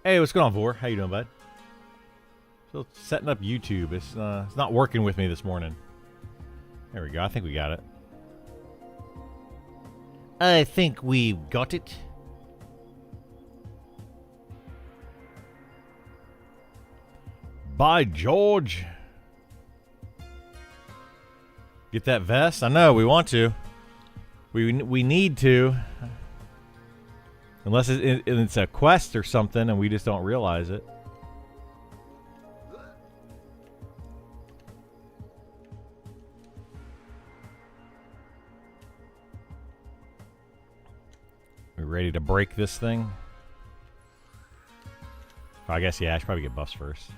Hey, what's going on, Vor? How you doing, bud? Still setting up YouTube. It's not working with me this morning. There we go. I think we got it. I think we got it. By George. Get that vest? I know, we want to. We need to. Unless it's a quest or something and we just don't realize it. We ready to break this thing? Oh, I guess, yeah, I should probably get buffs first.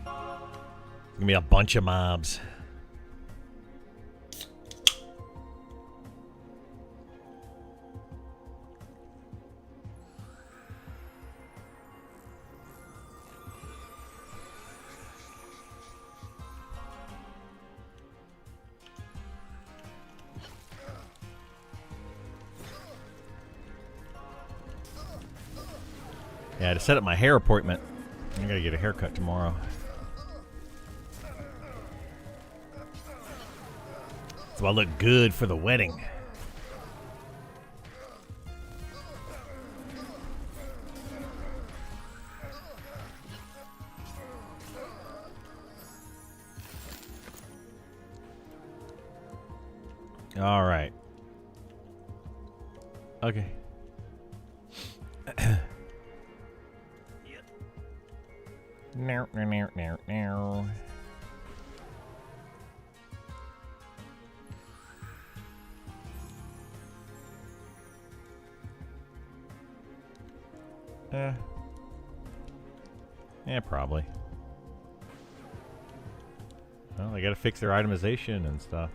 Give me a bunch of mobs. Yeah, to set up my hair appointment. I gotta get a haircut tomorrow. So I look good for the wedding. All right. Okay. No, no, no, no, no. Yeah, probably. Well, they gotta fix their itemization and stuff.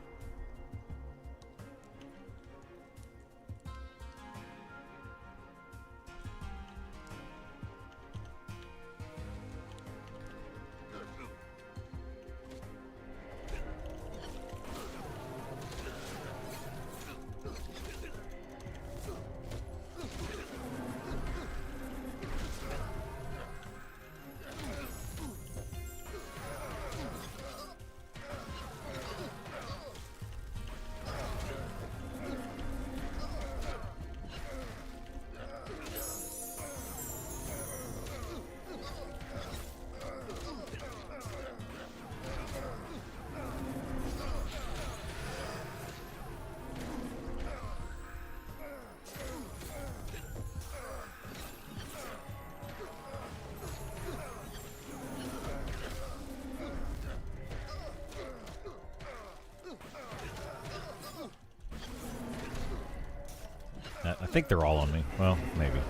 I think they're all on me. Well, maybe.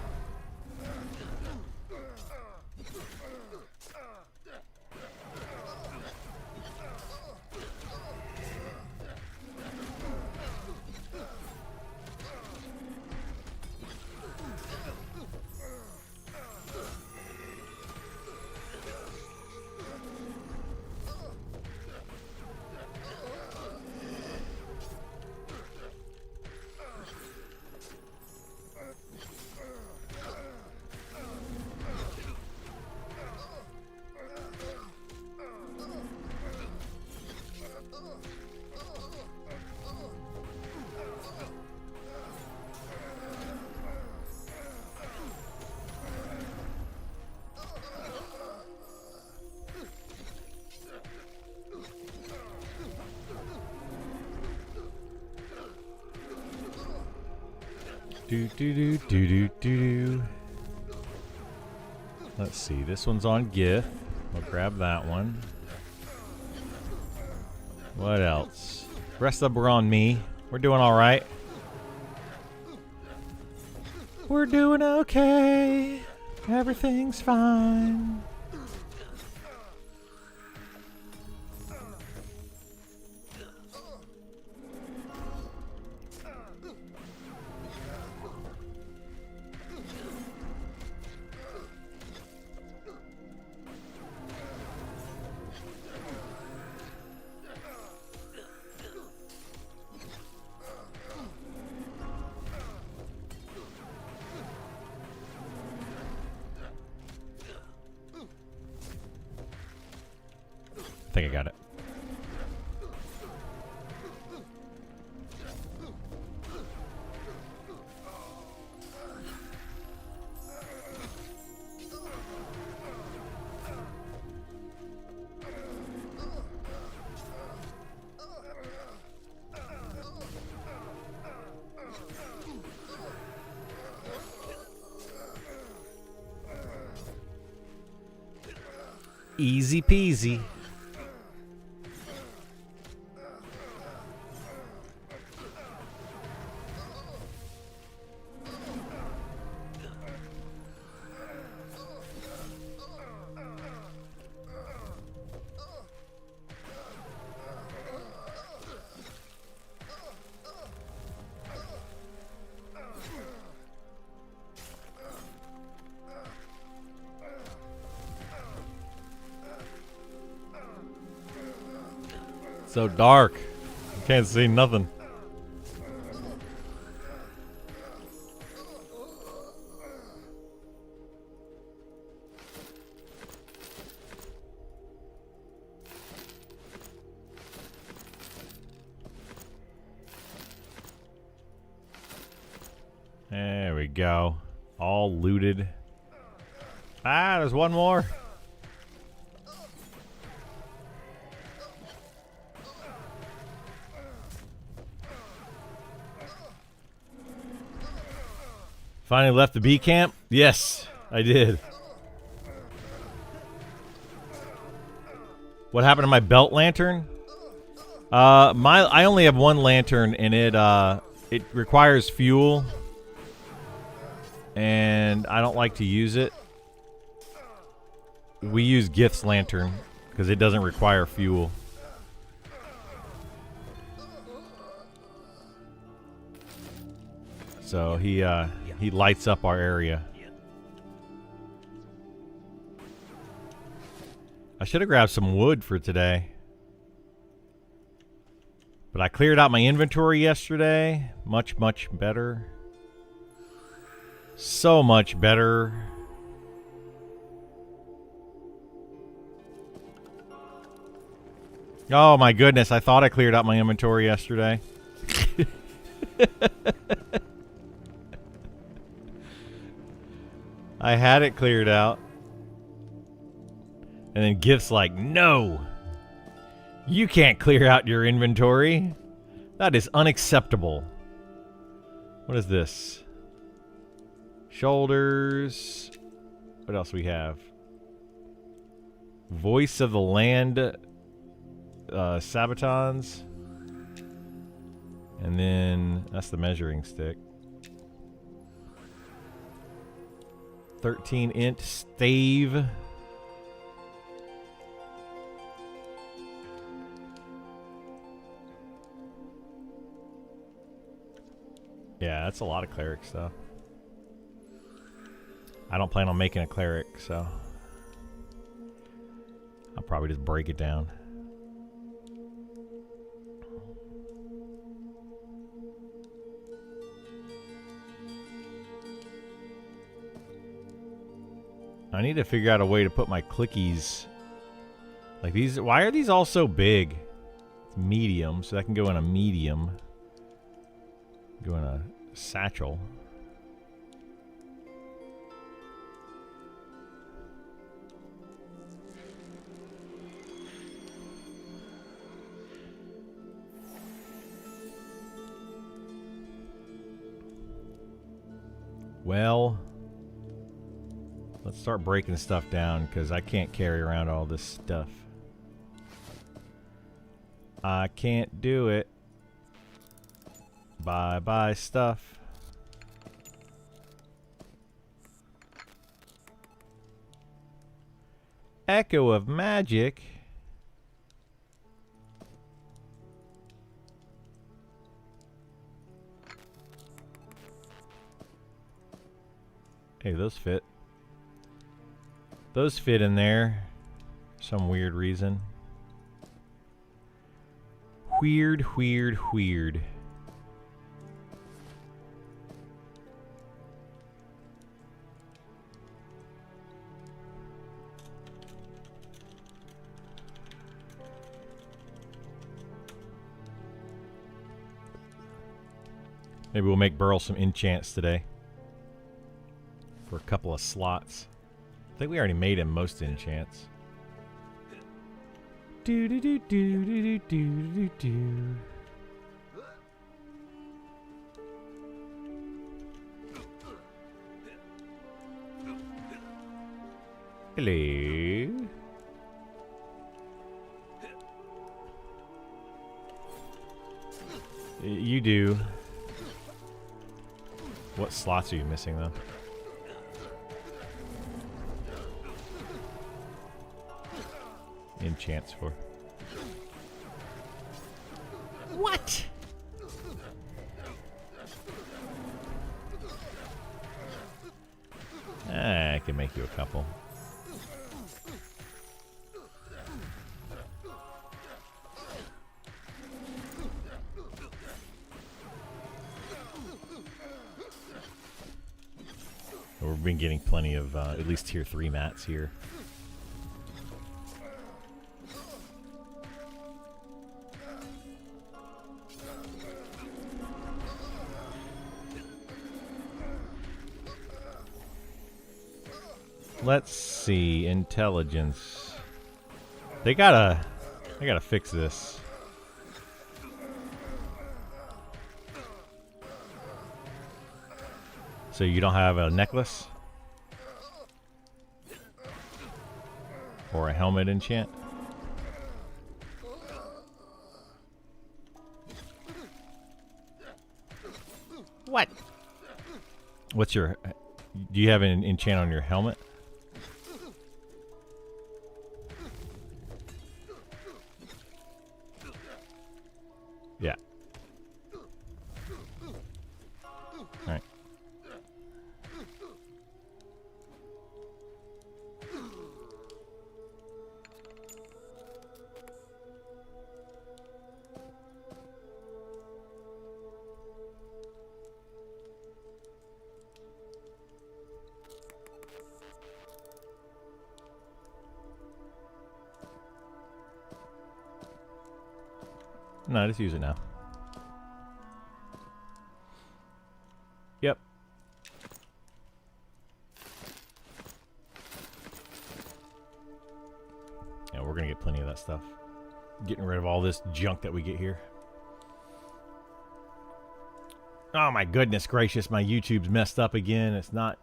Do do do do do do. Let's see. This one's on GIF. We'll grab that one. What else? The rest of them are on me. We're doing all right. We're doing okay. Everything's fine. think I got it. Easy peasy. So dark. Can't see nothing. There we go. All looted. Ah, there's one more. Finally left the bee camp? Yes, I did. What happened to my belt lantern? I only have one lantern, and it requires fuel, and I don't like to use it. We use Gith's lantern because it doesn't require fuel. So he lights up our area. I should have grabbed some wood for today. But I cleared out my inventory yesterday. Much, much better. So much better. Oh my goodness, I thought I cleared out my inventory yesterday. I had it cleared out. And then Gith's like, no! You can't clear out your inventory. That is unacceptable. What is this? Shoulders. What else we have? Voice of the Land. Sabatons. And then that's the measuring stick. 13-inch stave. Yeah, that's a lot of cleric stuff. I don't plan on making a cleric, so I'll probably just break it down. I need to figure out a way to put my clickies like these. Why are these all so big? It's medium, so that can go in a medium. Go in a satchel. Well, let's start breaking stuff down because I can't carry around all this stuff. I can't do it. Bye-bye stuff. Echo of Magic. Hey, those fit. Those fit in there. Some weird reason. Weird, weird, weird. Maybe we'll make Burl some enchants today. For a couple of slots. I think we already made him most enchants. Do do do do do do do do. Hello. You do. What slots are you missing, though? Enchants for. What? I can make you a couple. We've been getting plenty of at least tier 3 mats here. Let's see, intelligence. They gotta fix this. So you don't have a necklace? Or a helmet enchant? What? What's your... Do you have an enchant on your helmet? Yeah. Alright. No, just use it now. Yep. Yeah, we're gonna get plenty of that stuff. Getting rid of all this junk that we get here. Oh my goodness gracious, my YouTube's messed up again. It's not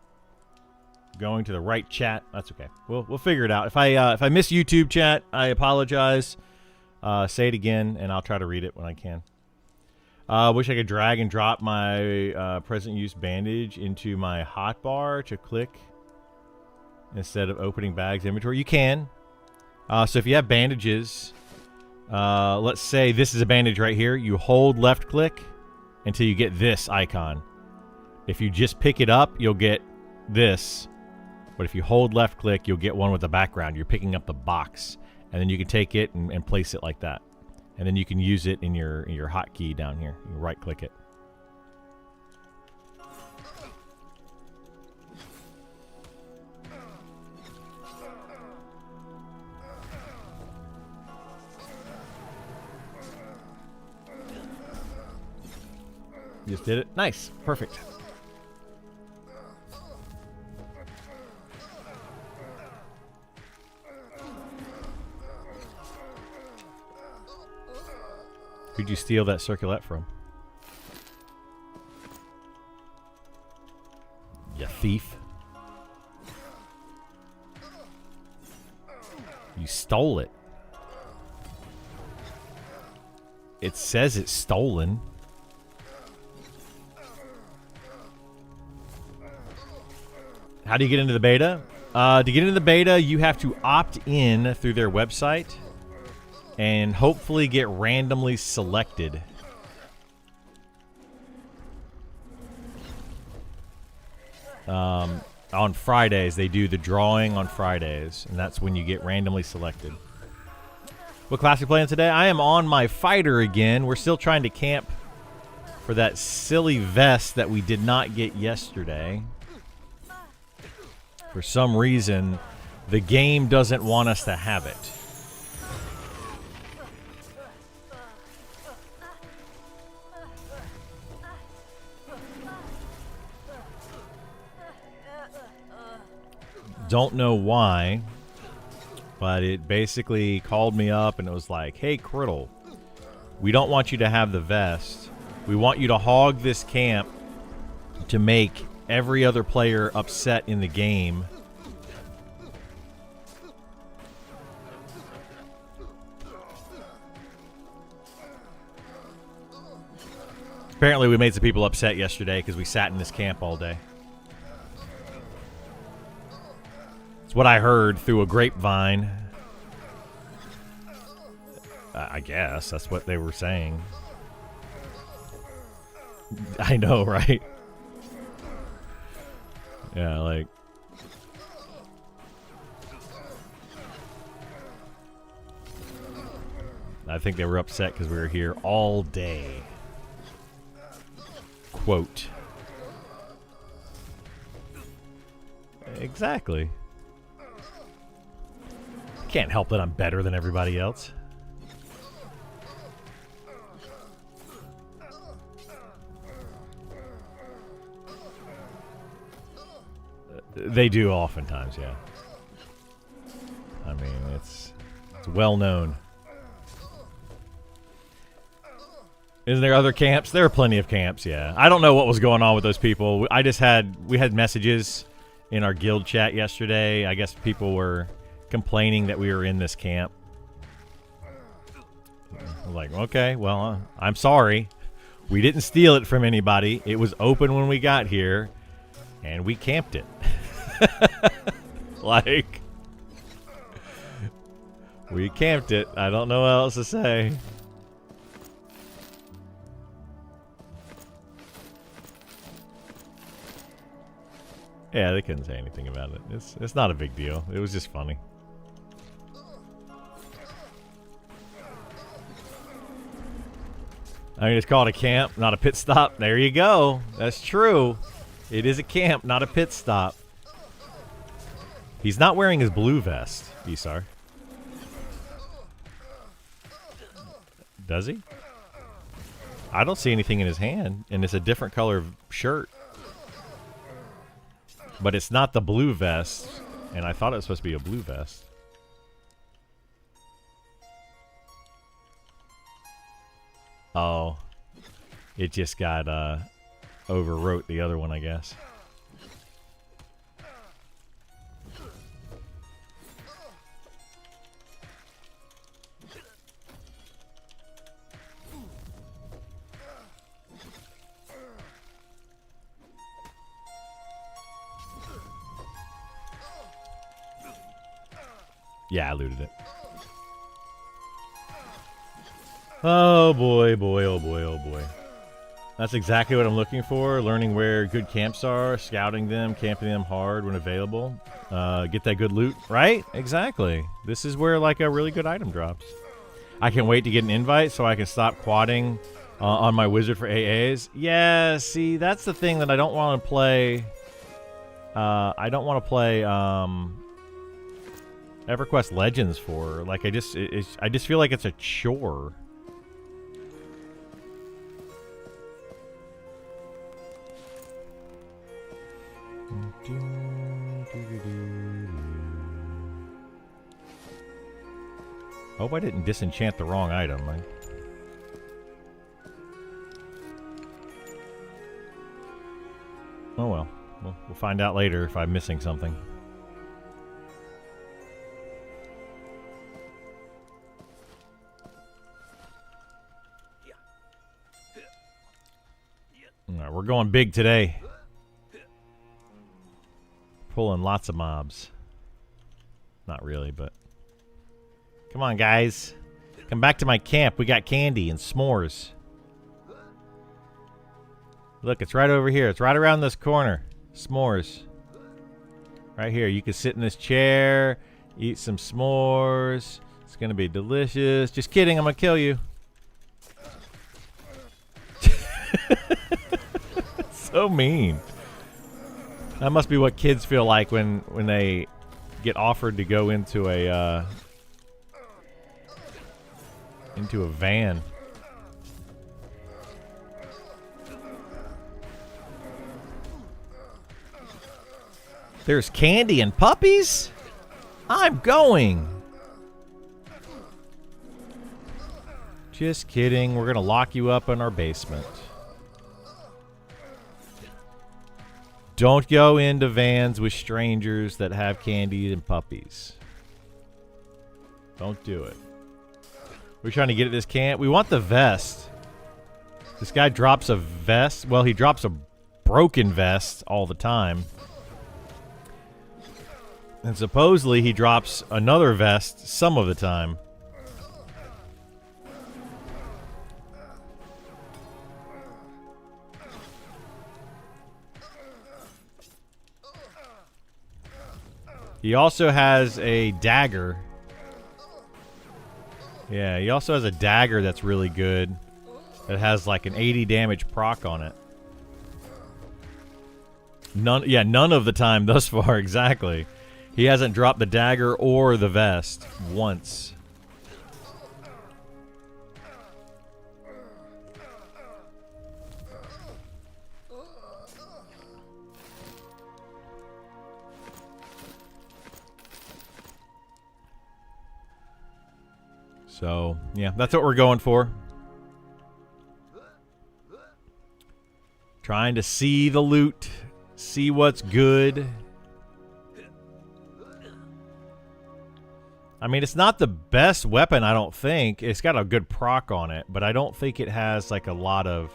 going to the right chat. That's okay. We'll figure it out. If I miss YouTube chat, I apologize. Say it again, and I'll try to read it when I can. Wish I could drag and drop my present use bandage into my hotbar to click instead of opening bags inventory. You can. So if you have bandages, let's say this is a bandage right here. You hold left click until you get this icon. If you just pick it up, you'll get this. But if you hold left click, you'll get one with the background. You're picking up the box. And then you can take it and place it like that. And then you can use it in your hotkey down here. You right click it. Just did it. Nice. Perfect. Who'd you steal that circlet from? You thief. You stole it. It says it's stolen. How do you get into the beta? To get into the beta, you have to opt in through their website and hopefully get randomly selected. On Fridays, they do the drawing on Fridays, and that's when you get randomly selected. What class are you playing today? I am on my fighter again. We're still trying to camp for that silly vest that we did not get yesterday. For some reason, the game doesn't want us to have it. Don't know why, but it basically called me up and it was like, hey, Criddle, we don't want you to have the vest. We want you to hog this camp to make every other player upset in the game. Apparently we made some people upset yesterday because we sat in this camp all day. It's what I heard through a grapevine. I guess that's what they were saying. I know, right? Yeah, like... I think they were upset because we were here all day. Quote. Exactly. Can't help that I'm better than everybody else. They do oftentimes, yeah. I mean, it's well known. Isn't there other camps? There are plenty of camps, yeah. I don't know what was going on with those people. We had messages in our guild chat yesterday. I guess people were complaining that we were in this camp. I was like, okay, well, I'm sorry. We didn't steal it from anybody. It was open when we got here, and we camped it. Like, we camped it. I don't know what else to say. Yeah, they couldn't say anything about it. It's not a big deal. It was just funny. I mean, it's called a camp, not a pit stop. There you go. That's true. It is a camp, not a pit stop. He's not wearing his blue vest, Isar. Does he? I don't see anything in his hand, and it's a different color shirt. But it's not the blue vest, and I thought it was supposed to be a blue vest. Oh. It just got overwrote the other one, I guess. Yeah, I looted it. Oh boy, boy, oh boy, oh boy. That's exactly what I'm looking for. Learning where good camps are, scouting them, camping them hard when available. Get that good loot, right? Exactly. This is where like a really good item drops. I can't wait to get an invite so I can stop quadding on my wizard for AAs. Yeah, see, that's the thing that I don't want to play. I don't want to play EverQuest Legends for. Like, I just feel like it's a chore. Hope I didn't disenchant the wrong item. Oh well. We'll find out later if I'm missing something. Alright, we're going big today. Pulling lots of mobs. Not really, but... Come on, guys. Come back to my camp. We got candy and s'mores. Look, it's right over here. It's right around this corner. S'mores. Right here. You can sit in this chair, eat some s'mores. It's going to be delicious. Just kidding. I'm going to kill you. So mean. That must be what kids feel like when they get offered to go into a van. There's candy and puppies? I'm going. Just kidding. We're going to lock you up in our basement. Don't go into vans with strangers that have candy and puppies. Don't do it. We're trying to get at this camp. We want the vest. This guy drops a vest. Well, he drops a broken vest all the time. And supposedly he drops another vest some of the time. He also has a dagger. Yeah, he also has a dagger that's really good. That has like an 80 damage proc on it. None of the time thus far, exactly. He hasn't dropped the dagger or the vest once. So, yeah, that's what we're going for. Trying to see the loot, see what's good. I mean, it's not the best weapon, I don't think. It's got a good proc on it, but I don't think it has, like, a lot of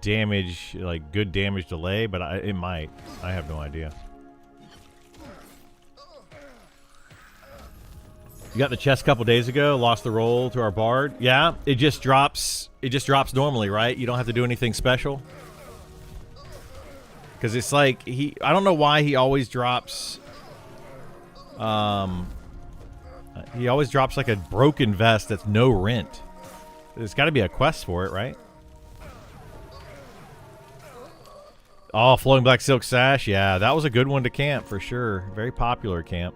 damage, like, good damage delay, but it might. I have no idea. You got the chest a couple days ago, lost the roll to our bard. Yeah, it just drops normally, right? You don't have to do anything special. Because it's like, I don't know why he always drops, he always drops like a broken vest that's no rent. There's got to be a quest for it, right? Oh, Flowing Black Silk Sash. Yeah, that was a good one to camp for sure. Very popular camp.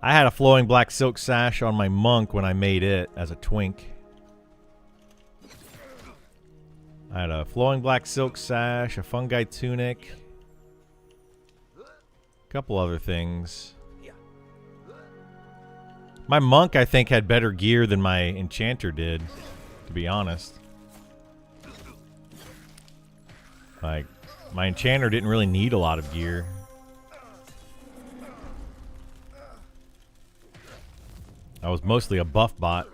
I had a Flowing Black Silk Sash on my monk when I made it as a twink. I had a Flowing Black Silk Sash, a Fungi Tunic, a couple other things. My monk, I think, had better gear than my enchanter did, to be honest. Like, my enchanter didn't really need a lot of gear. I was mostly a buff bot.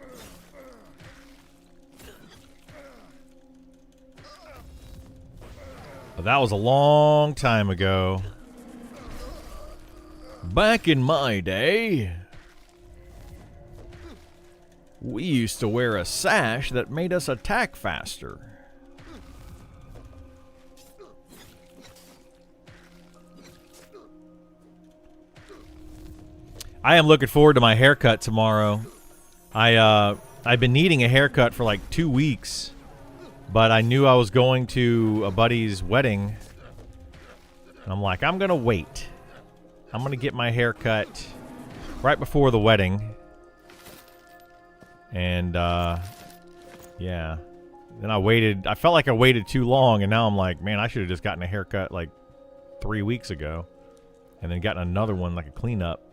But that was a long time ago. Back in my day, we used to wear a sash that made us attack faster. I am looking forward to my haircut tomorrow. I've been needing a haircut for like 2 weeks, but I knew I was going to a buddy's wedding. I'm like, I'm gonna wait. I'm gonna get my haircut right before the wedding. And yeah. Then I waited. I felt like I waited too long, and now I'm like, man, I should have just gotten a haircut like 3 weeks ago, and then gotten another one like a cleanup.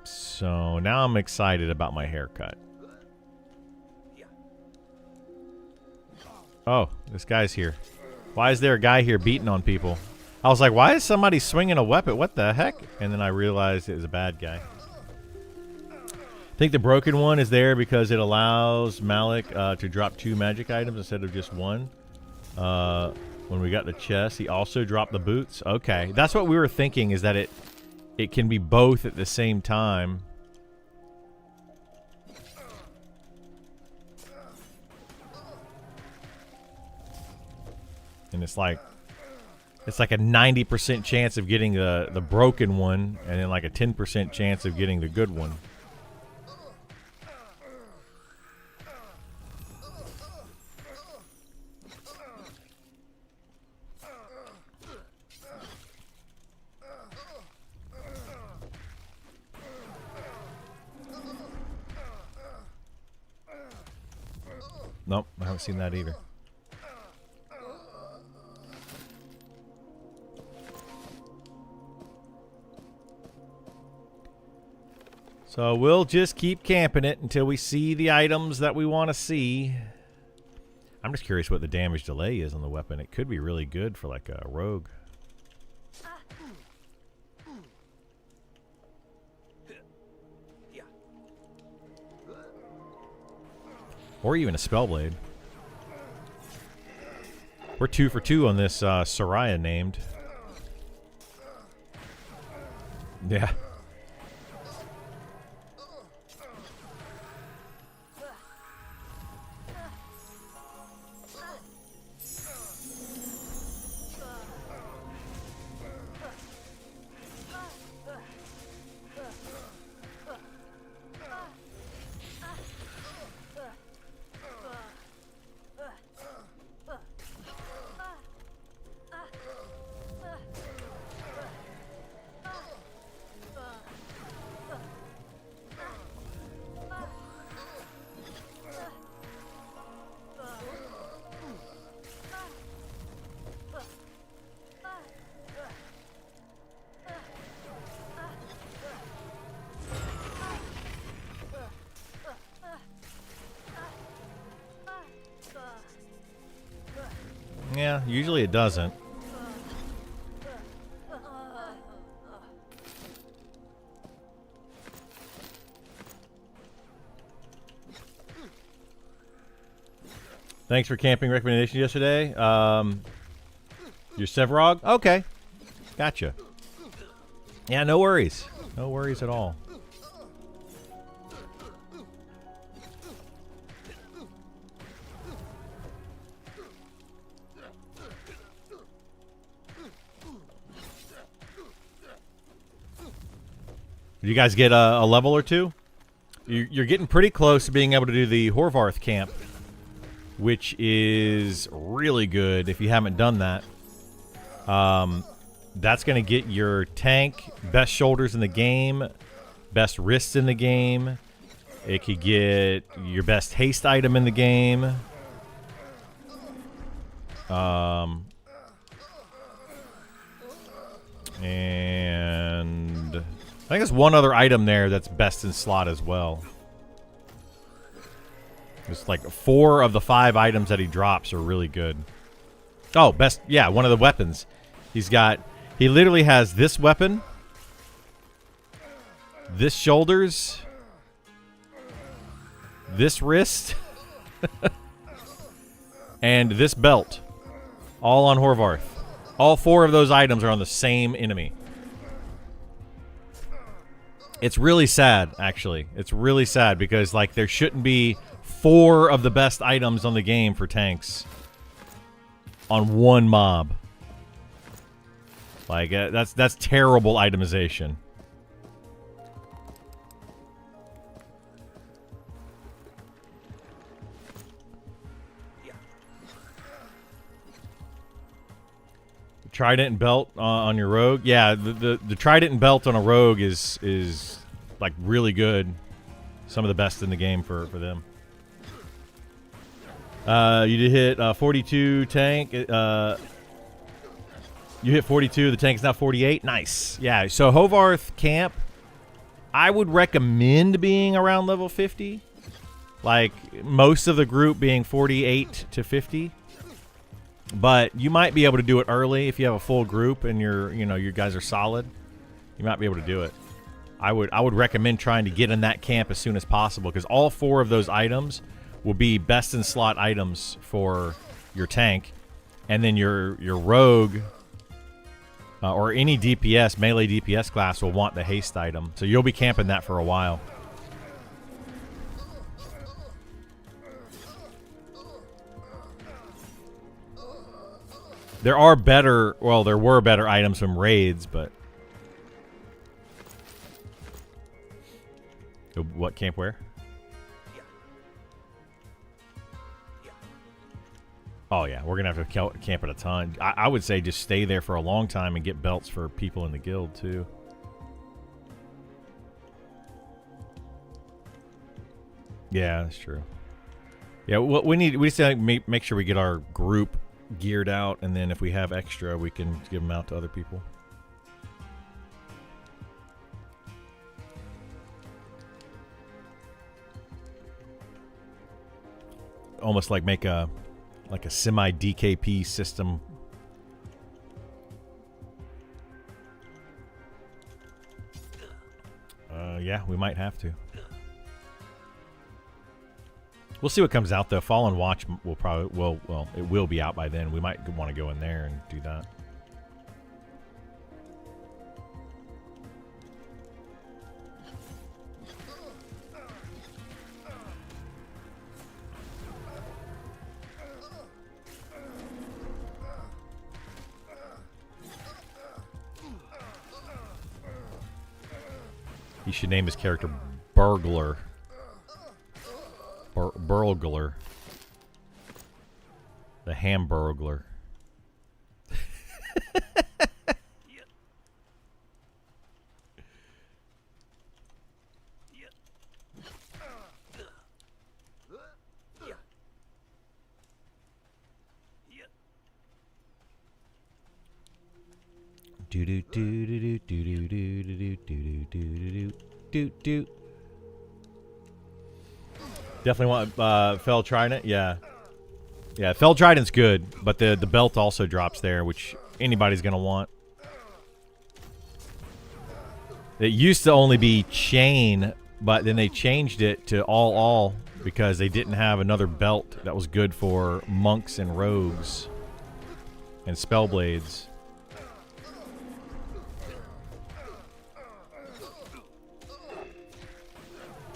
So now I'm excited about my haircut. Oh, this guy's here. Why is there a guy here beating on people? I was like, why is somebody swinging a weapon? What the heck? And then I realized it was a bad guy. I think the broken one is there because it allows Malik to drop 2 magic items instead of just 1. When we got the chest, he also dropped the boots. Okay, that's what we were thinking, is that it can be both at the same time. And it's like a 90% chance of getting the broken one, and then like a 10% chance of getting the good one. Nope, I haven't seen that either. So we'll just keep camping it until we see the items that we want to see. I'm just curious what the damage delay is on the weapon. It could be really good for like a rogue. Or even a Spellblade. We're 2 for 2 on this Soraya named. Yeah. Yeah, usually it doesn't. Thanks for camping recommendations yesterday. Your Sevarog? Okay. Gotcha. Yeah, no worries. No worries at all. Did you guys get a level or two? You're getting pretty close to being able to do the Horvarth camp, which is really good if you haven't done that. That's going to get your tank best shoulders in the game, best wrists in the game. It could get your best haste item in the game. And I think there's one other item there that's best in slot as well. It's like 4 of the 5 items that he drops are really good. Oh, best, yeah, one of the weapons. He literally has this weapon, this shoulders, this wrist, and this belt. All on Horvarth. All 4 of those items are on the same enemy. It's really sad, actually. It's really sad because, like, there shouldn't be 4 of the best items on the game for tanks on one mob. Like, that's terrible itemization. Trident and belt on your rogue. Yeah, the trident and belt on a rogue is like really good. Some of the best in the game for them. You did hit 42 tank. You hit 42. The tank's now 48. Nice. Yeah. So Horvarth camp, I would recommend being around level 50. Like most of the group being 48 to 50. But you might be able to do it early if you have a full group and you guys are solid. You might be able to do it. I would recommend trying to get in that camp as soon as possible because all 4 of those items will be best in slot items for your tank, and then your rogue or any DPS melee DPS class will want the haste item. So you'll be camping that for a while. There were better items from raids, but what camp where? Oh yeah, we're gonna have to camp at a ton. I would say just stay there for a long time and get belts for people in the guild too. Yeah, that's true. Yeah, what we need, we just have to make sure we get our group geared out, and then if we have extra, we can give them out to other people. Almost like make a semi DKP system. Yeah, we might have to. We'll see what comes out though. Fallen Watch will probably well it will be out by then. We might want to go in there and do that. He should name his character Burglar. Burglar. The Hamburglar. Do do do do do do do do do do do do. Definitely want Fell Trident. Yeah, yeah. Fell Trident's good, but the belt also drops there, which anybody's gonna want. It used to only be chain, but then they changed it to all because they didn't have another belt that was good for monks and rogues and spellblades.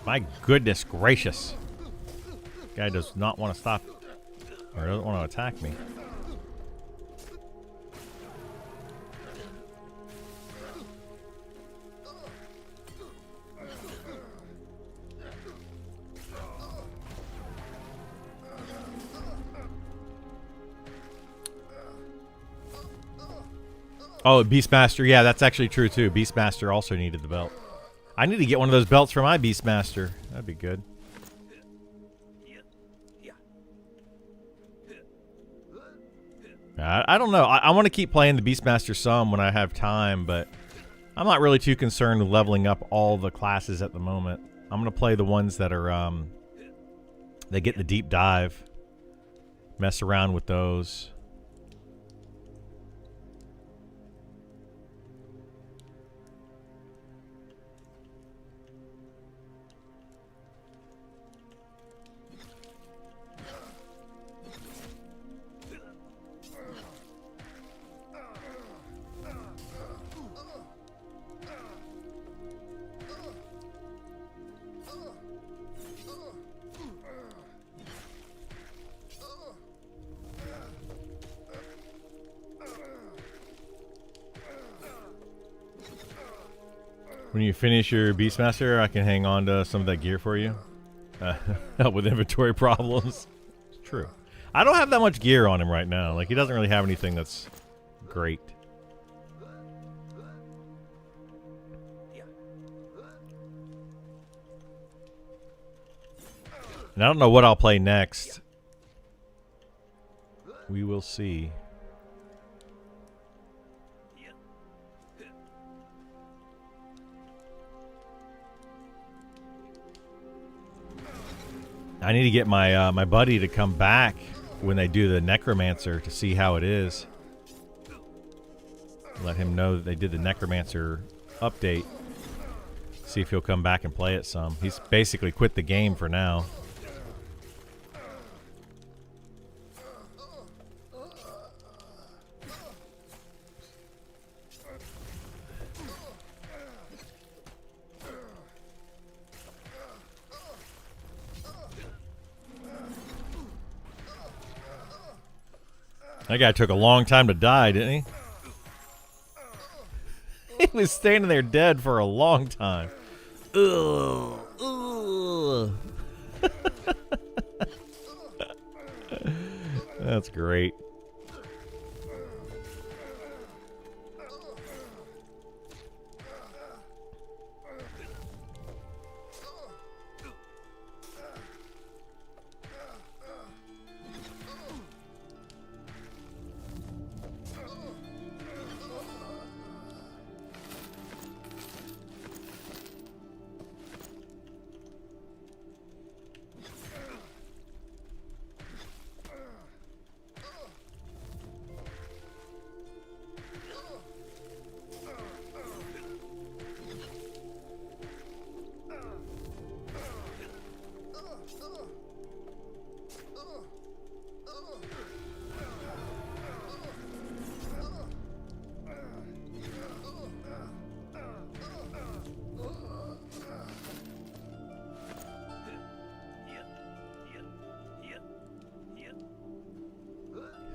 My goodness gracious. Guy does not want to stop or doesn't want to attack me. Oh, Beastmaster. Yeah, that's actually true too. Beastmaster also needed the belt. I need to get one of those belts for my Beastmaster. That'd be good. I don't know. I want to keep playing the Beastmaster some when I have time, but I'm not really too concerned with leveling up all the classes at the moment. I'm going to play the ones that are, they get the deep dive. Mess around with those. When you finish your Beastmaster, I can hang on to some of that gear for you. Help with inventory problems. It's true. I don't have that much gear on him right now. Like, he doesn't really have anything that's great. And I don't know what I'll play next. We will see. I need to get my my buddy to come back when they do the Necromancer to see how it is. Let him know that they did the Necromancer update. See if he'll come back and play it some. He's basically quit the game for now. That guy took a long time to die, didn't he? He was standing there dead for a long time. Ugh. Ugh. That's great.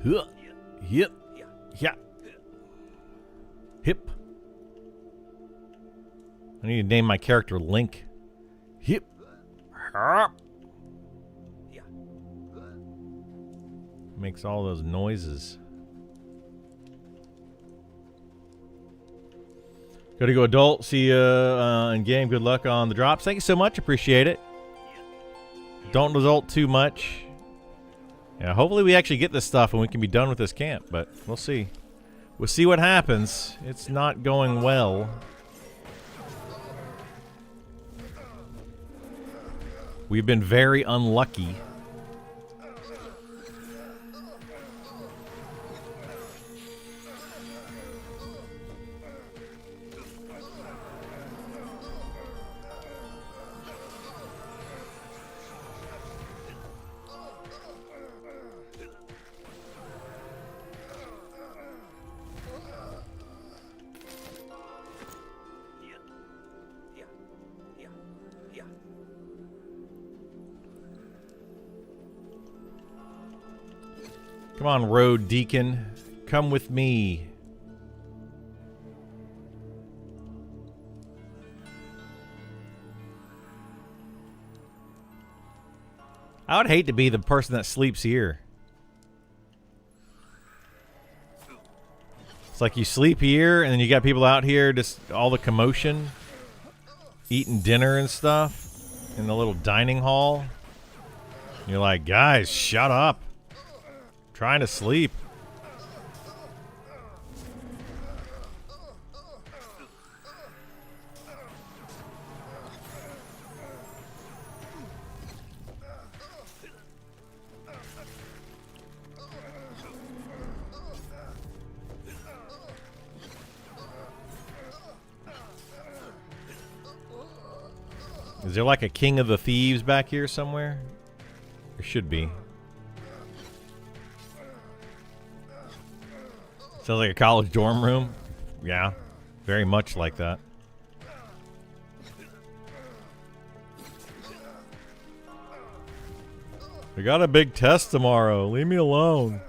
Huh. Yep. Yeah. Hip. I need to name my character Link. Hip. Hop. Makes all those noises. Gotta go adult. See ya in game. Good luck on the drops. Thank you so much. Appreciate it. Don't adult too much. Yeah, hopefully we actually get this stuff and we can be done with this camp, but we'll see. We'll see what happens. It's not going well. We've been very unlucky. Come on, Road Deacon. Come with me. I would hate to be the person that sleeps here. It's like you sleep here, and then you got people out here, just all the commotion, eating dinner and stuff in the little dining hall. You're like, guys, shut up. Trying to sleep. Is there like a king of the thieves back here somewhere? There should be. Sounds like a college dorm room. Yeah, very much like that. I got a big test tomorrow. Leave me alone.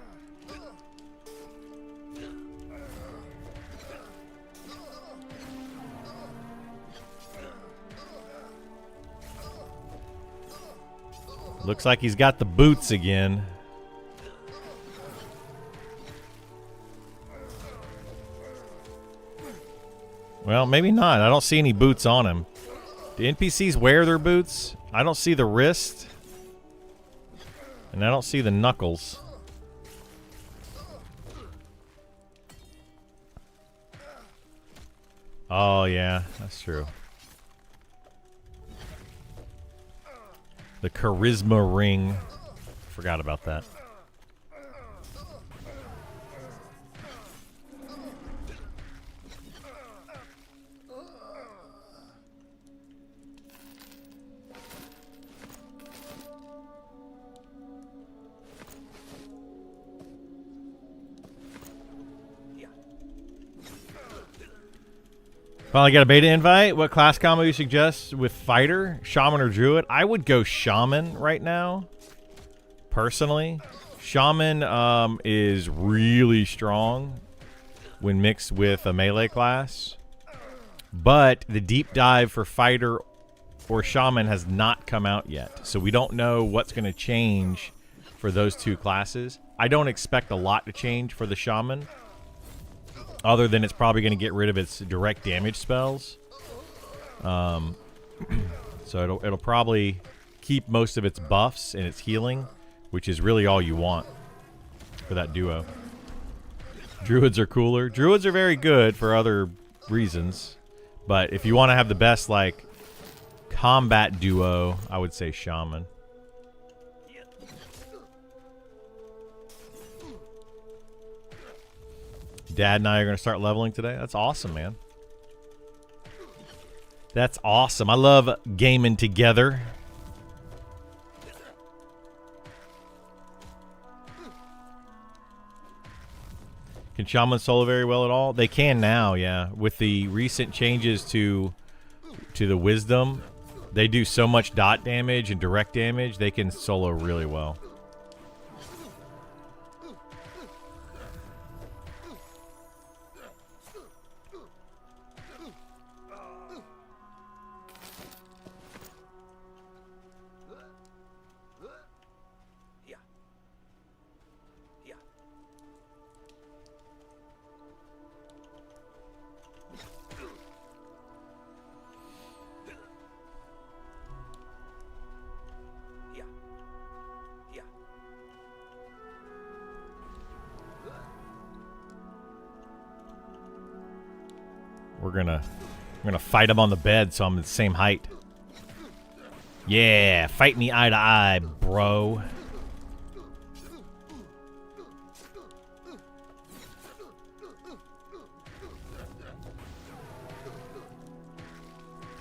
Looks like he's got the boots again. Well, maybe not. I don't see any boots on him. Do NPCs wear their boots? I don't see the wrist. And I don't see the knuckles. Oh, yeah. That's true. The charisma ring. Forgot about that. Finally got a beta invite. What class combo you suggest with fighter, shaman, or druid? I would go shaman right now. Personally, shaman is really strong when mixed with a melee class. But the deep dive for fighter or shaman has not come out yet, so we don't know what's going to change for those two classes. I don't expect a lot to change for the shaman. Other than it's probably going to get rid of its direct damage spells. So it'll probably keep most of its buffs and its healing, which is really all you want for that duo. Druids are cooler. Druids are very good for other reasons. But if you want to have the best, like, combat duo, I would say shaman. Dad and I are going to start leveling today. That's awesome, man. That's awesome. I love gaming together. Can shaman solo very well at all? They can now, yeah. With the recent changes to the wisdom, they do so much dot damage and direct damage, they can solo really well. we're gonna fight him on the bed so I'm the same height. Yeah, fight me eye to eye, bro.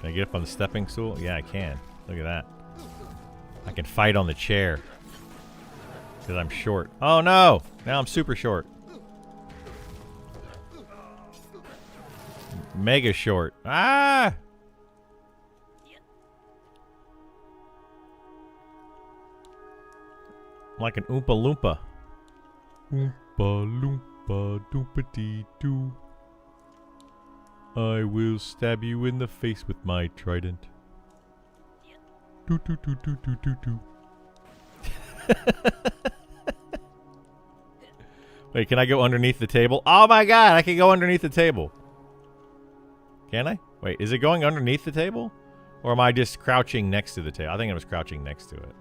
Can I get up on the stepping stool? Yeah, I can. Look at that. I can fight on the chair. Because I'm short. Oh no! Now I'm super short. Mega short. Ah! I'm like an Oompa Loompa. Oompa Loompa Doompa Doo. I will stab you in the face with my trident. Do do do do do do do. Wait, can I go underneath the table? Oh my god, I can go underneath the table. Can I? Wait, is it going underneath the table? Or am I just crouching next to the table? I think I was crouching next to it.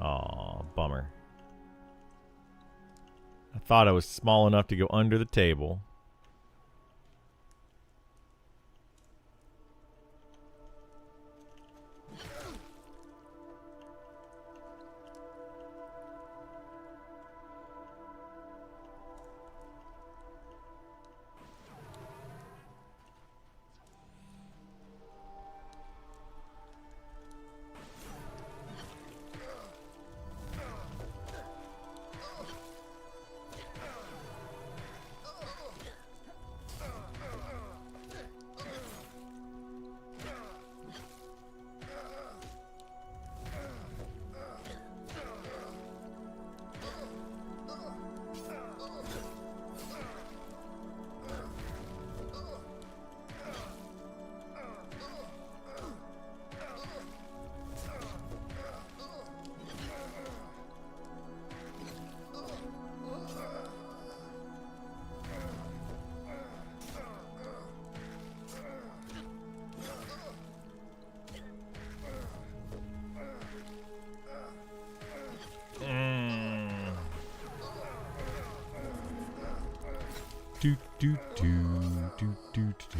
Aw, bummer. I thought I was small enough to go under the table. Do do do do do do.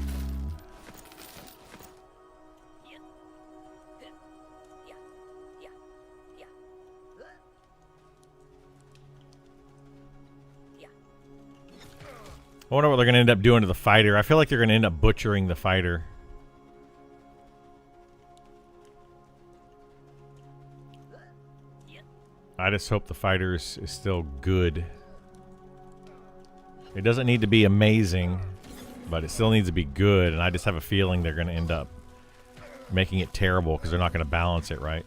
I wonder what they're going to end up doing to the fighter. I feel like they're going to end up butchering the fighter. I just hope the fighter is still good. It doesn't need to be amazing, but it still needs to be good, and I just have a feeling they're going to end up making it terrible because they're not going to balance it right.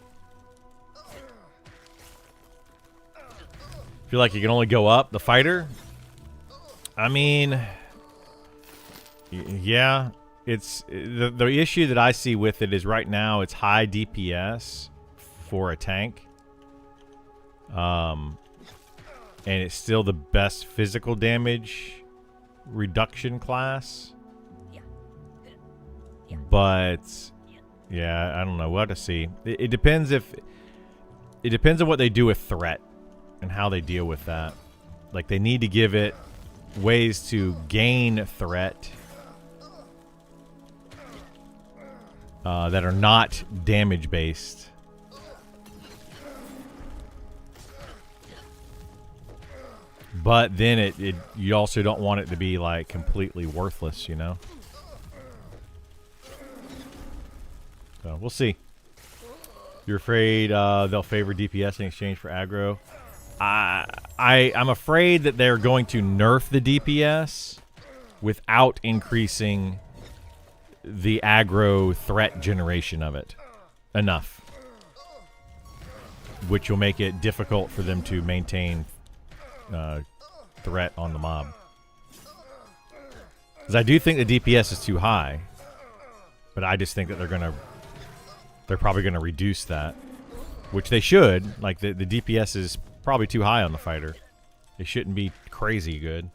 Feel like you can only go up, the fighter? I mean, yeah, it's the issue that I see with it is right now it's high DPS for a tank. And it's still the best physical damage reduction class. But yeah, I don't know. We'll have to see. It depends on what they do with threat and how they deal with that. Like they need to give it ways to gain threat that are not damage based. But then you also don't want it to be like completely worthless, you know? So we'll see. You're afraid they'll favor DPS in exchange for aggro? I'm afraid that they're going to nerf the DPS without increasing the aggro threat generation of it enough, which will make it difficult for them to maintain threat on the mob. Because I do think the DPS is too high, but I just think that they're probably gonna reduce that, which they should. Like the DPS is probably too high on the fighter. It shouldn't be crazy good.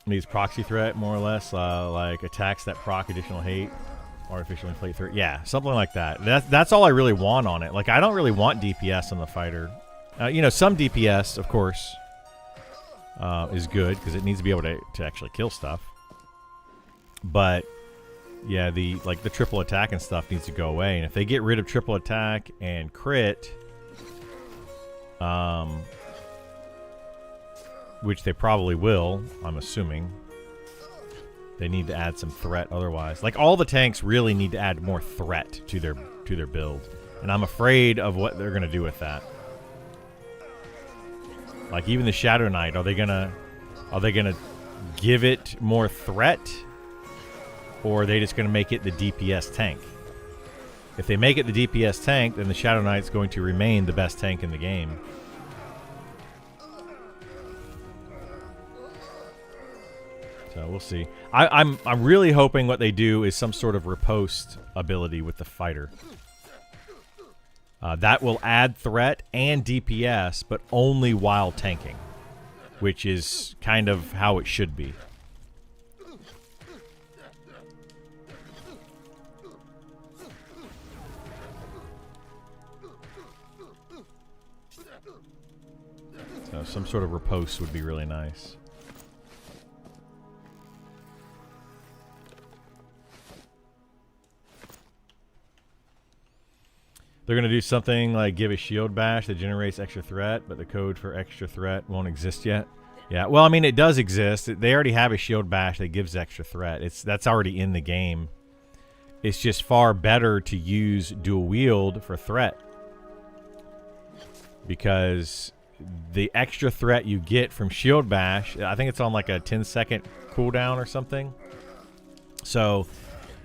Needs proxy threat, more or less, like attacks that proc additional hate, artificial inflate threat. Yeah, something like that. That's all I really want on it. Like I don't really want DPS on the fighter. You know, some DPS, of course, is good because it needs to be able to actually kill stuff. But yeah, the triple attack and stuff needs to go away. And if they get rid of triple attack and crit, which they probably will, I'm assuming, they need to add some threat otherwise. Like, all the tanks really need to add more threat to their build. And I'm afraid of what they're going to do with that. Like, even the Shadow Knight, are they gonna give it more threat? Or are they just going to make it the DPS tank? If they make it the DPS tank, then the Shadow Knight's going to remain the best tank in the game. So we'll see. I'm really hoping what they do is some sort of riposte ability with the fighter. That will add threat and DPS, but only while tanking, which is kind of how it should be. So some sort of riposte would be really nice. They're going to do something like give a shield bash that generates extra threat, but the code for extra threat won't exist yet. Yeah, well, I mean, it does exist. They already have a shield bash that gives extra threat. That's already in the game. It's just far better to use dual wield for threat. Because the extra threat you get from shield bash, I think it's on like a 10-second cooldown or something. So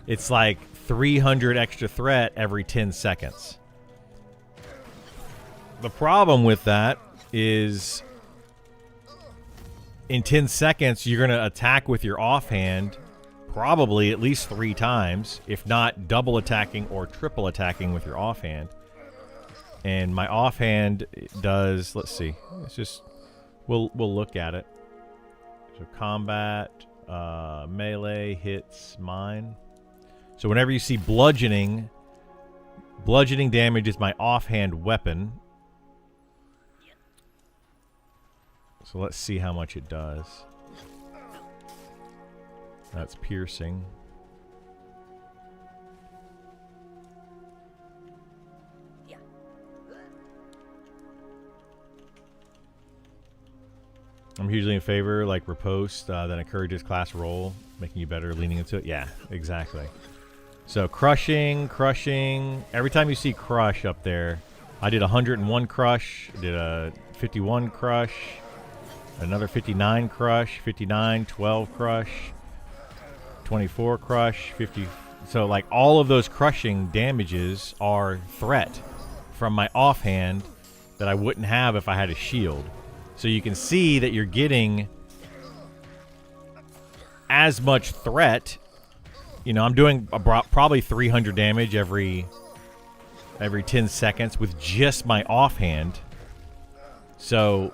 it's like 300 extra threat every 10 seconds. The problem with that is in 10 seconds, you're going to attack with your offhand probably at least 3 times, if not double attacking or triple attacking with your offhand. And my offhand does, let's see, it's just, we'll look at it. So combat, melee hits mine. So whenever you see bludgeoning damage is my offhand weapon. So let's see how much it does. That's piercing. I'm hugely in favor, like riposte, that encourages class roll, making you better leaning into it. Yeah, exactly. So crushing. Every time you see crush up there, I did 101 crush, did a 51 crush, another 59 crush, 59, 12 crush, 24 crush, 50. So like all of those crushing damages are threat from my offhand that I wouldn't have if I had a shield. So you can see that you're getting as much threat. You know, I'm doing probably 300 damage every 10 seconds with just my offhand. So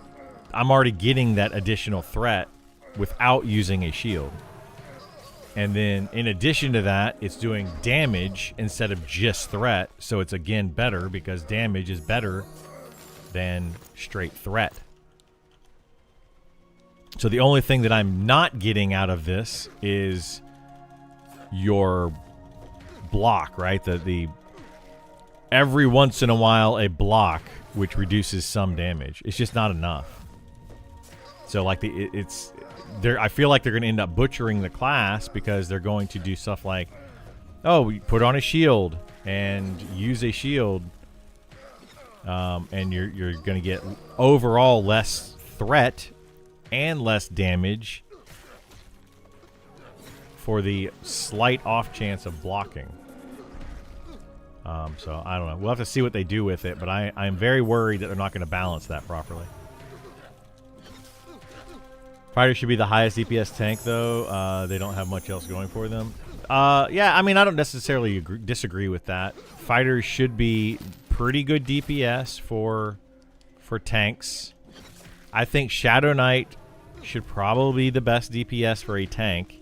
I'm already getting that additional threat without using a shield. And then in addition to that, it's doing damage instead of just threat. So it's again better because damage is better than straight threat. So the only thing that I'm not getting out of this is your block, right? The every once in a while a block which reduces some damage. It's just not enough. So like I feel like they're going to end up butchering the class because they're going to do stuff like, oh, put on a shield and use a shield, and you're going to get overall less threat and less damage for the slight off chance of blocking. So I don't know. We'll have to see what they do with it, but I'm very worried that they're not going to balance that properly. Fighter should be the highest DPS tank, though. They don't have much else going for them. Yeah, I mean, I don't necessarily disagree with that. Fighters should be pretty good DPS for tanks. I think Shadow Knight should probably be the best DPS for a tank.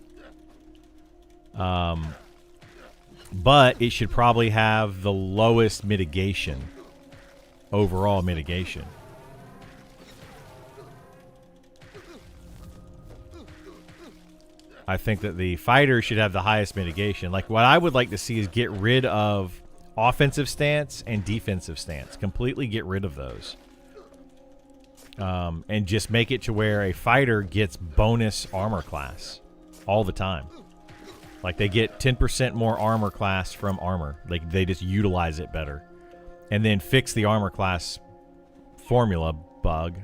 But it should probably have the lowest mitigation. Overall mitigation. I think that the fighter should have the highest mitigation. Like, what I would like to see is get rid of offensive stance and defensive stance. Completely get rid of those. And just make it to where a fighter gets bonus armor class all the time. Like, they get 10% more armor class from armor. Like, they just utilize it better. And then fix the armor class formula bug.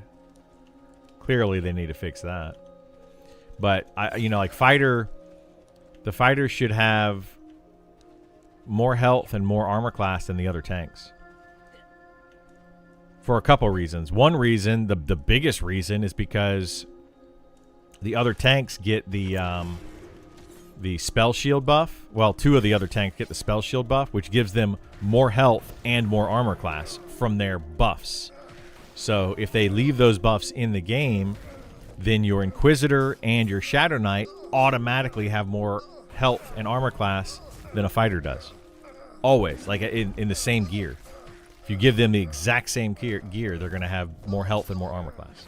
Clearly, they need to fix that. But, like, the fighter should have more health and more armor class than the other tanks. For a couple reasons. One reason, the biggest reason, is because the other tanks get the spell shield buff. Well, 2 of the other tanks get the spell shield buff, which gives them more health and more armor class from their buffs. So if they leave those buffs in the game, then your Inquisitor and your Shadow Knight automatically have more health and armor class than a fighter does. Always, like in the same gear. If you give them the exact same gear, they're going to have more health and more armor class.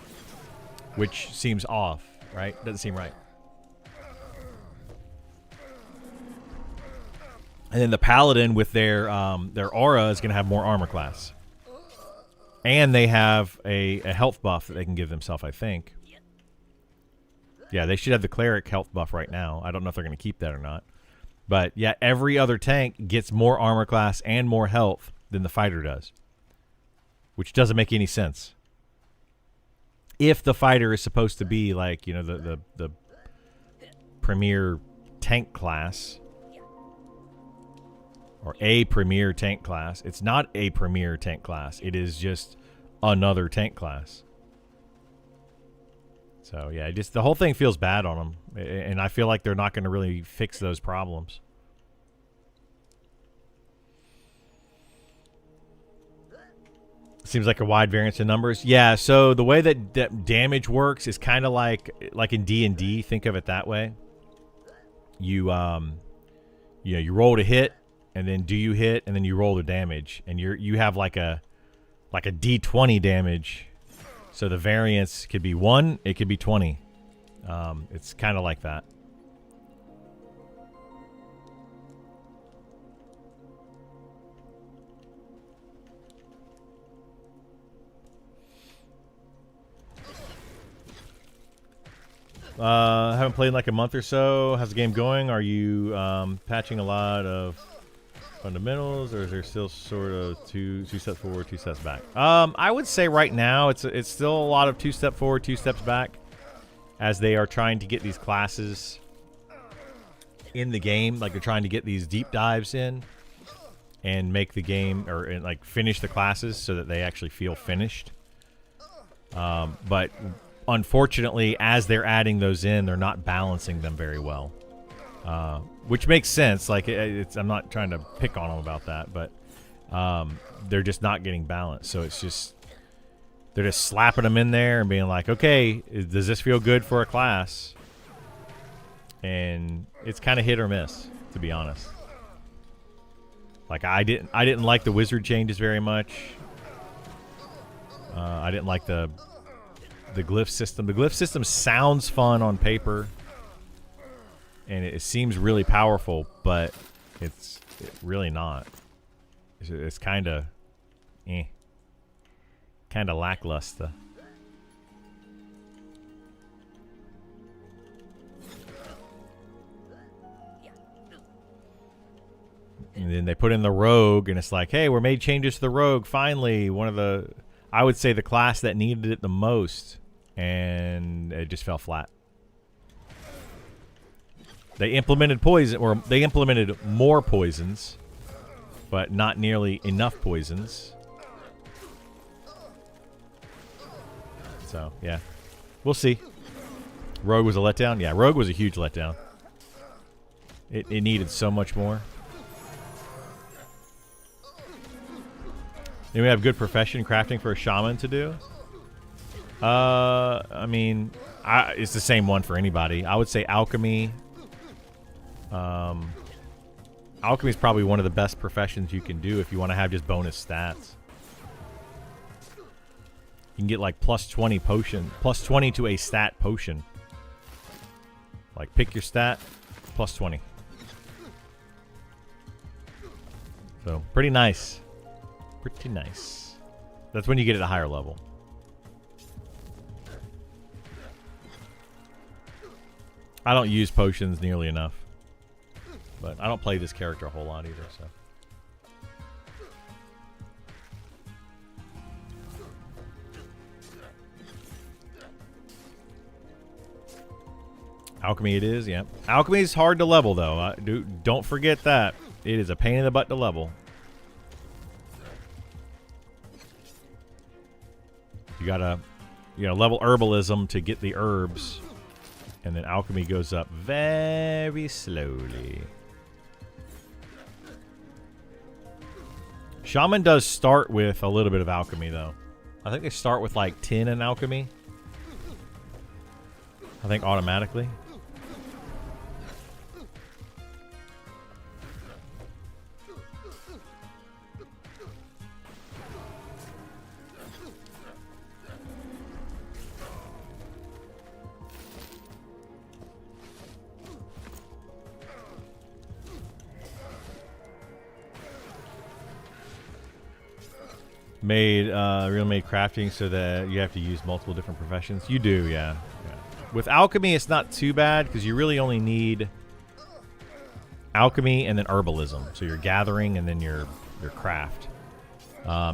Which seems off, right? Doesn't seem right. And then the Paladin with their aura is going to have more armor class. And they have a health buff that they can give themselves, I think. Yeah, they should have the Cleric health buff right now. I don't know if they're going to keep that or not. But, yeah, every other tank gets more armor class and more health than the fighter does. Which doesn't make any sense. If the fighter is supposed to be, like, you know, the premier tank class... or a premier tank class. It's not a premier tank class. It is just another tank class. So, yeah, just the whole thing feels bad on them. And I feel like they're not going to really fix those problems. Seems like a wide variance in numbers. Yeah, so the way that damage works is kind of like in D&D. Think of it that way. You roll to hit, and then do you hit, and then you roll the damage, and you have like a D20 damage. So the variance could be 1, it could be 20. It's kind of like that. Haven't played in like a month or so. How's the game going? Are you patching a lot of fundamentals, or is there still sort of two steps forward, 2 steps back? I would say right now it's still a lot of 2 steps forward, 2 steps back, as they are trying to get these classes in the game. Like, they're trying to get these deep dives in and make the game, or like finish the classes so that they actually feel finished. But unfortunately, as they're adding those in, they're not balancing them very well. Which makes sense. Like, I'm not trying to pick on them about that, but they're just not getting balanced. So it's just, they're just slapping them in there and being like, okay, does this feel good for a class? And it's kind of hit or miss, to be honest. Like, I didn't like the wizard changes very much. I didn't like the glyph system. The glyph system sounds fun on paper, and it seems really powerful, but it's really not. It's kind of lackluster. And then they put in the rogue, and it's like, hey, we made changes to the rogue. Finally, one of the, I would say, the class that needed it the most, and it just fell flat. They implemented poison, or they implemented more poisons, but not nearly enough poisons. So, yeah. We'll see. Rogue was a letdown? Yeah, Rogue was a huge letdown. It needed so much more. Then we have good profession crafting for a shaman to do. I mean, it's the same one for anybody. I would say alchemy. Alchemy is probably one of the best professions you can do if you want to have just bonus stats. You can get like plus 20 potion, plus 20 to a stat potion. Like, pick your stat, plus 20. So, pretty nice. Pretty nice. That's when you get at a higher level. I don't use potions nearly enough. But I don't play this character a whole lot either, so. Alchemy it is, yeah. Alchemy is hard to level, though. Don't forget that. It is a pain in the butt to level. You gotta level herbalism to get the herbs. And then alchemy goes up very slowly. Shaman does start with a little bit of alchemy, though. I think they start with like 10 in alchemy. I think automatically. Real made crafting so that you have to use multiple different professions. You do, yeah. With alchemy, it's not too bad because you really only need alchemy and then herbalism. So you're gathering and then your craft.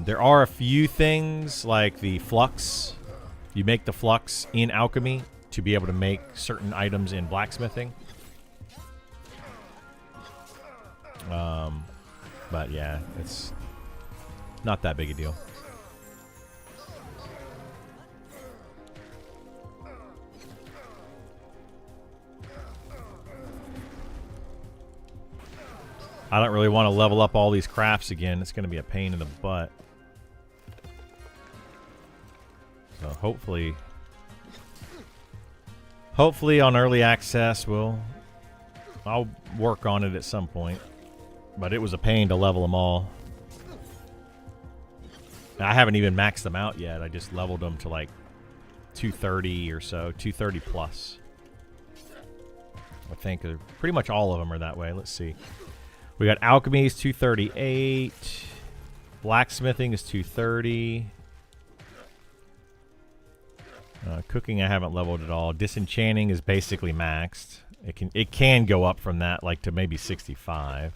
There are a few things like the flux. You make the flux in alchemy to be able to make certain items in blacksmithing. But yeah, it's not that big a deal. I don't really want to level up all these crafts again. It's going to be a pain in the butt. So hopefully on early access I'll work on it at some point. But it was a pain to level them all. I haven't even maxed them out yet. I just leveled them to like 230 or so, 230 plus. I think pretty much all of them are that way. Let's see. We got alchemy is 238. Blacksmithing is 230. Cooking I haven't leveled at all. Disenchanting is basically maxed. It can go up from that like to maybe 65.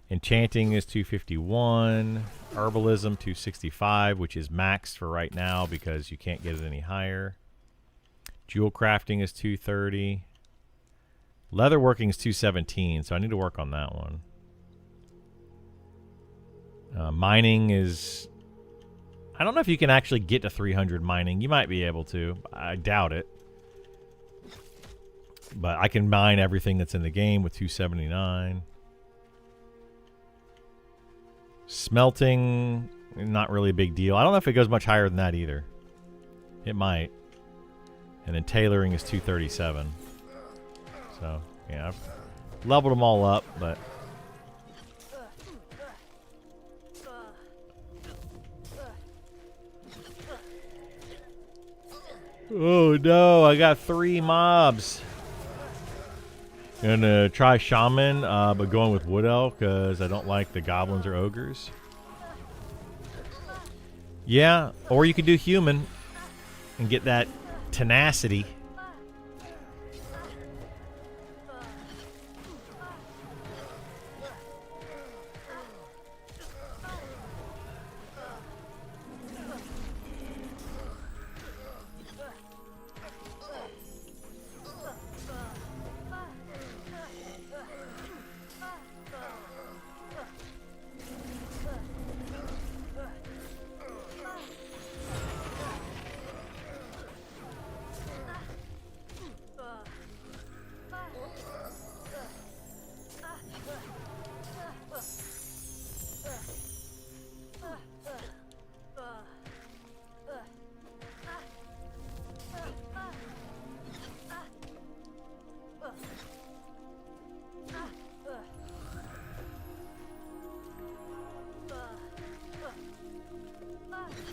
Enchanting is 251. Herbalism 265, which is maxed for right now because you can't get it any higher. Jewel crafting is 230. Leatherworking is 217, so I need to work on that one. Mining is... I don't know if you can actually get to 300 mining. You might be able to. I doubt it. But I can mine everything that's in the game with 279. Smelting, not really a big deal. I don't know if it goes much higher than that either. It might. And then tailoring is 237. So, yeah, I've leveled them all up, but... Oh no, I got 3 mobs. Gonna try Shaman, but going with Wood Elf because I don't like the goblins or ogres. Yeah, or you could do Human and get that tenacity.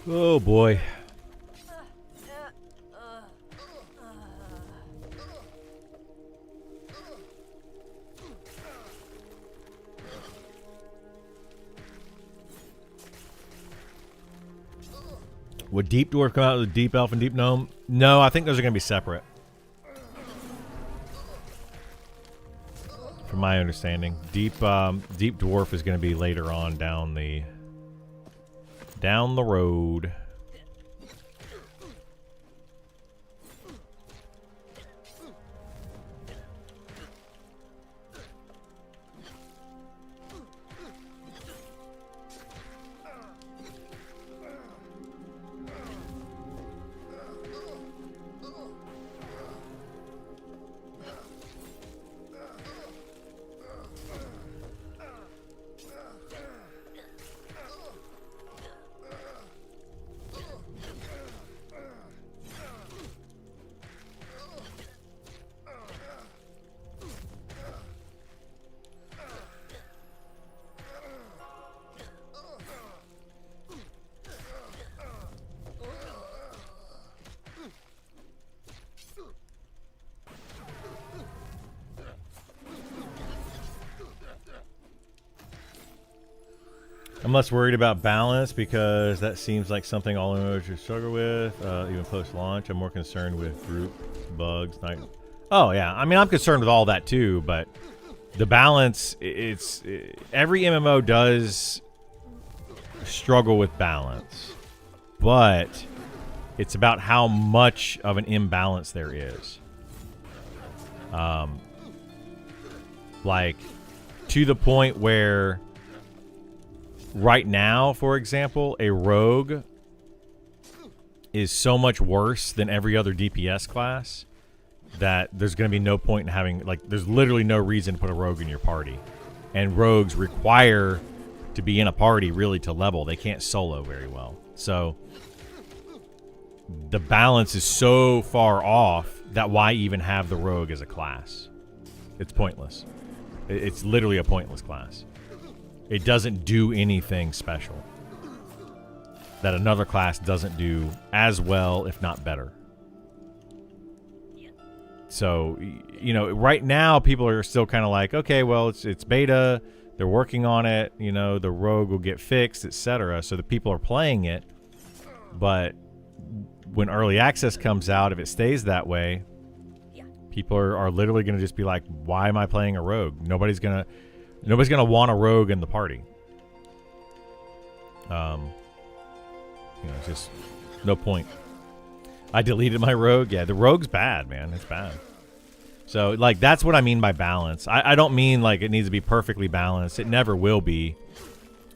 Oh boy. Would Deep Dwarf come out with Deep Elf and Deep Gnome? No, I think those are going to be separate. From my understanding, Deep Dwarf is going to be later on down the road. I'm less worried about balance because that seems like something all MMOs struggle with, even post-launch. I'm more concerned with group bugs. Oh yeah, I mean I'm concerned with all that too, but the balance, every MMO does struggle with balance, but it's about how much of an imbalance there is. Like to the point where right now, for example, a rogue is so much worse than every other DPS class that there's going to be no point in having, like, there's literally no reason to put a rogue in your party. And rogues require to be in a party really to level. They can't solo very well. So the balance is so far off that why even have the rogue as a class? It's pointless. It's literally a pointless class. It doesn't do anything special that another class doesn't do as well, if not better. So, you know, right now people are still kind of like, okay, well, it's beta. They're working on it. You know, the rogue will get fixed, etc. So the people are playing it. But when early access comes out, if it stays that way, people are literally going to just be like, why am I playing a rogue? Nobody's gonna want a rogue in the party. You know, it's just no point. I deleted my rogue. Yeah, the rogue's bad, man. It's bad. So, like, that's what I mean by balance. I don't mean, like, it needs to be perfectly balanced. It never will be.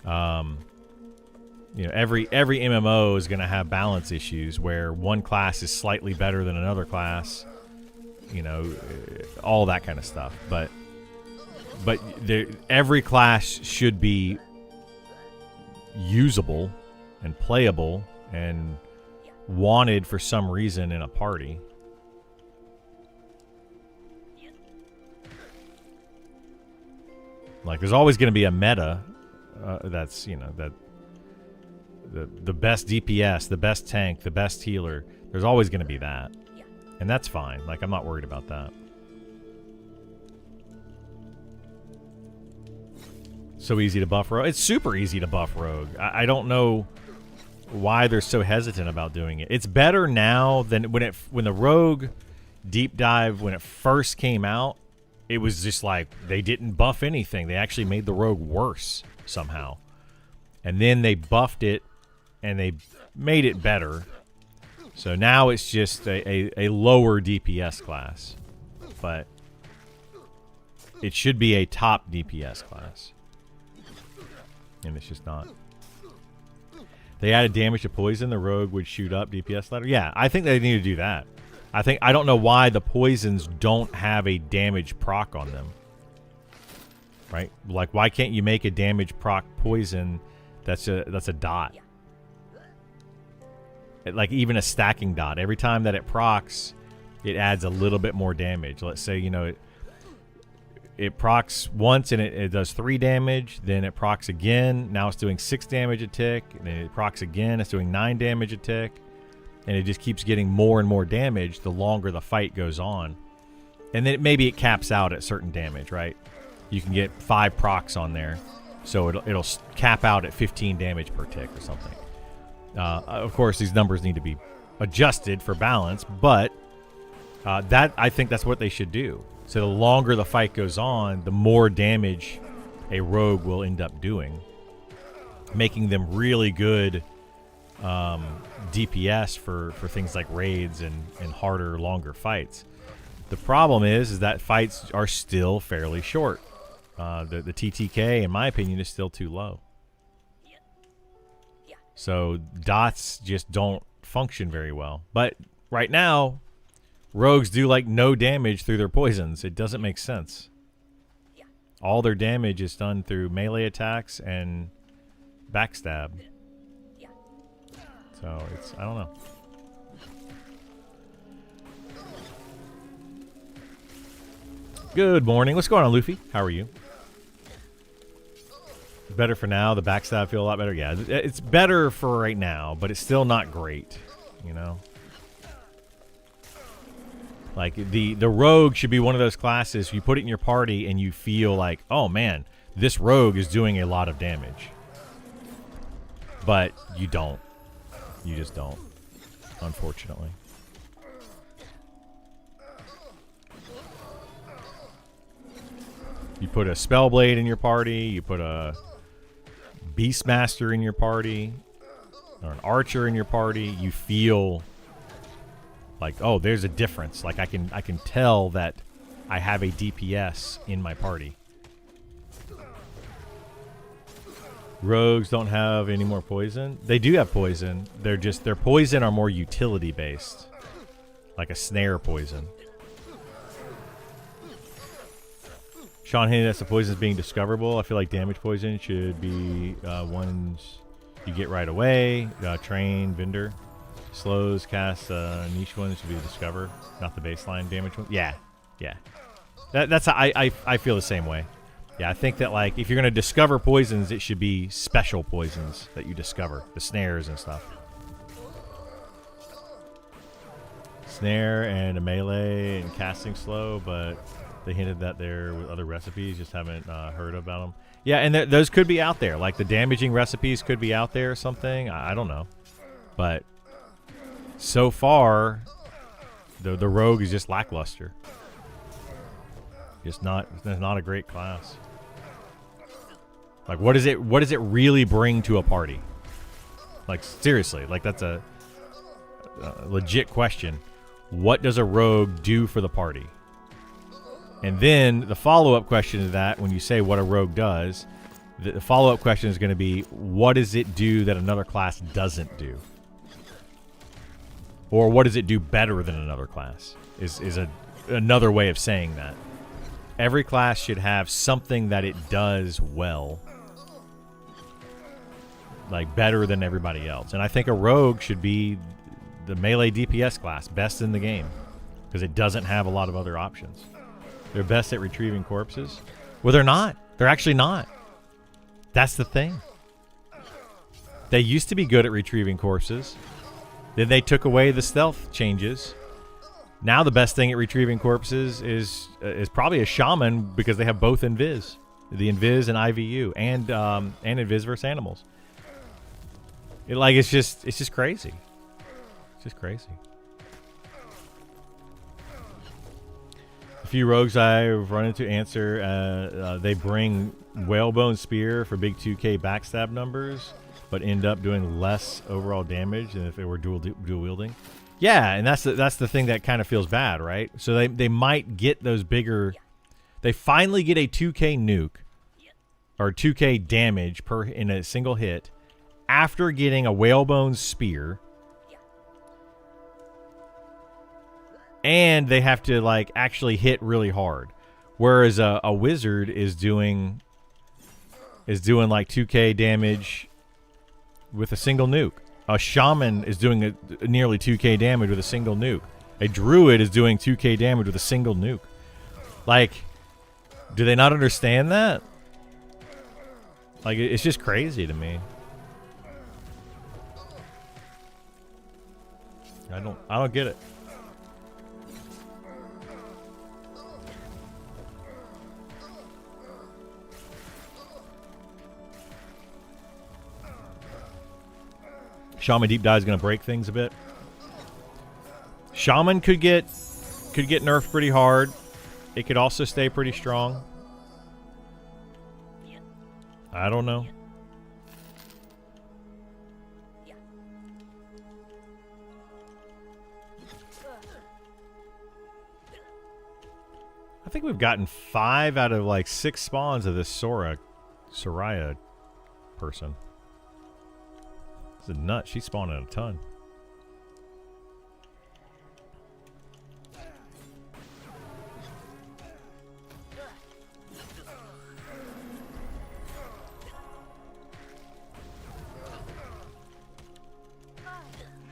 You know, every MMO is going to have balance issues where one class is slightly better than another class. You know, all that kind of stuff. But every class should be usable and playable and wanted for some reason in a party. Like, there's always going to be a meta that's, you know, that the best DPS, the best tank, the best healer. There's always going to be that. And that's fine. Like, I'm not worried about that. So easy to buff rogue. It's super easy to buff rogue. I don't know why they're so hesitant about doing it. It's better now than when the rogue deep dive, when it first came out, it was just like they didn't buff anything. They actually made the rogue worse somehow. And then they buffed it and they made it better. So now it's just a lower DPS class. But it should be a top DPS class. And it's just not. They added damage to poison. The rogue would shoot up DPS ladder. Yeah, I think they need to do that. I don't know why the poisons don't have a damage proc on them. Right? Like, why can't you make a damage proc poison that's a dot? Like, even a stacking dot. Every time that it procs, it adds a little bit more damage. Let's say, you know, it procs once and it does 3 damage. Then it procs again. Now it's doing 6 damage a tick. And then it procs again. It's doing 9 damage a tick. And it just keeps getting more and more damage the longer the fight goes on. And then maybe it caps out at certain damage, right? You can get 5 procs on there. So it'll cap out at 15 damage per tick or something. Of course, these numbers need to be adjusted for balance, but I think that's what they should do. So the longer the fight goes on, the more damage a rogue will end up doing, making them really good DPS for things like raids and harder, longer fights. The problem is that fights are still fairly short. The TTK, in my opinion, is still too low. So dots just don't function very well. But right now, rogues do like no damage through their poisons. It doesn't make sense. All their damage is done through melee attacks and backstab. So it's, I don't know. Good morning. What's going on, Luffy? How are you? Better for now. The backstab feel a lot better. Yeah, it's better for right now, but it's still not great, you know? Like, the rogue should be one of those classes you put it in your party and you feel like, oh man, this rogue is doing a lot of damage. But you don't. You just don't, unfortunately. You put a Spellblade in your party, you put a Beastmaster in your party, or an Archer in your party, you feel like, oh, there's a difference. Like I can tell that I have a DPS in my party. Rogues don't have any more poison. They do have poison. Their poison are more utility based, like a snare poison. Sean hinted at the poisons being discoverable. I feel like damage poison should be ones you get right away. Train, vendor. Slows, cast, niche ones should be discover, not the baseline damage one. Yeah, yeah. That's how I feel the same way. Yeah, I think that like if you're gonna discover poisons, it should be special poisons that you discover, the snares and stuff. Snare and a melee and casting slow, but they hinted that they're with other recipes. Just haven't heard about them. Yeah, and those could be out there. Like the damaging recipes could be out there or something. I don't know, but so far, the rogue is just lackluster. It's not a great class. Like, what does it really bring to a party? Like, seriously, like that's a legit question. What does a rogue do for the party? And then the follow-up question to that, when you say what a rogue does, the follow-up question is going to be, what does it do that another class doesn't do? Or what does it do better than another class? Is another way of saying that. Every class should have something that it does well, like better than everybody else. And I think a rogue should be the melee DPS class, best in the game, because it doesn't have a lot of other options. They're best at retrieving corpses. Well, they're not. They're actually not. That's the thing. They used to be good at retrieving corpses. Then they took away the stealth changes. Now the best thing at retrieving corpses is probably a shaman, because they have both invis, the invis and IVU, and invis versus animals. It's just crazy. It's just crazy. A few rogues I've run into answer, they bring Whalebone Spear for big 2K backstab numbers, but end up doing less overall damage than if it were dual wielding. Yeah, and that's the thing that kind of feels bad, right? So they might get those bigger. They finally get a 2K nuke or 2K damage in a single hit after getting a Whalebone Spear. And they have to like actually hit really hard, whereas a wizard is doing like 2K damage with a single nuke. A shaman is doing nearly 2K damage with a single nuke. A druid is doing 2K damage with a single nuke. Like, do they not understand that? Like, it's just crazy to me. I don't get it. Shaman Deep Dive is going to break things a bit. Shaman could get nerfed pretty hard. It could also stay pretty strong. I don't know. I think we've gotten 5 out of like 6 spawns of this Soraya person. It's a nut. She's spawning a ton.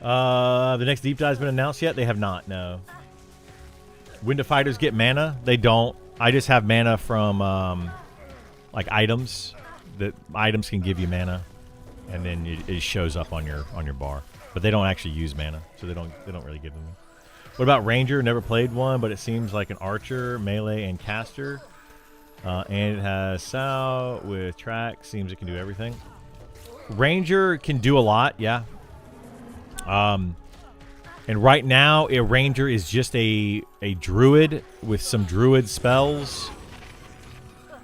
The next deep dive has been announced yet? They have not, no. When do fighters get mana? They don't. I just have mana from like items. That items can give you mana, and then it shows up on your bar. But they don't actually use mana, so they don't really give them. What about Ranger? Never played one, but it seems like an archer, melee, and caster. And it has Sao with track. Seems it can do everything. Ranger can do a lot, yeah. And right now, a Ranger is just a druid with some druid spells.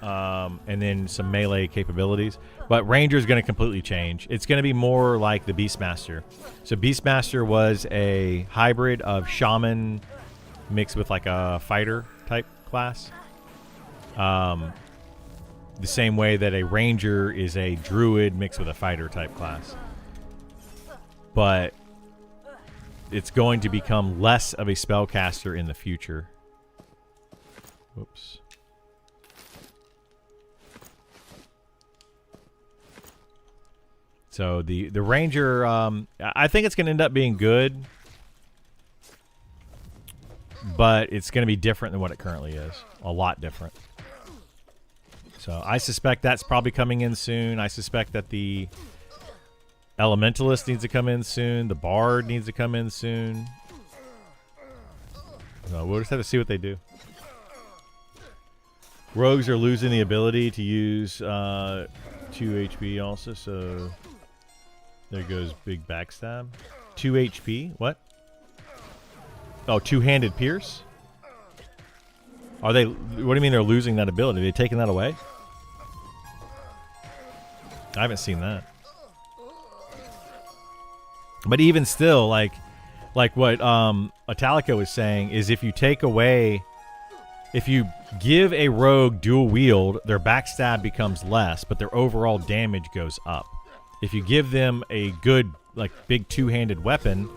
And then some melee capabilities. But Ranger is going to completely change. It's going to be more like the Beastmaster. So Beastmaster was a hybrid of Shaman mixed with like a fighter type class. The same way that a Ranger is a druid mixed with a fighter type class. But it's going to become less of a spellcaster in the future. Whoops. So the Ranger, I think it's going to end up being good, but it's going to be different than what it currently is. A lot different. So I suspect that's probably coming in soon. I suspect that the Elementalist needs to come in soon. The Bard needs to come in soon. So we'll just have to see what they do. Rogues are losing the ability to use 2 HP also, so there goes big backstab. 2 HP? What? Oh, two-handed pierce? Are they... What do you mean they're losing that ability? Are they taking that away? I haven't seen that. But even still, like what Italica was saying, is if you take away... If you give a rogue dual wield, their backstab becomes less, but their overall damage goes up. If you give them a good, like, big two-handed weapon,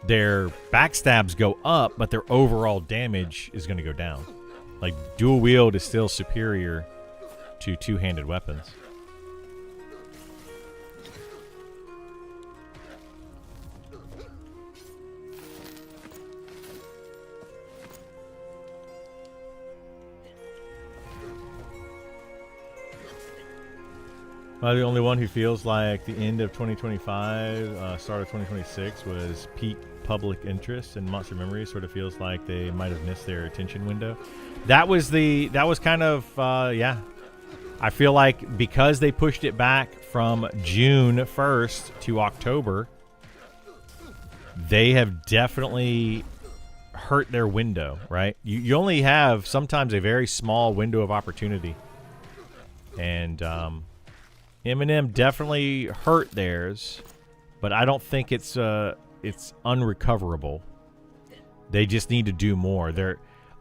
their backstabs go up, but their overall damage is going to go down. Like, dual wield is still superior to two-handed weapons. Am I the only one who feels like the end of 2025, start of 2026 was peak public interest, and Monster Memory sort of feels like they might have missed their attention window? That was kind of, yeah. I feel like because they pushed it back from June 1st to October, they have definitely hurt their window, right? You only have sometimes a very small window of opportunity. And, Eminem definitely hurt theirs, but I don't think it's unrecoverable. They just need to do more. They're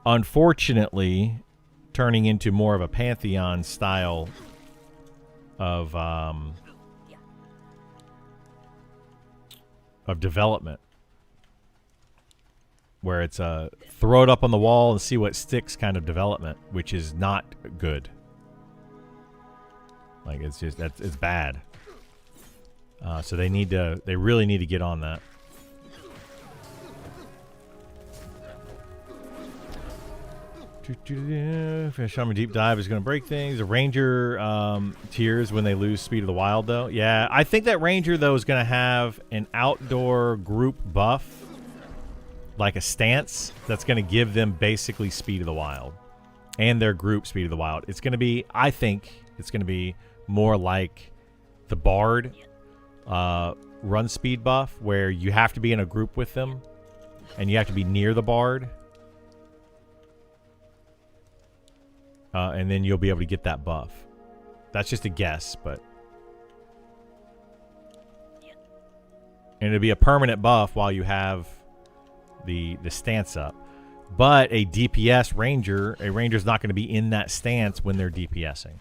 unfortunately turning into more of a Pantheon style of development, where it's a throw it up on the wall and see what sticks kind of development, which is not good. Like, it's just, it's bad. So they really need to get on that. Shaman Deep Dive is going to break things. The Ranger tears when they lose Speed of the Wild, though. Yeah, I think that Ranger, though, is going to have an outdoor group buff, like a stance, that's going to give them basically Speed of the Wild. And their group Speed of the Wild. It's going to be, I think, it's going to be more like the Bard, run speed buff where you have to be in a group with them and you have to be near the bard. And then you'll be able to get that buff. That's just a guess, but... And it'll be a permanent buff while you have the stance up. But a DPS ranger, a ranger's not going to be in that stance when they're DPSing.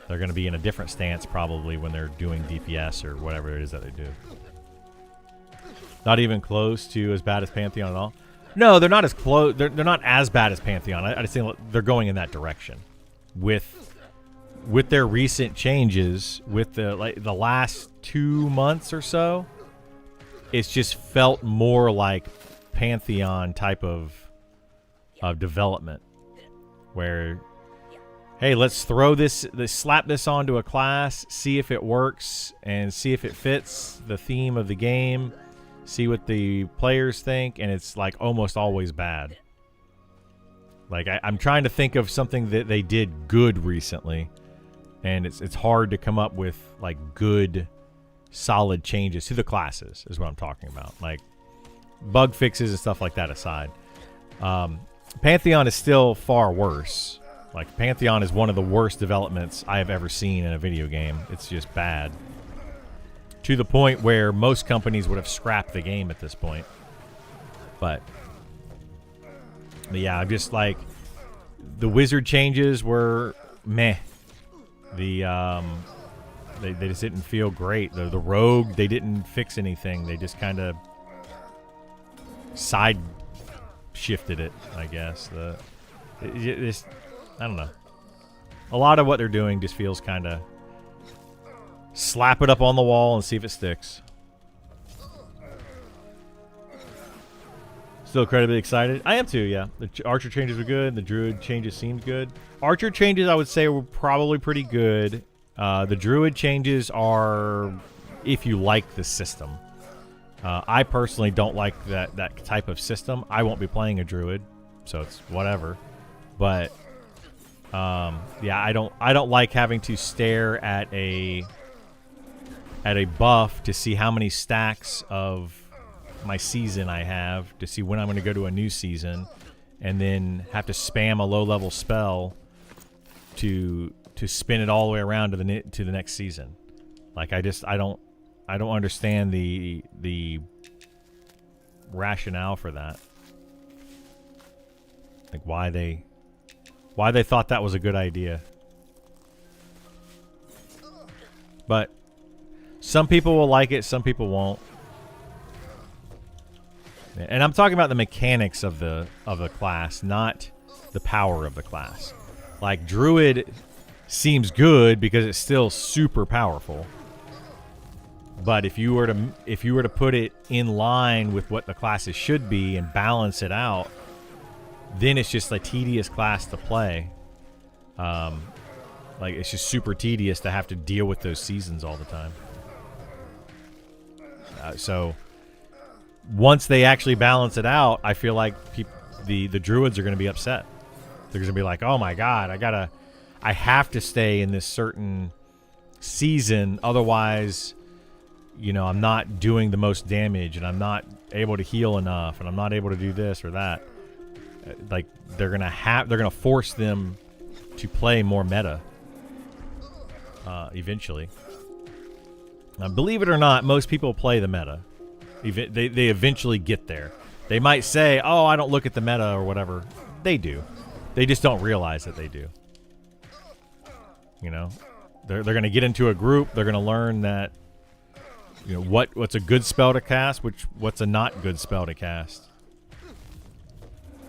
They're going to be in a different stance probably when they're doing DPS or whatever it is that they do. Not even close to as bad as Pantheon at all. No, they're not as close. They're not as bad as Pantheon. I just think they're going in that direction. With their recent changes, with the last 2 months or so, it's just felt more like Pantheon type of development, where, hey, let's throw let's slap this onto a class, see if it works, and see if it fits the theme of the game. See what the players think, and it's like almost always bad. Like I'm trying to think of something that they did good recently, and it's hard to come up with like good, solid changes to the classes. Is what I'm talking about. Like bug fixes and stuff like that aside, Pantheon is still far worse. Like Pantheon is one of the worst developments I have ever seen in a video game. It's just bad. To the point where most companies would have scrapped the game at this point. But yeah, I'm just like, the wizard changes were meh. They just didn't feel great. The rogue, they didn't fix anything. They just kind of side shifted it, I guess. I don't know. A lot of what they're doing just feels kind of slap it up on the wall and see if it sticks. Still incredibly excited. I am too, yeah. The Archer changes were good. The Druid changes seemed good. Archer changes, I would say, were probably pretty good. The Druid changes are if you like the system. I personally don't like that type of system. I won't be playing a Druid, so it's whatever. But yeah, I don't like having to stare at a buff to see how many stacks of my season I have, to see when I'm going to go to a new season, and then have to spam a low-level spell to spin it all the way around to the next season. Like I don't understand the rationale for that. Like why they thought that was a good idea. But some people will like it, some people won't. And I'm talking about the mechanics of the class, not the power of the class. Like Druid seems good because it's still super powerful. But if you were to put it in line with what the classes should be and balance it out, then it's just a tedious class to play. Like it's just super tedious to have to deal with those seasons all the time. So once they actually balance it out, I feel like the Druids are going to be upset. They're going to be like, "Oh my God, I have to stay in this certain season, otherwise, you know, I'm not doing the most damage, and I'm not able to heal enough, and I'm not able to do this or that." Like they're gonna force them to play more meta eventually. Believe it or not, most people play the meta. They eventually get there. They might say, "Oh, I don't look at the meta," or whatever. They do. They just don't realize that they do. You know, they're going to get into a group. They're going to learn that, you know, what's a good spell to cast, what's a not good spell to cast.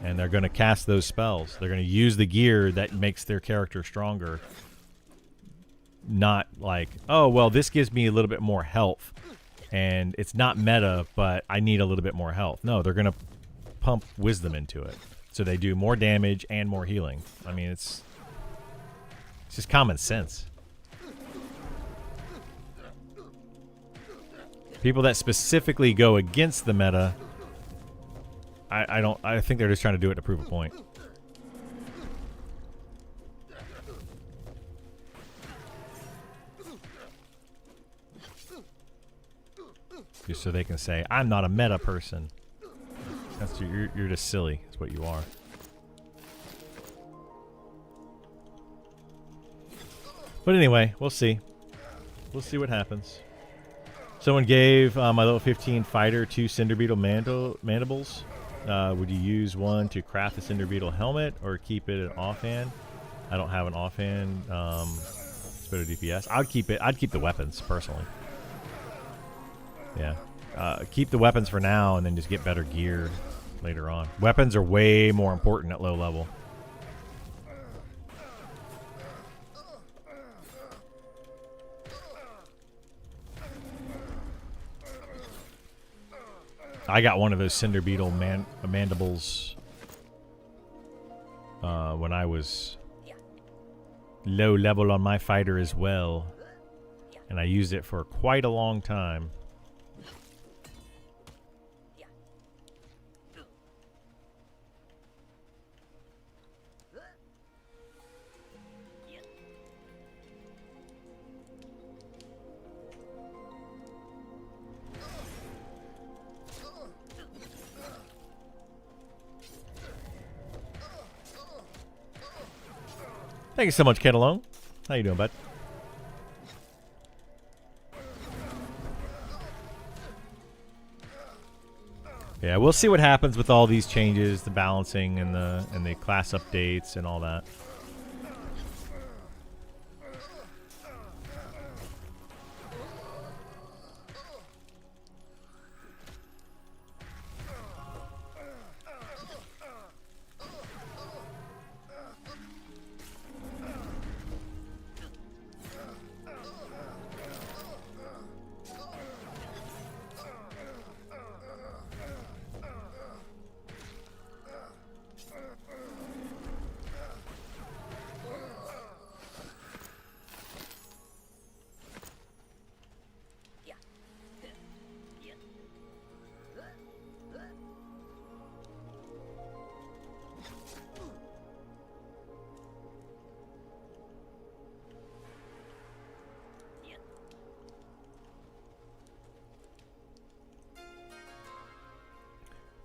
And they're going to cast those spells. They're going to use the gear that makes their character stronger. Not like, "Oh, well, this gives me a little bit more health, and it's not meta, but I need a little bit more health." No, they're going to pump wisdom into it, so they do more damage and more healing. I mean, it's just common sense. People that specifically go against the meta, I think they're just trying to do it to prove a point. just so they can say, I'm not a meta person. That's you're just silly. That's what you are. But anyway, we'll see. We'll see what happens. Someone gave my level 15 fighter 2 Cinder Beetle mandibles. Would you use one to craft the Cinder Beetle helmet or keep it an offhand? I don't have an offhand. It's better DPS. I'd keep it. I'd keep the weapons personally. Yeah. Keep the weapons for now and then just get better gear later on. Weapons are way more important at low level. I got one of those Cinder Beetle mandibles when I was low level on my fighter as well. And I used it for quite a long time. Thank you so much, Ketalone. How you doing, bud? Yeah, we'll see what happens with all these changes, the balancing and the class updates and all that.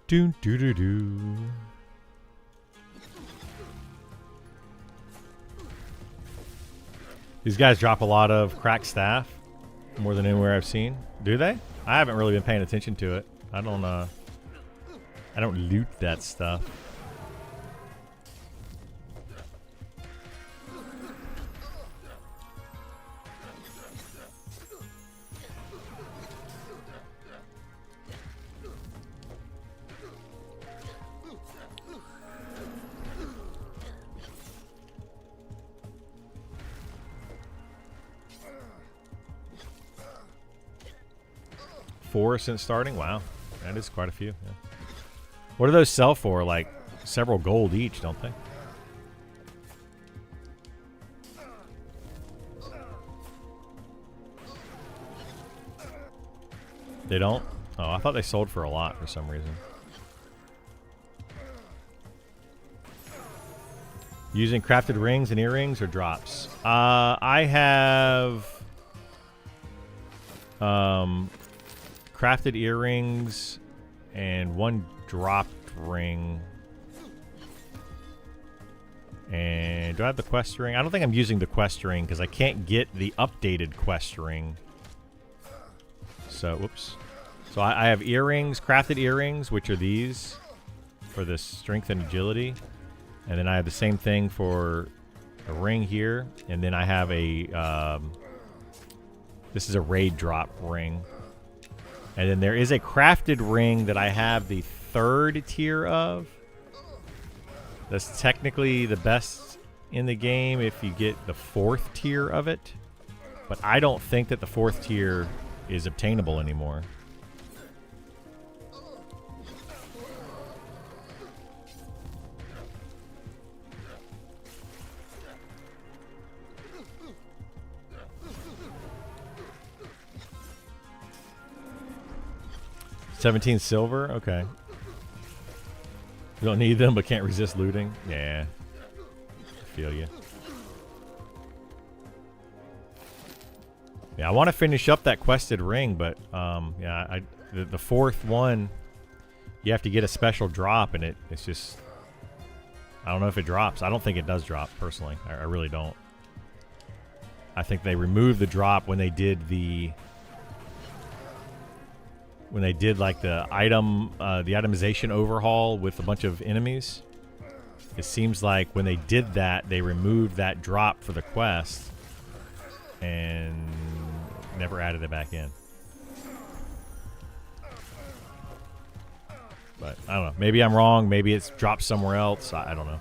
Do do do do. These guys drop a lot of cracked staff, more than anywhere I've seen. Do they? I haven't really been paying attention to it. I don't loot that stuff. Four since starting? Wow. That is quite a few. Yeah. What do those sell for? Like several gold each, don't they? They don't? Oh, I thought they sold for a lot for some reason. Using crafted rings and earrings or drops? I have crafted earrings and one dropped ring. And do I have the quest ring? I don't think I'm using the quest ring because I can't get the updated quest ring. So, whoops. So I have earrings, crafted earrings, which are these for the strength and agility. And then I have the same thing for a ring here. And then I have a, this is a raid drop ring. And then there is a crafted ring that I have the 3rd tier of. That's technically the best in the game if you get the 4th tier of it. But I don't think that the 4th tier is obtainable anymore. $17 silver? Okay. You don't need them, but can't resist looting? Yeah. I feel you. Yeah, I want to finish up that quested ring, but yeah, the fourth one, you have to get a special drop, and it's just, I don't know if it drops. I don't think it does drop, personally. I really don't. I think they removed the drop when they did like the itemization overhaul with a bunch of enemies. It seems like when they did that, they removed that drop for the quest and never added it back in. But I don't know. Maybe I'm wrong. Maybe it's dropped somewhere else. I don't know.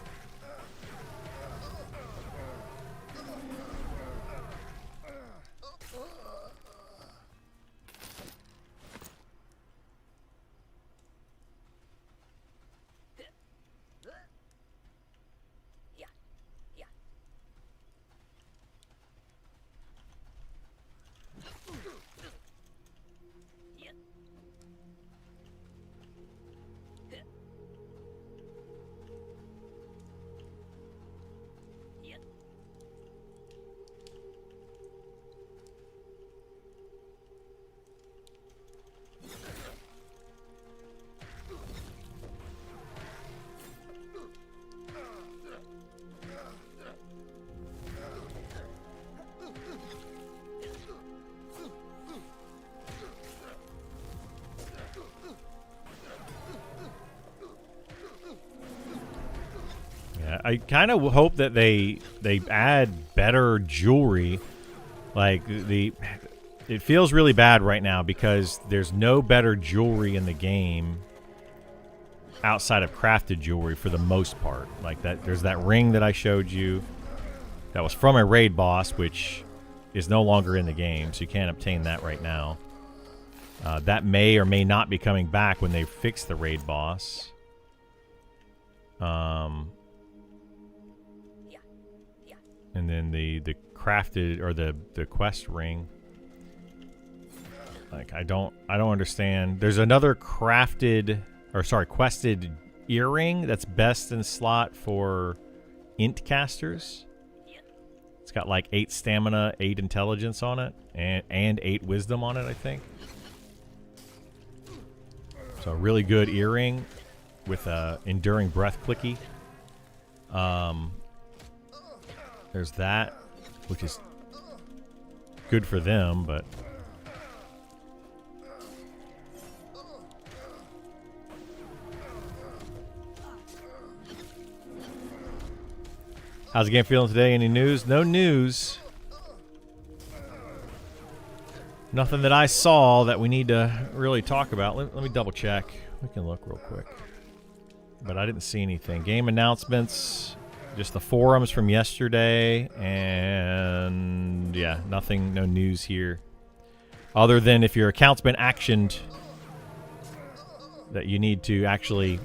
I kind of hope that they add better jewelry. Like it feels really bad right now because there's no better jewelry in the game outside of crafted jewelry for the most part. Like that, there's that ring that I showed you that was from a raid boss, which is no longer in the game, so you can't obtain that right now. That may or may not be coming back when they fix the raid boss. And then the crafted or the quest ring. Like I don't understand. There's another quested earring that's best in slot for int casters. It's got like 8 stamina, 8 intelligence on it, and 8 wisdom on it, I think. So a really good earring with enduring breath clicky. There's that, which is good for them, but how's the game feeling today? Any news? No news. Nothing that I saw that we need to really talk about. Let me double check. We can look real quick. But I didn't see anything. Game announcements. Just the forums from yesterday, and yeah, nothing, no news here. Other than if your account's been actioned, that you need to actually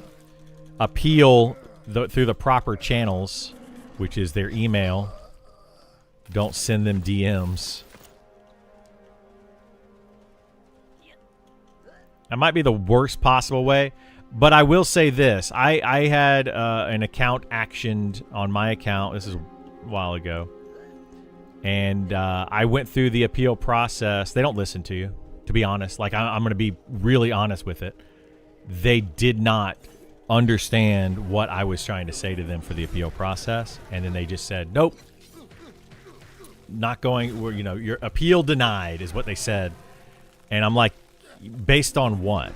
appeal through the proper channels, which is their email. Don't send them DMs. That might be the worst possible way. But I will say this. I had an account actioned on my account. This is a while ago. And I went through the appeal process. They don't listen to you, to be honest. Like, I'm going to be really honest with it. They did not understand what I was trying to say to them for the appeal process. And then they just said, nope. Not going, you know, your appeal denied is what they said. And I'm like, based on what?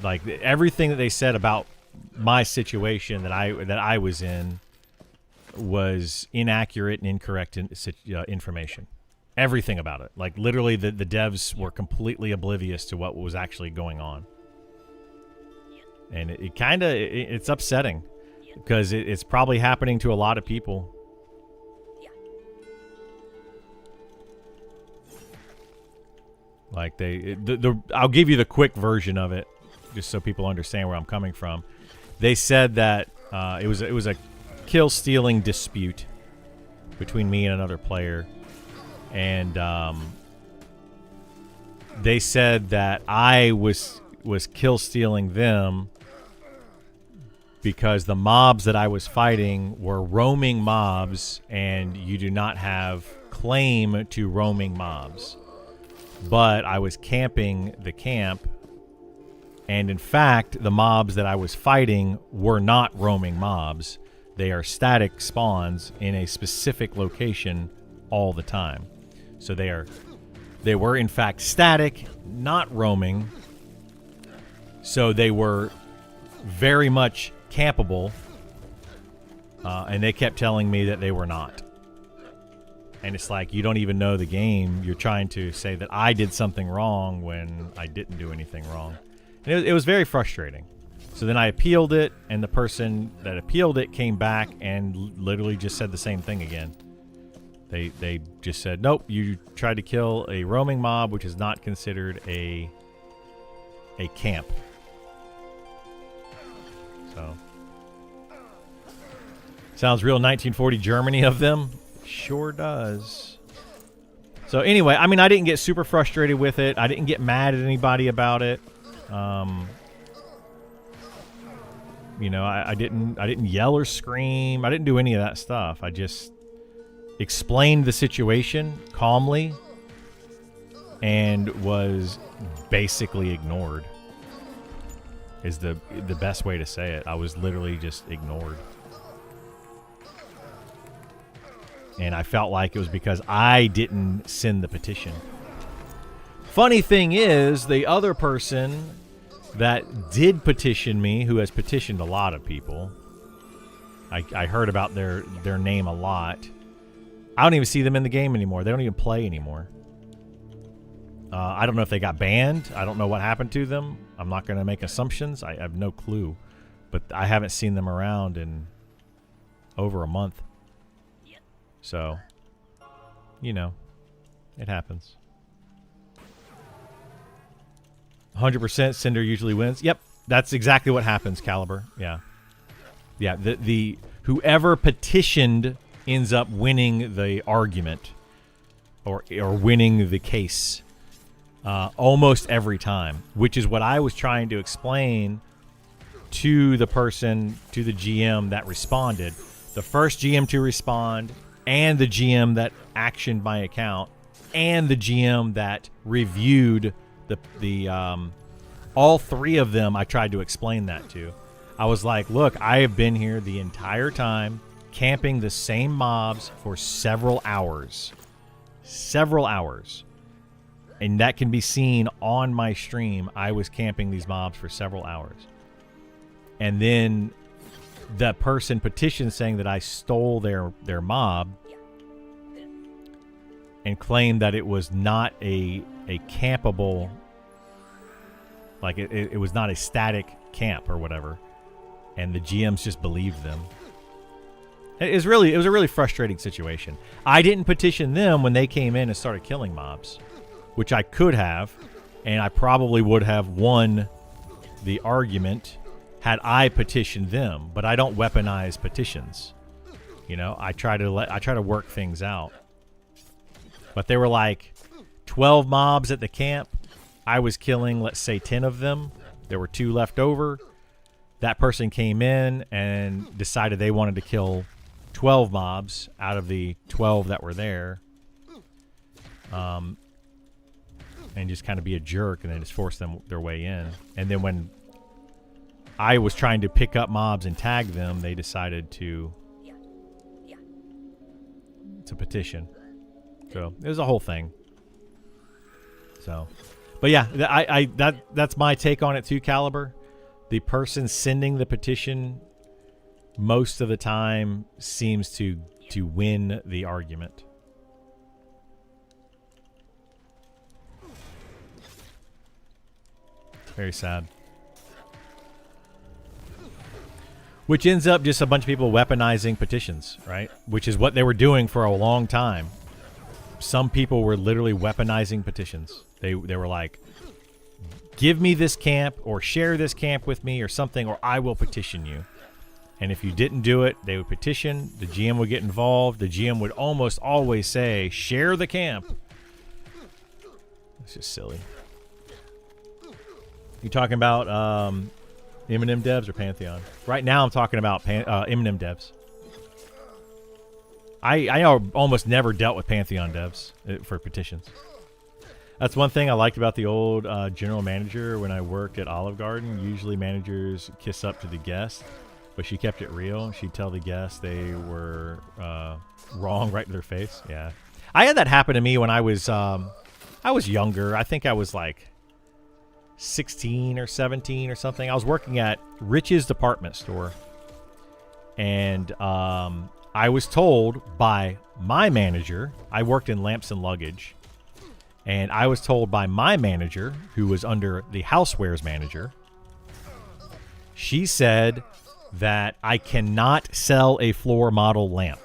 Like everything that they said about my situation that I was in was inaccurate and incorrect information. Everything about it. Like literally the devs were completely oblivious to what was actually going on. And it's upsetting because it's probably happening to a lot of people. Like I'll give you the quick version of it, just so people understand where I'm coming from. They said that it was a kill stealing dispute between me and another player, and they said that I was kill stealing them because the mobs that I was fighting were roaming mobs, and you do not have claim to roaming mobs. But I was camping the camp, and in fact, the mobs that I was fighting were not roaming mobs. They are static spawns in a specific location all the time. So they were in fact static, not roaming. So they were very much campable, and they kept telling me that they were not. And it's like, you don't even know the game. You're trying to say that I did something wrong when I didn't do anything wrong. And it was very frustrating. So then I appealed it, and the person that appealed it came back and literally just said the same thing again. They just said, nope, you tried to kill a roaming mob, which is not considered a camp. So, sounds real 1940 Germany of them. Sure does. So anyway, I mean, I didn't get super frustrated with it. I didn't get mad at anybody about it. You know, I didn't yell or scream. I didn't do any of that stuff. I just explained the situation calmly and was basically ignored. Is the best way to say it. I was literally just ignored. And I felt like it was because I didn't send the petition. Funny thing is, the other person that did petition me, who has petitioned a lot of people, I heard about their name a lot. I don't even see them in the game anymore. They don't even play anymore. I don't know if they got banned. I don't know what happened to them. I'm not going to make assumptions. I have no clue. But I haven't seen them around in over a month. So, you know, it happens. 100% Cinder usually wins. Yep, that's exactly what happens, Caliber. Yeah. Yeah, the whoever petitioned ends up winning the argument or winning the case almost every time, which is what I was trying to explain to the person, to the GM that responded. The first GM to respond, and the GM that actioned my account, and the GM that reviewed the all three of them. I tried to explain that to. I was like, look, I have been here the entire time camping the same mobs for several hours. Several hours. And that can be seen on my stream. I was camping these mobs for several hours. And then the person petitioned saying that I stole their mob and claimed that it was not a campable, like it was not a static camp or whatever. And the GMs just believed them. It was a really frustrating situation. I didn't petition them when they came in and started killing mobs, which I could have, and I probably would have won the argument had I petitioned them. But I don't weaponize petitions. You know, I try to work things out. But there were like 12 mobs at the camp. I was killing, let's say, 10 of them. There were 2 left over. That person came in and decided they wanted to kill 12 mobs out of the 12 that were there. And just kind of be a jerk and then just force them their way in. And then when I was trying to pick up mobs and tag them, they decided to petition. So it was a whole thing. So, but yeah, that's my take on it too, Caliber. The person sending the petition most of the time seems to win the argument. Very sad. Which ends up just a bunch of people weaponizing petitions, right? Which is what they were doing for a long time. Some people were literally weaponizing petitions. They were like, give me this camp or share this camp with me or something, or I will petition you. And if you didn't do it, they would petition. The GM would get involved. The GM would almost always say, share the camp. It's just silly. You talking about Eminem devs or Pantheon? Right now I'm talking about Eminem devs. I almost never dealt with Pantheon devs for petitions. That's one thing I liked about the old general manager when I worked at Olive Garden. Usually managers kiss up to the guests, but she kept it real. She'd tell the guests they were wrong right to their face. Yeah. I had that happen to me when I was younger. I think I was like 16 or 17 or something. I was working at Rich's department store, and I was told by my manager, I worked in lamps and luggage, and I was told by my manager, who was under the housewares manager, she said that I cannot sell a floor model lamp.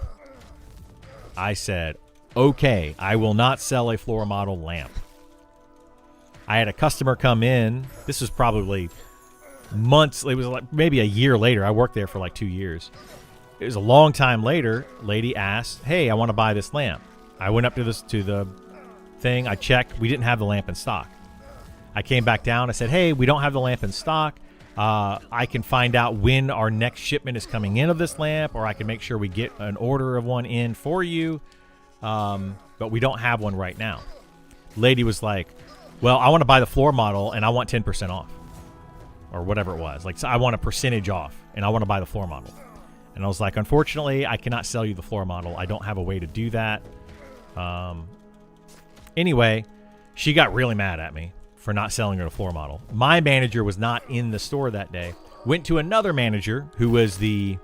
I said, okay, I will not sell a floor model lamp. I had a customer come in. This was probably months. It was like maybe a year later. I worked there for like 2 years. It was a long time later. Lady asked, hey, I want to buy this lamp. I went up to the thing. I checked. We didn't have the lamp in stock. I came back down. I said, hey, we don't have the lamp in stock. I can find out when our next shipment is coming in of this lamp, or I can make sure we get an order of one in for you. But we don't have one right now. Lady was like, well, I want to buy the floor model and I want 10% off, or whatever it was. Like, so I want a percentage off and I want to buy the floor model. And I was like, unfortunately, I cannot sell you the floor model. I don't have a way to do that. Anyway, she got really mad at me for not selling her the floor model. My manager was not in the store that day. Went to another manager who was the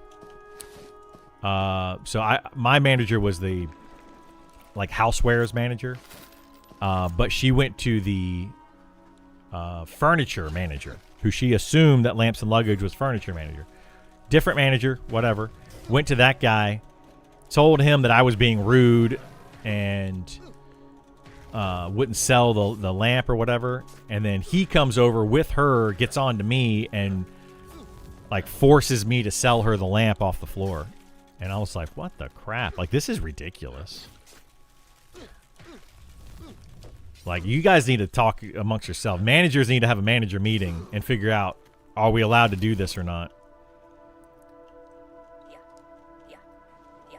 my manager was the like housewares manager. But she went to the furniture manager, who she assumed that lamps and luggage was furniture manager. Different manager, whatever. Went to that guy, told him that I was being rude and wouldn't sell the lamp or whatever. And then he comes over with her, gets on to me, and like forces me to sell her the lamp off the floor. And I was like, what the crap? Like, this is ridiculous. Like, you guys need to talk amongst yourselves. Managers need to have a manager meeting and figure out, are we allowed to do this or not? Yeah.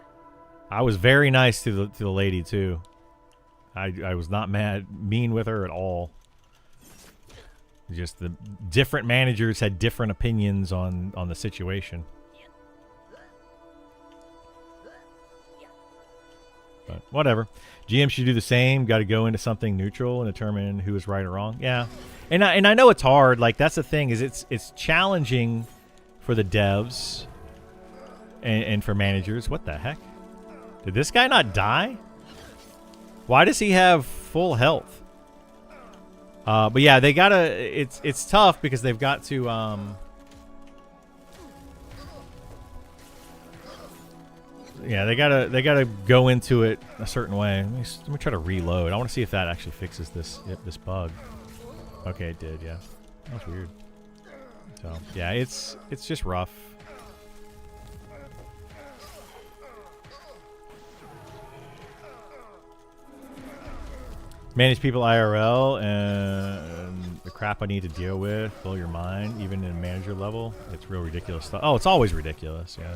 I was very nice to the lady too. I was not mean with her at all. Just the different managers had different opinions on the situation. But whatever. GM should do the same. Got to go into something neutral and determine who is right or wrong. Yeah, and I know it's hard. Like, that's the thing, is it's challenging for the devs and for managers. What the heck? Did this guy not die? Why does he have full health? But yeah, they gotta. It's tough because they've got to. Yeah, they gotta go into it a certain way. Let me try to reload. I want to see if that actually fixes this bug. Okay, it did. Yeah, that's weird. So yeah, it's just rough. Manage people IRL and the crap I need to deal with. Blow your mind, even in manager level. It's real ridiculous stuff. Oh, it's always ridiculous. Yeah,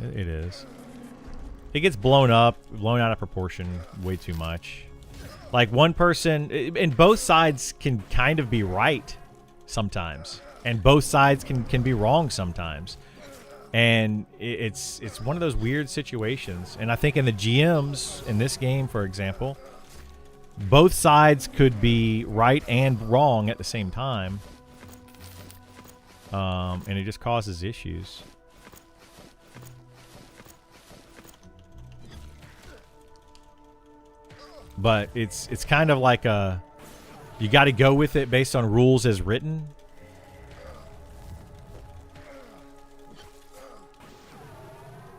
it is. It gets blown out of proportion way too much. Like, one person, and both sides can kind of be right sometimes, and both sides can be wrong sometimes. And it's one of those weird situations. And I think in the GMs in this game, for example, both sides could be right and wrong at the same time. And it just causes issues. But it's kind of like you got to go with it based on rules as written.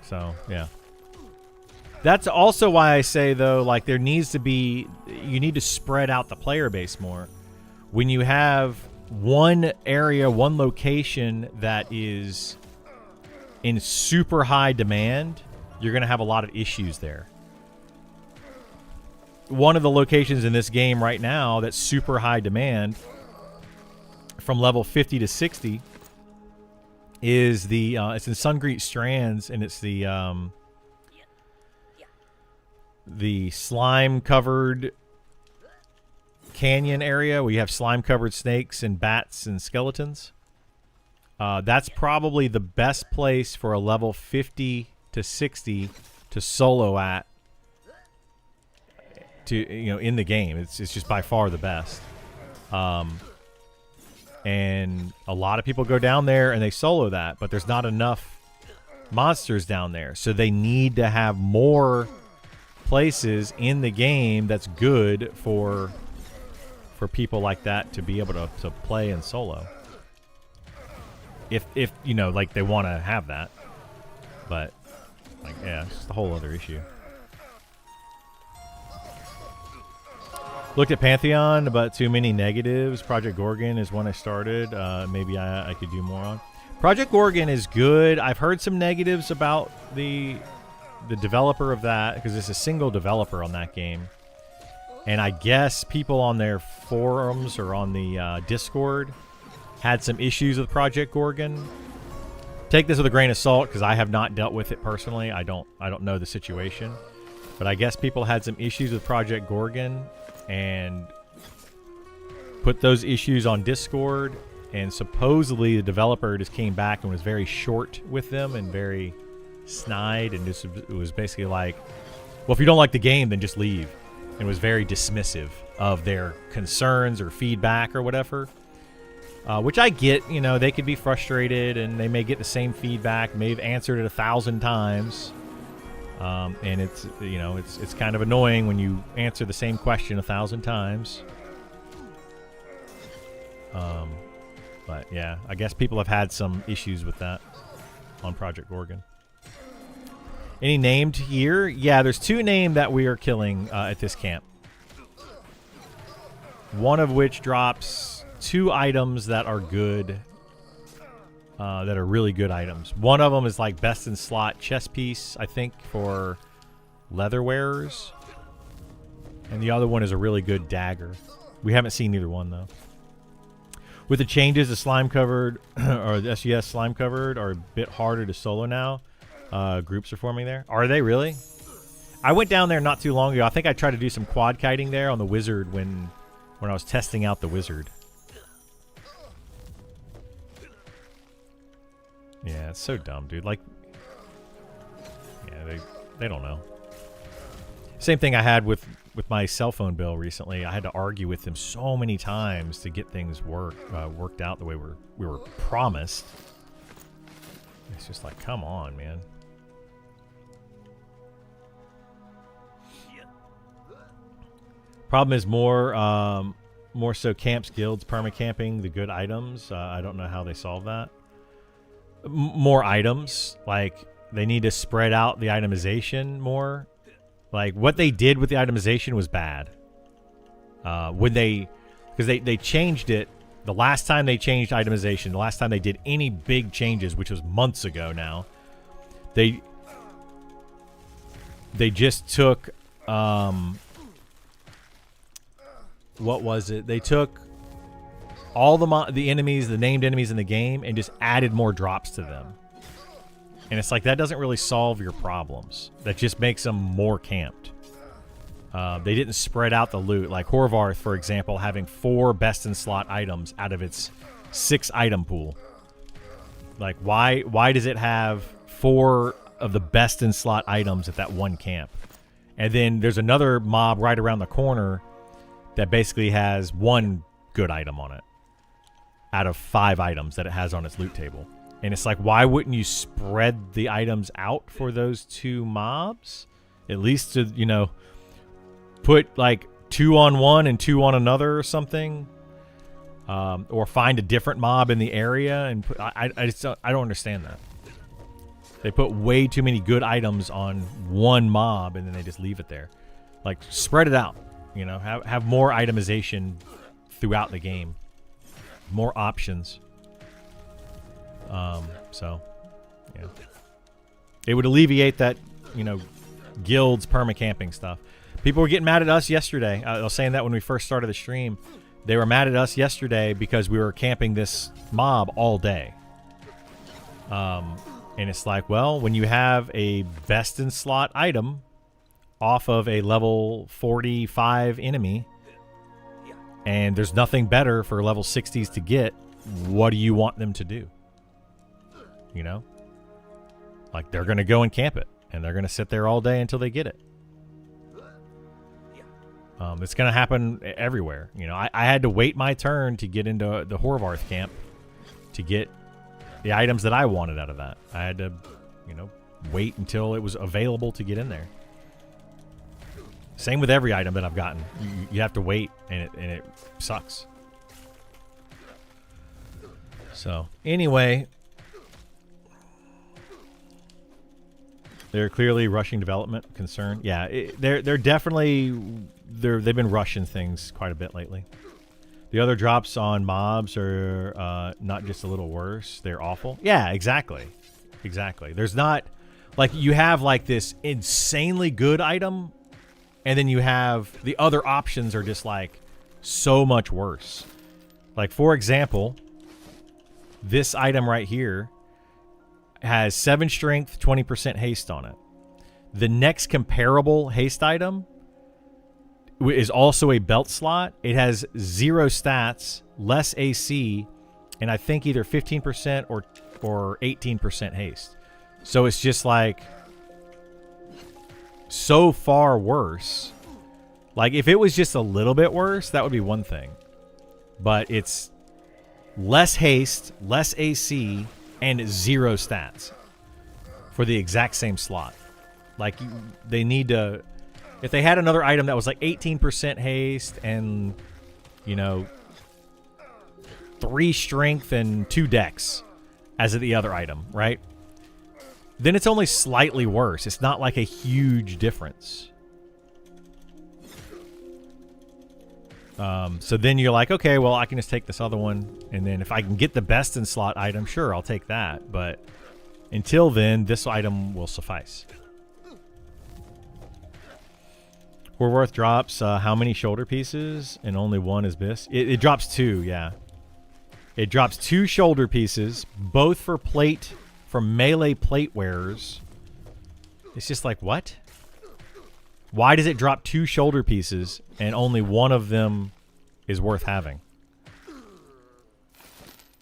So, yeah. That's also why I say, though, like, you need to spread out the player base more. When you have one area, one location that is in super high demand, you're going to have a lot of issues there. One of the locations in this game right now that's super high demand from level 50 to 60 is the it's in Sungreet Strands, and it's the slime covered canyon area where you have slime covered snakes and bats and skeletons. That's probably the best place for a level 50 to 60 to solo at, in the game. It's just by far the best. And a lot of people go down there and they solo that, but there's not enough monsters down there, so they need to have more places in the game that's good for people like that to be able to play and solo. If like they want to have that, but like, yeah, it's just a whole other issue. Looked at Pantheon, but too many negatives. Project Gorgon is one I started. Maybe I could do more on. Project Gorgon is good. I've heard some negatives about the developer of that, because it's a single developer on that game. And I guess people on their forums or on the Discord had some issues with Project Gorgon. Take this with a grain of salt, because I have not dealt with it personally. I don't know the situation. But I guess people had some issues with Project Gorgon and put those issues on Discord, and supposedly the developer just came back and was very short with them and very snide, and it was basically like, well, if you don't like the game, then just leave. And was very dismissive of their concerns or feedback or whatever. Which I get, they could be frustrated and they may get the same feedback, may have answered it 1,000 times. And it's, it's kind of annoying when you answer the same question 1,000 times. But yeah, I guess people have had some issues with that on Project Gorgon. Any named here? Yeah, there's 2 named that we are killing at this camp. One of which drops 2 items that are good, that are really good items. One of them is like best in slot chess piece, I think, for leather wearers. And the other one is a really good dagger. We haven't seen either one, though. With the changes, the slime covered, or the SES slime covered, are a bit harder to solo now. Groups are forming there. Are they really? I went down there not too long ago. I think I tried to do some quad kiting there on the wizard when I was testing out the wizard. Yeah, it's so dumb, dude. Like, yeah, they don't know. Same thing I had with my cell phone bill recently. I had to argue with them so many times to get things worked out the way we were promised. It's just like, come on, man. Problem is more so camps, guilds, permacamping the good items. I don't know how they solve that. More items, like they need to spread out the itemization more. Like what they did with the itemization was bad. Because they changed it the last time they changed itemization. The last time they did any big changes, which was months ago now, they just took what was it? They took all the enemies, the named enemies in the game, and just added more drops to them. And it's like, that doesn't really solve your problems. That just makes them more camped. They didn't spread out the loot. Like Horvarth, for example, having 4 best in slot items out of its 6 item pool. Like, why does it have 4 of the best in slot items at that one camp? And then there's another mob right around the corner that basically has 1 good item on it out of 5 items that it has on its loot table. And it's like, why wouldn't you spread the items out for those 2 mobs? At least to, put like 2 on one and 2 on another or something. Or find a different mob in the area and put, I don't understand that. They put way too many good items on 1 mob and then they just leave it there. Like, spread it out. Have more itemization throughout the game. More options. So, yeah. It would alleviate that, guilds permacamping stuff. People were getting mad at us yesterday. I was saying that when we first started the stream. They were mad at us yesterday because we were camping this mob all day. And it's like, well, when you have a best in slot item off of a level 45 enemy, and there's nothing better for level 60s to get, what do you want them to do? You know? Like, they're going to go and camp it, and they're going to sit there all day until they get it. It's going to happen everywhere. You know, I had to wait my turn to get into the Horvath camp to get the items that I wanted out of that. I had to, you know, wait until it was available to get in there. Same with every item that I've gotten. You have to wait, and it sucks. So, anyway, they're clearly rushing development concern. Yeah, they're definitely they've been rushing things quite a bit lately. The other drops on mobs are not just a little worse; they're awful. Yeah, exactly. There's not like you have like this insanely good item, and then you have the other options are just like so much worse. Like, for example, this item right here has 7 strength, 20% haste on it. The next comparable haste item is also a belt slot. It has 0 stats, less AC, and I think either 15% or 18% haste. So it's just like so far worse. Like, if it was just a little bit worse, that would be one thing. But it's less haste, less AC, and 0 stats for the exact same slot. Like, they need to... If they had another item that was like 18% haste and, you know, 3 strength and 2 dex as the other item, right? Then it's only slightly worse. It's not like a huge difference. So then you're like, okay, well, I can just take this other one, and then if I can get the best in slot item, sure, I'll take that. But until then, this item will suffice. Horvath drops how many shoulder pieces, and only 1 is bis? It drops 2, yeah. It drops 2 shoulder pieces, both for melee plate wearers. It's just like, what? Why does it drop 2 shoulder pieces and only 1 of them is worth having?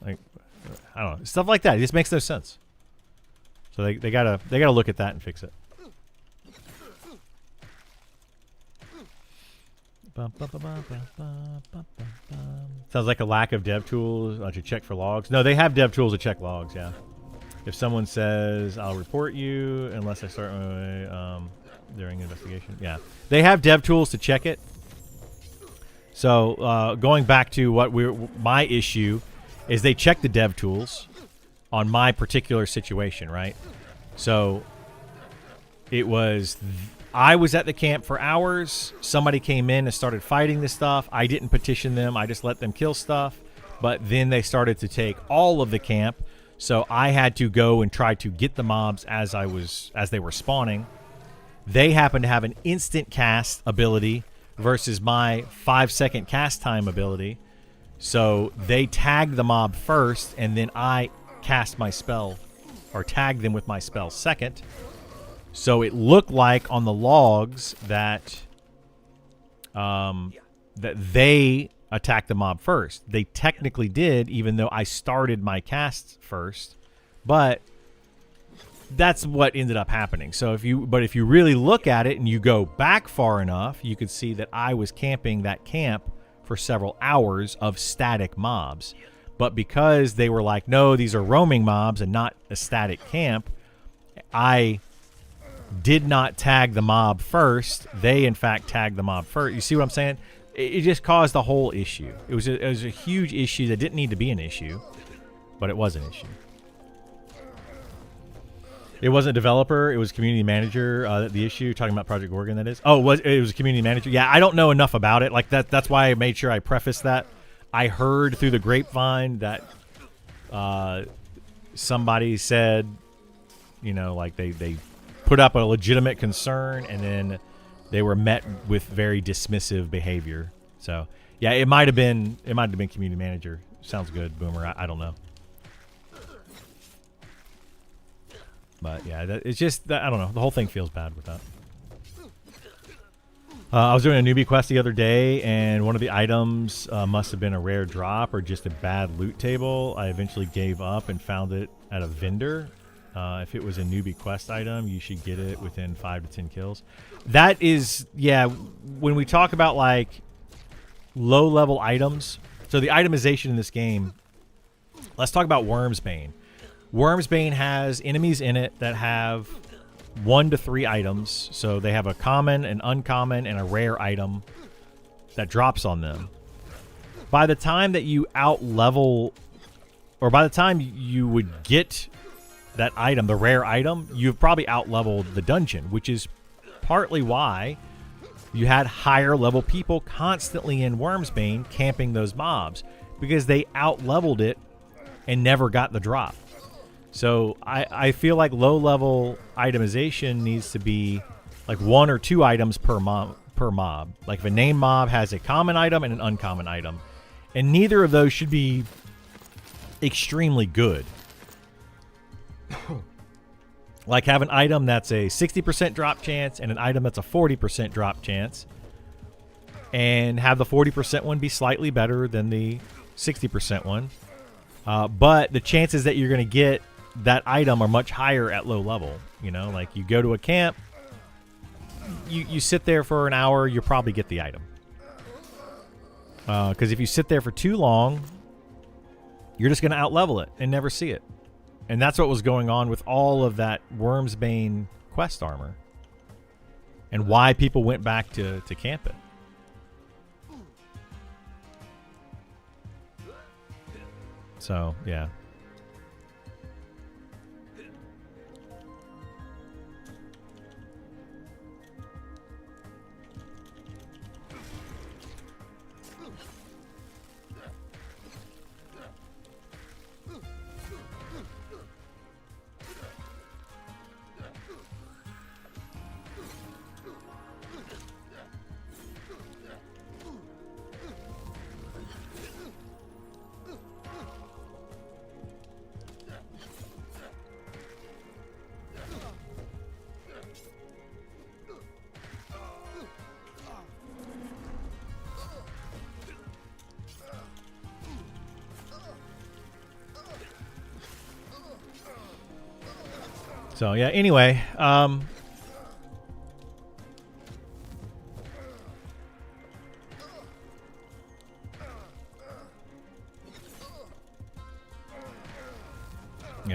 Like, I don't know. Stuff like that. It just makes no sense. So they gotta look at that and fix it. Sounds like a lack of dev tools to check for logs. No, they have dev tools to check logs, yeah. If someone says, I'll report you unless I start my way during investigation. Yeah. They have dev tools to check it. So going back to my issue is they check the dev tools on my particular situation, right? So it was... I was at the camp for hours. Somebody came in and started fighting this stuff. I didn't petition them. I just let them kill stuff. But then they started to take all of the camp. So I had to go and try to get the mobs as they were spawning. They happened to have an instant cast ability versus my 5-second cast time ability. So they tagged the mob first, and then I cast my spell, or tagged them with my spell second. So it looked like on the logs that that they attacked the mob first. They technically did, even though I started my cast first. But that's what ended up happening. So if you really look at it and you go back far enough, you could see that I was camping that camp for several hours of static mobs. But because they were like, no, these are roaming mobs and not a static camp, I did not tag the mob first. They, in fact, tagged the mob first. You see what I'm saying? It just caused the whole issue. It was a huge issue that didn't need to be an issue, but it was an issue. It wasn't a developer. It was community manager. The issue, talking about Project Gorgon, that is. Oh, it was a community manager. Yeah, I don't know enough about it. Like that's why I made sure I prefaced that. I heard through the grapevine that somebody said, you know, like they put up a legitimate concern, and then they were met with very dismissive behavior. So Yeah, it might have been community manager. Sounds good, Boomer. I don't know. But yeah, it's just that, I don't know. The whole thing feels bad with that. I was doing a newbie quest the other day, and one of the items must have been a rare drop or just a bad loot table. I eventually gave up and found it at a vendor. If it was a newbie quest item, you should get it within 5 to 10 kills. That is, yeah, when we talk about like low-level items, so the itemization in this game, let's talk about Wormsbane. Wormsbane has enemies in it that have 1 to 3 items. So they have a common, an uncommon, and a rare item that drops on them. By the time that you out-level, or by the time you would get that item, the rare item, you've probably out-leveled the dungeon, which is partly why you had higher-level people constantly in Wormsbane camping those mobs, because they out-leveled it and never got the drop. So I feel like low-level itemization needs to be like 1 or 2 items per mob. Like if a named mob has a common item and an uncommon item, and neither of those should be extremely good. Like have an item that's a 60% drop chance and an item that's a 40% drop chance, and have the 40% one be slightly better than the 60% one. But the chances that you're going to get that item are much higher at low level. You know, like you go to a camp, you sit there for an hour, you'll probably get the item. Because if you sit there for too long, you're just going to out-level it and never see it. And that's what was going on with all of that Wormsbane quest armor. And why people went back to camp it. So, yeah. So yeah, anyway, yeah,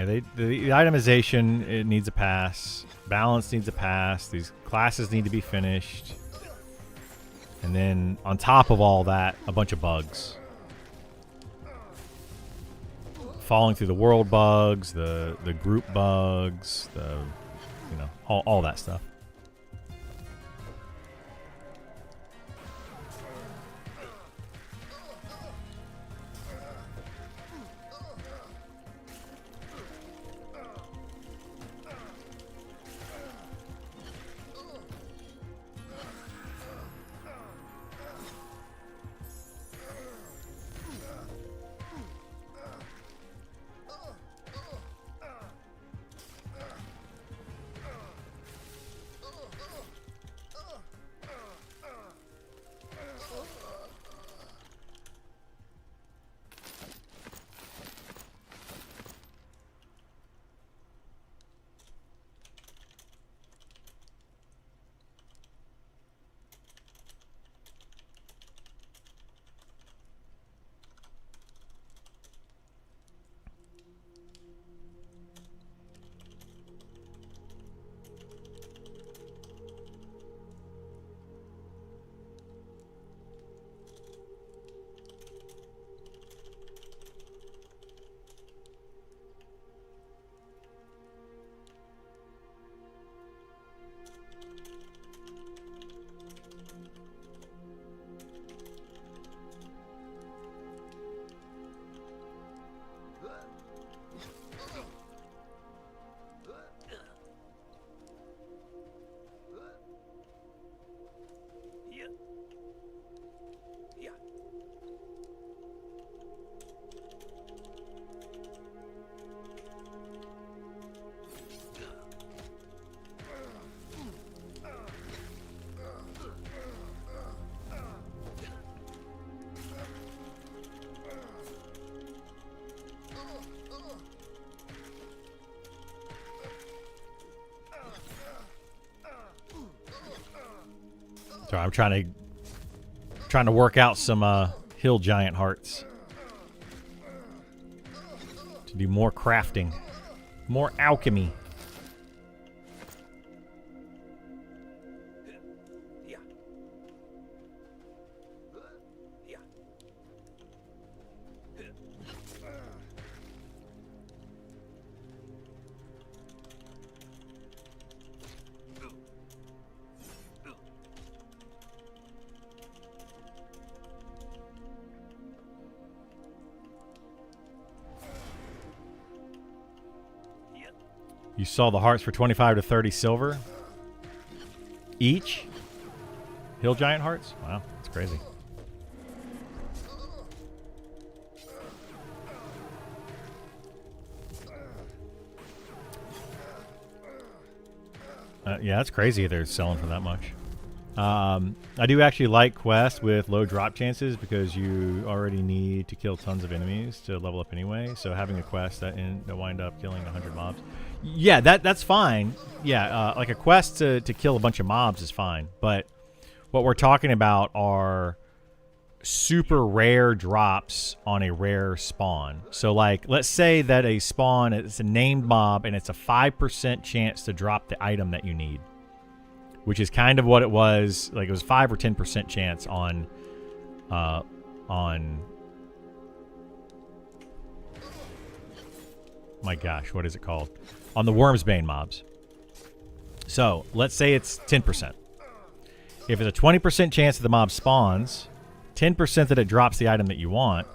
the itemization, it needs a pass. Balance needs a pass. These classes need to be finished. And then on top of all that, a bunch of bugs. Falling through the world bugs, the group bugs, all that stuff. So I'm trying to work out some hill giant hearts to do more crafting, more alchemy. You saw the hearts for 25 to 30 silver each? Hill giant hearts? Wow, that's crazy. Yeah, that's crazy they're selling for that much. I do actually like quests with low drop chances because you already need to kill tons of enemies to level up anyway. So having a quest that wind up killing 100 mobs, yeah, that's fine. Yeah, like a quest to kill a bunch of mobs is fine. But what we're talking about are super rare drops on a rare spawn. So like, let's say that a spawn is a named mob and it's a 5% chance to drop the item that you need, which is kind of what it was. Like it was 5 or 10% chance on my gosh, what is it called? On the Wormsbane mobs. So let's say it's 10%. If it's a 20% chance that the mob spawns, 10% that it drops the item that you want,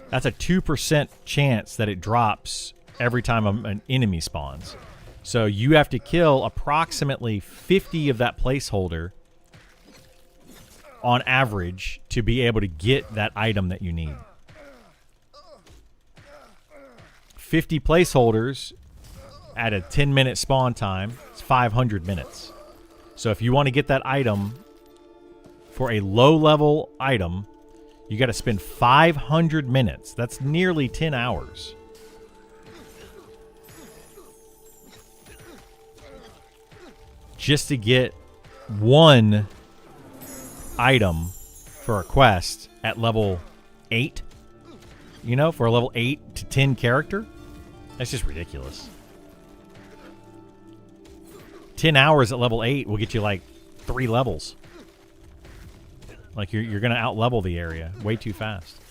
that's a 2% chance that it drops every time an enemy spawns. So you have to kill approximately 50 of that placeholder on average to be able to get that item that you need. 50 placeholders at a 10-minute spawn time, it's 500 minutes. So if you want to get that item for a low-level item, you got to spend 500 minutes. That's nearly 10 hours. Just to get one item for a quest at level 8. You know, for a level 8 to 10 character. That's just ridiculous. 10 hours at level 8 will get you like 3 levels. Like you're going to out-level the area way too fast.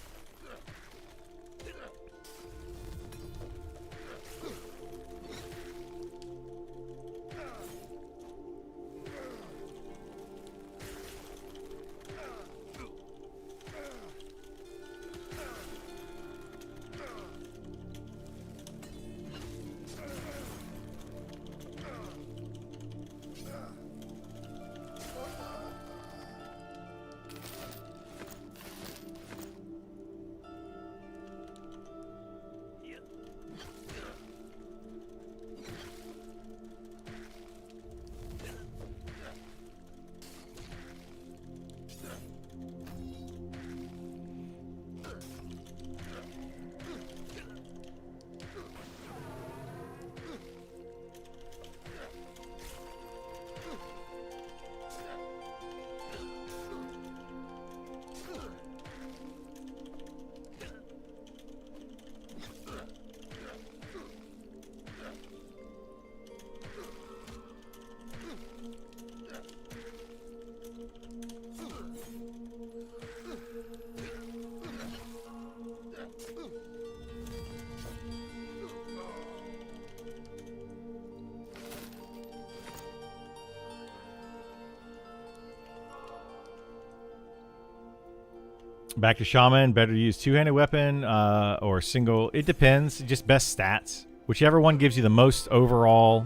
Back to Shaman. Better to use two-handed weapon or single. It depends. Just best stats. Whichever one gives you the most overall.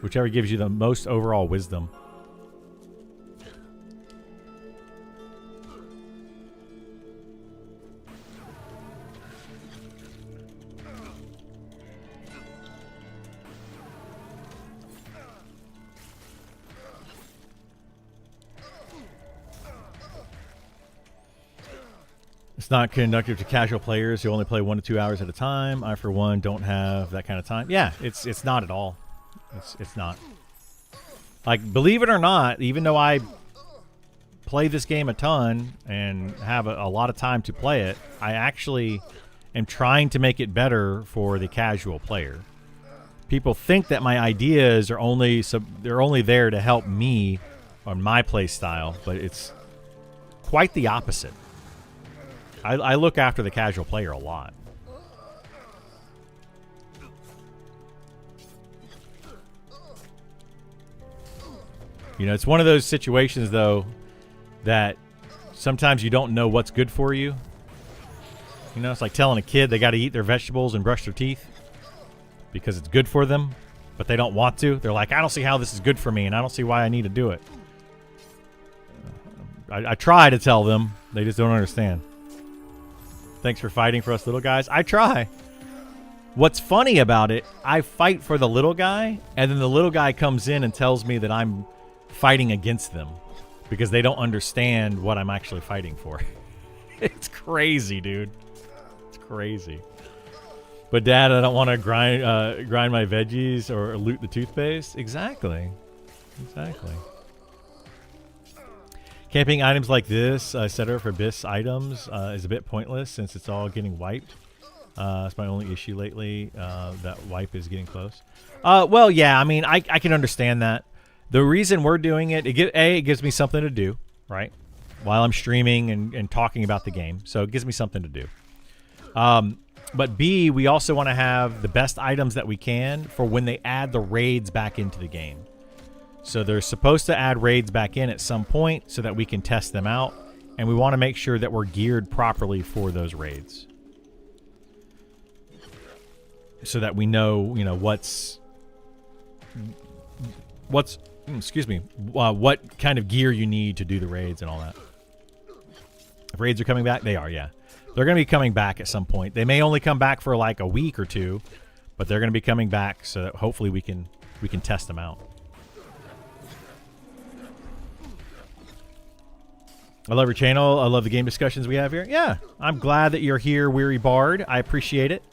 Whichever gives you the most overall wisdom. It's not conducive to casual players who only play 1 to 2 hours at a time. I, for one, don't have that kind of time. Yeah, it's not at all. It's not. Like, believe it or not, even though I play this game a ton and have a lot of time to play it, I actually am trying to make it better for the casual player. People think that my ideas are they're only there to help me on my play style, but it's quite the opposite. I look after the casual player a lot. You know, it's one of those situations, though, that sometimes you don't know what's good for you. You know, it's like telling a kid they got to eat their vegetables and brush their teeth because it's good for them, but they don't want to. They're like, I don't see how this is good for me, and I don't see why I need to do it. I try to tell them. They just don't understand. Thanks for fighting for us little guys. I try. What's funny about it, I fight for the little guy, and then the little guy comes in and tells me that I'm fighting against them because they don't understand what I'm actually fighting for. It's crazy, dude. It's crazy. But Dad, I don't want to grind my veggies or loot the toothpaste. Exactly. Camping items like this, setup for BIS items, is a bit pointless since it's all getting wiped. That's my only issue lately. That wipe is getting close. Well, yeah, I mean, I can understand that. The reason we're doing it, it gives me something to do, right? While I'm streaming and talking about the game. So it gives me something to do. But B, we also want to have the best items that we can for when they add the raids back into the game. So they're supposed to add raids back in at some point so that we can test them out. And we want to make sure that we're geared properly for those raids. So that we know, you know, what's what kind of gear you need to do the raids and all that. If raids are coming back, they are, yeah. They're going to be coming back at some point. They may only come back for like a week or two, but they're going to be coming back so that hopefully we can test them out. I love your channel. I love the game discussions we have here. Yeah, I'm glad that you're here, Weary Bard. I appreciate it.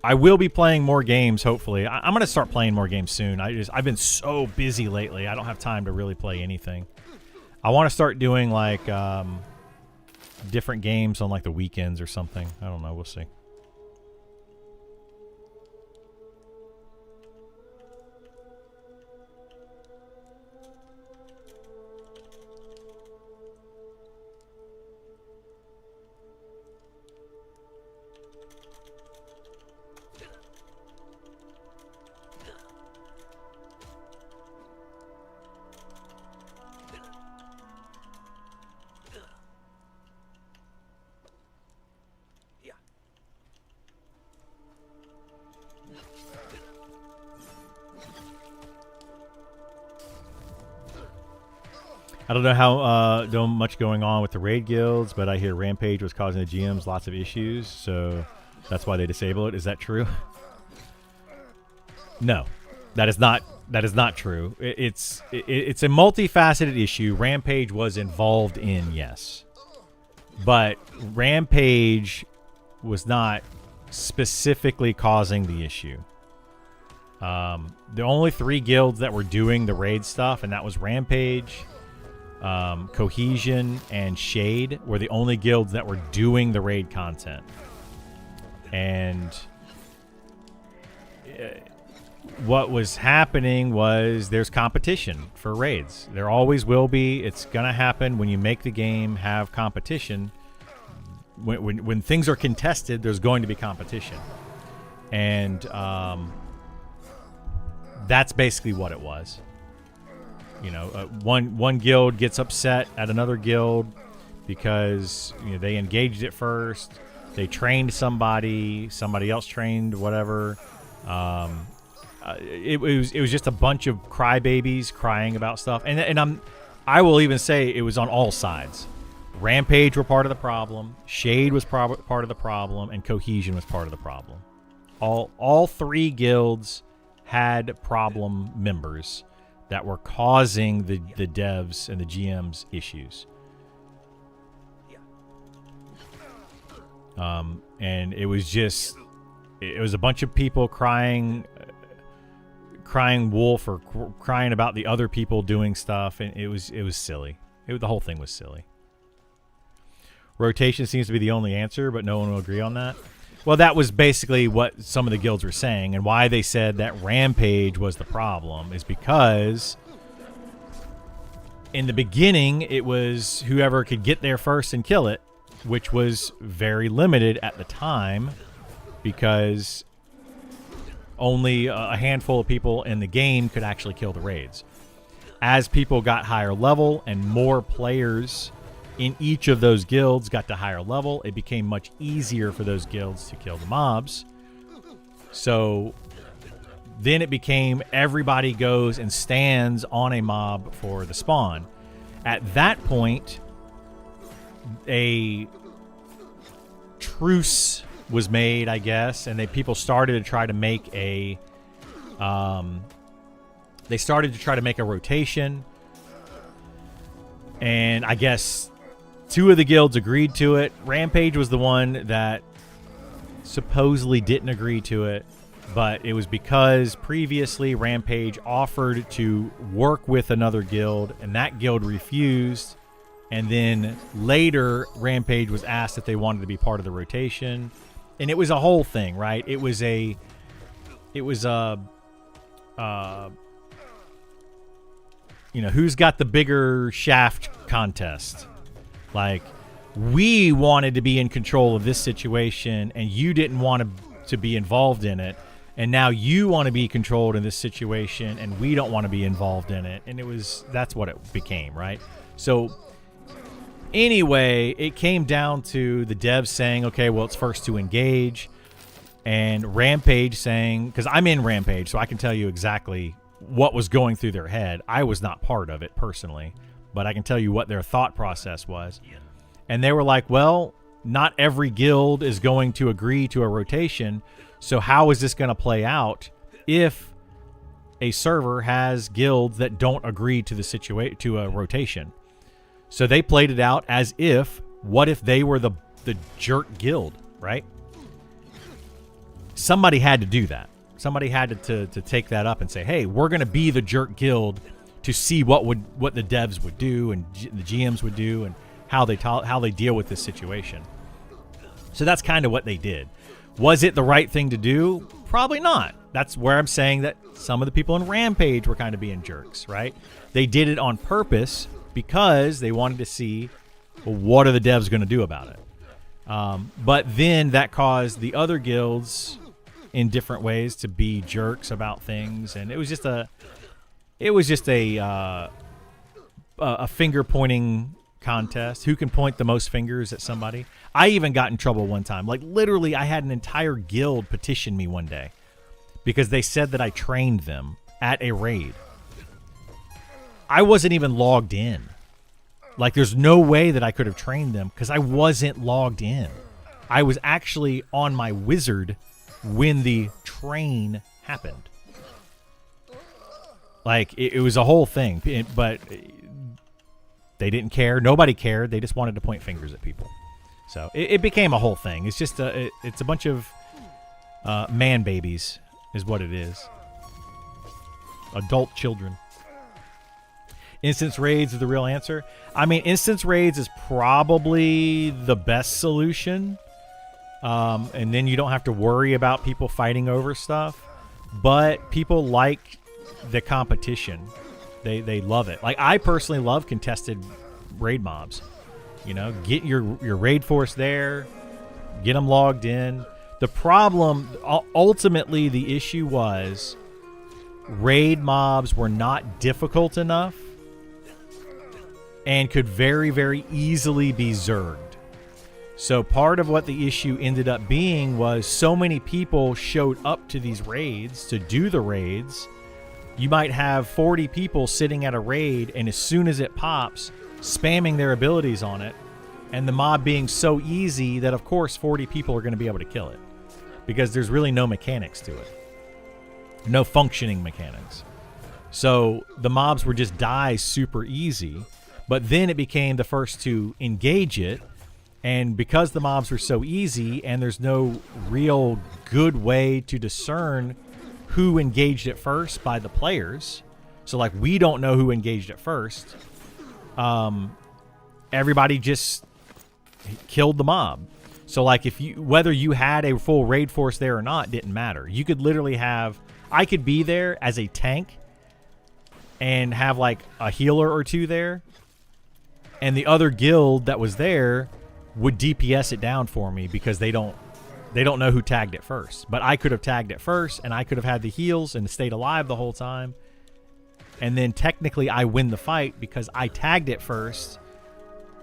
I will be playing more games, hopefully. I'm going to start playing more games soon. I've been so busy lately. I don't have time to really play anything. I want to start doing, like, different games on, like, the weekends or something. I don't know. We'll see. I don't know how much going on with the raid guilds, but I hear Rampage was causing the GMs lots of issues, so that's why they disable it. Is that true? No, that is not true. It's a multifaceted issue. Rampage was involved in, yes, but Rampage was not specifically causing the issue. The only 3 guilds that were doing the raid stuff, and that was Rampage, Cohesion, and Shade, were the only guilds that were doing the raid content. And what was happening was there's competition for raids. There always will be. It's gonna happen when you make the game have competition. When things are contested, there's going to be competition. And that's basically what it was. You know, one guild gets upset at another guild because, you know, they engaged it first. They trained somebody else trained whatever. It was just a bunch of crybabies crying about stuff. And I will even say it was on all sides. Rampage were part of the problem. Shade was part of the problem, and Cohesion was part of the problem. All 3 guilds had problem members that were causing the devs and the GMs issues. And it was a bunch of people crying crying wolf or crying about the other people doing stuff, and it was silly. The whole thing was silly. Rotation seems to be the only answer, but no one will agree on that. Well, that was basically what some of the guilds were saying, and why they said that Rampage was the problem is because in the beginning, it was whoever could get there first and kill it, which was very limited at the time because only a handful of people in the game could actually kill the raids. As people got higher level and more players in each of those guilds got to higher level, it became much easier for those guilds to kill the mobs. So then it became everybody goes and stands on a mob for the spawn. At that point, a truce was made, I guess, and people started to try to make a rotation, and I guess 2 of the guilds agreed to it. Rampage was the one that supposedly didn't agree to it, but it was because previously Rampage offered to work with another guild, and that guild refused, and then later Rampage was asked if they wanted to be part of the rotation, and it was a whole thing, right? It was a who's got the bigger shaft contest. Like, we wanted to be in control of this situation, and you didn't want to be involved in it. And now you want to be controlled in this situation, and we don't want to be involved in it. And that's what it became, right? So anyway, it came down to the devs saying, okay, well, it's first to engage. And Rampage saying, because I'm in Rampage, so I can tell you exactly what was going through their head. I was not part of it personally, but I can tell you what their thought process was. And they were like, well, not every guild is going to agree to a rotation, so how is this going to play out if a server has guilds that don't agree to to a rotation? So they played it out as if, what if they were the jerk guild, right? Somebody had to do that. Somebody had to take that up and say, hey, we're going to be the jerk guild to see what the devs would do and the GMs would do and how they deal with this situation. So that's kind of what they did. Was it the right thing to do? Probably not. That's where I'm saying that some of the people in Rampage were kind of being jerks, right? They did it on purpose because they wanted to see, well, what are the devs going to do about it? But then that caused the other guilds in different ways to be jerks about things, and it was just a finger pointing contest. Who can point the most fingers at somebody? I even got in trouble one time. Like, literally, I had an entire guild petition me one day because they said that I trained them at a raid. I wasn't even logged in. Like, there's no way that I could have trained them because I wasn't logged in. I was actually on my wizard when the train happened. Like, it was a whole thing, but they didn't care. Nobody cared. They just wanted to point fingers at people. So it became a whole thing. It's just it's a bunch of man babies is what it is. Adult children. Instance raids is the real answer. I mean, instance raids is probably the best solution. And then you don't have to worry about people fighting over stuff. But people like the competition. They love it. Like, I personally love contested raid mobs. You know, get your raid force there, get them logged in. The problem, ultimately, the issue was raid mobs were not difficult enough and could very, very easily be zerged. So part of what the issue ended up being was so many people showed up to these raids to do the raids. You might have 40 people sitting at a raid, and as soon as it pops, spamming their abilities on it, and the mob being so easy that, of course, 40 people are going to be able to kill it because there's really no mechanics to it. No functioning mechanics. So the mobs would just die super easy, but then it became the first to engage it, and because the mobs were so easy and there's no real good way to discern who engaged it first by the players. So like we don't know who engaged it first. Everybody just killed the mob. So like whether you had a full raid force there or not didn't matter. You could literally I could be there as a tank and have like a healer or two there, and the other guild that was there would DPS it down for me because they don't know who tagged it first. But I could have tagged it first, and I could have had the heals and stayed alive the whole time. And then technically I win the fight because I tagged it first,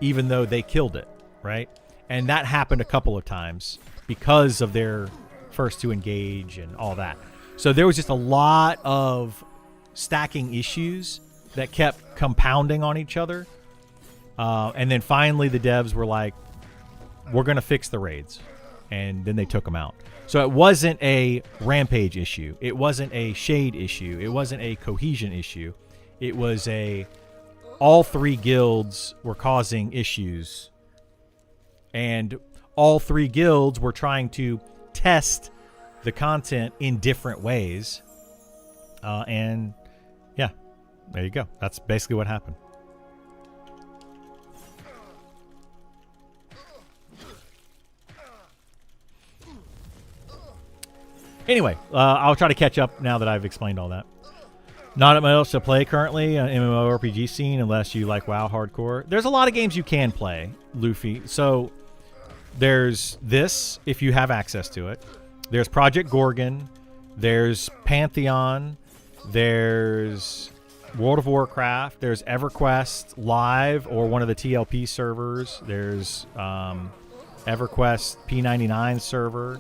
even though they killed it, right? And that happened a couple of times because of their first to engage and all that. So there was just a lot of stacking issues that kept compounding on each other. And then finally the devs were like, we're going to fix the raids. And then they took them out. So it wasn't a rampage issue. It wasn't a shade issue. It wasn't a cohesion issue. It was all three guilds were causing issues. And all three guilds were trying to test the content in different ways. And yeah, there you go. That's basically what happened. Anyway, I'll try to catch up now that I've explained all that. Not much else to play currently on MMORPG scene unless you like WoW hardcore. There's a lot of games you can play, Luffy. So there's this, if you have access to it. There's Project Gorgon. There's Pantheon. There's World of Warcraft. There's EverQuest Live or one of the TLP servers. There's EverQuest P99 server.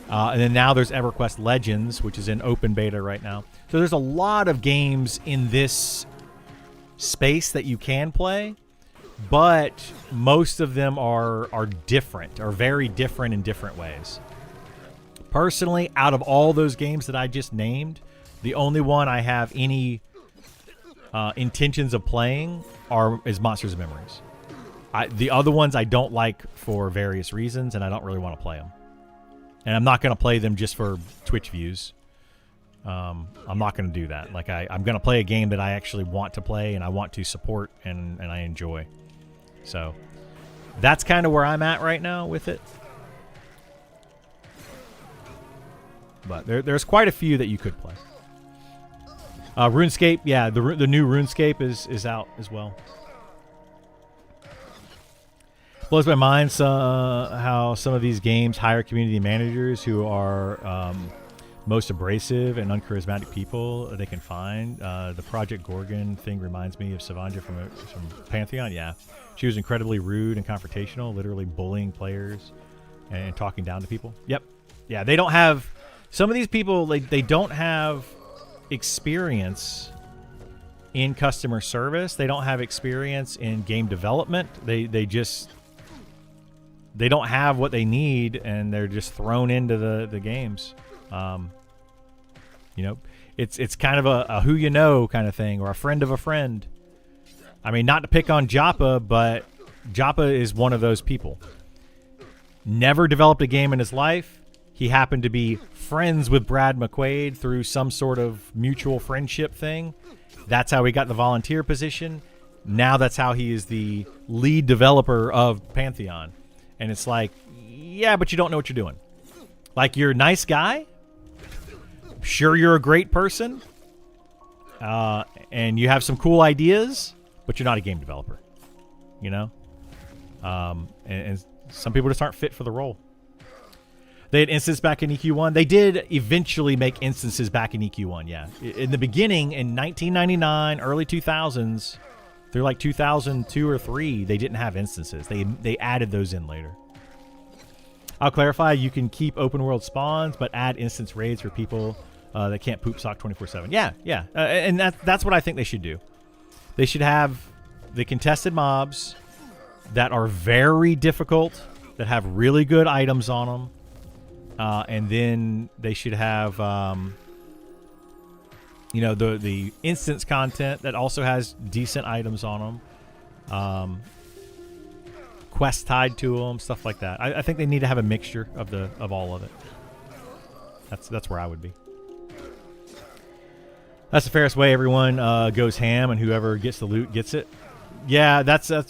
And then now there's EverQuest Legends, which is in open beta right now. So there's a lot of games in this space that you can play, but most of them are different, are very different in different ways. Personally, out of all those games that I just named, the only one I have any intentions of playing is Monsters of Memories. The other ones I don't like for various reasons, and I don't really want to play them. And I'm not going to play them just for Twitch views. I'm not going to do that. Like I'm going to play a game that I actually want to play and I want to support and I enjoy. So that's kind of where I'm at right now with it. But there's quite a few that you could play. RuneScape, yeah, the new RuneScape is out as well. Blows my mind how some of these games hire community managers who are most abrasive and uncharismatic people they can find. The Project Gorgon thing reminds me of Savanja from Pantheon. Yeah, she was incredibly rude and confrontational, literally bullying players and talking down to people. Yep. Yeah, they don't have... Some of these people, they don't have experience in customer service. They don't have experience in game development. They don't have what they need, and they're just thrown into the games. You know, it's kind of a who you know kind of thing, or a friend of a friend. I mean, not to pick on Joppa, but Joppa is one of those people. Never developed a game in his life. He happened to be friends with Brad McQuaid through some sort of mutual friendship thing. That's how he got the volunteer position. Now that's how he is the lead developer of Pantheon. And it's like, yeah, but you don't know what you're doing. Like, you're a nice guy. Sure, you're a great person. And you have some cool ideas, but you're not a game developer. You know? And some people just aren't fit for the role. They had instances back in EQ1. They did eventually make instances back in EQ1, yeah. In the beginning, in 1999, early 2000s, through like 2002 or 3, they didn't have instances. They added those in later. I'll clarify, you can keep open world spawns, but add instance raids for people that can't poop sock 24/7. Yeah. And that's what I think they should do. They should have the contested mobs that are very difficult, that have really good items on them. And then they should have, you know, the instance content that also has decent items on them. Quests tied to them, stuff like that. I think they need to have a mixture of all of it. That's where I would be. That's the fairest way. Everyone goes ham, and whoever gets the loot gets it. Yeah, that's a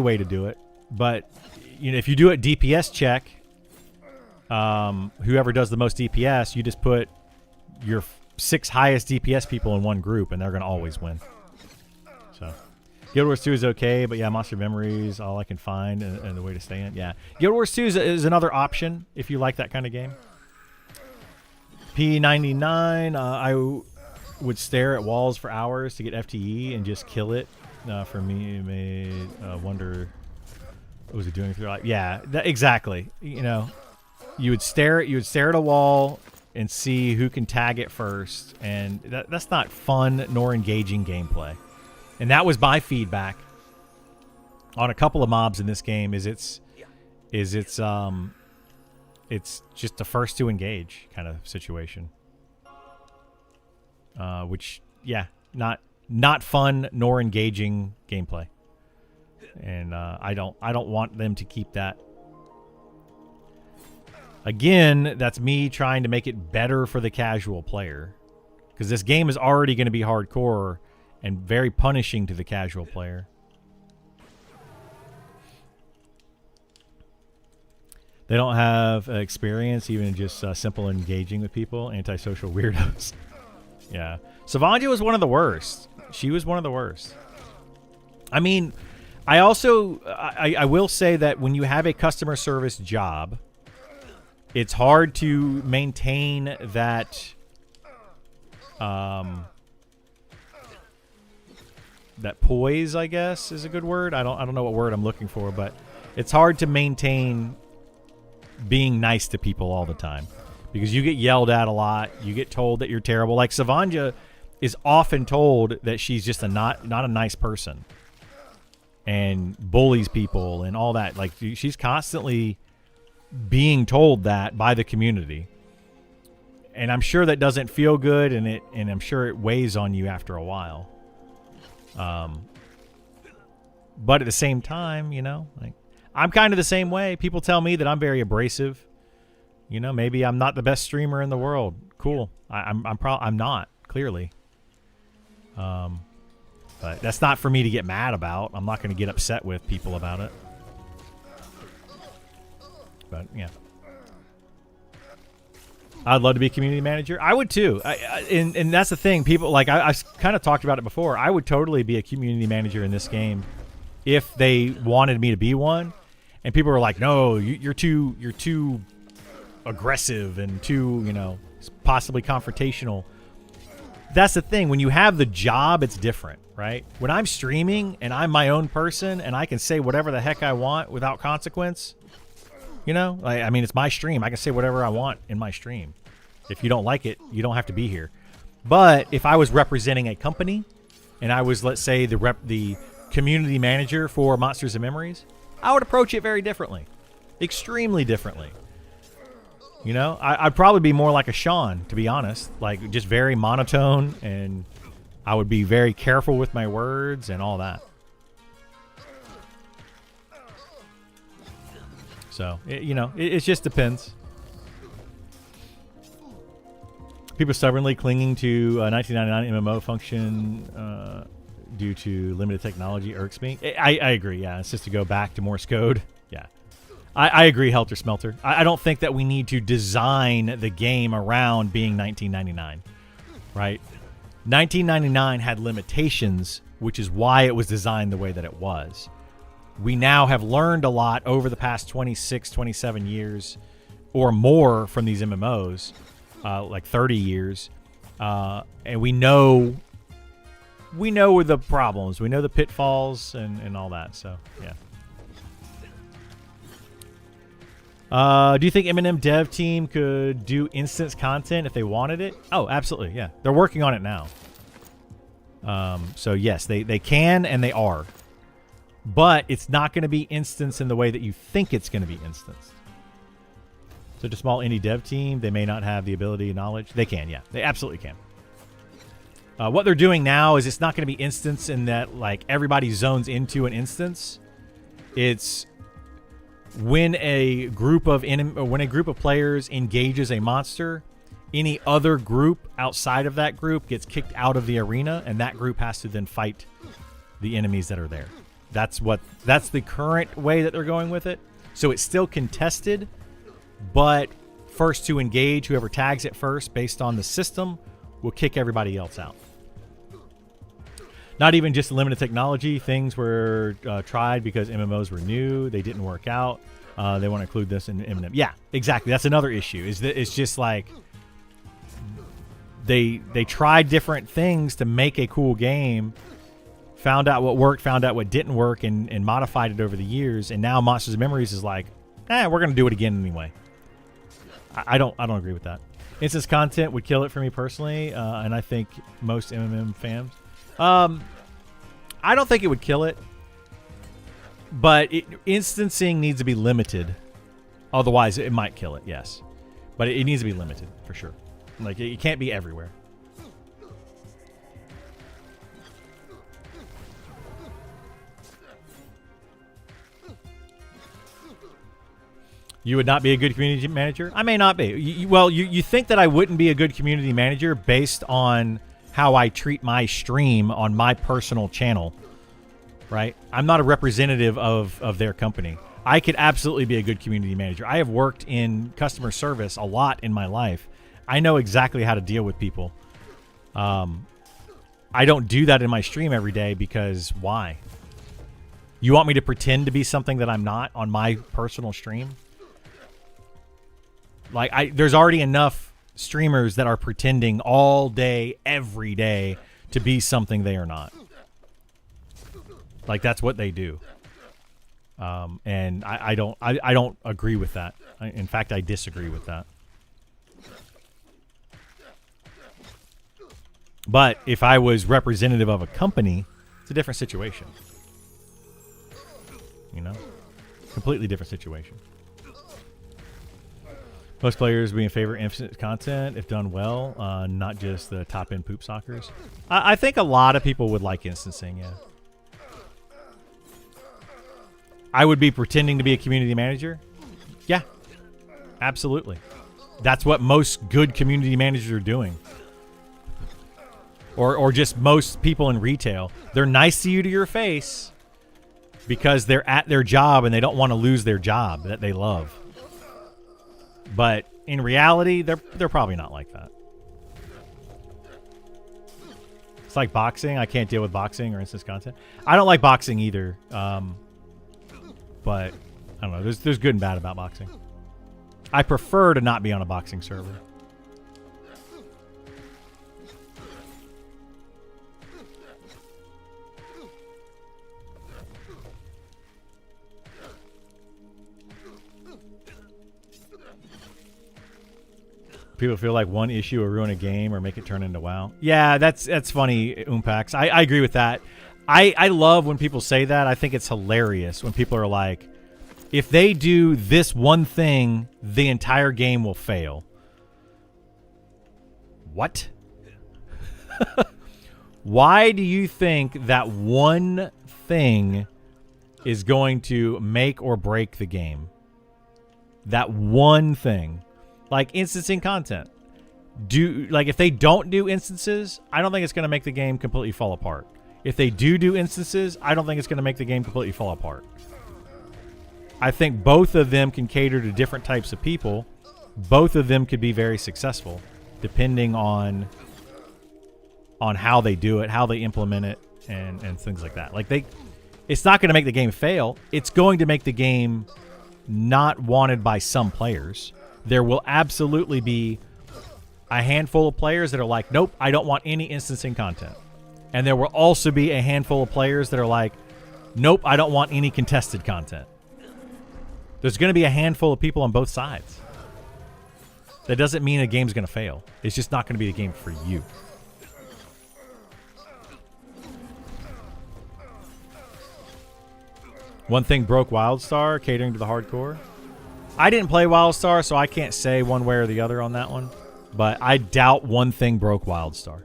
way to do it. But if you do it DPS check, whoever does the most DPS, you just put your 6 highest DPS people in one group, and they're going to always win. So, Guild Wars 2 is okay, but yeah, Monster Memories, all I can find, and the way to stay in. Yeah, Guild Wars 2 is another option if you like that kind of game. P99, I would stare at walls for hours to get FTE and just kill it. For me, it made wonder, what was he doing through life? Yeah, exactly. You would stare at a wall and see who can tag it first, and that's not fun nor engaging gameplay. And that was my feedback on a couple of mobs in this game. It's just the first to engage kind of situation. Which, yeah, not fun nor engaging gameplay. And I don't want them to keep that. Again, that's me trying to make it better for the casual player, because this game is already going to be hardcore and very punishing to the casual player. They don't have experience, even just simple engaging with people. Antisocial weirdos. Yeah. Savanja was one of the worst. She was one of the worst. I mean, I also, I will say that when you have a customer service job, it's hard to maintain that, that poise, I guess, is a good word. I don't know what word I'm looking for, but it's hard to maintain being nice to people all the time, because you get yelled at a lot. You get told that you're terrible. Like Savanja is often told that she's just not a nice person and bullies people and all that. Like, she's constantly being told that by the community, and I'm sure that doesn't feel good, and I'm sure it weighs on you after a while. But at the same time, like, I'm kind of the same way. People tell me that I'm very abrasive. Maybe I'm not the best streamer in the world. Cool. I'm not, clearly. But that's not for me to get mad about. I'm not going to get upset with people about it. But yeah, I'd love to be a community manager. I would too. And that's the thing. People, like, I kind of talked about it before. I would totally be a community manager in this game if they wanted me to be one. And people were like, "No, you're too aggressive and too, possibly confrontational." That's the thing. When you have the job, it's different, right? When I'm streaming and I'm my own person and I can say whatever the heck I want without consequence. I mean, it's my stream. I can say whatever I want in my stream. If you don't like it, you don't have to be here. But if I was representing a company and I was, let's say, the community manager for Monsters and Memories, I would approach it very differently. Extremely differently. I'd probably be more like a Sean, to be honest. Like, just very monotone, and I would be very careful with my words and all that. So, it just depends. People stubbornly clinging to a 1999 MMO function due to limited technology irks me. I agree, yeah. It's just to go back to Morse code. Yeah. I agree, Helter Smelter. I don't think that we need to design the game around being 1999, right? 1999 had limitations, which is why it was designed the way that it was. We now have learned a lot over the past 26, 27 years or more from these MMOs, like 30 years. And we know the problems. We know the pitfalls and all that. So, yeah. Do you think Eminem dev team could do instance content if they wanted it? Oh, absolutely, yeah. They're working on it now. So, yes, they can and they are. But it's not going to be instanced in the way that you think it's going to be instanced. So, a small indie dev team, they may not have the ability and knowledge. They can, yeah. They absolutely can. What they're doing now is it's not going to be instanced in that, like, everybody zones into an instance. It's when a group of players engages a monster, Any other group outside of that group gets kicked out of the arena, and that group has to then fight the enemies that are there. That's the current way that they're going with it. So it's still contested, but first to engage, whoever tags it first based on the system, will kick everybody else out. Not even just limited technology. Things were tried because MMOs were new. They didn't work out. They want to include this in Eminem. Yeah, exactly. That's another issue. Is that it's just like they tried different things to make a cool game, found out what worked, found out what didn't work, and modified it over the years. And now Monsters and Memories is like, we're gonna do it again anyway. I don't agree with that. Instance content would kill it for me personally, and I think most MMM fans. I don't think it would kill it, but instancing needs to be limited. Otherwise, it might kill it, yes. But it needs to be limited, for sure. Like, it can't be everywhere. You would not be a good community manager? I may not be. You think that I wouldn't be a good community manager based on how I treat my stream on my personal channel, right? I'm not a representative of their company. I could absolutely be a good community manager. I have worked in customer service a lot in my life. I know exactly how to deal with people. I don't do that in my stream every day because why? You want me to pretend to be something that I'm not on my personal stream? Like, there's already enough streamers that are pretending all day, every day, to be something they are not. Like, that's what they do. And I don't agree with that. In fact, I disagree with that. But if I was representative of a company, it's a different situation. You know? Completely different situation. Most players would be in favor of infinite content if done well, not just the top-end poop sockers. I think a lot of people would like instancing, yeah. I would be pretending to be a community manager? Yeah, absolutely. That's what most good community managers are doing. Or just most people in retail. They're nice to you to your face because they're at their job and they don't want to lose their job that they love. But in reality, they're probably not like that. It's like boxing. I can't deal with boxing or instance content. I don't like boxing either. But I don't know. There's good and bad about boxing. I prefer to not be on a boxing server. People feel like one issue will ruin a game or make it turn into WoW. Yeah, that's funny, Umpax. I agree with that. I love when people say that. I think it's hilarious when people are like, if they do this one thing, the entire game will fail. What? Why do you think that one thing is going to make or break the game? That one thing. Like instancing content. If they don't do instances, I don't think it's going to make the game completely fall apart. If they do instances, I don't think it's going to make the game completely fall apart. I think both of them can cater to different types of people. Both of them could be very successful, depending on how they do it, how they implement it, and things like that. It's not going to make the game fail. It's going to make the game not wanted by some players. There will absolutely be a handful of players that are like, nope, I don't want any instancing content. And there will also be a handful of players that are like, nope, I don't want any contested content. There's going to be a handful of people on both sides. That doesn't mean a game's going to fail. It's just not going to be a game for you. One thing broke WildStar, catering to the hardcore. I didn't play WildStar, so I can't say one way or the other on that one. But I doubt one thing broke WildStar.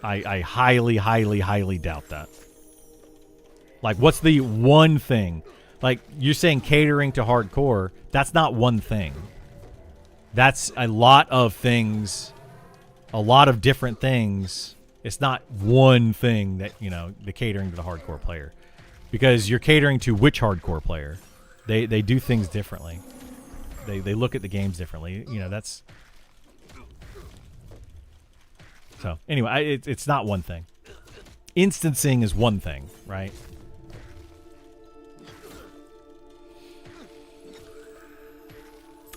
I highly, highly, highly doubt that. Like, what's the one thing? Like, you're saying catering to hardcore. That's not one thing. That's a lot of things, a lot of different things. It's not one thing that, you know, the catering to the hardcore player, because you're catering to which hardcore player. They do things differently. They look at the games differently. You know, that's... So, anyway, it's not one thing. Instancing is one thing, right?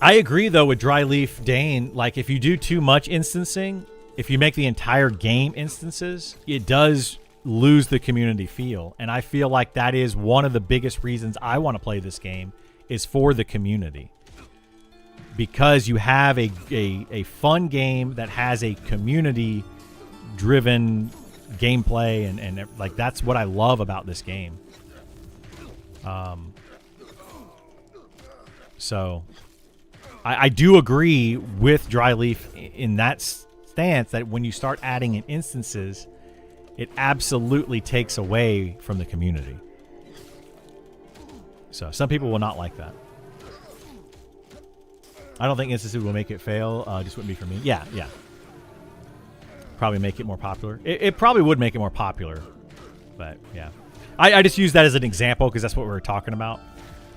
I agree, though, with Dryleaf Dane. Like, if you do too much instancing, if you make the entire game instances, it does lose the community feel. And I feel like that is one of the biggest reasons I want to play this game, is for the community. Because you have a fun game that has a community-driven gameplay, and like, that's what I love about this game. So I do agree with Dryleaf in that stance, that when you start adding in instances, it absolutely takes away from the community. So some people will not like that. I don't think instances will make it fail. Just wouldn't be for me. Yeah. Probably make it more popular. It probably would make it more popular. But, yeah. I just use that as an example because that's what we were talking about.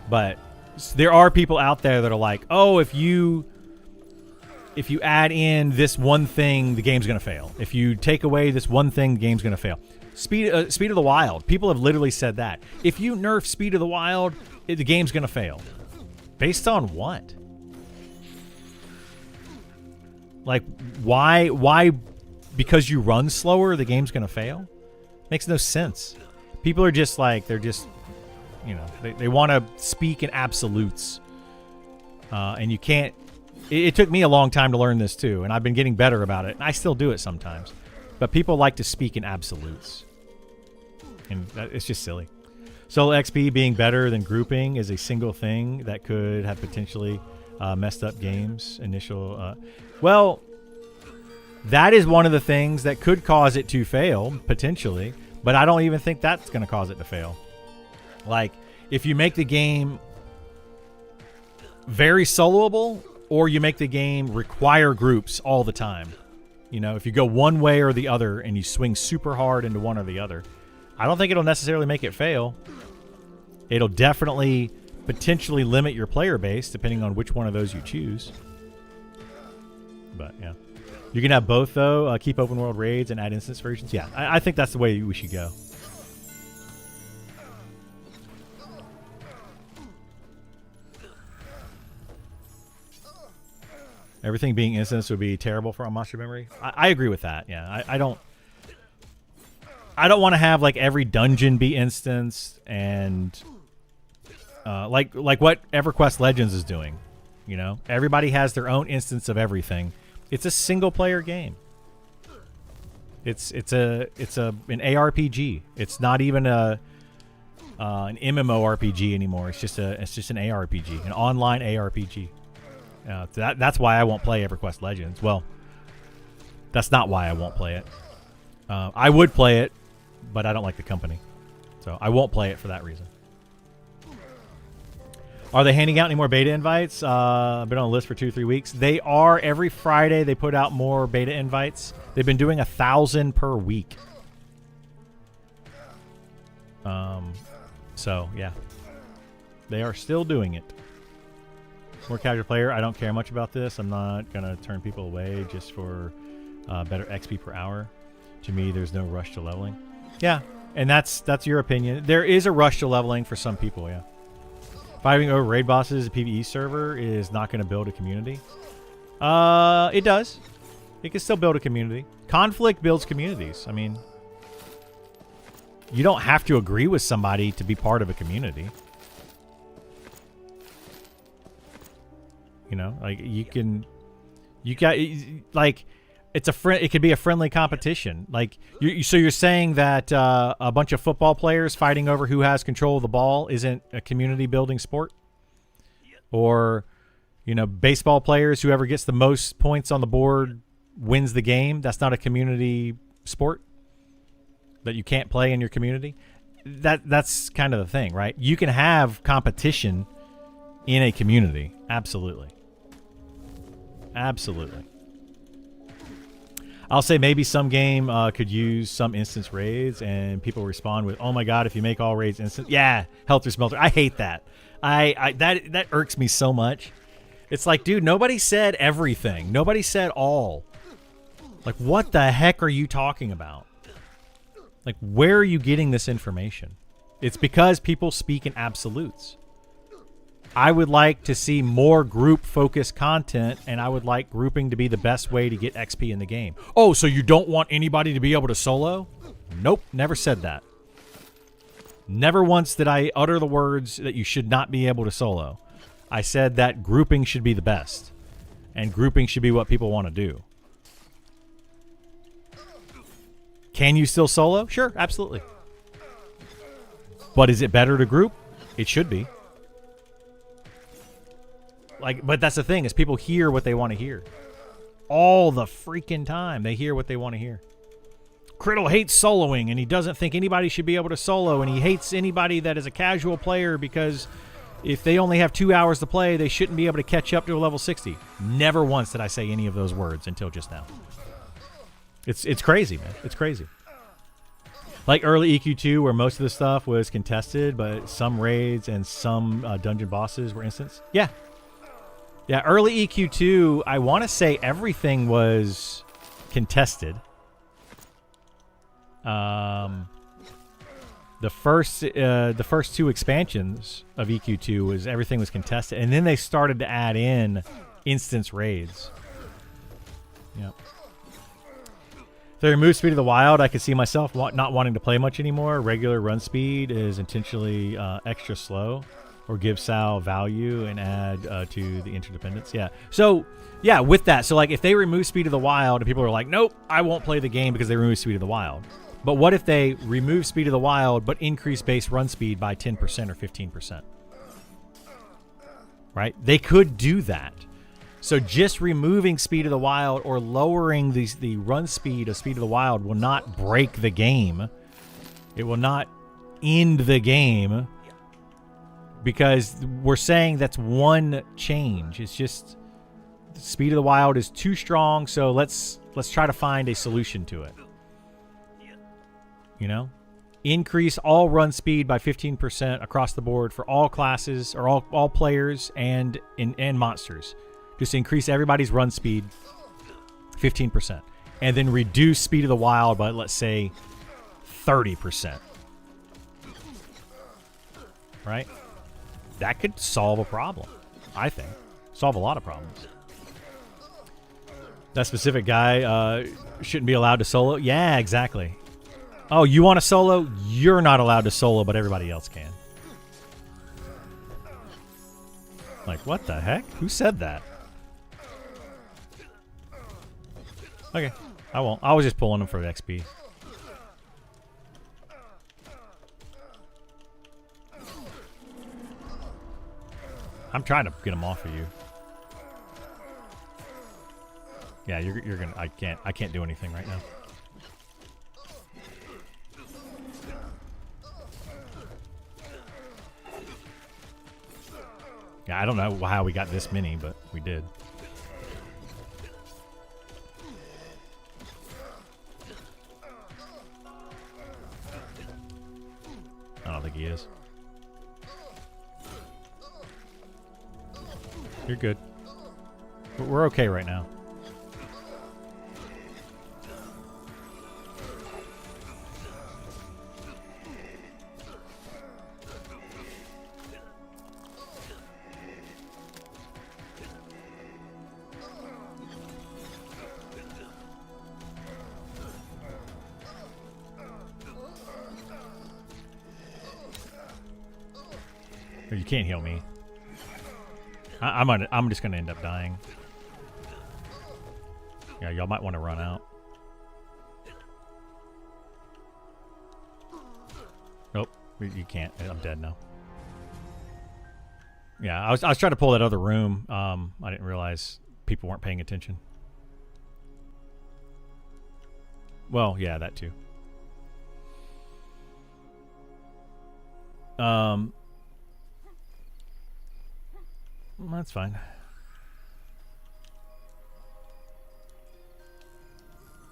But there are people out there that are like, oh, if you add in this one thing, the game's going to fail. If you take away this one thing, the game's going to fail. Speed of the Wild. People have literally said that. If you nerf Speed of the Wild, the game's going to fail. Based on what? Like, why because you run slower, the game's going to fail? Makes no sense. People are just like, they're just, you know, they want to speak in absolutes. And you can't. It took me a long time to learn this too, and I've been getting better about it. And I still do it sometimes. But people like to speak in absolutes. And it's just silly. Solo XP being better than grouping is a single thing that could have potentially messed up games. Well, that is one of the things that could cause it to fail, potentially. But I don't even think that's going to cause it to fail. Like, if you make the game very soloable, or you make the game require groups all the time. You know, if you go one way or the other and you swing super hard into one or the other, I don't think it'll necessarily make it fail. It'll definitely potentially limit your player base depending on which one of those you choose. But, yeah. You can have both, though. Keep open world raids and add instance versions. Yeah, I think that's the way we should go. Everything being instance would be terrible for Monster Memory. I agree with that. Yeah, I don't want to have like every dungeon be instanced and like what EverQuest Legends is doing. You know, everybody has their own instance of everything. It's a single player game. It's an ARPG. It's not even an MMORPG anymore. It's just an ARPG, an online ARPG. That's why I won't play EverQuest Legends. Well, that's not why I won't play it. I would play it, but I don't like the company. So I won't play it for that reason. Are they handing out any more beta invites? I've been on a list for 2-3 weeks. They are. Every Friday they put out more beta invites. They've been doing 1,000 per week. So, yeah. They are still doing it. More casual player. I don't care much about this. I'm not going to turn people away just for better XP per hour. To me, there's no rush to leveling. Yeah, and that's your opinion. There is a rush to leveling for some people, yeah. Fighting over raid bosses, a PvE server is not going to build a community. It does. It can still build a community. Conflict builds communities. I mean, you don't have to agree with somebody to be part of a community. You know, like it's it could be a friendly competition. Like so you're saying that a bunch of football players fighting over who has control of the ball isn't a community building sport? Or, you know, baseball players, whoever gets the most points on the board wins the game. That's not a community sport that you can't play in your community. That's kind of the thing, right? You can have competition in a community. Absolutely. Absolutely. I'll say maybe some game could use some instance raids, and people respond with, "Oh my god, if you make all raids instant." Yeah, Helter Smelter. I hate that. That irks me so much. It's like, dude, nobody said everything. Nobody said all. Like, what the heck are you talking about? Like, where are you getting this information? It's because people speak in absolutes. I would like to see more group-focused content, and I would like grouping to be the best way to get XP in the game. Oh, so you don't want anybody to be able to solo? Nope, never said that. Never once did I utter the words that you should not be able to solo. I said that grouping should be the best, and grouping should be what people want to do. Can you still solo? Sure, absolutely. But is it better to group? It should be. Like, but that's the thing, is people hear what they want to hear. All the freaking time, they hear what they want to hear. Criddle hates soloing, and he doesn't think anybody should be able to solo, and he hates anybody that is a casual player because if they only have 2 hours to play, they shouldn't be able to catch up to a level 60. Never once did I say any of those words until just now. It's crazy, man. It's crazy. Like early EQ2, where most of the stuff was contested, but some raids and some dungeon bosses were instants. Yeah. Yeah, early EQ2, I want to say everything was contested. The first two expansions of EQ2 was everything was contested, and then they started to add in instance raids. Yep. If they remove Speed of the Wild, I could see myself not wanting to play much anymore. Regular run speed is intentionally extra slow, or give Sal value and add to the interdependence. Yeah. So, yeah, with that. So, like, if they remove Speed of the Wild and people are like, nope, I won't play the game because they remove Speed of the Wild. But what if they remove Speed of the Wild but increase base run speed by 10% or 15%? Right? They could do that. So just removing Speed of the Wild or lowering the run speed of Speed of the Wild will not break the game. It will not end the game. Because we're saying that's one change. It's just Speed of the Wild is too strong, so let's try to find a solution to it. You know? Increase all run speed by 15% across the board for all classes or all players and monsters. Just increase everybody's run speed 15%. And then reduce Speed of the Wild by, let's say, 30%. Right? That could solve a problem, I think. Solve a lot of problems. That specific guy shouldn't be allowed to solo? Yeah, exactly. Oh, you want to solo? You're not allowed to solo, but everybody else can. Like, what the heck? Who said that? Okay, I won't. I was just pulling them for the XP. I'm trying to get them off of you. Yeah, you're gonna. I can't do anything right now. Yeah, I don't know how we got this many, but we did. I don't think he is. You're good. We're okay right now. You can't heal me. I'm just gonna end up dying. Yeah, y'all might want to run out. Nope, you can't. I'm dead now. Yeah, I was trying to pull that other room. I didn't realize people weren't paying attention. Well, yeah, that too. That's fine.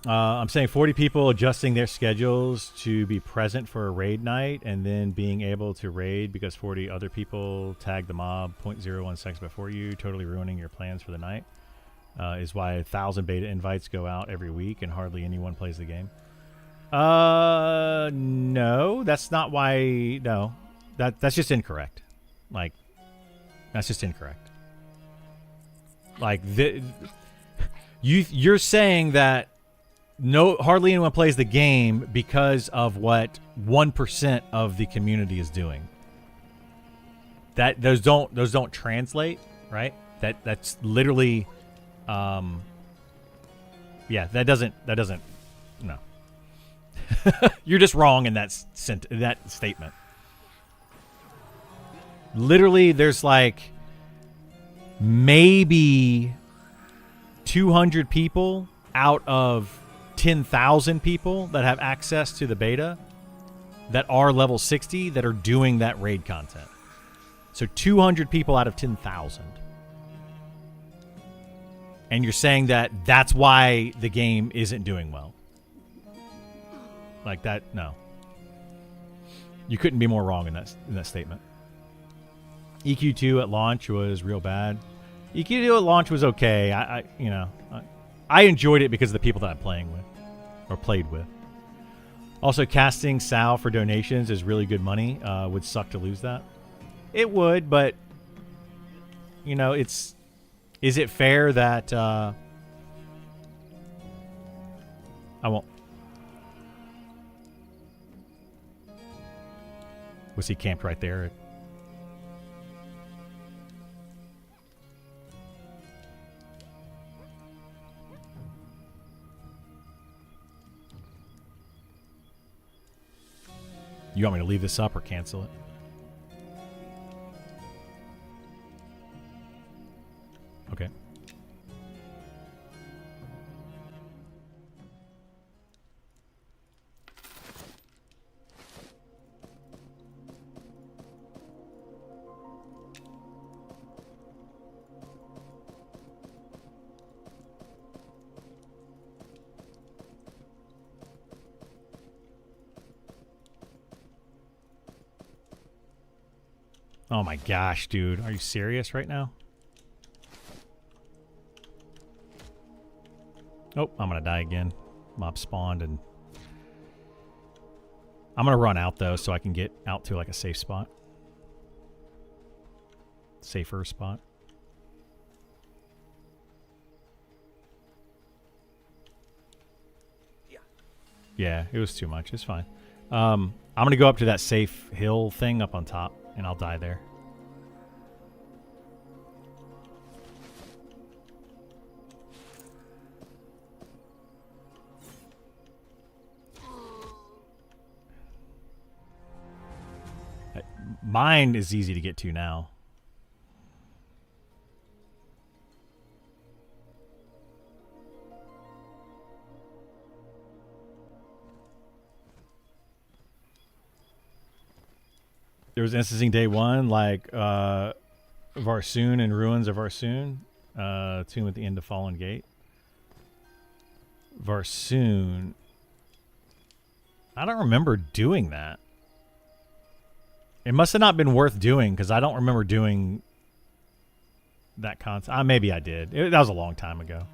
I'm saying 40 people adjusting their schedules to be present for a raid night and then being able to raid because 40 other people tagged the mob 0.01 seconds before you, totally ruining your plans for the night, is why 1,000 beta invites go out every week and hardly anyone plays the game. No, that's not why. No, that's just incorrect. Like, that's just incorrect. Like, you're saying that hardly anyone plays the game because of what 1% of the community is doing. Those don't translate, right? That's literally, yeah, that doesn't no. You're just wrong in that statement. Literally, there's like maybe 200 people out of 10,000 people that have access to the beta that are level 60 that are doing that raid content. So 200 people out of 10,000. And you're saying that that's why the game isn't doing well. Like that, no. You couldn't be more wrong in that statement. EQ2 at launch was real bad. EQ2 at launch was okay. I enjoyed it because of the people that I'm playing with or played with. Also, casting Sal for donations is really good money. Would suck to lose that. It would, but is it fair that I won't. Was he camped right there? You want me to leave this up or cancel it? Okay. Oh my gosh, dude. Are you serious right now? Oh, I'm going to die again. Mob spawned and... I'm going to run out, though, so I can get out to, like, a safe spot. Safer spot. Yeah, it was too much. It's fine. I'm going to go up to that safe hill thing up on top, and I'll die there. Mine is easy to get to now. There was instancing day one, like Varsoon and Ruins of Varsoon. Tomb at the end of Fallen Gate. Varsoon. I don't remember doing that. It must have not been worth doing because I don't remember doing that concept. Maybe I did. That was a long time ago.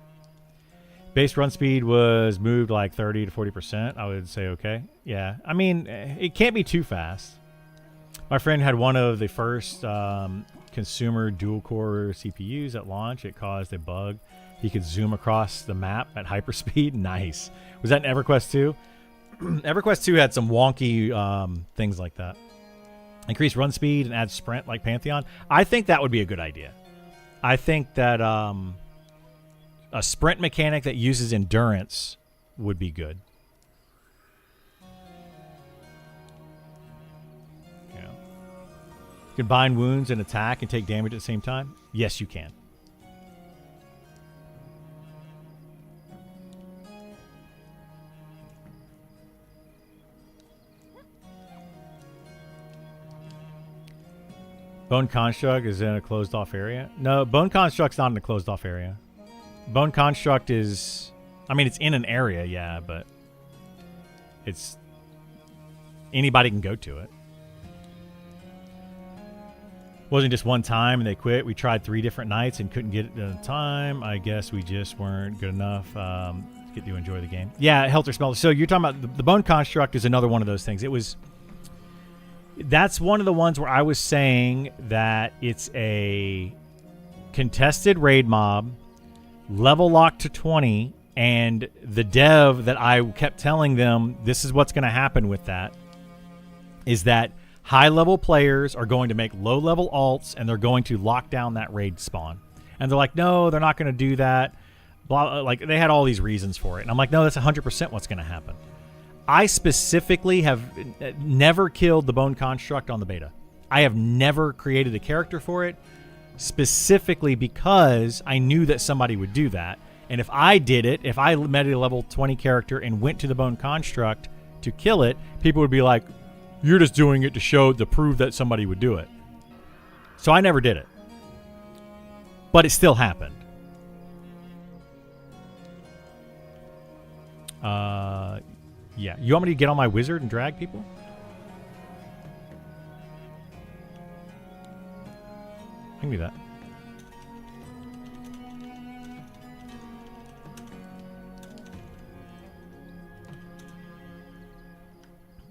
Base run speed was moved like 30 to 40%. I would say okay. Yeah. I mean, it can't be too fast. My friend had one of the first consumer dual-core CPUs at launch. It caused a bug. He could zoom across the map at hyperspeed. Nice. Was that in EverQuest 2? EverQuest 2 had some wonky things like that. Increase run speed and add sprint like Pantheon. I think that would be a good idea. I think that a sprint mechanic that uses endurance would be good. Yeah. You can bind wounds and attack and take damage at the same time. Yes, you can. Bone Construct is in a closed-off area? No, Bone Construct's not in a closed-off area. Bone Construct is I mean, it's in an area, yeah, but it's anybody can go to it. Wasn't just one time and they quit. We tried 3 different nights and couldn't get it at a time. I guess we just weren't good enough to get to enjoy the game. Yeah, Helter Skelter. So you're talking about the Bone Construct is another one of those things. That's one of the ones where I was saying that it's a contested raid mob, level locked to 20, and the dev that I kept telling them this is what's going to happen with that is that high-level players are going to make low-level alts, and they're going to lock down that raid spawn. And they're like, no, they're not going to do that. Blah, like, they had all these reasons for it. And I'm like, no, that's 100% what's going to happen. I specifically have never killed the Bone Construct on the beta. I have never created a character for it, specifically because I knew that somebody would do that. And if I did it, if I met a level 20 character and went to the Bone Construct to kill it, people would be like, you're just doing it to prove that somebody would do it. So I never did it. But it still happened. Yeah. You want me to get on my wizard and drag people? I can do that.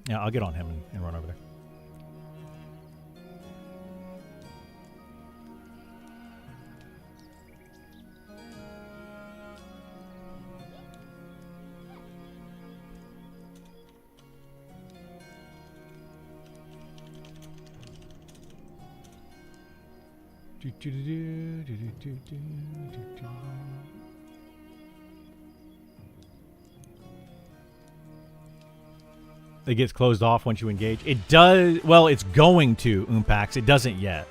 Yeah, I'll get on him and run over there. It gets closed off once you engage. It does. Well, it's going to, Oompax. It doesn't yet.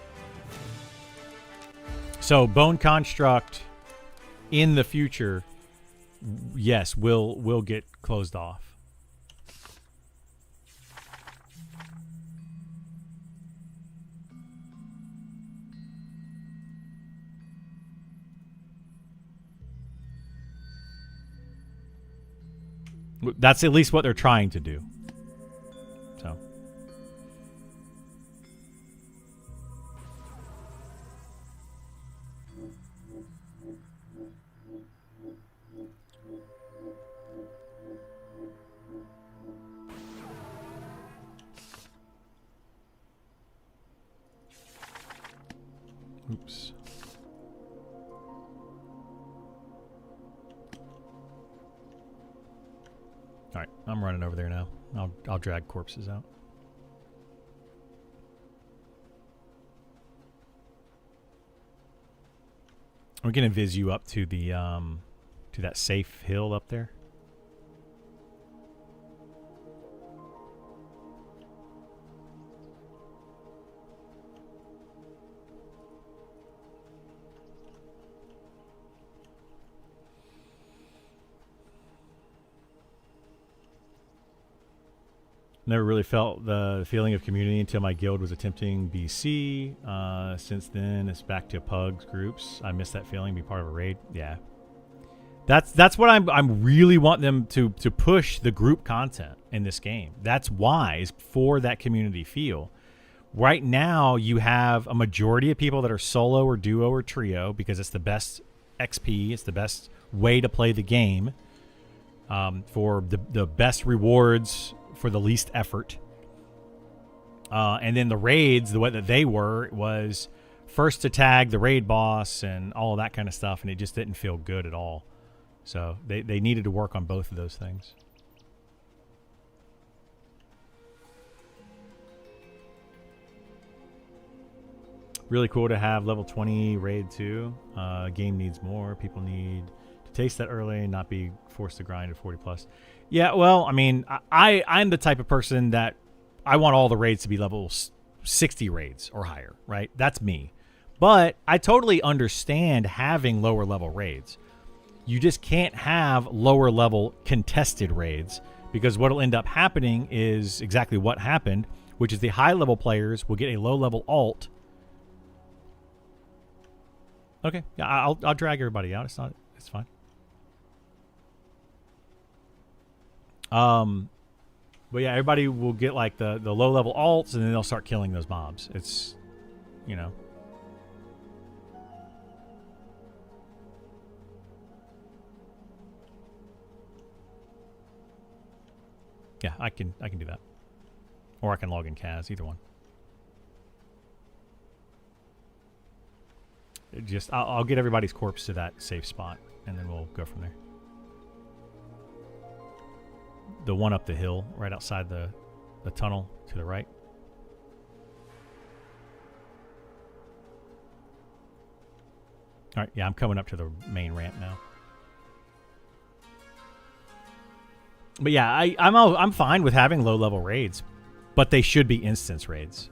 So Bone Construct in the future, yes, will get closed off. That's at least what they're trying to do. So. Oops. All right, I'm running over there now. I'll drag corpses out. We can invis you up to the to that safe hill up there. Never really felt the feeling of community until my guild was attempting BC. Since then, it's back to pugs groups. I miss that feeling, be part of a raid. Yeah, that's what I'm really want them to push the group content in this game. That's why, is for that community feel. Right now, you have a majority of people that are solo or duo or trio because it's the best XP. It's the best way to play the game for the best rewards for the least effort. And then the raids, the way that they were, was first to tag the raid boss and all of that kind of stuff, and it just didn't feel good at all. So they needed to work on both of those things. Really cool to have level 20 raid too. Game needs more. People need to taste that early and not be forced to grind at 40 plus. Yeah, well, I mean, I'm the type of person that I want all the raids to be level 60 raids or higher, right? That's me. But I totally understand having lower level raids. You just can't have lower level contested raids, because what will end up happening is exactly what happened, which is the high level players will get a low level alt. Okay, yeah, I'll drag everybody out. It's fine. But yeah, everybody will get like the low level alts, and then they'll start killing those mobs. It's, you know. Yeah, I can do that, or I can log in Kaz, either one. Just I'll get everybody's corpse to that safe spot, and then we'll go from there. The one up the hill, right outside the tunnel to the right. All right, yeah, I'm coming up to the main ramp now. But yeah, I'm fine with having low level raids, but they should be instance raids.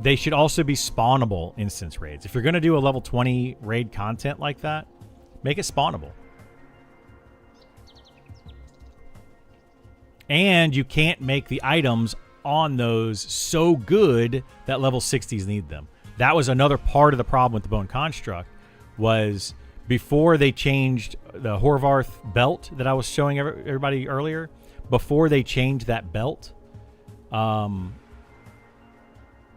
They should also be spawnable instance raids. If you're going to do a level 20 raid content like that, make it spawnable. And you can't make the items on those so good that level 60s need them. That was another part of the problem with the Bone Construct, was before they changed the Horvath belt that I was showing everybody earlier, before they changed that belt,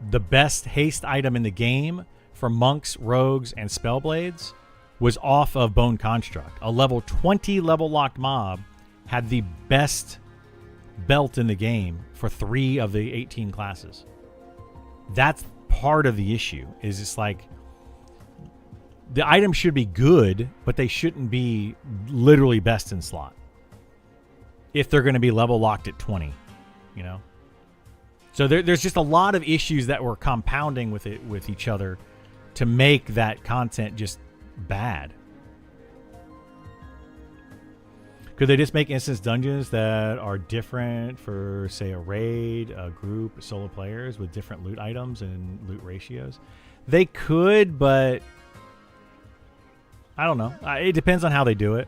the best haste item in the game for monks, rogues, and spellblades was off of Bone Construct. A level 20 level locked mob had the best belt in the game for 3 of the 18 classes. That's part of the issue, is it's like the items should be good, but they shouldn't be literally best in slot if they're going to be level locked at 20, you know? So there's just a lot of issues that were compounding with each other to make that content just bad. Could they just make instance dungeons that are different for, say, a raid, a group, solo players with different loot items and loot ratios? They could, but I don't know. It depends on how they do it.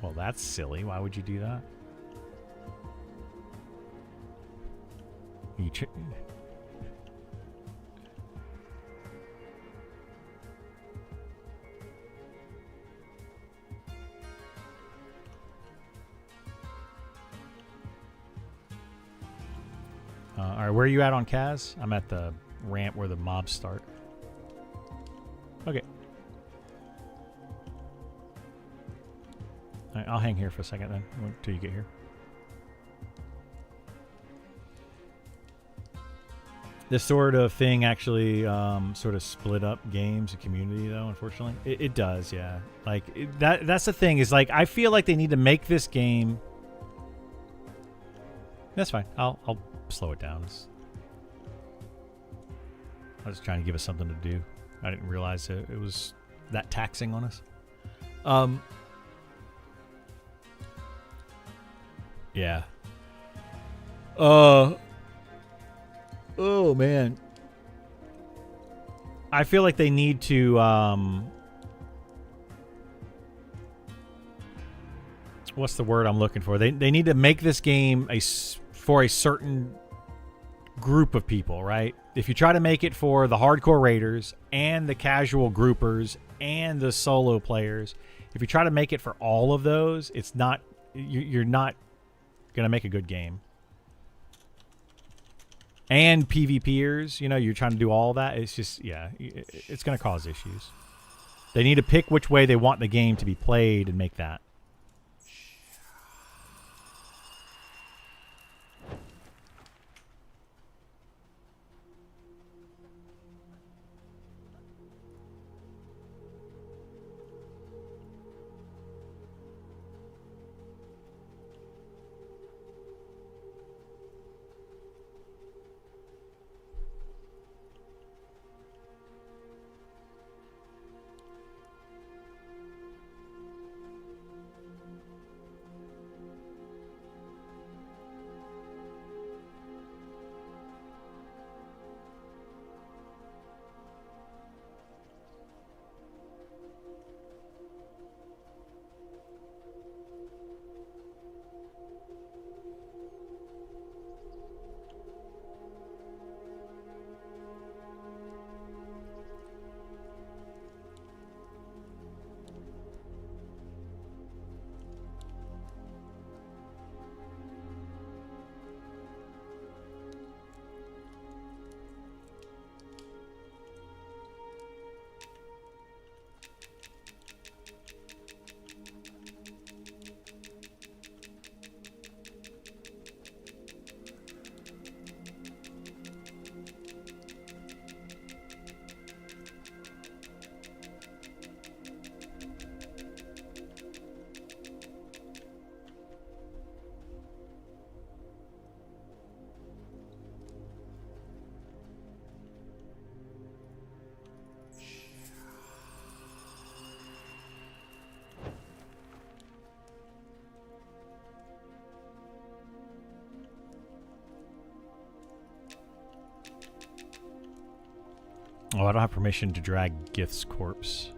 Well, that's silly. Why would you do that? You all right, where are you at on Kaz? I'm at the ramp where the mobs start. Okay. All right, I'll hang here for a second then, until you get here. This sort of thing actually sort of split up games and community, though, unfortunately. It does, yeah. Like, that's the thing, is like, I feel like they need to make this game... That's fine. I'll slow it down. I was trying to give us something to do. I didn't realize it was that taxing on us. Yeah. Oh, man. I feel like they need to, what's the word I'm looking for? They need to make this game for a certain group of people, right? If you try to make it for the hardcore raiders and the casual groupers and the solo players, if you try to make it for all of those, it's not, you're not going to make a good game. And PvPers, you know, you're trying to do all that. It's just, yeah, it's going to cause issues. They need to pick which way they want the game to be played and make that. Oh, I don't have permission to drag Gith's corpse.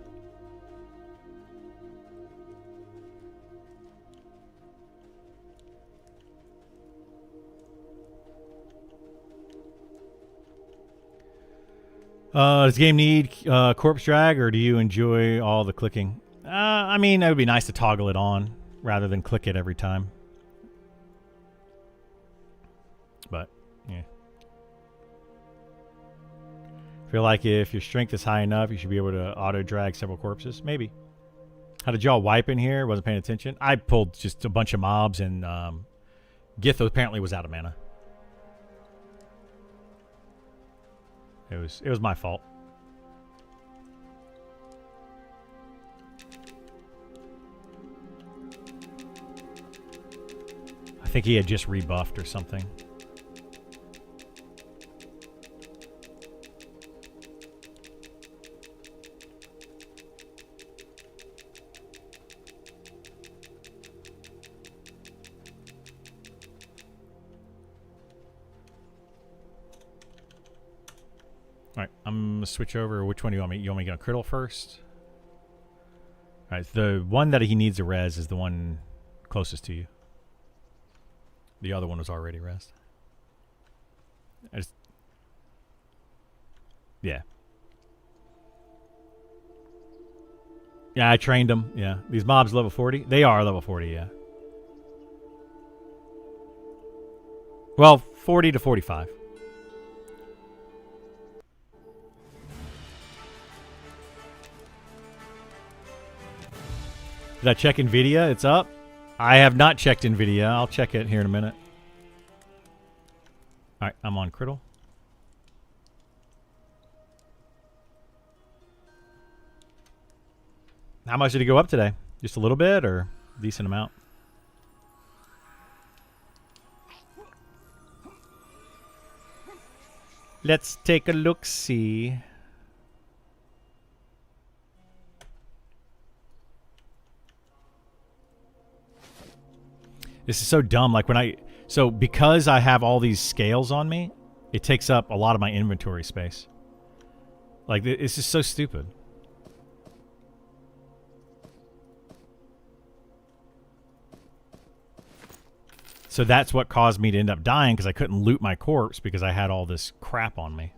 Does the game need corpse drag, or do you enjoy all the clicking? I mean, it would be nice to toggle it on rather than click it every time. But, yeah. Feel like if your strength is high enough, you should be able to auto-drag several corpses? Maybe. How did y'all wipe in here? Wasn't paying attention. I pulled just a bunch of mobs, and Gith apparently was out of mana. It was my fault. I think he had just rebuffed or something. Alright, I'm going to switch over. Which one do you want me? You want me to go Criddle first? Alright, the one that he needs to res is the one closest to you. The other one was already res. Yeah. Yeah, I trained them. Yeah. These mobs level 40? They are level 40, yeah. Well, 40 to 45. Did I check NVIDIA? It's up. I have not checked NVIDIA. I'll check it here in a minute. Alright, I'm on Criddle. How much did it go up today? Just a little bit or a decent amount? Let's take a look-see. This is so dumb. Like so because I have all these scales on me, it takes up a lot of my inventory space. Like, it's just so stupid. So that's what caused me to end up dying, because I couldn't loot my corpse because I had all this crap on me.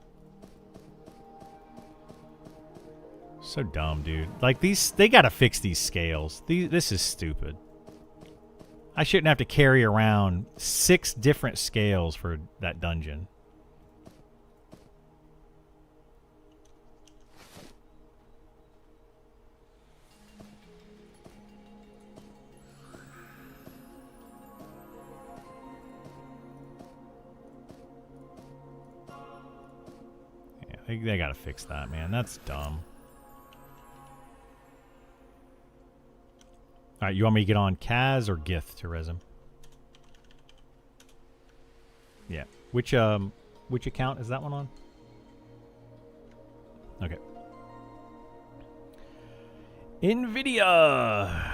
So dumb, dude. Like, they gotta fix these scales. This is stupid. I shouldn't have to carry around 6 different scales for that dungeon. Yeah, they gotta fix that, man. That's dumb. Alright, you want me to get on Kaz or Gith to res him? Yeah. Which account is that one on? Okay. NVIDIA!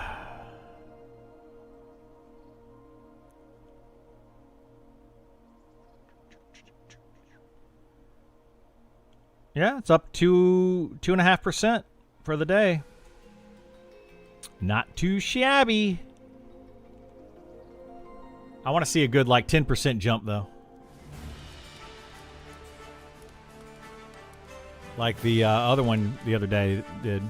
Yeah, it's up 2.5% for the day. Not too shabby. I want to see a good, like, 10% jump, though. Like the other one the other day did.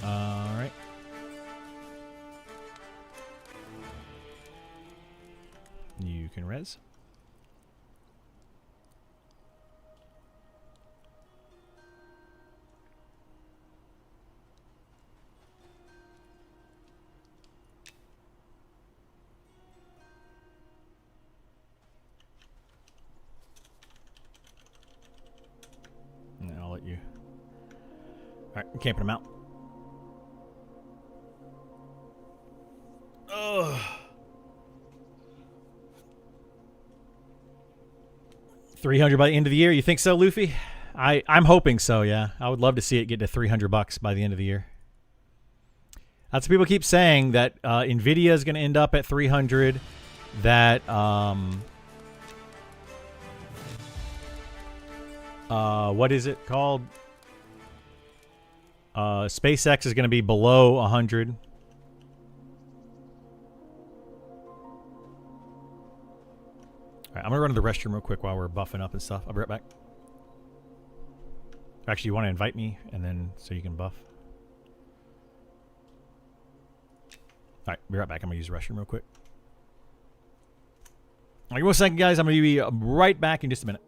All right. You can res. And I'll let you. All right, I'm camping him out. Ugh. 300 by the end of the year. You think so, Luffy? I'm hoping so. Yeah, I would love to see it get to $300 by the end of the year. That's what people keep saying, that Nvidia is going to end up at 300. That what is it called? SpaceX is going to be below 100. All right, I'm going to run to the restroom real quick while we're buffing up and stuff. I'll be right back. Actually, you want to invite me and then so you can buff? All right, be right back. I'm going to use the restroom real quick. All right, give me a second, guys. I'm going to be right back in just a minute.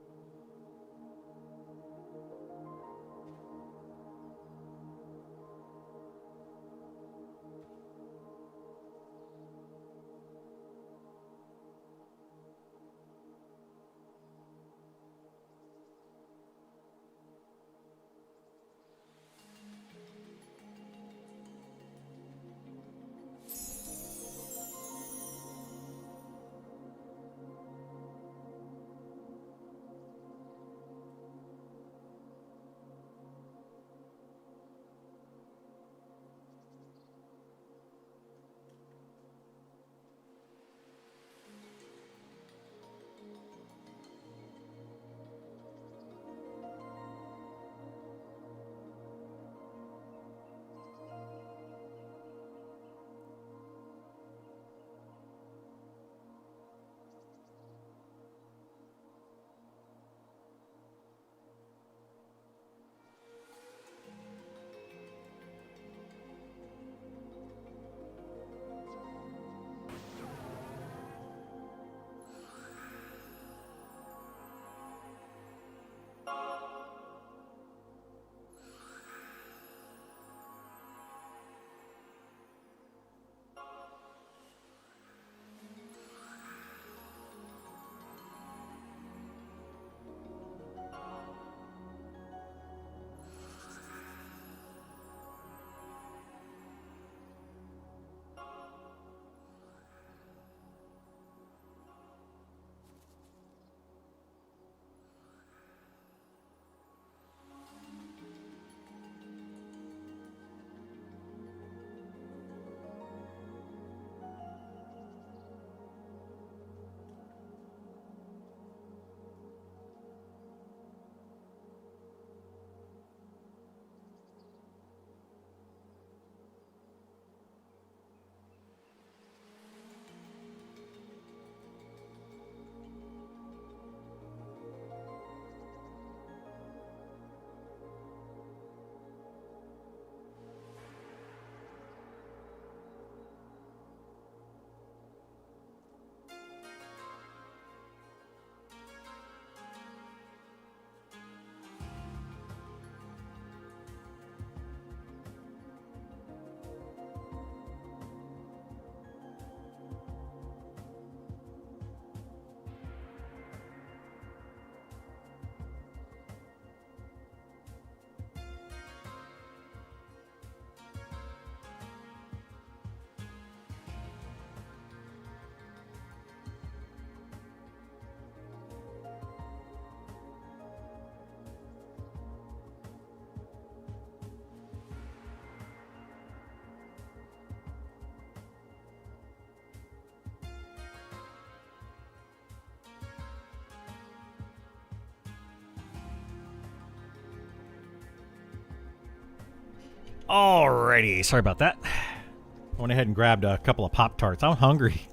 Alrighty, sorry about that. I went ahead and grabbed a couple of Pop-Tarts. I'm hungry.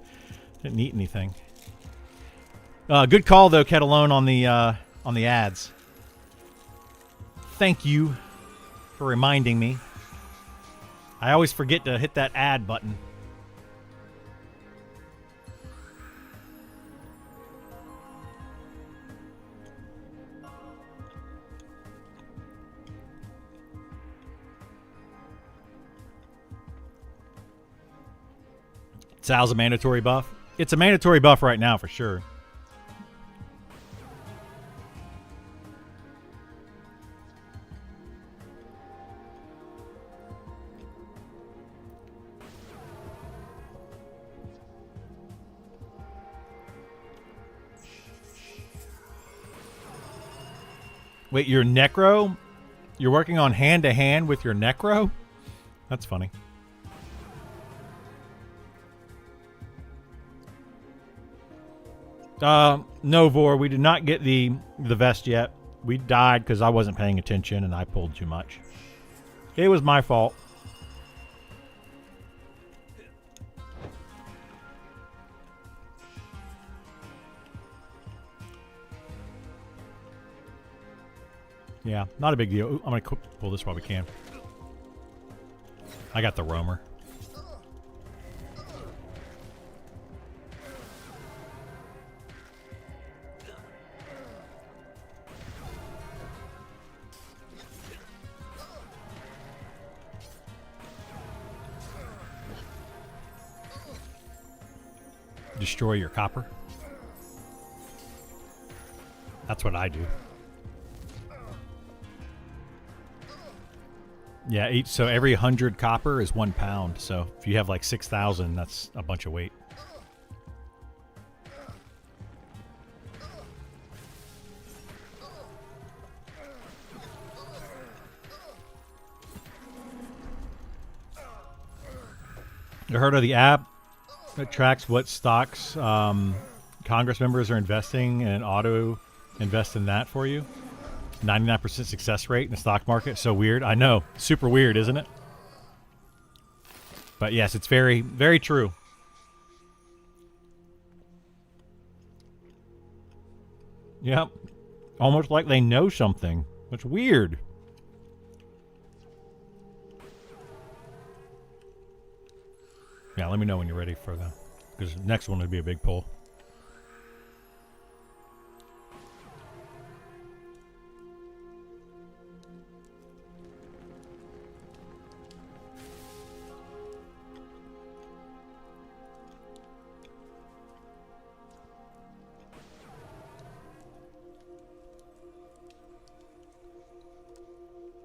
Didn't eat anything. Good call though, Ketalone, on the ads. Thank you for reminding me. I always forget to hit that ad button. Sal's a mandatory buff. It's a mandatory buff right now for sure. Wait, your necro? You're working on hand-to-hand with your necro? That's funny. No, Vor, we did not get the vest yet. We died because I wasn't paying attention and I pulled too much. It was my fault. Yeah, not a big deal. Ooh, I'm going to pull this while we can. I got the roamer. Destroy your copper. That's what I do. Yeah, so every 100 copper is 1 pound. So if you have like 6,000, that's a bunch of weight. You heard of the app that tracks what stocks Congress members are investing and auto invest in that for you? 99% success rate in the stock market. So weird. I know. Super weird, isn't it? But yes, it's very, very true. Yep. Almost like they know something. It's weird. Yeah, let me know when you're ready for the... because the next one would be a big pull.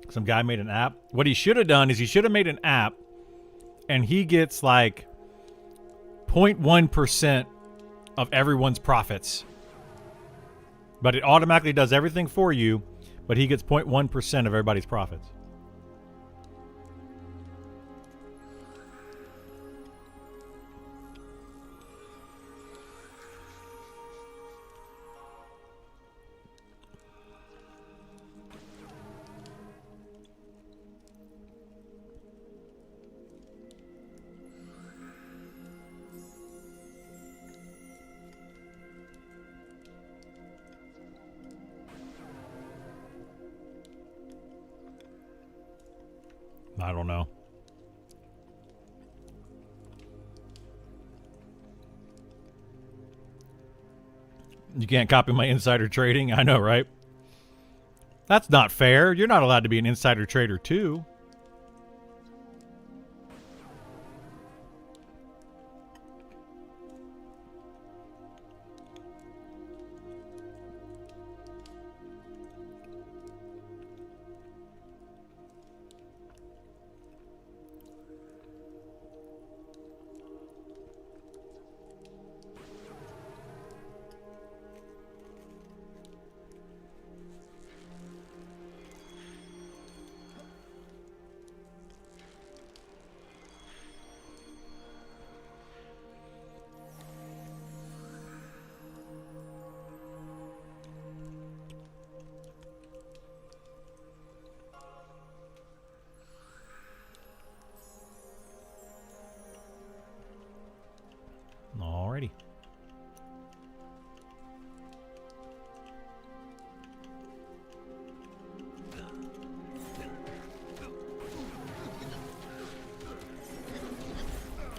Some guy made an app. What he should have done is he should have made an app and he gets like 0.1% of everyone's profits. But it automatically does everything for you, but he gets 0.1% of everybody's profits. I don't know. You can't copy my insider trading? I know, right? That's not fair. You're not allowed to be an insider trader too. Alrighty.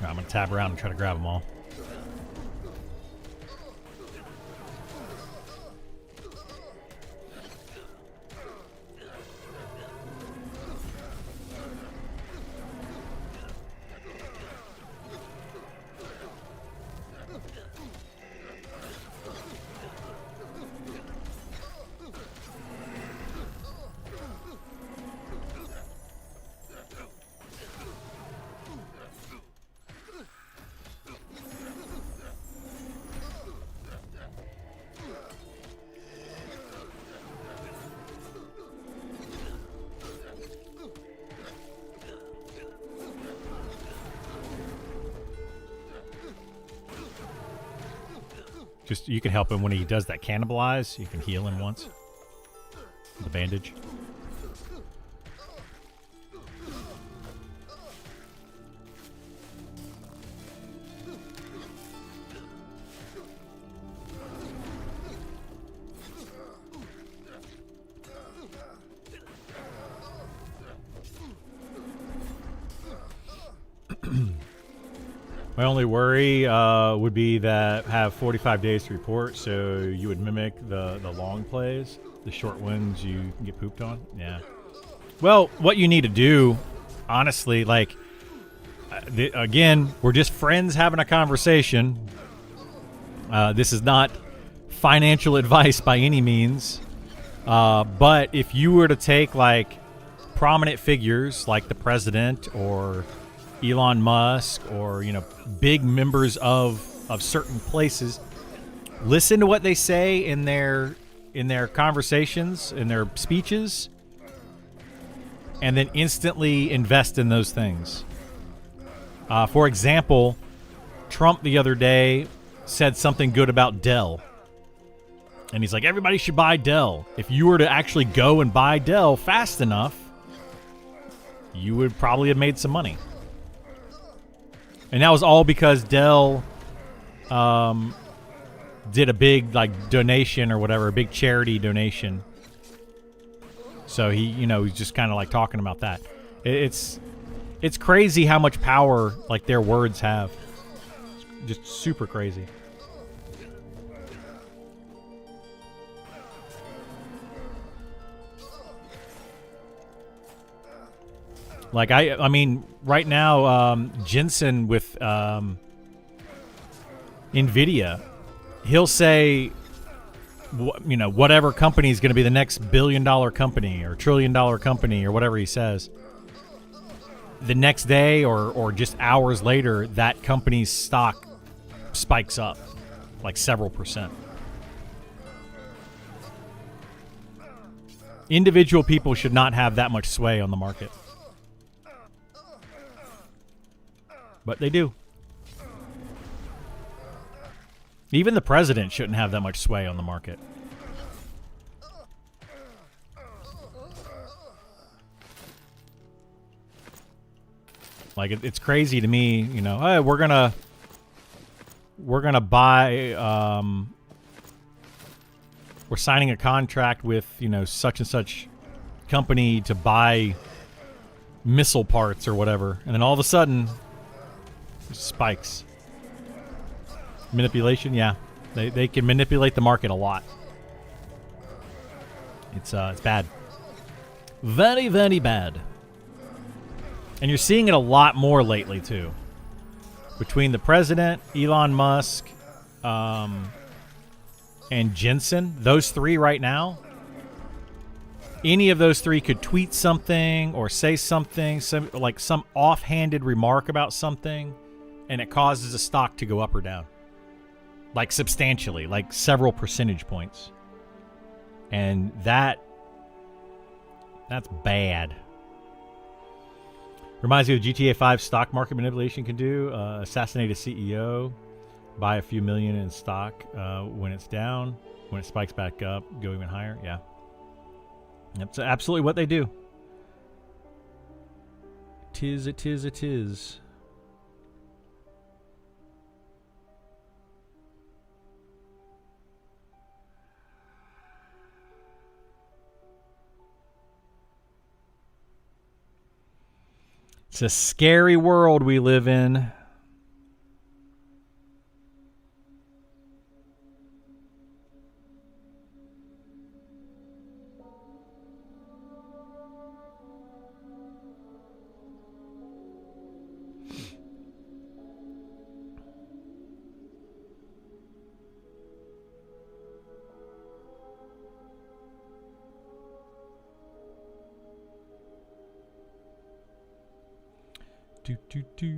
I'm going to tab around and try to grab them all. Just you can help him when he does that cannibalize. You can heal him once. The bandage. My only worry would be that have 45 days to report, so you would mimic the long plays. The short ones you can get pooped on. Yeah. Well, what you need to do, honestly, like, again, we're just friends having a conversation. This is not financial advice by any means. But if you were to take, like, prominent figures like the president or Elon Musk or, you know, big members of certain places, listen to what they say in their conversations, in their speeches, and then instantly invest in those things. For example, Trump the other day said something good about Dell. And he's like, everybody should buy Dell. If you were to actually go and buy Dell fast enough, you would probably have made some money. And that was all because Dell did a big, like, donation or whatever, a big charity donation. So he, you know, he's just kind of like talking about that. It's crazy how much power, like, their words have. Just super crazy. Like, I mean, right now, Jensen with NVIDIA, he'll say, you know, whatever company is going to be the next billion-dollar company or trillion-dollar company or whatever he says. The next day or just hours later, that company's stock spikes up like several percent. Individual people should not have that much sway on the market. But they do. Even the president shouldn't have that much sway on the market. Like, it's crazy to me, you know, hey, we're gonna buy, we're signing a contract with, you know, such and such company to buy missile parts or whatever. And then all of a sudden, spikes. Manipulation, yeah. They can manipulate the market a lot. It's bad. Very, very bad. And you're seeing it a lot more lately, too. Between the president, Elon Musk, and Jensen, those three right now, any of those three could tweet something or say something, some offhanded remark about something, and it causes a stock to go up or down. Like, substantially, like several percentage points. And that's bad. Reminds me of GTA 5 stock market manipulation can do. Assassinate a CEO, buy a few million in stock when it's down. When it spikes back up, go even higher. Yeah. That's absolutely what they do. It is. It's a scary world we live in. Do.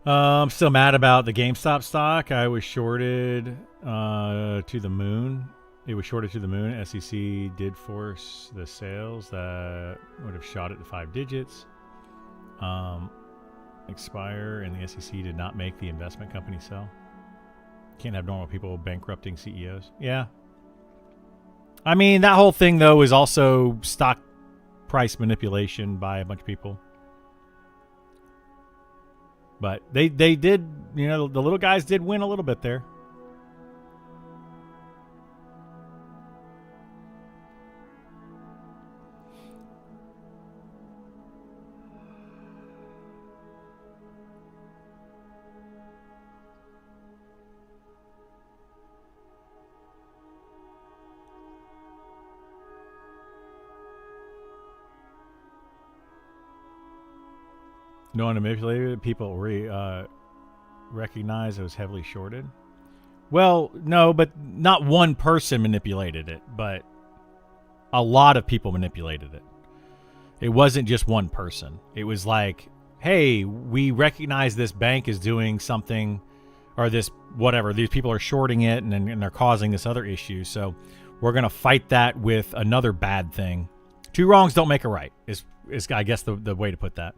I'm still mad about the GameStop stock. I was shorted to the moon. It was shorted to the moon. SEC did force the sales that would have shot it to 5 digits. Expire, and the SEC did not make the investment company sell. Can't have normal people bankrupting CEOs. Yeah. I mean, that whole thing, though, is also stock price manipulation by a bunch of people. But they did, you know, the little guys did win a little bit there. No one manipulated it. People recognize it was heavily shorted. Well, no, but not one person manipulated it, but a lot of people manipulated it. It wasn't just one person. It was like, hey, we recognize this bank is doing something, or this whatever. These people are shorting it, and they're causing this other issue. So we're going to fight that with another bad thing. Two wrongs don't make a right, is I guess the way to put that.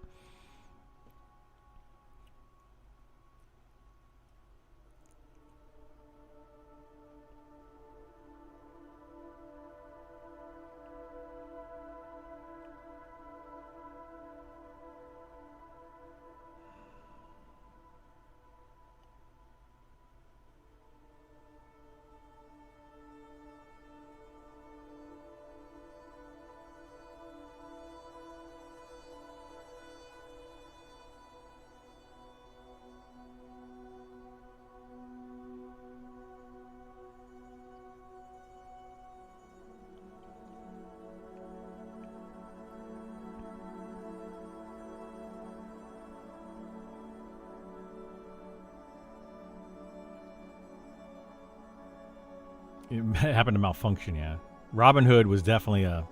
It happened to malfunction, yeah. Robinhood was definitely a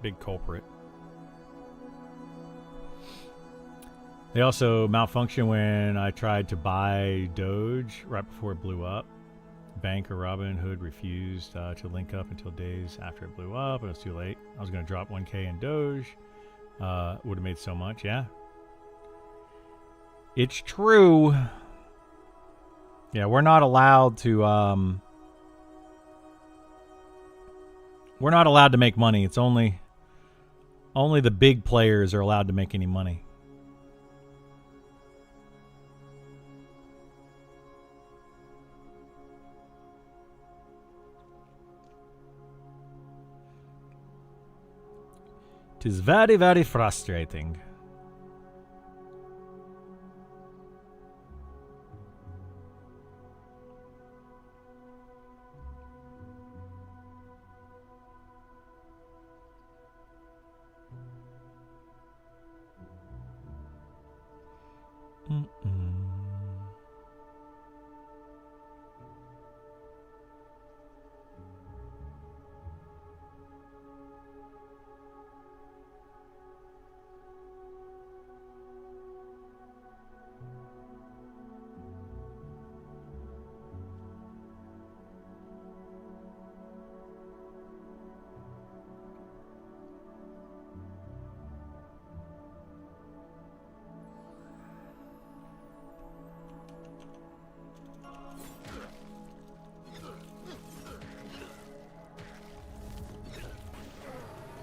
big culprit. They also malfunctioned when I tried to buy Doge right before it blew up. Bank or Robinhood refused to link up until days after it blew up. It was too late. I was going to drop 1K in Doge. Would have made so much, yeah. It's true. Yeah, we're not allowed to... We're not allowed to make money. It's only the big players are allowed to make any money. It is very, very frustrating.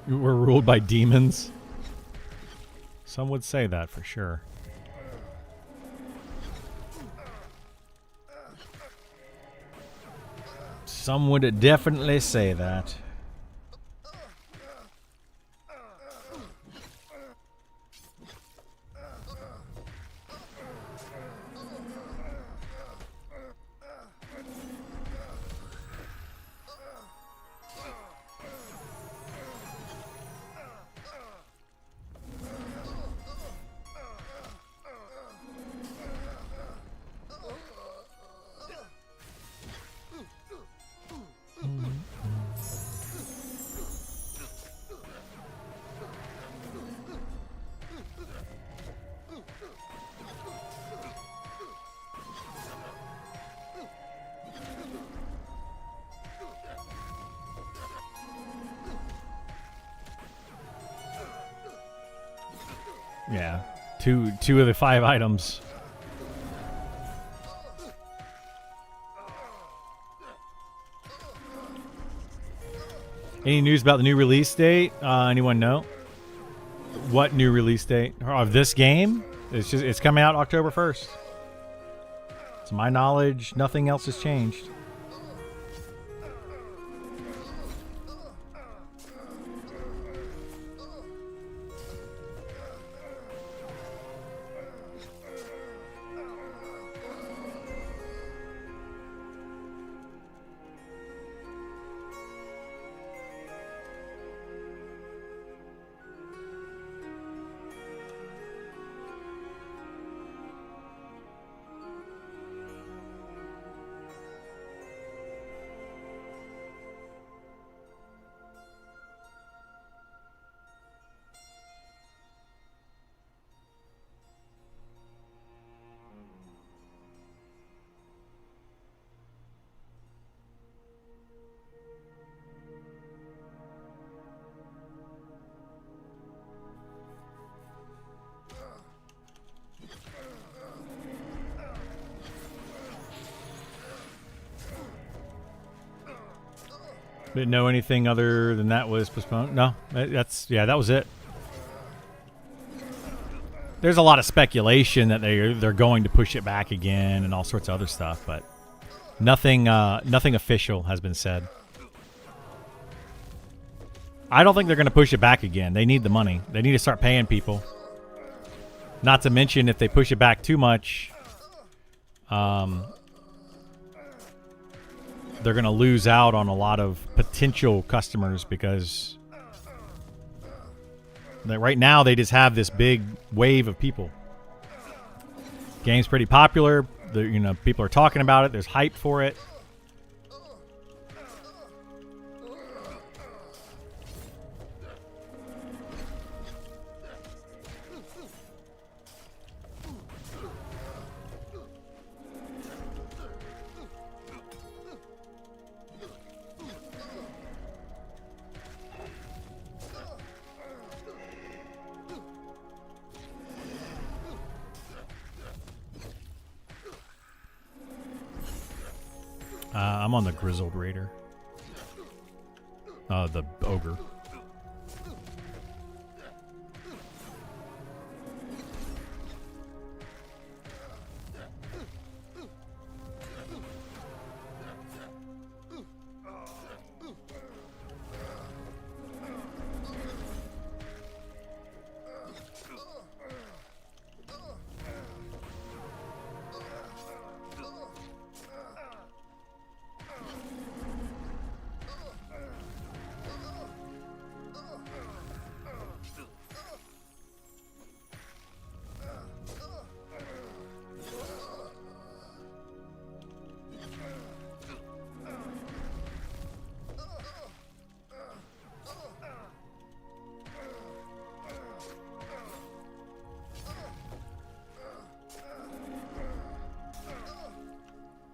We're ruled by demons. Some would say that for sure. Some would definitely say that. Yeah. Two of the 5 items. Any news about the new release date? Anyone know? What new release date of this game? It's coming out October 1st. To my knowledge, nothing else has changed. Didn't know anything other than that was postponed. No, that was it. There's a lot of speculation that they're going to push it back again and all sorts of other stuff, but nothing official has been said. I don't think they're going to push it back again. They need the money. They need to start paying people. Not to mention, if they push it back too much, they're going to lose out on a lot of potential customers because right now they just have this big wave of people. Game's pretty popular. People are talking about it. There's hype for it. I'm on the Grizzled Raider. The Ogre.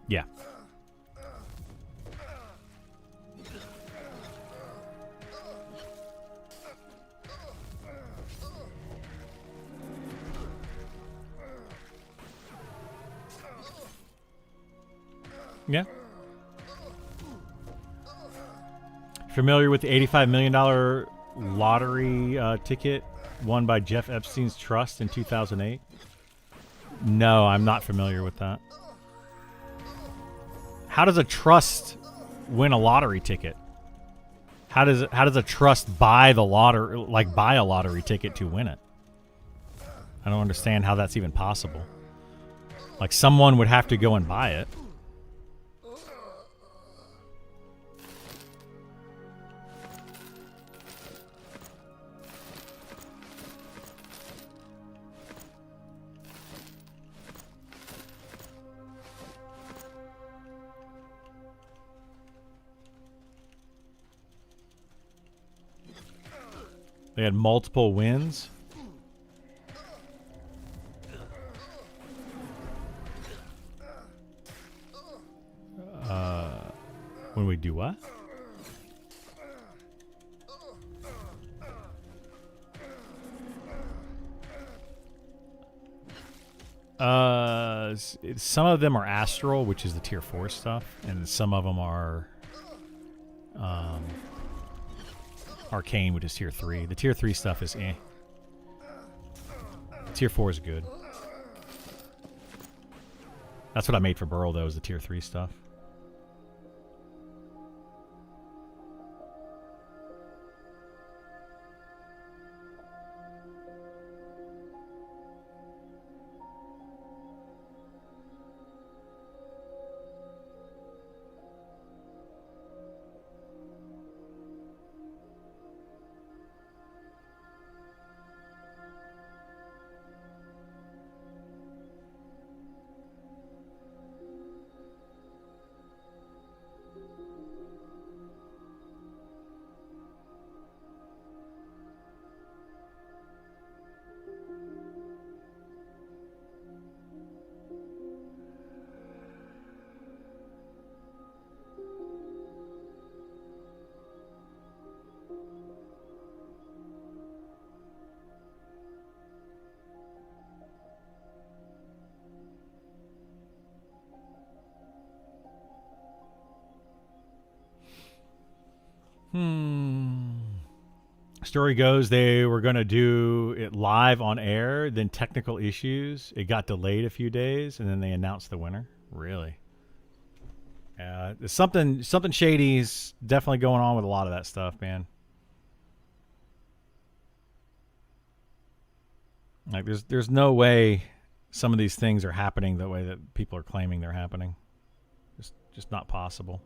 Yeah. Yeah. Familiar with the $85 million lottery ticket won by Jeff Epstein's trust in 2008? No, I'm not familiar with that. How does a trust win a lottery ticket? How does a trust buy the lottery, like buy a lottery ticket to win it? I don't understand how that's even possible. Like someone would have to go and buy it. They had multiple wins. When we do what? Some of them are astral, which is the tier 4 stuff, and some of them are arcane, which is tier 3. The tier 3 stuff is eh. Tier 4 is good. That's what I made for Burl, though, is the tier 3 stuff. Story goes they were going to do it live on air, then technical issues. It got delayed a few days, and then they announced the winner. Really? There's something shady's definitely going on with a lot of that stuff, man. Like, there's no way some of these things are happening the way that people are claiming they're happening. Just not possible.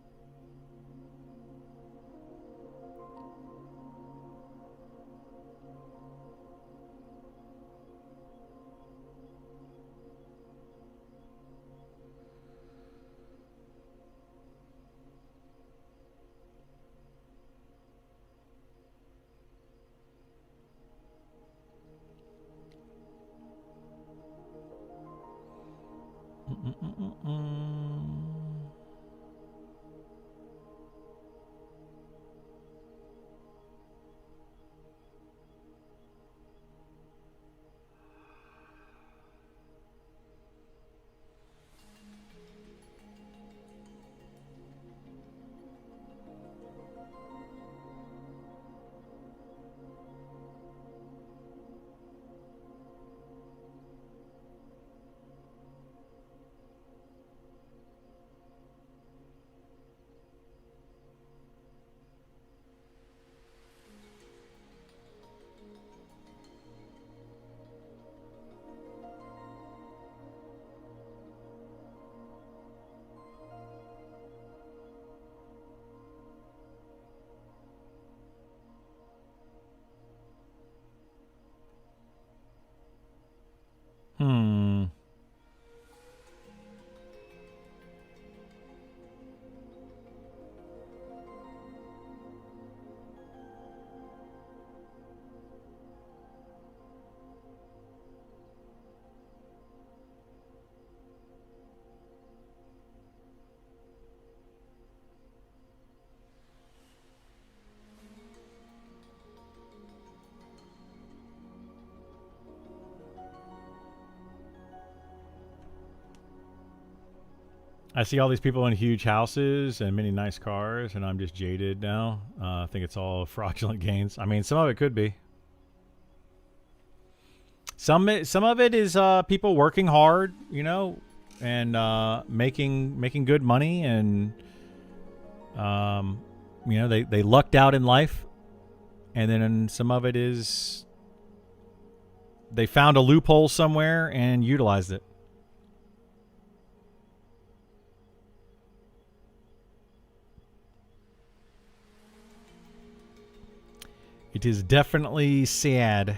I see all these people in huge houses and many nice cars, and I'm just jaded now. I think it's all fraudulent gains. I mean, some of it could be. Some of it is people working hard, you know, and making good money, and you know, they lucked out in life, and then some of it is they found a loophole somewhere and utilized it. It is definitely sad.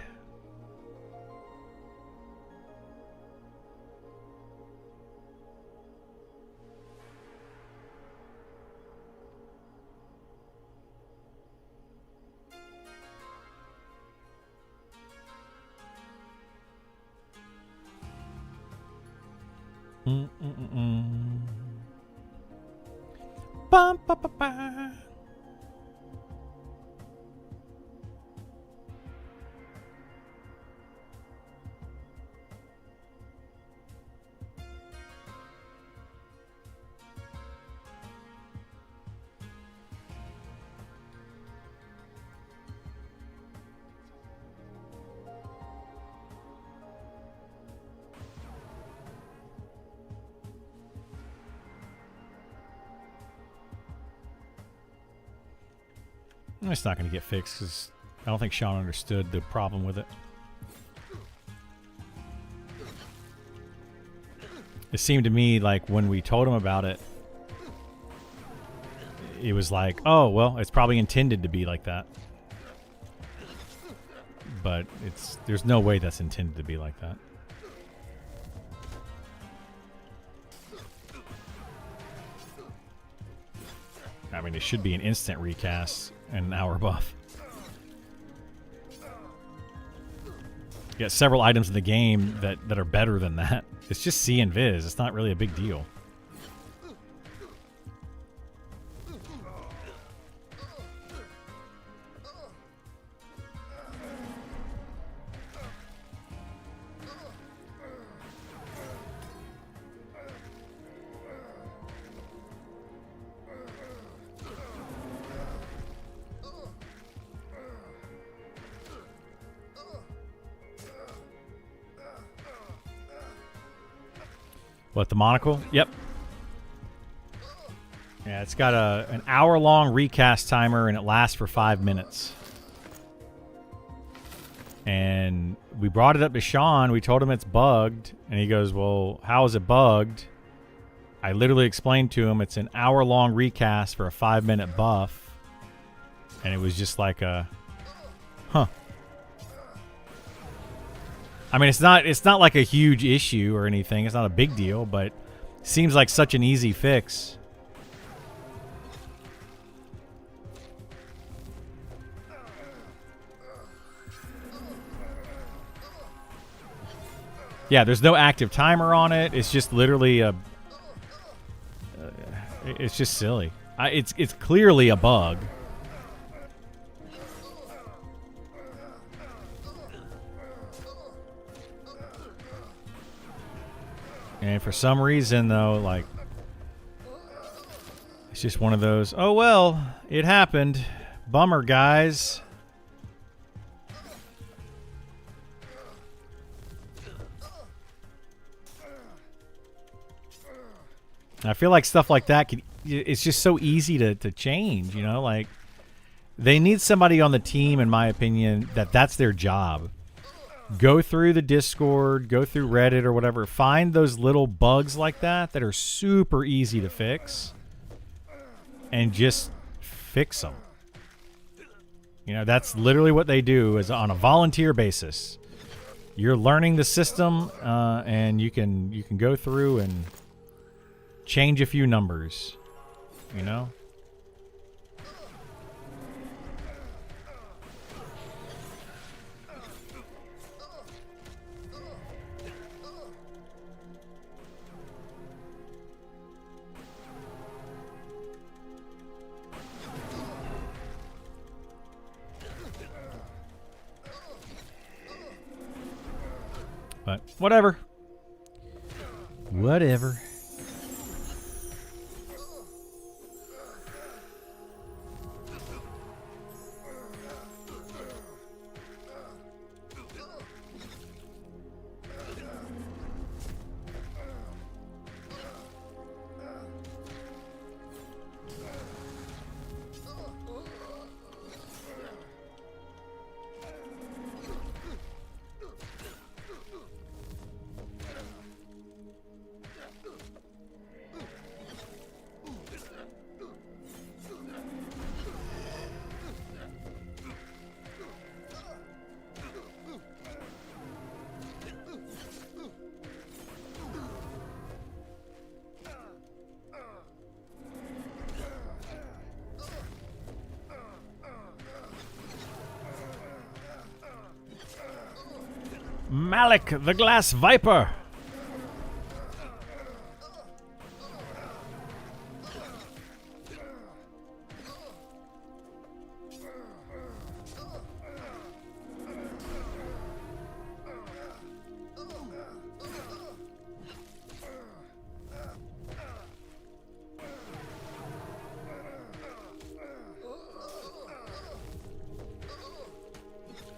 Bum, ba, ba, ba. It's not going to get fixed because I don't think Sean understood the problem with it. It seemed to me like when we told him about it, it was like, oh, well, it's probably intended to be like that. But there's no way that's intended to be like that. I mean, it should be an instant recast and an hour buff. You got several items in the game that are better than that. It's just C and Viz. It's not really a big deal. What, the monocle? Yep. Yeah, it's got an hour-long recast timer, and it lasts for 5 minutes. And we brought it up to Sean. We told him it's bugged, and he goes, well, how is it bugged? I literally explained to him it's an hour-long recast for a 5-minute buff. And it was just like a, huh. I mean, it's not like a huge issue or anything. It's not a big deal, but seems like such an easy fix. Yeah, there's no active timer on it. It's just literally a. It's just silly. It's clearly a bug. And for some reason, though, like, it's just one of those, oh, well, it happened. Bummer, guys. I feel like stuff like that, it's just so easy to change, you know? Like, they need somebody on the team, in my opinion, that's their job. Go through the Discord, go through Reddit or whatever. Find those little bugs like that are super easy to fix. And just fix them. You know, that's literally what they do is on a volunteer basis. You're learning the system, and you can go through and change a few numbers. You know? But whatever. Whatever. Malik, the Glass Viper.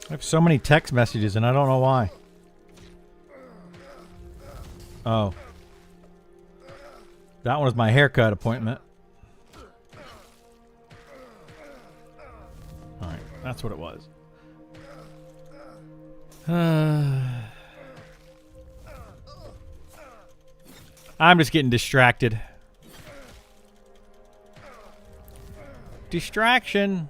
I have so many text messages and I don't know why. Oh. That one was my haircut appointment. That's what it was. I'm just getting distracted. Distraction.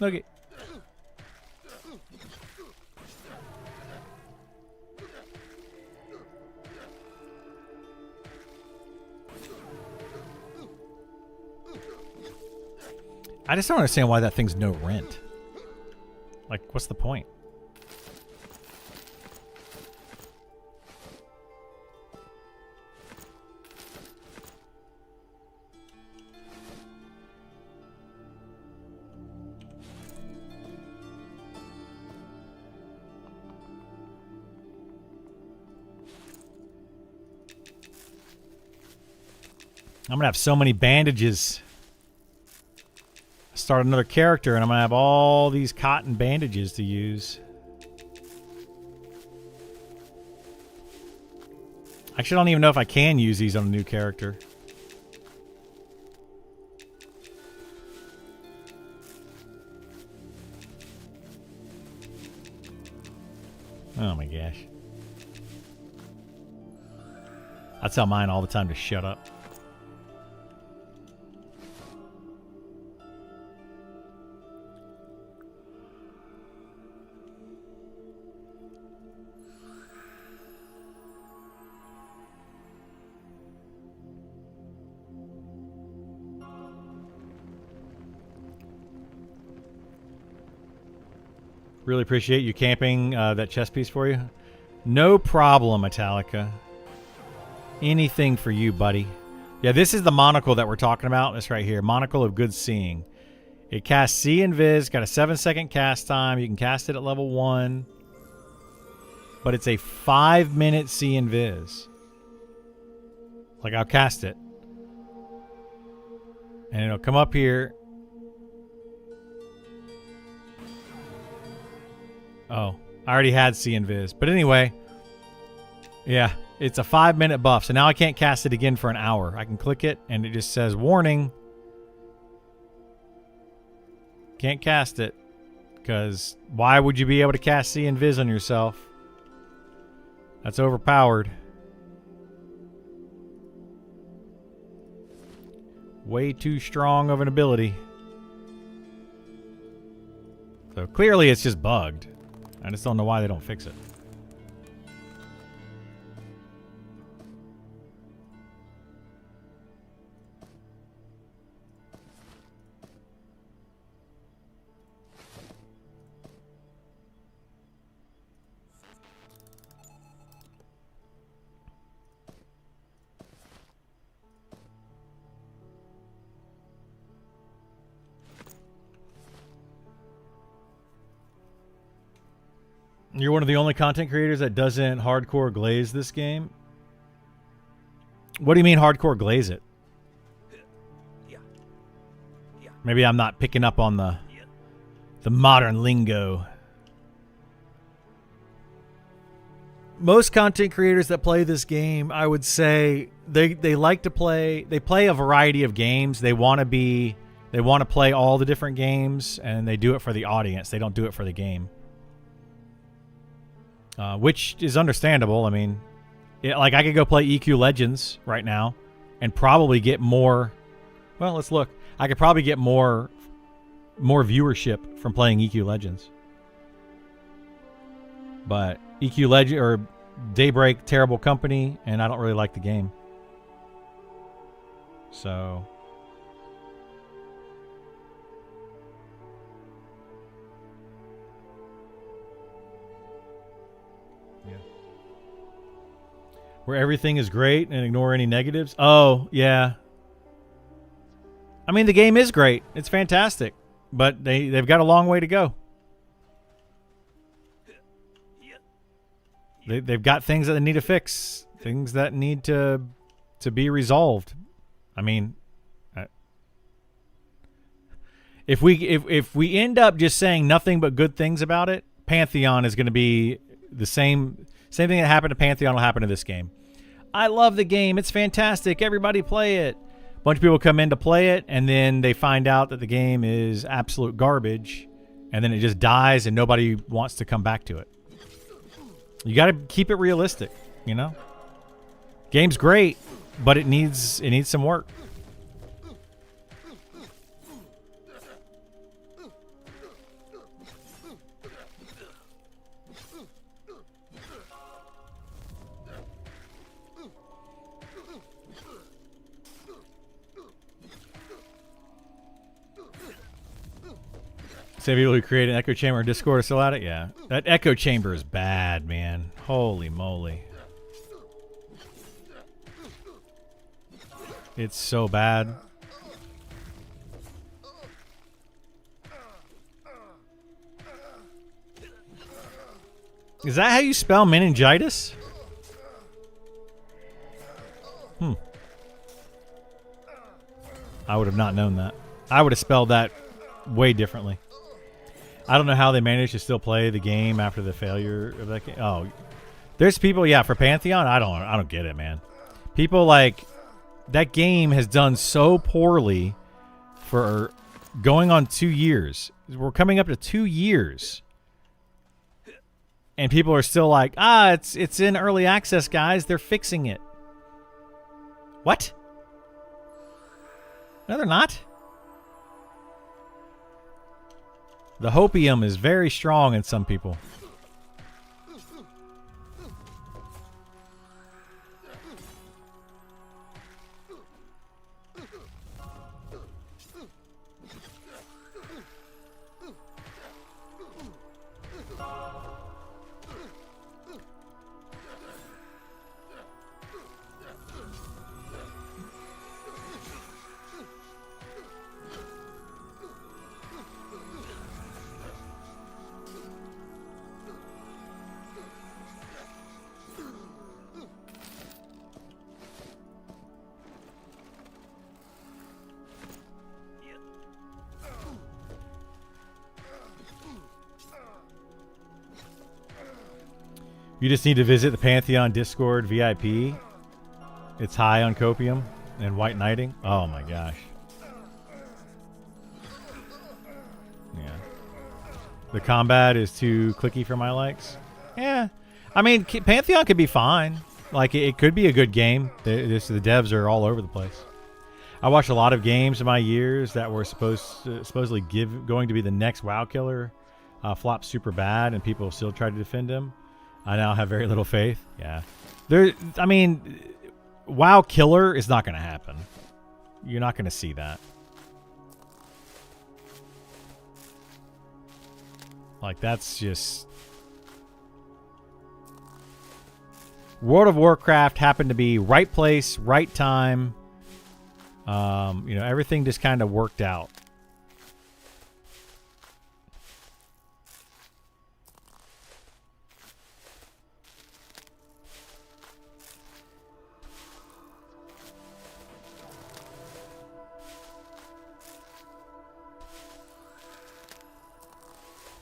Okay. I just don't understand why that thing's no rent. Like, what's the point? I'm gonna have so many bandages. Start another character and I'm gonna have all these cotton bandages to use. Actually, I don't even know if I can use these on a new character. Oh my gosh. I tell mine all the time to shut up. Really appreciate you camping that chess piece for you. No problem, Metallica. Anything for you, buddy. Yeah, this is the monocle that we're talking about. This right here. Monocle of Good Seeing. It casts See and Viz. Got a 7-second cast time. You can cast it at level 1. But it's a 5-minute See and Viz. Like, I'll cast it. And it'll come up here. Oh, I already had See and Viz. But anyway, yeah, it's a 5-minute buff. So now I can't cast it again for an hour. I can click it and it just says, warning. Can't cast it. Because why would you be able to cast See and Viz on yourself? That's overpowered. Way too strong of an ability. So clearly it's just bugged. I just don't know why they don't fix it. You're one of the only content creators that doesn't hardcore glaze this game? What do you mean hardcore glaze it? Maybe I'm not picking up on the modern lingo. Most content creators that play this game, I would say they like to play. They play a variety of games. They want to play all the different games, and they do it for the audience. They don't do it for the game. Which is understandable. I mean, like I could go play EQ Legends right now and probably get more. Well, let's look. I could probably get more viewership from playing EQ Legends. But EQ Legend or Daybreak, terrible company, and I don't really like the game. So where everything is great and ignore any negatives. Oh, yeah. I mean, the game is great. It's fantastic. But they've got a long way to go. They've got things that they need to fix. Things that need to be resolved. I mean, if we end up just saying nothing but good things about it, Pantheon is going to be the same thing that happened to Pantheon will happen to this game. I love the game. It's fantastic. Everybody play it. A bunch of people come in to play it, and then they find out that the game is absolute garbage, and then it just dies, and nobody wants to come back to it. You got to keep it realistic, you know? Game's great, but it needs some work. Say people who create an echo chamber in Discord are still at it? Yeah. That echo chamber is bad, man. Holy moly. It's so bad. Is that how you spell meningitis? I would have not known that. I would have spelled that way differently. I don't know how they managed to still play the game after the failure of that game. Oh, there's people, yeah, for Pantheon, I don't get it, man. People like that game has done so poorly for going on 2 years. We're coming up to 2 years. And people are still like, it's in early access, guys. They're fixing it. What? No, they're not. The hopium is very strong in some people. You just need to visit the Pantheon Discord VIP. It's high on copium and white knighting. Oh my gosh. Yeah. The combat is too clicky for my likes. Yeah. I mean, Pantheon could be fine. Like, it could be a good game. The devs are all over the place. I watched a lot of games in my years that were supposedly going to be the next WoW killer. Flop super bad, and people still try to defend him. I now have very little faith. Yeah. I mean, WoW killer is not going to happen. You're not going to see that. Like, that's just... World of Warcraft happened to be right place, right time. You know, everything just kind of worked out.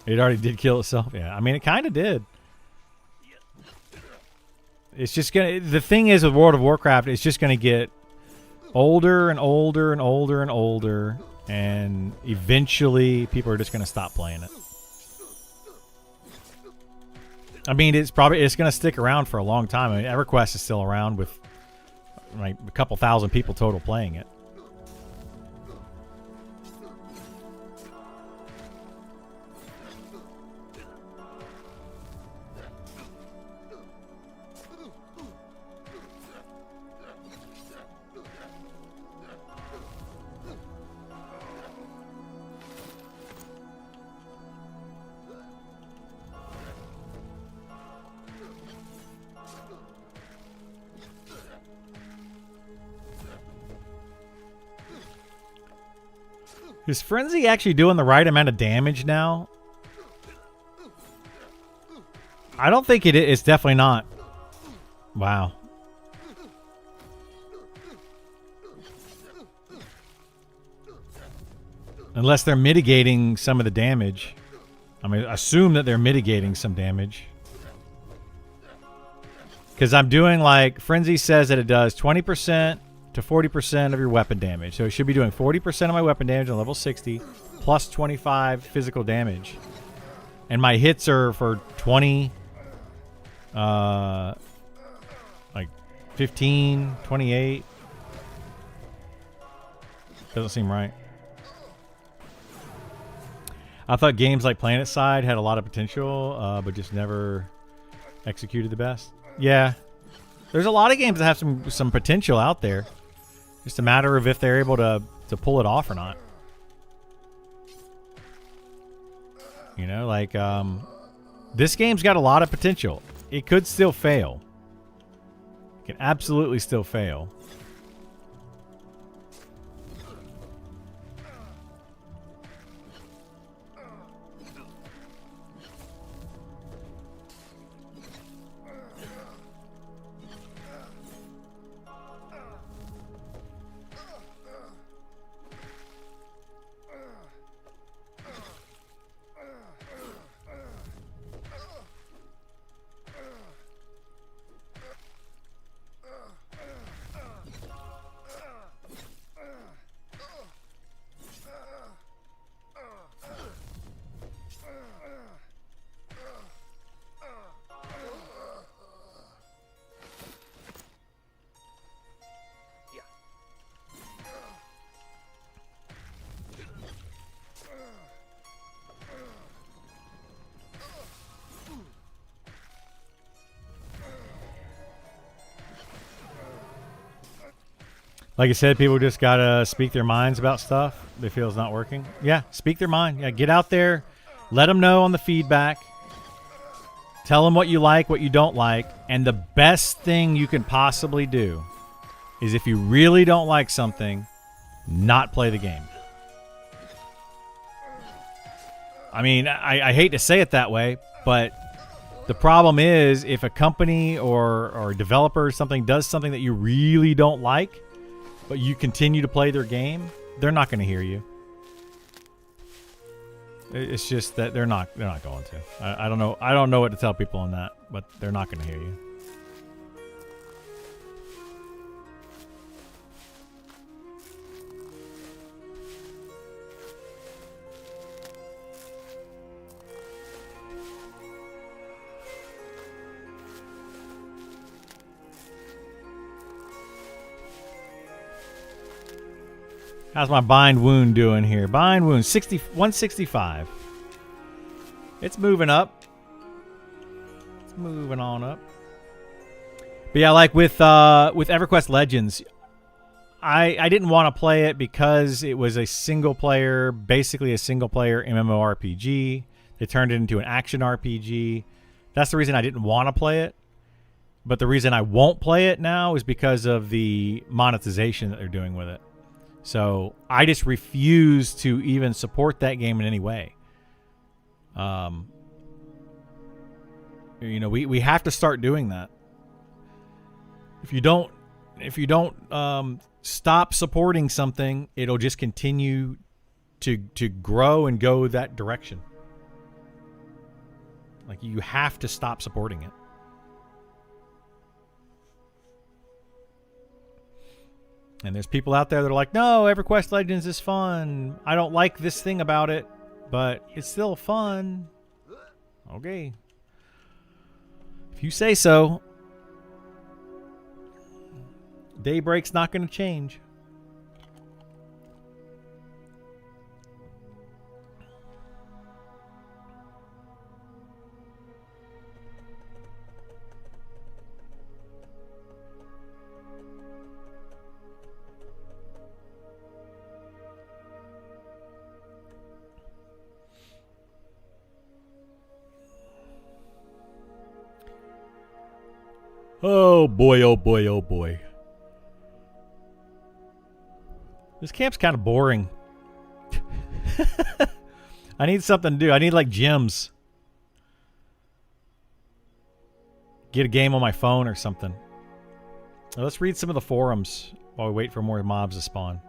It already did kill itself. Yeah, I mean, it kind of did. It's just gonna. The thing is with World of Warcraft, it's just gonna get older and older and older and older, and eventually people are just gonna stop playing it. I mean, it's gonna stick around for a long time. I mean, EverQuest is still around with like a couple thousand people total playing it. Is Frenzy actually doing the right amount of damage now? I don't think it is. It's definitely not. Wow. Unless they're mitigating some of the damage. I mean, assume that they're mitigating some damage. Because I'm doing like, Frenzy says that it does 20% to 40% of your weapon damage. So it should be doing 40% of my weapon damage on level 60, plus 25 physical damage. And my hits are for 20, like 15, 28. Doesn't seem right. I thought games like PlanetSide had a lot of potential, but just never executed the best. Yeah, there's a lot of games that have some potential out there. Just a matter of if they're able to pull it off or not. You know, like this game's got a lot of potential. It could still fail. It can absolutely still fail. Like I said, people just gotta speak their minds about stuff they feel is not working. Yeah, speak their mind. Yeah, get out there, let them know on the feedback. Tell them what you like, what you don't like, and the best thing you can possibly do is if you really don't like something, not play the game. I mean, I hate to say it that way, but the problem is if a company or a developer or something does something that you really don't like, but you continue to play their game, they're not going to hear you. It's just that they're not going to. I don't know what to tell people on that, but they're not going to hear you. How's my bind wound doing here? Bind wound 165. It's moving up. It's moving on up. But yeah, like with EverQuest Legends, I didn't want to play it because it was a single player, basically a single player MMORPG. They turned it into an action RPG. That's the reason I didn't want to play it. But the reason I won't play it now is because of the monetization that they're doing with it. So I just refuse to even support that game in any way. You know, we have to start doing that. If you don't stop supporting something, it'll just continue to grow and go that direction. Like, you have to stop supporting it. And there's people out there that are like, no, EverQuest Legends is fun. I don't like this thing about it, but it's still fun. Okay. If you say so. Daybreak's not going to change. Oh boy, oh boy, oh boy. This camp's kind of boring. I need something to do. I need like gyms. Get a game on my phone or something. Now, let's read some of the forums while we wait for more mobs to spawn.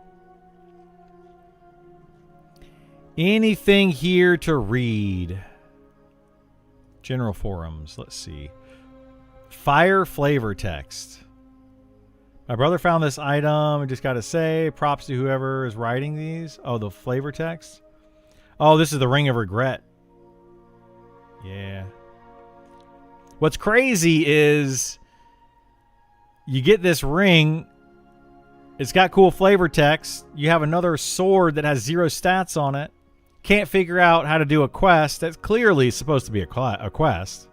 Anything here to read? General forums. Let's see. Fire flavor text. My brother found this item. I just got to say, props to whoever is writing these. Oh, the flavor text. Oh, this is the Ring of Regret. Yeah. What's crazy is you get this ring. It's got cool flavor text. You have another sword that has 0 stats on it. Can't figure out how to do a quest that's clearly supposed to be a quest.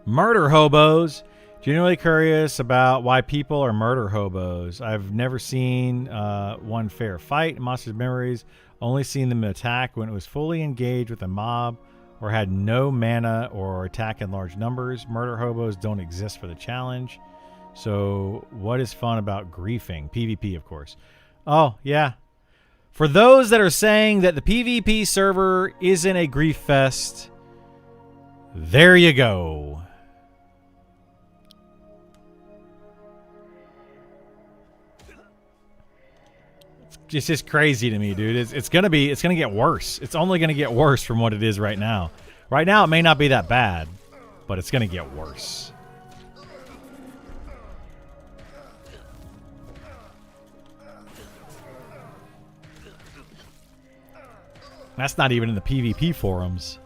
Murder hobos. Genuinely curious about why people are murder hobos. I've never seen one fair fight in Monsters Memories. Only seen them attack when it was fully engaged with a mob or had no mana or attack in large numbers. Murder hobos don't exist for the challenge. So what is fun about griefing? PvP, of course. Oh, yeah. For those that are saying that the PvP server isn't a grief fest, there you go. It's just crazy to me, dude. It's gonna get worse. It's only gonna get worse from what it is right now. Right now, it may not be that bad, but it's gonna get worse. That's not even in the PvP forums.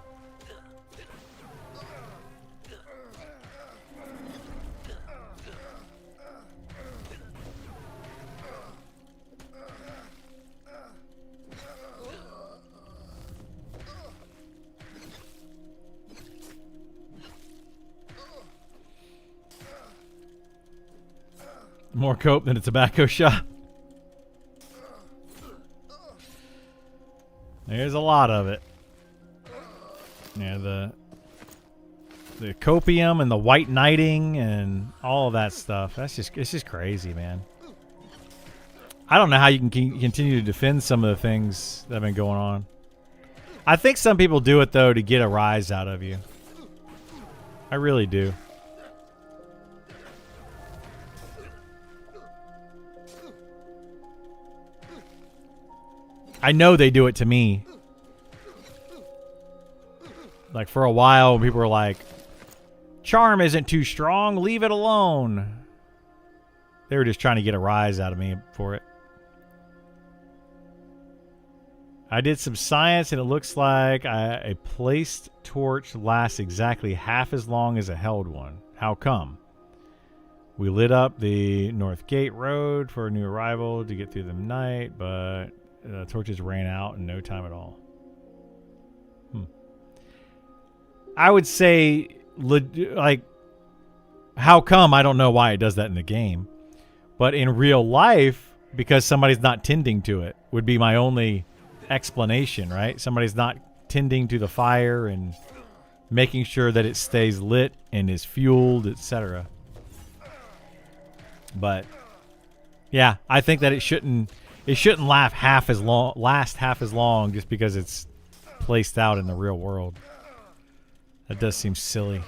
More cope than a tobacco shop. There's a lot of it. Yeah, the copium and the white knighting and all of that stuff. It's just crazy, man. I don't know how you can continue to defend some of the things that have been going on. I think some people do it though to get a rise out of you. I really do. I know they do it to me. Like for a while, people were like, charm isn't too strong, leave it alone. They were just trying to get a rise out of me for it. I did some science and it looks like a placed torch lasts exactly half as long as a held one. How come? We lit up the North Gate Road for a new arrival to get through the night, but torches ran out in no time at all. I would say, like, how come? I don't know why it does that in the game. But in real life, because somebody's not tending to it, would be my only explanation, right? Somebody's not tending to the fire and making sure that it stays lit and is fueled, etc. But, yeah, I think that it shouldn't last half as long just because it's placed out in the real world. That does seem silly.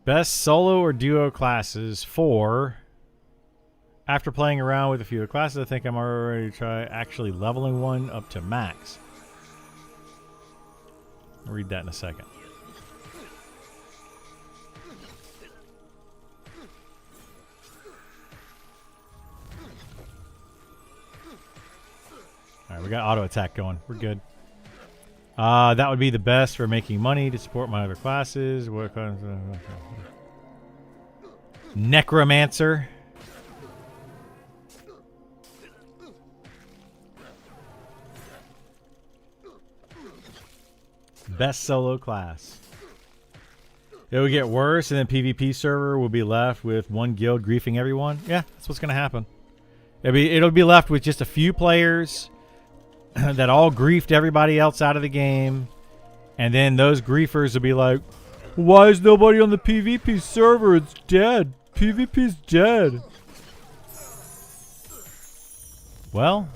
Best solo or duo classes for... After playing around with a few of the classes, I think I'm already ready to try actually leveling one up to max. I'll read that in a second. Alright, we got auto attack going. We're good. That would be the best for making money to support my other classes. What kind of Necromancer. Best solo class. It will get worse, and then PvP server will be left with one guild griefing everyone. Yeah, that's what's going to happen. It'll be left with just a few players that all griefed everybody else out of the game, and then those griefers will be like, "Why is nobody on the PvP server? It's dead. PvP's dead." Well,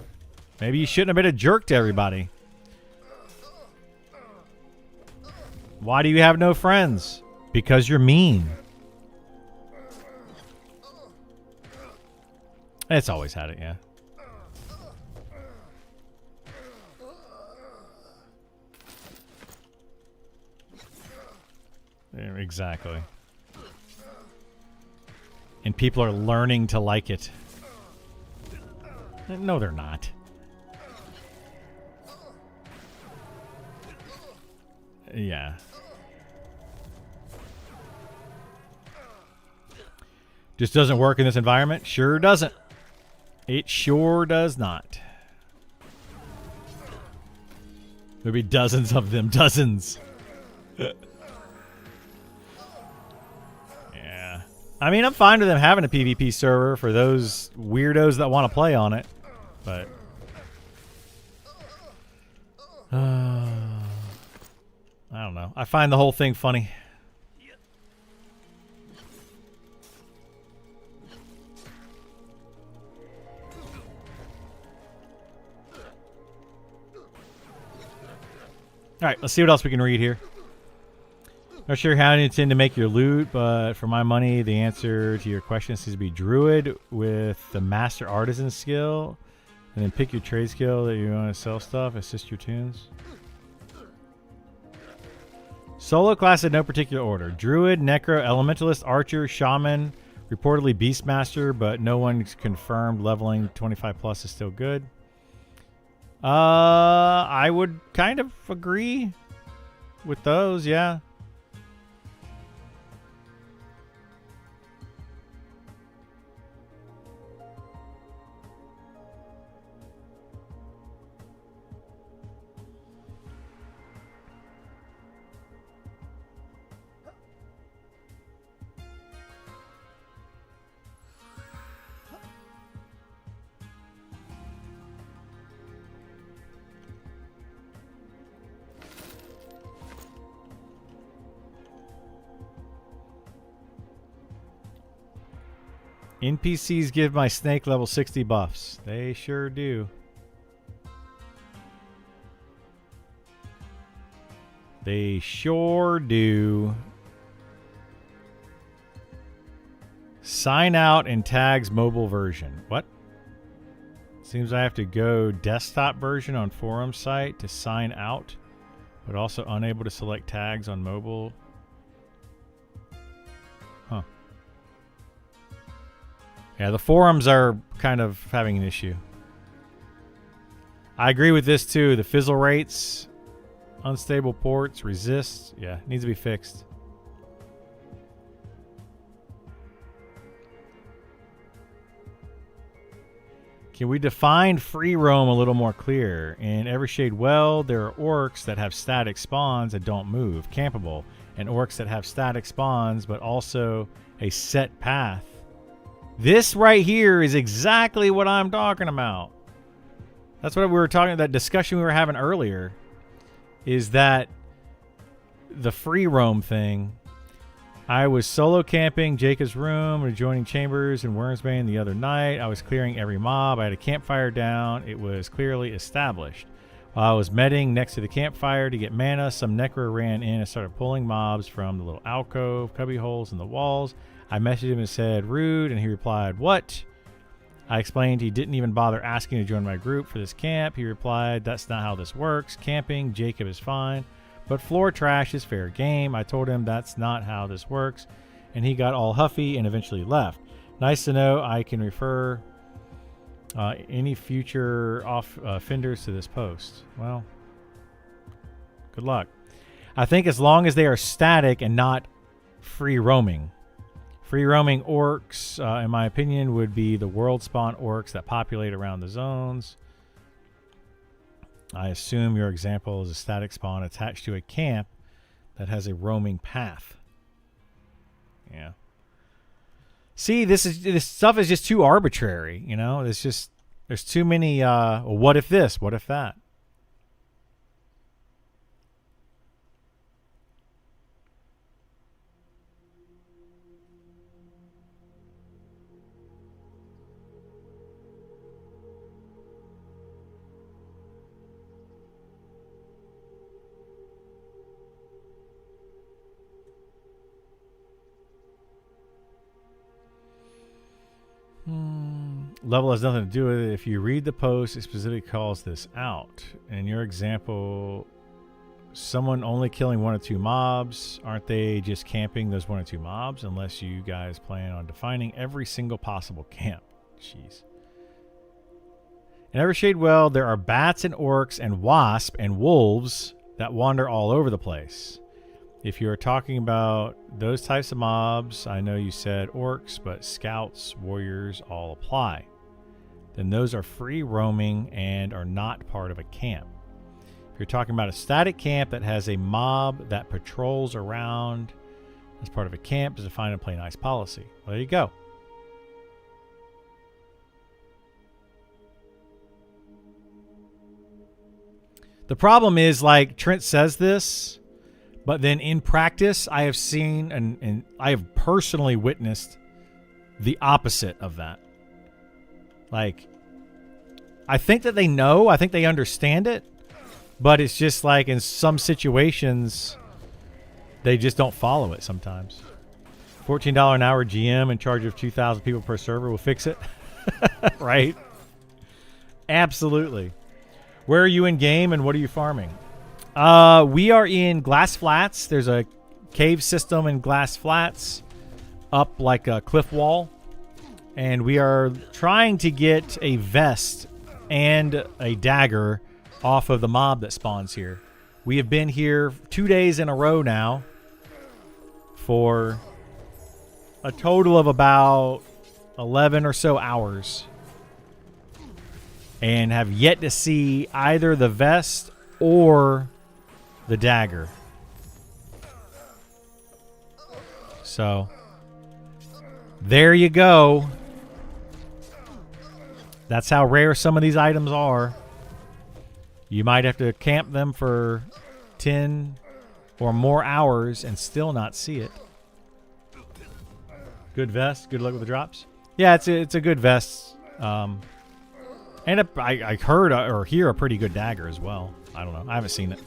maybe you shouldn't have been a jerk to everybody. Why do you have no friends? Because you're mean. It's always had it, yeah. Yeah, exactly. And people are learning to like it. No, they're not. Yeah. Just doesn't work in this environment? Sure doesn't. It sure does not. There'll be dozens of them. Dozens. Yeah. I mean, I'm fine with them having a PvP server for those weirdos that want to play on it. But... I don't know. I find the whole thing funny. Alright, let's see what else we can read here. Not sure how you intend to make your loot, but for my money, the answer to your question seems to be Druid with the Master Artisan skill. And then pick your trade skill that you want to sell stuff, assist your tunes. Solo class in no particular order. Druid, Necro, Elementalist, Archer, Shaman, reportedly Beastmaster, but no one's confirmed leveling 25 plus is still good. I would kind of agree with those, yeah. NPCs give my snake level 60 buffs. They sure do. They sure do. Sign out in tags mobile version. What? Seems I have to go desktop version on forum site to sign out, but also unable to select tags on mobile. Huh. Yeah, the forums are kind of having an issue. I agree with this too. The fizzle rates, unstable ports, resist. Yeah, needs to be fixed. Can we define free roam a little more clear? In Evershade Well, there are orcs that have static spawns that don't move, campable, and orcs that have static spawns but also a set path. This right here is exactly what I'm talking about. That's what we were talking about, that discussion we were having earlier, is that the free roam thing. I was solo camping Jacob's room, rejoining Chambers in Wormsbane the other night. I was clearing every mob. I had a campfire down. It was clearly established. While I was medding next to the campfire to get mana, some Necro ran in and started pulling mobs from the little alcove, cubby holes in the walls. I messaged him and said, rude, and he replied, what? I explained he didn't even bother asking to join my group for this camp. He replied, that's not how this works. Camping, Jacob is fine, but floor trash is fair game. I told him that's not how this works, and he got all huffy and eventually left. Nice to know I can refer Any future offenders to this post? Well, good luck. I think as long as they are static and not free roaming. Free roaming orcs, in my opinion, would be the world spawn orcs that populate around the zones. I assume your example is a static spawn attached to a camp that has a roaming path. Yeah. See, this stuff is just too arbitrary, you know? There's too many what if this, what if that. Level has nothing to do with it. If you read the post, it specifically calls this out. In your example, someone only killing 1 or 2 mobs, aren't they just camping those 1 or 2 mobs? Unless you guys plan on defining every single possible camp. Jeez. In Evershade Well, there are bats and orcs and wasp and wolves that wander all over the place. If you're talking about those types of mobs, I know you said orcs, but scouts, warriors all apply. Then those are free roaming and are not part of a camp. If you're talking about a static camp that has a mob that patrols around as part of a camp, is defined in Play Nice policy. Well, there you go. The problem is, like, Trent says this, but then in practice, I have seen and I have personally witnessed the opposite of that. Like, I think that they know, I think they understand it, but it's just like in some situations, they just don't follow it sometimes. $14 an hour GM in charge of 2,000 people per server will fix it. Right? Absolutely. Where are you in game and what are you farming? We are in Glass Flats. There's a cave system in Glass Flats up like a cliff wall. And we are trying to get a vest and a dagger off of the mob that spawns here. We have been here 2 days in a row now for a total of about 11 or so hours. And have yet to see either the vest or the dagger. So, there you go. That's how rare some of these items are. You might have to camp them for 10 or more hours and still not see it. Good vest. Good luck with the drops. Yeah, it's a good vest. And I heard or hear a pretty good dagger as well. I don't know. I haven't seen it.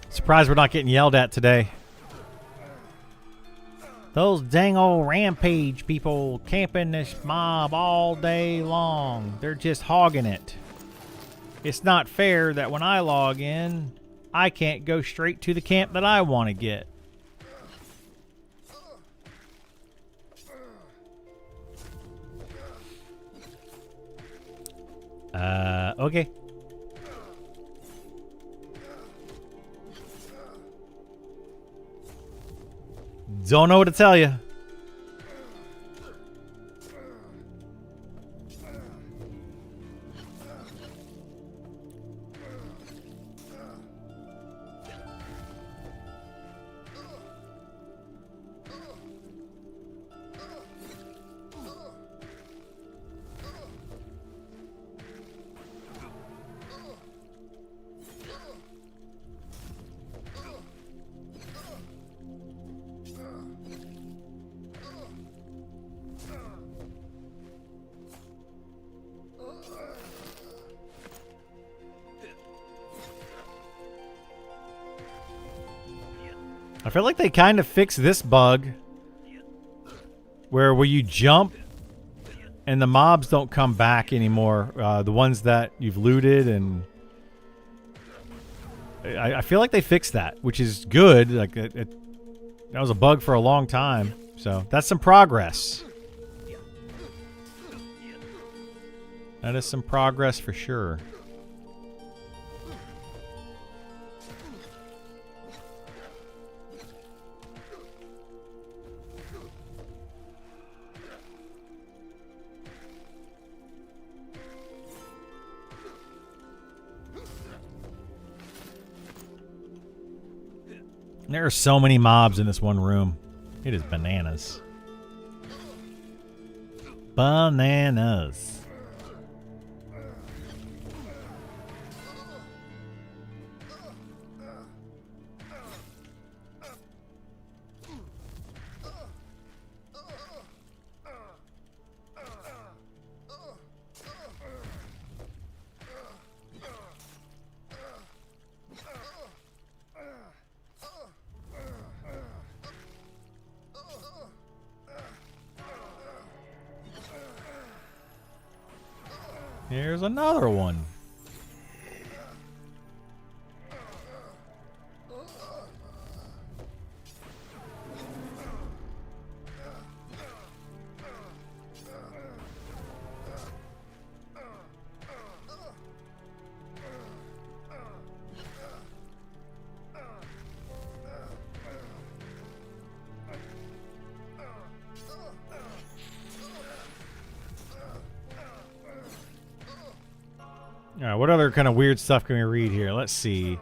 Surprised we're not getting yelled at today. Those dang old rampage people camping this mob all day long. They're just hogging it. It's not fair that when I log in, I can't go straight to the camp that I want to get. Okay. Don't know what to tell you. I feel like they kind of fixed this bug where you jump and the mobs don't come back anymore. The ones that you've looted, and I feel like they fixed that, which is good. Like that was a bug for a long time. So that's some progress. That is some progress for sure. There are so many mobs in this one room. It is bananas. Bananas. Here's another one. Alright, what other kind of weird stuff can we read here? Let's see.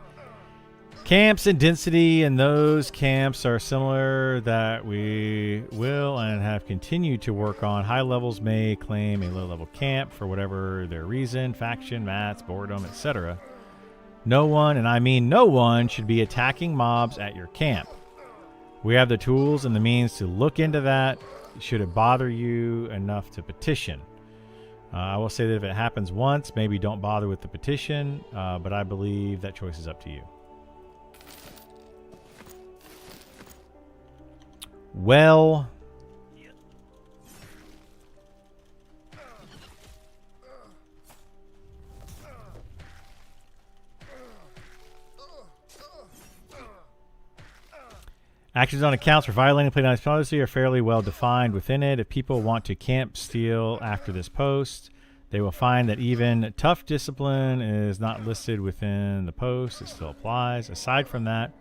Camps and density, and those camps are similar that we will and have continued to work on. High levels may claim a low level camp for whatever their reason, faction, mats, boredom, etc. No one, and I mean no one, should be attacking mobs at your camp. We have the tools and the means to look into that should it bother you enough to petition. I will say that if it happens once, maybe don't bother with the petition, but I believe that choice is up to you. Well, actions on accounts for violating Play-Nice policy are fairly well defined within it. If people want to camp steal after this post, they will find that even tough discipline is not listed within the post. It still applies. Aside from that,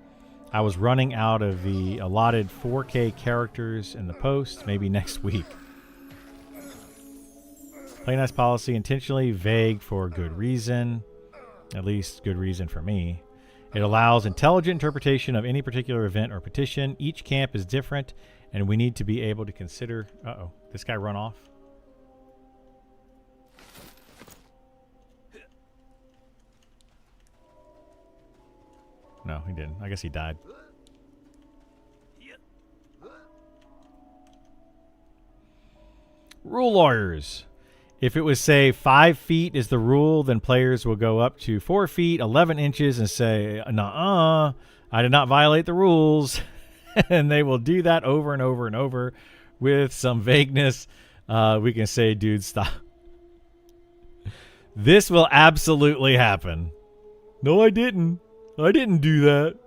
I was running out of the allotted 4K characters in the post, maybe next week. Play-Nice policy intentionally vague for good reason, at least good reason for me. It allows intelligent interpretation of any particular event or petition. Each camp is different, and we need to be able to consider... Uh-oh. This guy run off? No, he didn't. I guess he died. Rule lawyers. If it was, say, 5 feet is the rule, then players will go up to 4 feet, 11 inches, and say, nuh-uh, I did not violate the rules. And they will do that over and over and over with some vagueness. We can say, dude, stop. This will absolutely happen. No, I didn't. I didn't do that.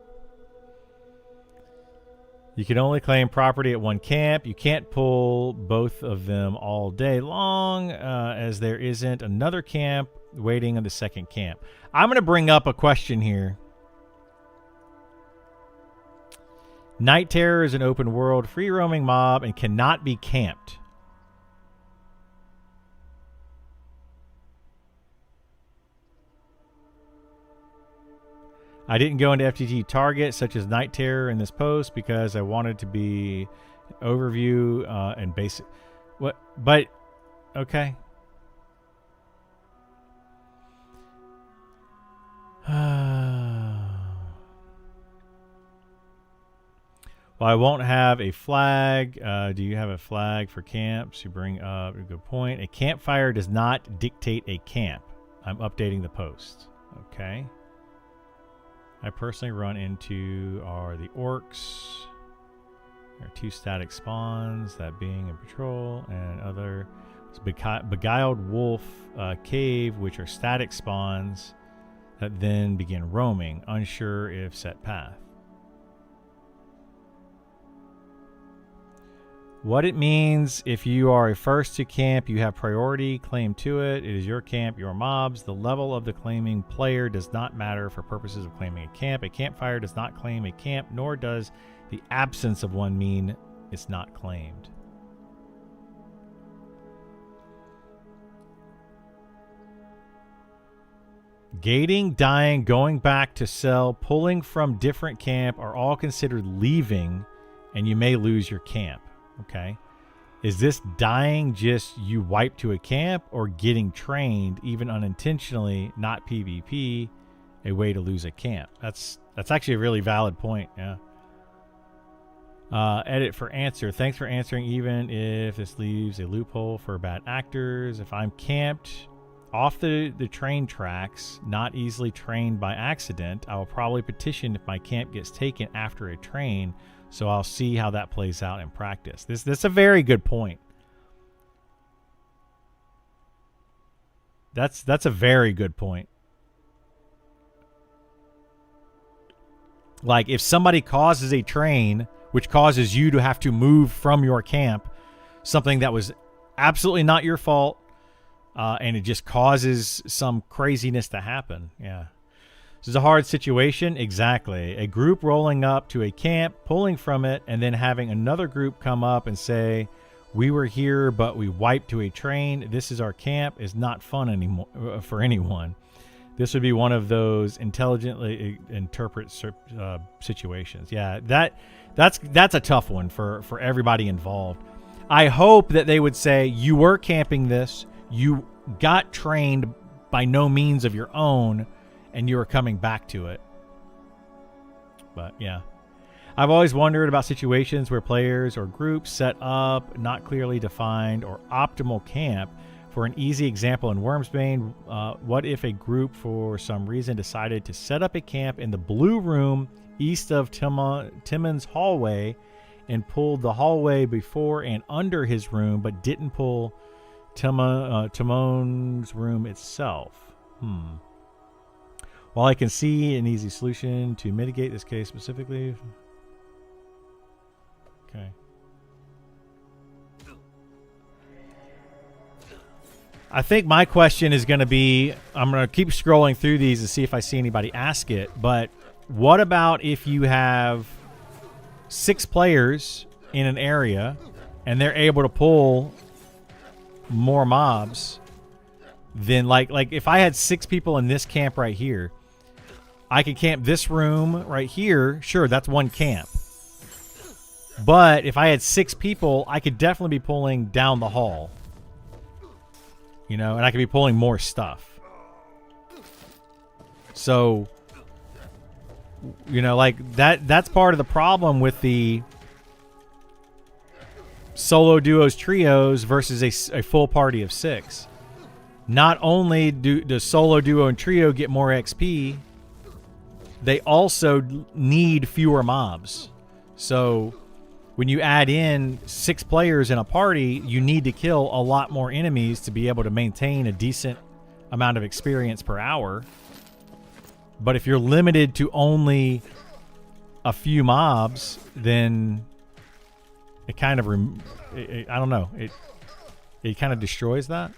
You can only claim property at one camp. You can't pull both of them all day long, as there isn't another camp waiting on the second camp. I'm going to bring up a question here. Night Terror is an open world, free-roaming mob and cannot be camped. I didn't go into FTT targets such as Night Terror in this post because I wanted to be overview and basic. What? But okay. Well, I won't have a flag. Do you have a flag for camps? You bring up a good point. A campfire does not dictate a camp. I'm updating the post. Okay. I personally run into are the orcs. There are 2 static spawns, that being in patrol, and other beguiled wolf cave, which are static spawns that then begin roaming, unsure if set path. What it means: if you are a first to camp, you have priority claim to it. It is your camp, your mobs. The level of the claiming player does not matter for purposes of claiming a camp. A campfire does not claim a camp, nor does the absence of one mean it's not claimed. Gating, dying, going back to sell, pulling from different camp are all considered leaving, and you may lose your camp. Okay. Is this dying just you wipe to a camp, or getting trained, even unintentionally, not PvP, a way to lose a camp? That's actually a really valid point. Yeah. Edit for answer. Thanks for answering, even if this leaves a loophole for bad actors. If I'm camped off the train tracks, not easily trained by accident, I will probably petition if my camp gets taken after a train. So I'll see how that plays out in practice. This is a very good point. That's a very good point. Like, if somebody causes a train, which causes you to have to move from your camp, something that was absolutely not your fault, and it just causes some craziness to happen. Yeah. This is a hard situation. Exactly. A group rolling up to a camp, pulling from it, and then having another group come up and say, we were here, but we wiped to a train. This is our camp. Is not fun anymore for anyone. This would be one of those intelligently interpret situations. Yeah, that's a tough one for everybody involved. I hope that they would say, you were camping this, you got trained by no means of your own, and you were coming back to it. But yeah, I've always wondered about situations where players or groups set up not clearly defined or optimal camp. For an easy example in Wormsbane, what if a group for some reason decided to set up a camp in the blue room east of Timon's hallway, and pulled the hallway before and under his room, but didn't pull Timon's room itself? While I can see an easy solution to mitigate this case specifically. Okay. I think my question is going to be, I'm going to keep scrolling through these to see if I see anybody ask it, but what about if you have 6 players in an area and they're able to pull more mobs than like if I had 6 people in this camp right here, I could camp this room right here. Sure, that's one camp. But if I had 6 people, I could definitely be pulling down the hall. You know, and I could be pulling more stuff. So, you know, like that's part of the problem with the solo duos trios versus a full party of 6. Not only do the solo duo and trio get more XP, they also need fewer mobs. So when you add in 6 players in a party, you need to kill a lot more enemies to be able to maintain a decent amount of experience per hour. But if you're limited to only a few mobs, then it kind of, I don't know, it kind of destroys that.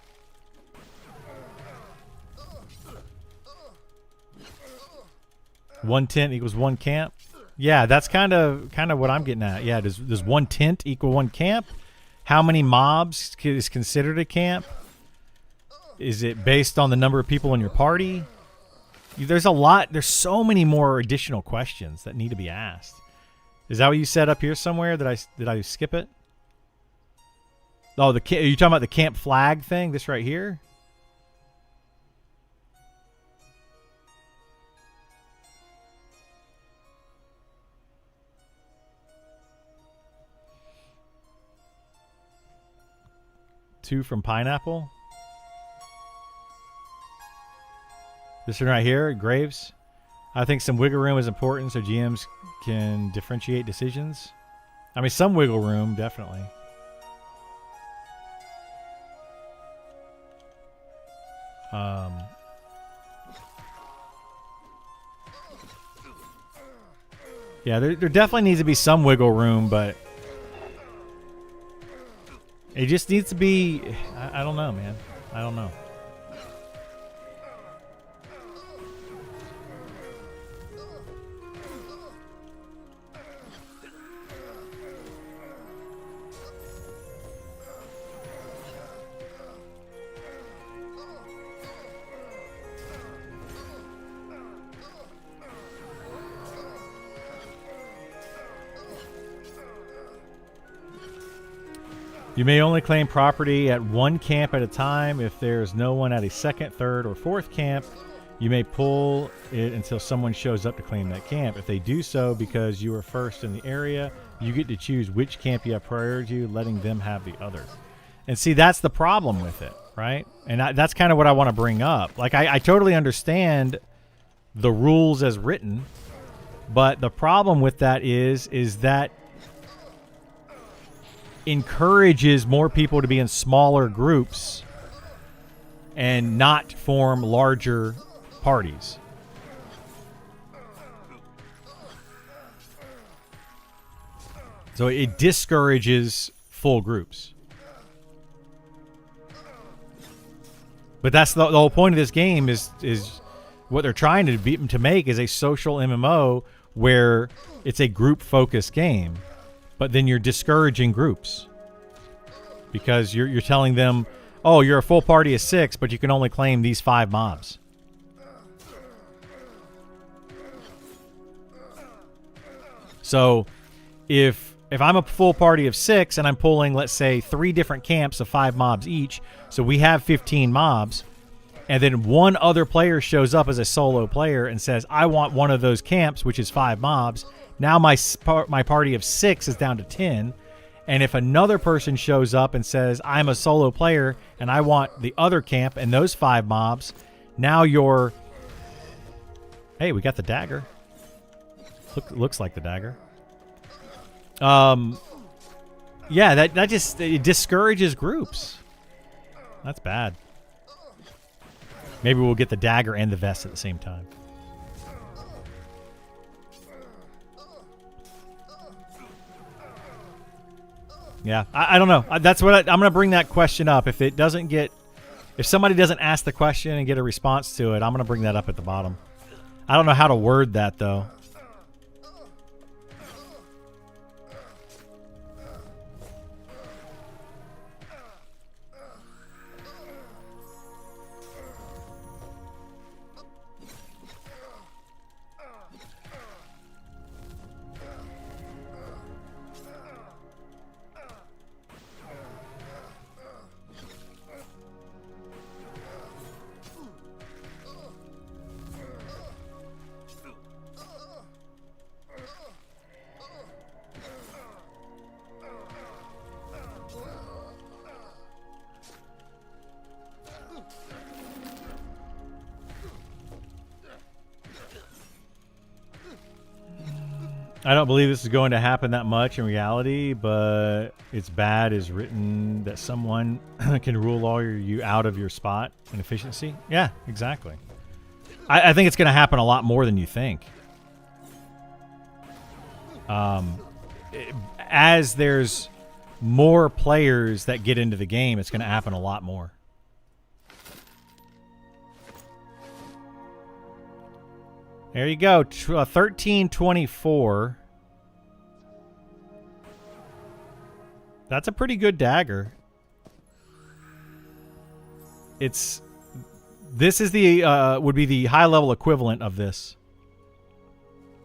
One tent equals one camp. Yeah, that's kind of what I'm getting at. Yeah, does one tent equal one camp? How many mobs is considered a camp? Is it based on the number of people in your party? There's so many more additional questions that need to be asked. Is that what you said up here somewhere? Did I skip it? Oh, are you talking about the camp flag thing? This right here? Two from Pineapple. This one right here, Graves. I think some wiggle room is important so GMs can differentiate decisions. I mean, some wiggle room, definitely. Yeah, there definitely needs to be some wiggle room, but it just needs to be... I don't know, man. I don't know. You may only claim property at one camp at a time. If there's no one at a second, third, or fourth camp, you may pull it until someone shows up to claim that camp. If they do so because you are first in the area, you get to choose which camp you have priority to, letting them have the other. And see, that's the problem with it, right? And that's kind of what I want to bring up. Like, I totally understand the rules as written, but the problem with that is that encourages more people to be in smaller groups and not form larger parties. So it discourages full groups. But that's the whole point of this game is what they're trying to make is a social MMO where it's a group focused game. But then you're discouraging groups because you're telling them, oh, you're a full party of 6, but you can only claim these 5 mobs. So if I'm a full party of 6 and I'm pulling, let's say, 3 different camps of 5 mobs each, so we have 15 mobs, and then one other player shows up as a solo player and says, I want one of those camps, which is 5 mobs. Now my party of 6 is down to 10. And if another person shows up and says, I'm a solo player and I want the other camp and those 5 mobs, now you're... Hey, we got the dagger. Looks like the dagger. Yeah, that just it discourages groups. That's bad. Maybe we'll get the dagger and the vest at the same time. Yeah, I don't know. That's what I'm going to bring that question up. If somebody doesn't ask the question and get a response to it, I'm going to bring that up at the bottom. I don't know how to word that though. I don't believe this is going to happen that much in reality, but it's bad is written that someone can rule all you out of your spot and efficiency. Yeah, exactly. I think it's going to happen a lot more than you think. As there's more players that get into the game, it's going to happen a lot more. There you go. 1324. That's a pretty good dagger. This is the would be the high level equivalent of this.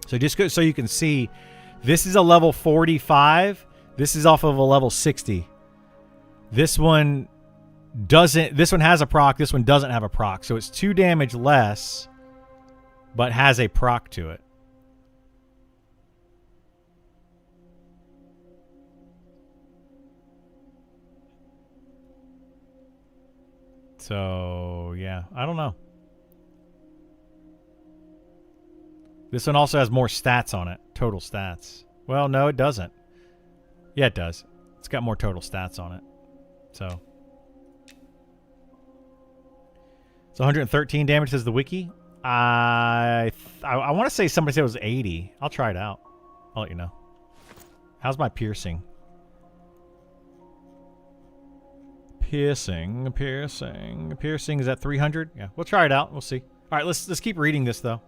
So just so you can see, this is a level 45. This is off of a level 60. This one doesn't. This one has a proc. This one doesn't have a proc. So it's 2 damage less, but has a proc to it. So, yeah, I don't know. This one also has more stats on it. Total stats. Well, no, it doesn't. Yeah, it does. It's got more total stats on it. So. It's 113 damage, says the wiki. I want to say somebody said it was 80. I'll try it out. I'll let you know. How's my piercing? Piercing is at 300. Yeah, we'll try it out. We'll see. All right, let's keep reading this though.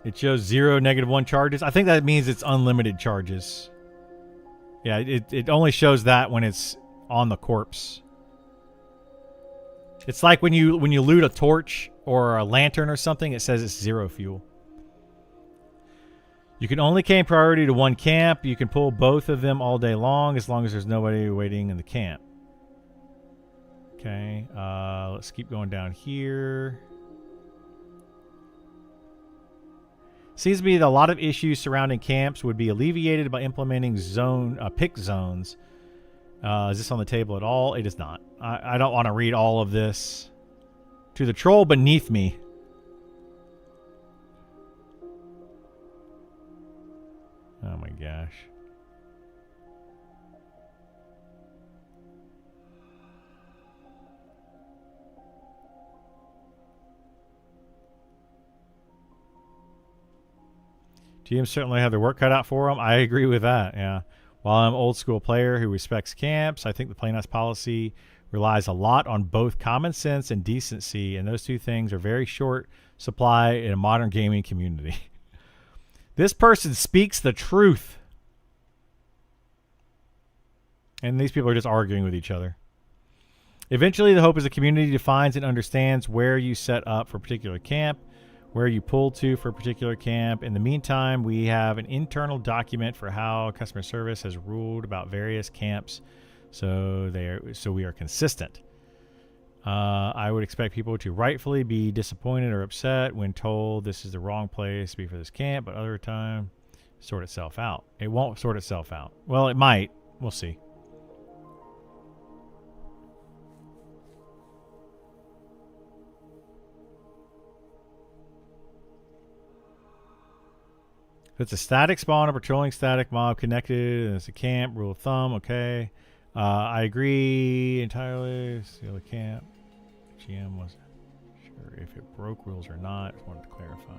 It shows 0, -1 charges. I think that means it's unlimited charges. Yeah, it only shows that when it's on the corpse. It's like when you loot a torch or a lantern or something, it says it's 0 fuel. You can only camp priority to one camp. You can pull both of them all day long as there's nobody waiting in the camp. Okay, let's keep going down here. Seems to be that a lot of issues surrounding camps would be alleviated by implementing pick zones. Is this on the table at all? It is not. I don't want to read all of this. To the troll beneath me. Oh my gosh. GMs certainly have their work cut out for them. I agree with that, yeah. While I'm an old school player who respects camps, I think the Play Nice policy relies a lot on both common sense and decency, and those two things are very short supply in a modern gaming community. This person speaks the truth. And these people are just arguing with each other. Eventually, the hope is the community defines and understands where you set up for a particular camp, where you pull to for a particular camp. In the meantime, we have an internal document for how customer service has ruled about various camps, so we are consistent. I would expect people to rightfully be disappointed or upset when told this is the wrong place to be for this camp, but other time sort itself out. It won't sort itself out. Well, it might. We'll see. If it's a static spawn, a patrolling static mob connected, and it's a camp, rule of thumb, okay. I agree entirely. Steal the camp. GM wasn't sure if it broke rules or not. Just wanted to clarify.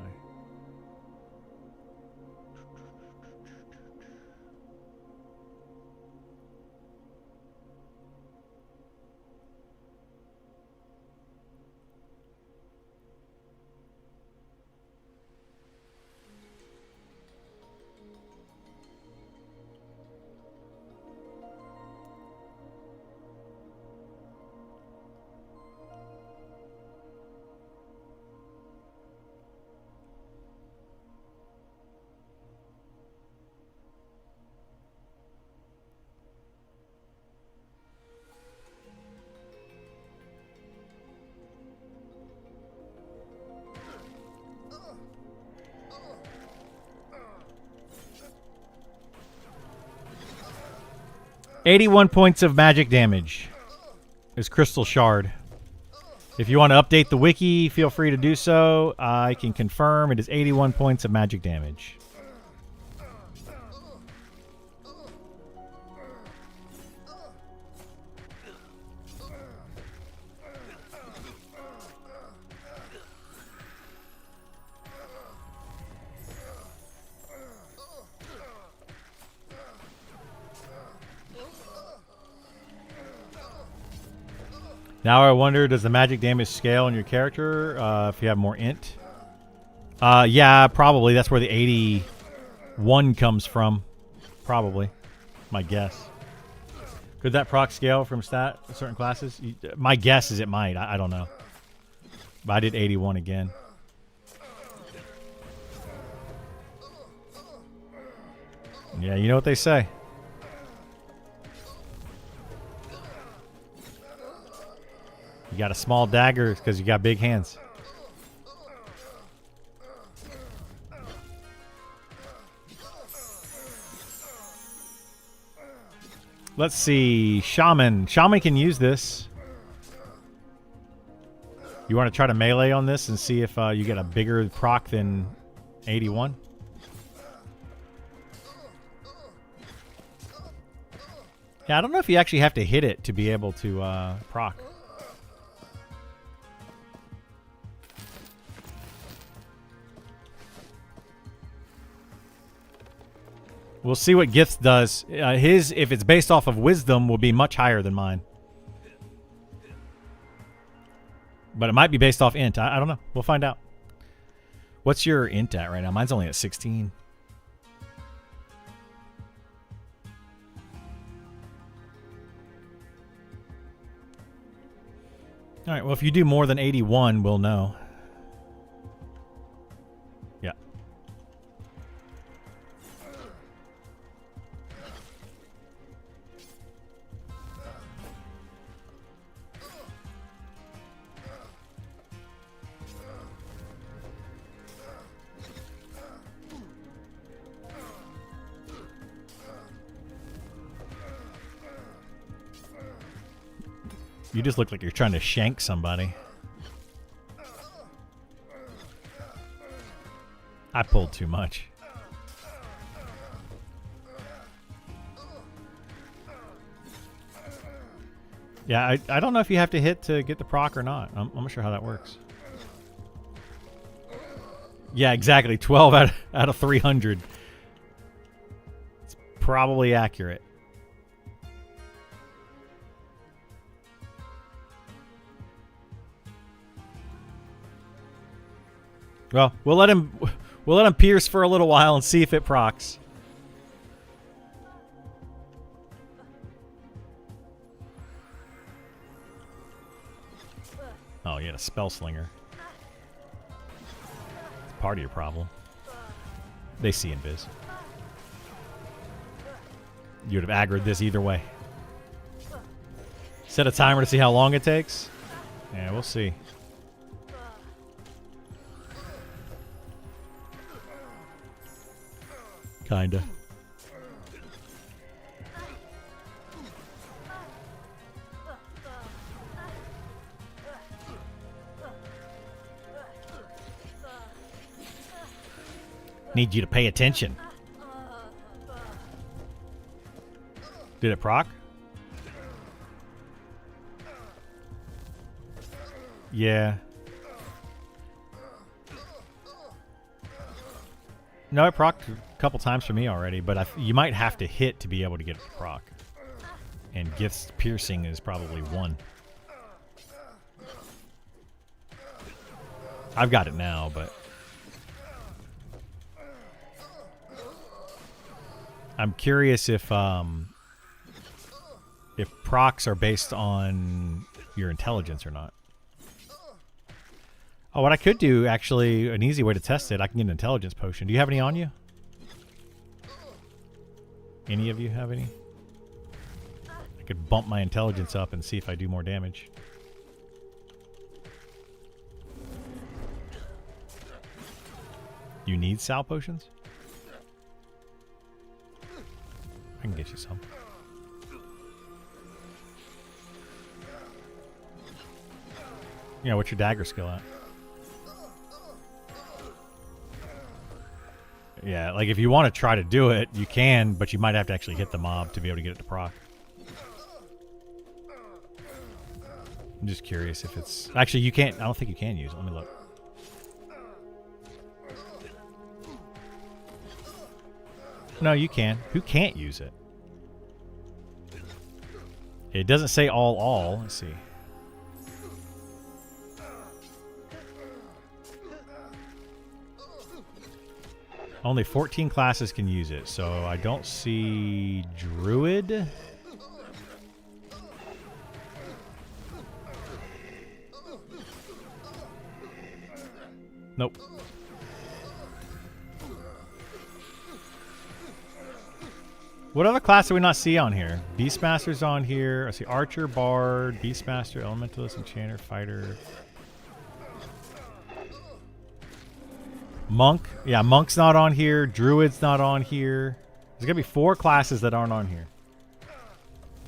$81 points of magic damage is Crystal Shard. If you want to update the wiki, feel free to do so. I can confirm it is 81 points of magic damage. Now I wonder, does the magic damage scale on your character if you have more int? Yeah, probably. That's where the 81 comes from. Probably. My guess. Could that proc scale from certain classes? My guess is it might. I don't know. But I did 81 again. Yeah, you know what they say. You got a small dagger because you got big hands. Let's see. Shaman. Shaman can use this. You want to try to melee on this and see if you get a bigger proc than 81? Yeah, I don't know if you actually have to hit it to be able to proc. We'll see what Gith's does. His, if it's based off of wisdom, will be much higher than mine. But it might be based off int. I don't know. We'll find out. What's your int at right now? Mine's only at 16. All right, well, if you do more than 81, we'll know. Yeah. You just look like you're trying to shank somebody. I pulled too much. Yeah, I don't know if you have to hit to get the proc or not. I'm not sure how that works. Yeah, exactly. 12 out of 300. It's probably accurate. Well, we'll let him pierce for a little while and see if it procs. Oh, you had a spell slinger. It's part of your problem. They see invis. You would have aggroed this either way. Set a timer to see how long it takes. Yeah, we'll see. Kinda. Need you to pay attention. Did it proc? Yeah. No, it procced a couple times for me already, but you might have to hit to be able to get it to proc. And Gith's piercing is probably 1. I've got it now, but I'm curious if procs are based on your intelligence or not. Oh, what I could do, actually, an easy way to test it, I can get an intelligence potion. Do you have any on you? Any of you have any? I could bump my intelligence up and see if I do more damage. You need sal potions? I can get you some. Yeah, what's your dagger skill at? Yeah, like if you want to try to do it, you can, but you might have to actually hit the mob to be able to get it to proc. I'm just curious if it's... Actually, you can't... I don't think you can use it. Let me look. No, you can. Who can't use it? It doesn't say all. Let's see. Only 14 classes can use it, so I don't see Druid. Nope. What other class do we not see on here? Beastmaster's on here. I see Archer, Bard, Beastmaster, Elementalist, Enchanter, Fighter. Monk. Yeah, Monk's not on here. Druid's not on here. There's going to be 4 classes that aren't on here.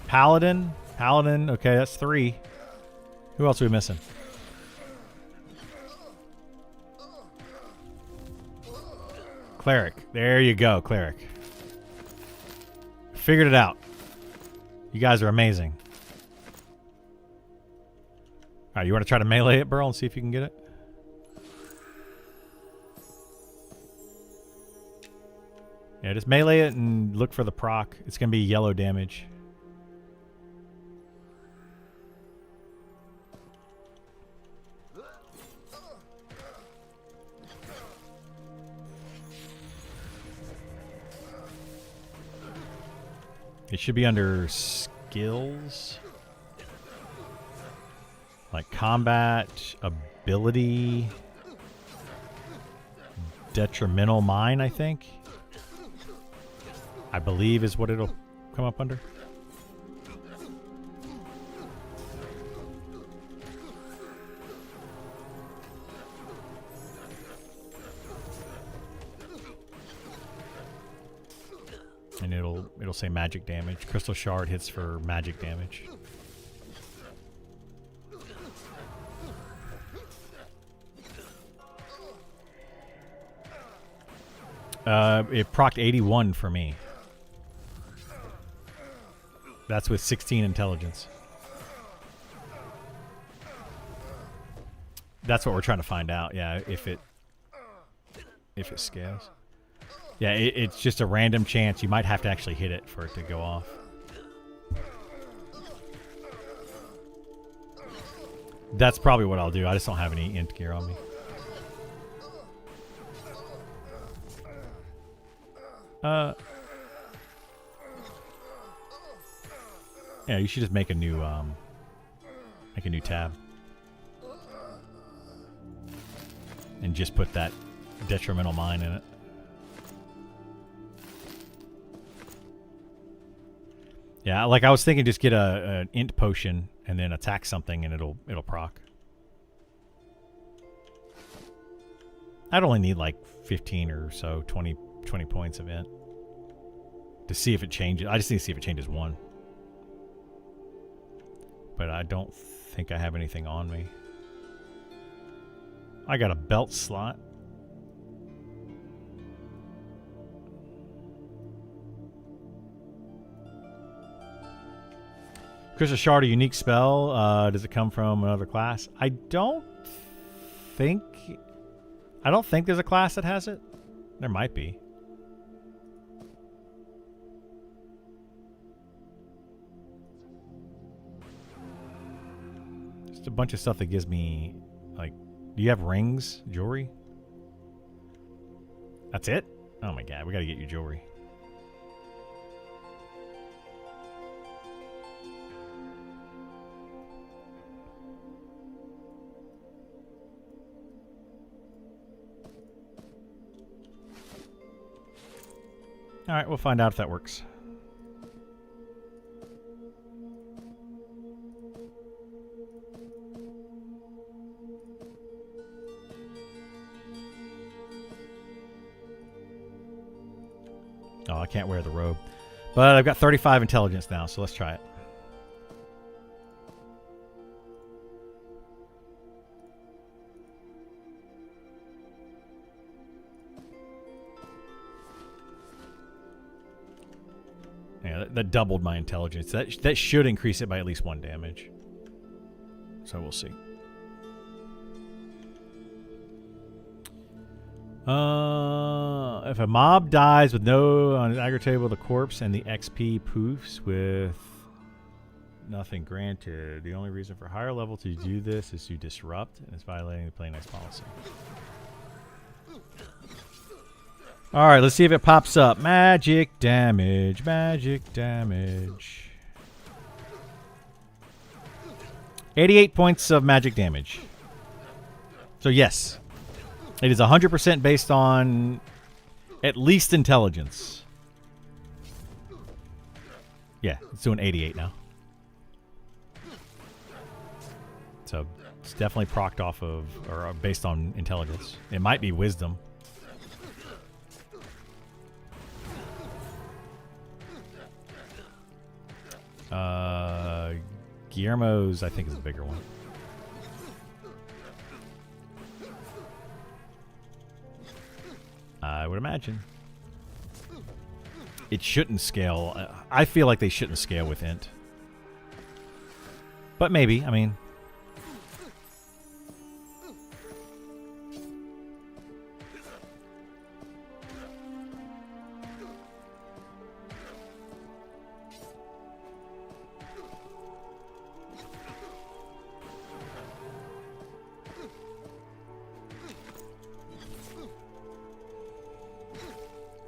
Paladin. Paladin. Okay, that's 3. Who else are we missing? Cleric. There you go, Cleric. Figured it out. You guys are amazing. Alright, you want to try to melee it, Burl, and see if you can get it? Yeah, just melee it and look for the proc. It's going to be yellow damage. It should be under skills. Like combat, ability, detrimental mine, I think. I believe is what it'll come up under. And it'll say magic damage. Crystal Shard hits for magic damage. It procced 81 for me. That's with 16 intelligence. That's what we're trying to find out. Yeah, if it scales. Yeah, it's just a random chance. You might have to actually hit it for it to go off. That's probably what I'll do. I just don't have any int gear on me. Yeah, you should just make a new tab. And just put that detrimental mine in it. Yeah, like I was thinking just get an int potion and then attack something and it'll proc. I'd only need like 15 or so, 20 points of int. To see if it changes. I just need to see if it changes one. But I don't think I have anything on me. I got a belt slot. Crystal Shard, a unique spell. Does it come from another class? I don't think there's a class that has it. There might be. Just a bunch of stuff that gives me, like, do you have rings, jewelry? That's it? Oh my god, we gotta get you jewelry. Alright, we'll find out if that works. Oh, I can't wear the robe. But I've got 35 intelligence now, so let's try it. Yeah, that doubled my intelligence. That should increase it by at least 1 damage. So we'll see. If a mob dies with no on an aggro table, the corpse and the XP poofs with nothing granted. The only reason for higher level to do this is to disrupt, and it's violating the play nice policy. All right, let's see if it pops up. Magic damage, magic damage. 88 points of magic damage. So yes, it is 100% based on at least intelligence. Yeah, it's doing 88 now. So it's definitely procced off of, or based on intelligence. It might be wisdom. Guillermo's, I think, is the bigger one. I would imagine. It shouldn't scale. I feel like they shouldn't scale with int. But maybe, I mean.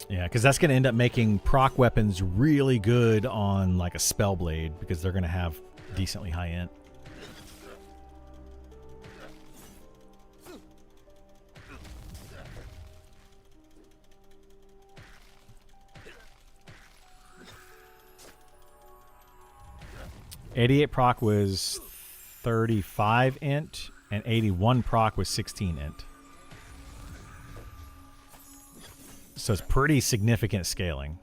Yeah, because that's going to end up making proc weapons really good on like a Spellblade because they're going to have decently high int. .88 proc was 35 int, and 81 proc was 16 int. So it's pretty significant scaling.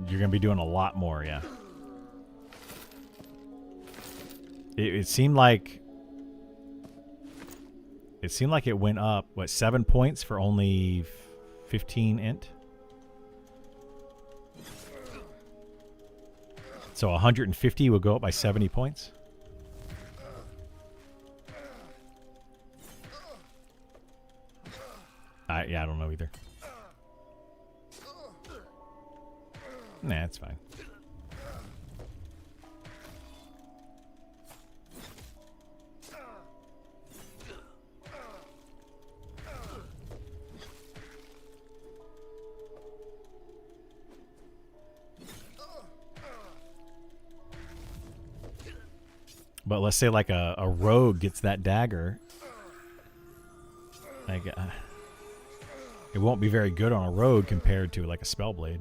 You're going to be doing a lot more, yeah. It seemed like it went up, what, 7 points for only 15 int? So 150 would go up by 70 points? Yeah, I don't know either. Nah, it's fine. But let's say like a rogue gets that dagger. Like, it won't be very good on a rogue compared to like a Spellblade.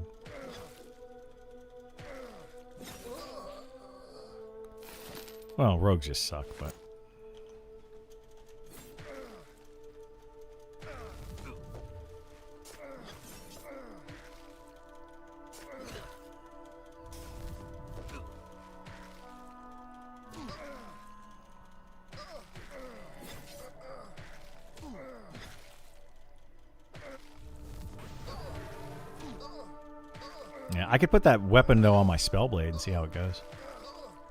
Well, rogues just suck, but... Yeah, I could put that weapon though on my Spellblade and see how it goes.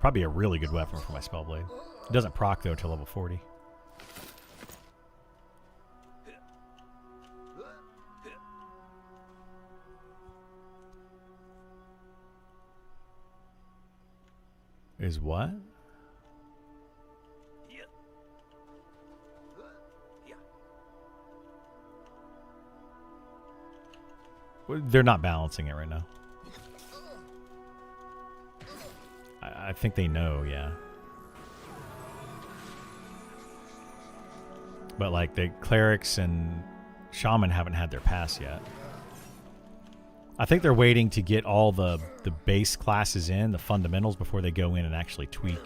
Probably a really good weapon for my Spellblade. It doesn't proc though till level 40. Is what? They're not balancing it right now. I think they know, yeah. But like the clerics and shaman haven't had their pass yet. I think they're waiting to get all the base classes in, the fundamentals, before they go in and actually tweak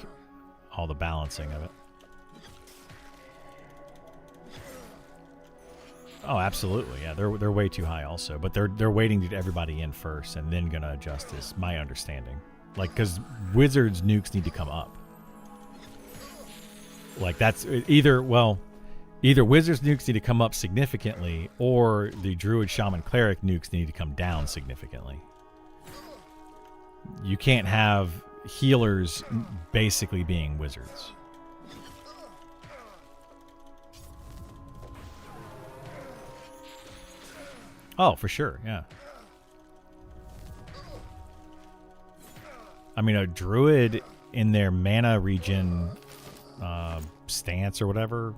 all the balancing of it. Oh, absolutely. Yeah, they're way too high also, but they're waiting to get everybody in first and then gonna adjust, is my understanding. Like, because Wizards nukes need to come up. Like, that's either Wizards nukes need to come up significantly, or the Druid, Shaman, Cleric nukes need to come down significantly. You can't have healers basically being Wizards. Oh, for sure, yeah. I mean, a Druid in their mana regen stance or whatever,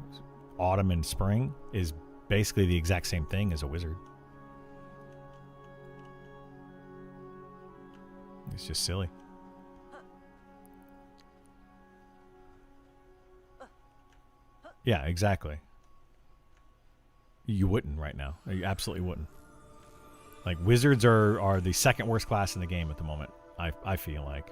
autumn and spring, is basically the exact same thing as a Wizard. It's just silly. Yeah, exactly. You wouldn't right now. You absolutely wouldn't. Like, Wizards are the second worst class in the game at the moment, I feel like.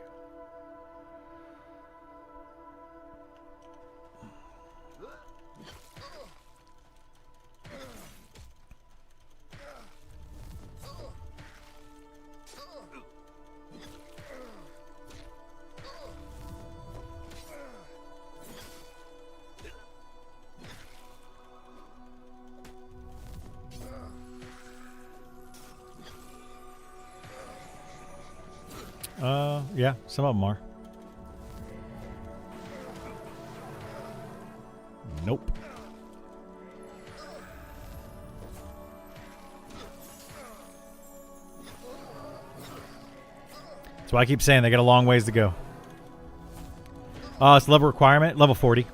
Yeah, some of them are. Nope. That's why I keep saying they got a long ways to go. It's level requirement, level 40.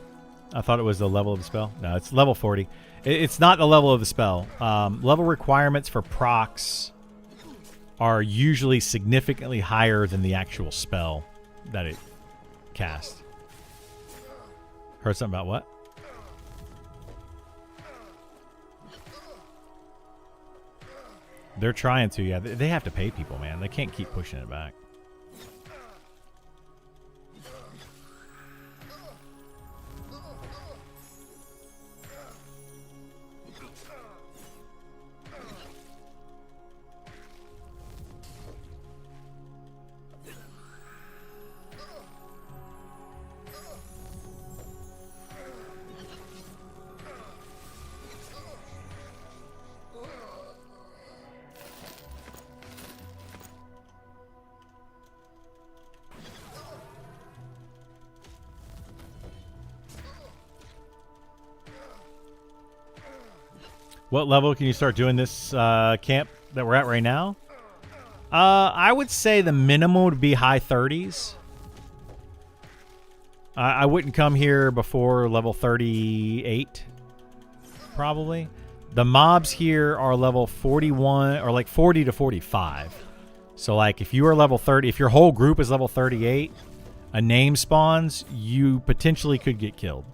I thought it was the level of the spell. No, it's level 40. It's not the level of the spell. Level requirements for procs are usually significantly higher than the actual spell that it casts. Heard something about what? They're trying to, yeah. They have to pay people, man. They can't keep pushing it back. What level can you start doing this camp that we're at right now? I would say the minimum would be high 30s. I wouldn't come here before level 38, probably. The mobs here are level 41, or like 40 to 45. So like if you are level 30, if your whole group is level 38, a name spawns, you potentially could get killed.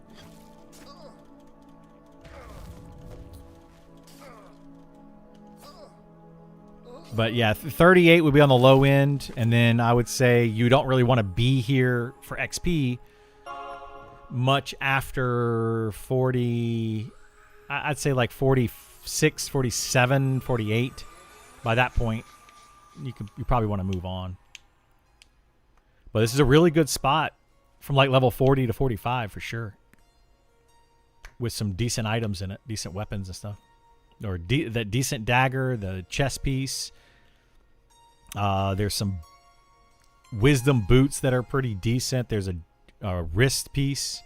But yeah, 38 would be on the low end, and then I would say you don't really want to be here for XP much after 40. I'd say like 46, 47, 48. By that point, you probably want to move on. But this is a really good spot from like level 40 to 45 for sure, with some decent items in it, decent weapons and stuff. Or that decent dagger, the chest piece. There's some wisdom boots that are pretty decent. There's a wrist piece,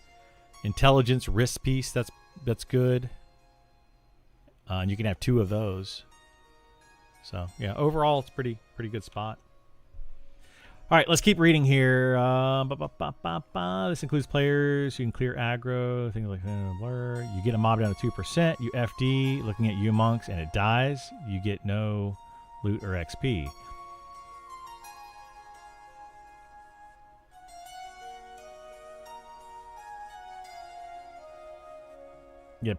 intelligence wrist piece. That's good. And you can have 2 of those. So yeah, overall it's pretty good spot. All right, let's keep reading here. This includes players. You can clear aggro, things like blur. You get a mob down to 2%. You FD, looking at you monks, and it dies. You get no loot or XP. Yeah,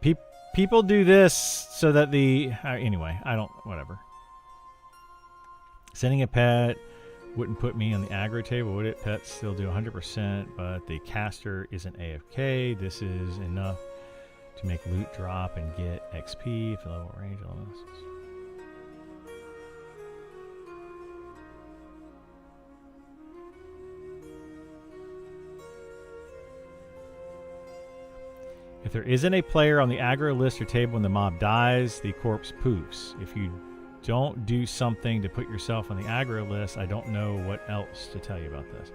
people do this so that anyway, I don't, whatever. Sending a pet wouldn't put me on the aggro table, would it? Pets still do 100%, but the caster isn't AFK. This is enough to make loot drop and get XP if level range illnesses. If there isn't a player on the aggro list or table when the mob dies, the corpse poofs. If you don't do something to put yourself on the aggro list, I don't know what else to tell you about this.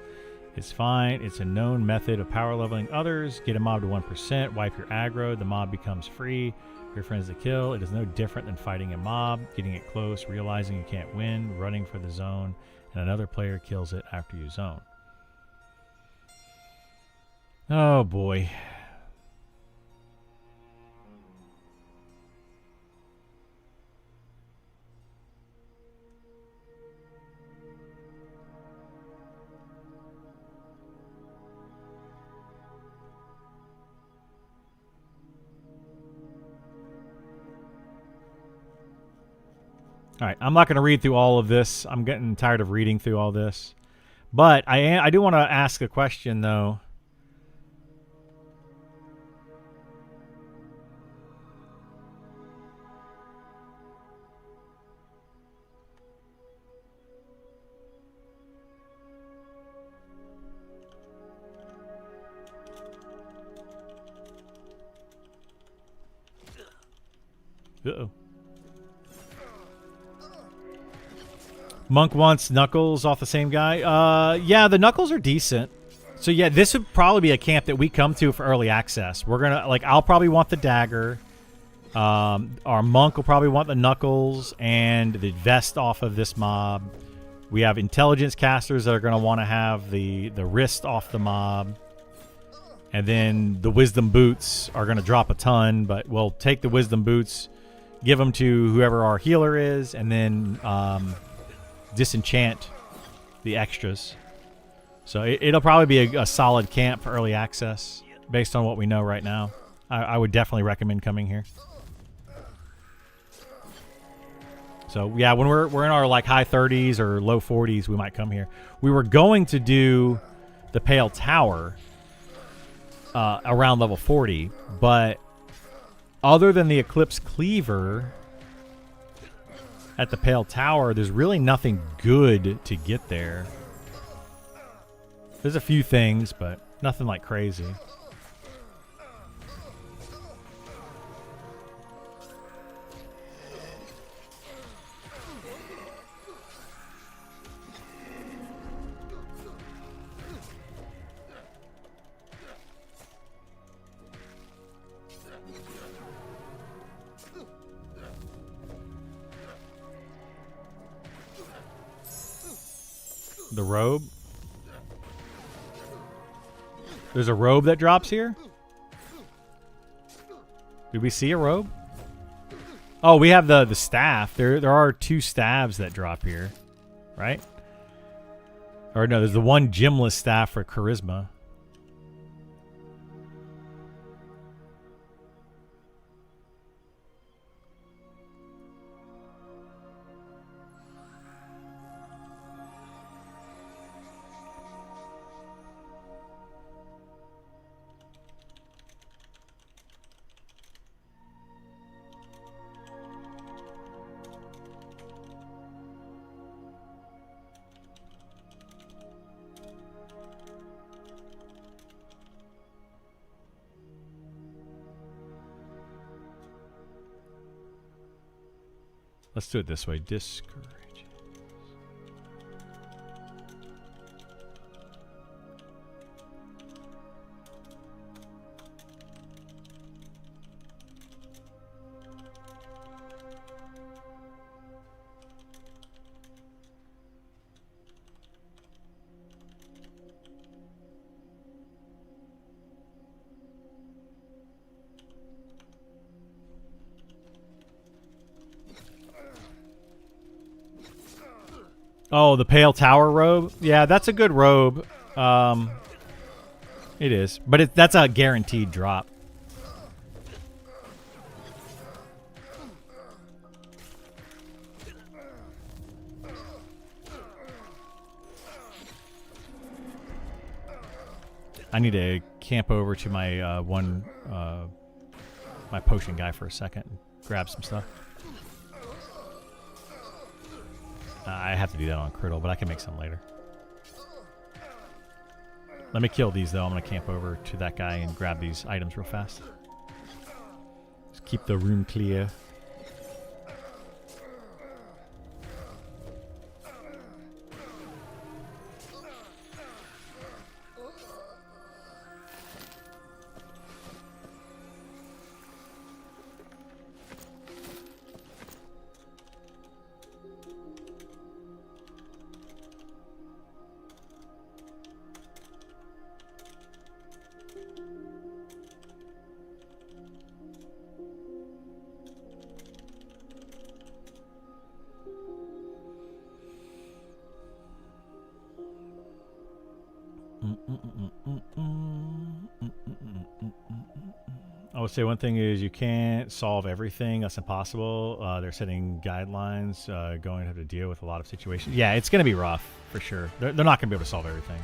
It's fine. It's a known method of power leveling others. Get a mob to 1%, wipe your aggro, the mob becomes free. Your friends to kill. It is no different than fighting a mob, getting it close, realizing you can't win, running for the zone, and another player kills it after you zone. Oh boy. All right, I'm not going to read through all of this. I'm getting tired of reading through all this. But I do want to ask a question, though. Uh-oh. Monk wants Knuckles off the same guy. Yeah, the Knuckles are decent. So yeah, this would probably be a camp that we come to for early access. We're gonna I'll probably want the dagger. Our Monk will probably want the Knuckles and the vest off of this mob. We have intelligence casters that are gonna want to have the wrist off the mob. And then the wisdom boots are gonna drop a ton, but we'll take the wisdom boots, give them to whoever our healer is, and then disenchant the extras. So it'll probably be a solid camp for early access based on what we know right now. I would definitely recommend coming here. So yeah, when we're in our like high 30s or low 40s, we might come here. We were going to do the Pale Tower around level 40, but other than the Eclipse Cleaver at the Pale Tower, there's really nothing good to get there. There's a few things, but nothing like crazy. The robe? There's a robe that drops here? Did we see a robe? Oh, we have the staff. There are 2 staves that drop here, right? Or no, there's the one gemless staff for charisma. Let's do it this way. Discourage. Oh, the Pale Tower robe? Yeah, that's a good robe. It is. But that's a guaranteed drop. I need to camp over to my my potion guy for a second and grab some stuff. I have to do that on Criddle, but I can make some later. Let me kill these, though. I'm going to camp over to that guy and grab these items real fast. Just keep the room clear. I would say one thing is you can't solve everything. That's impossible. They're setting guidelines. Going to have to deal with a lot of situations. Yeah, it's going to be rough for sure. They're not going to be able to solve everything.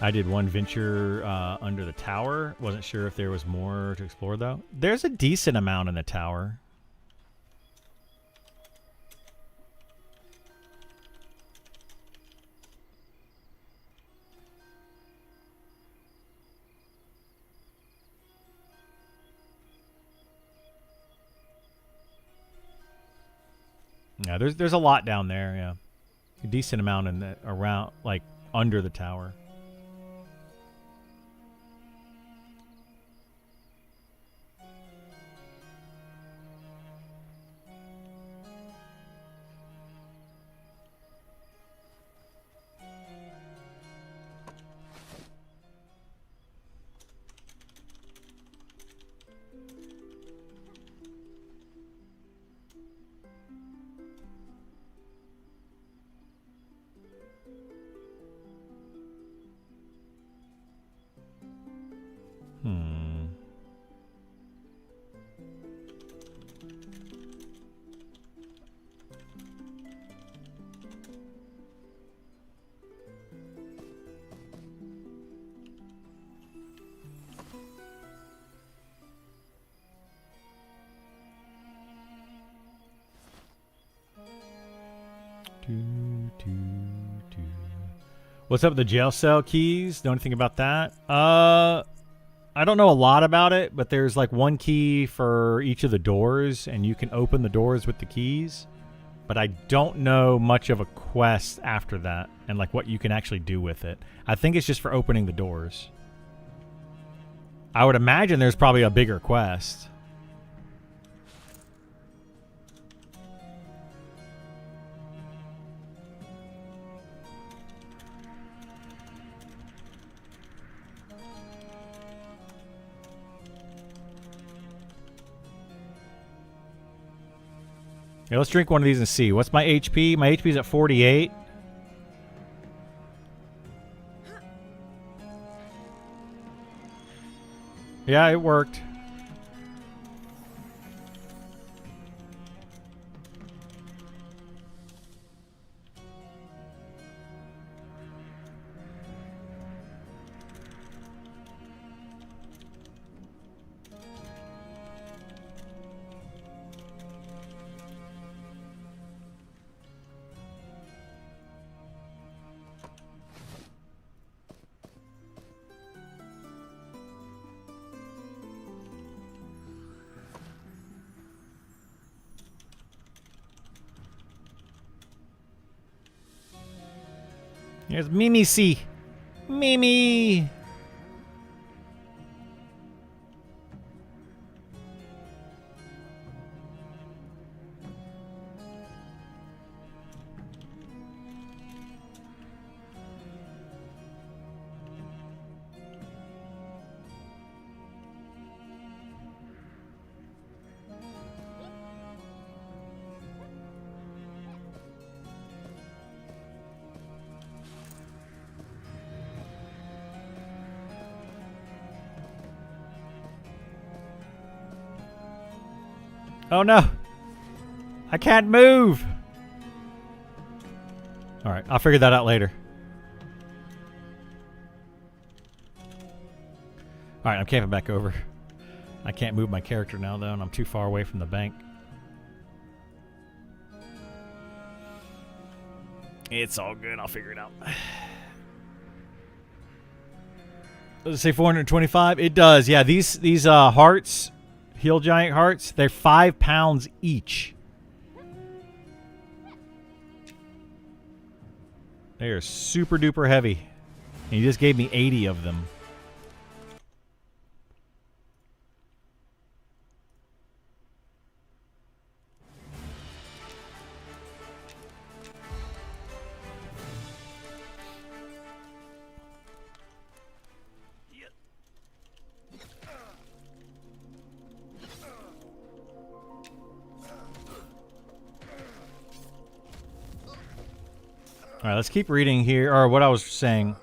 I did one venture under the tower. Wasn't sure if there was more to explore, though. There's a decent amount in the tower. Yeah, there's a lot down there. Yeah, a decent amount in the around, like under the tower. Hmm. What's up with the jail cell keys? Know anything about that? I don't know a lot about it, but there's like one key for each of the doors, and you can open the doors with the keys. But I don't know much of a quest after that, and like what you can actually do with it. I think it's just for opening the doors. I would imagine there's probably a bigger quest. Yeah, let's drink one of these and see. What's my HP? My HP's at 48. Yeah, it worked. Here's Mimi C. Mimi! Oh no! I can't move! Alright, I'll figure that out later. Alright, I'm camping back over. I can't move my character now though, and I'm too far away from the bank. It's all good, I'll figure it out. Does it say 425? It does, yeah. These hearts, Heal Giant hearts, they're 5 pounds each. They are super duper heavy. And he just gave me 80 of them. All right, let's keep reading here, or what I was saying.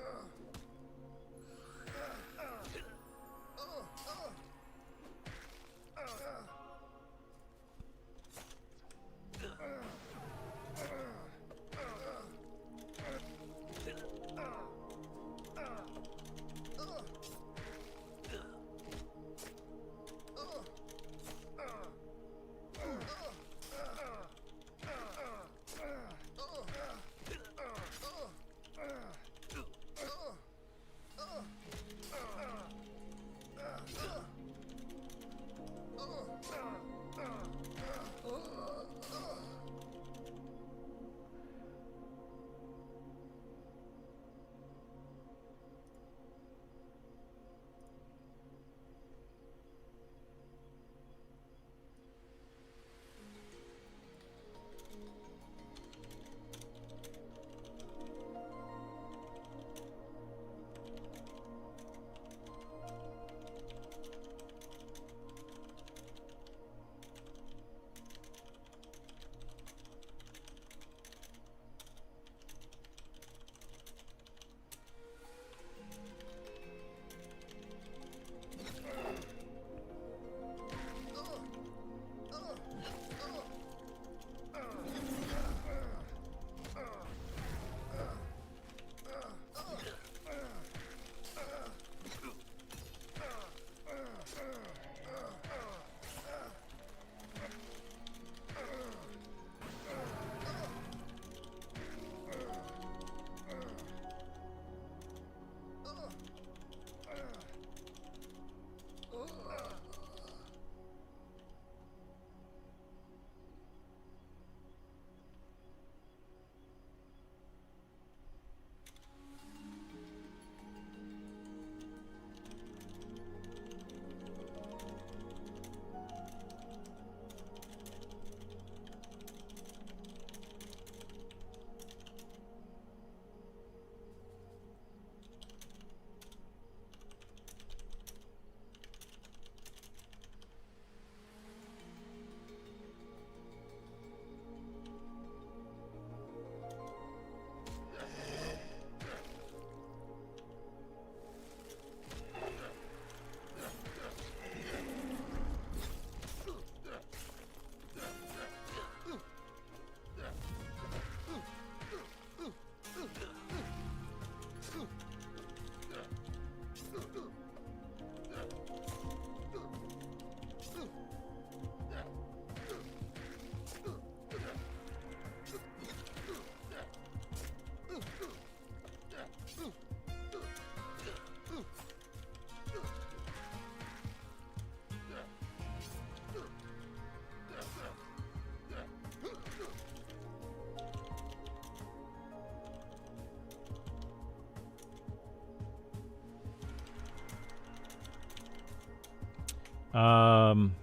Um.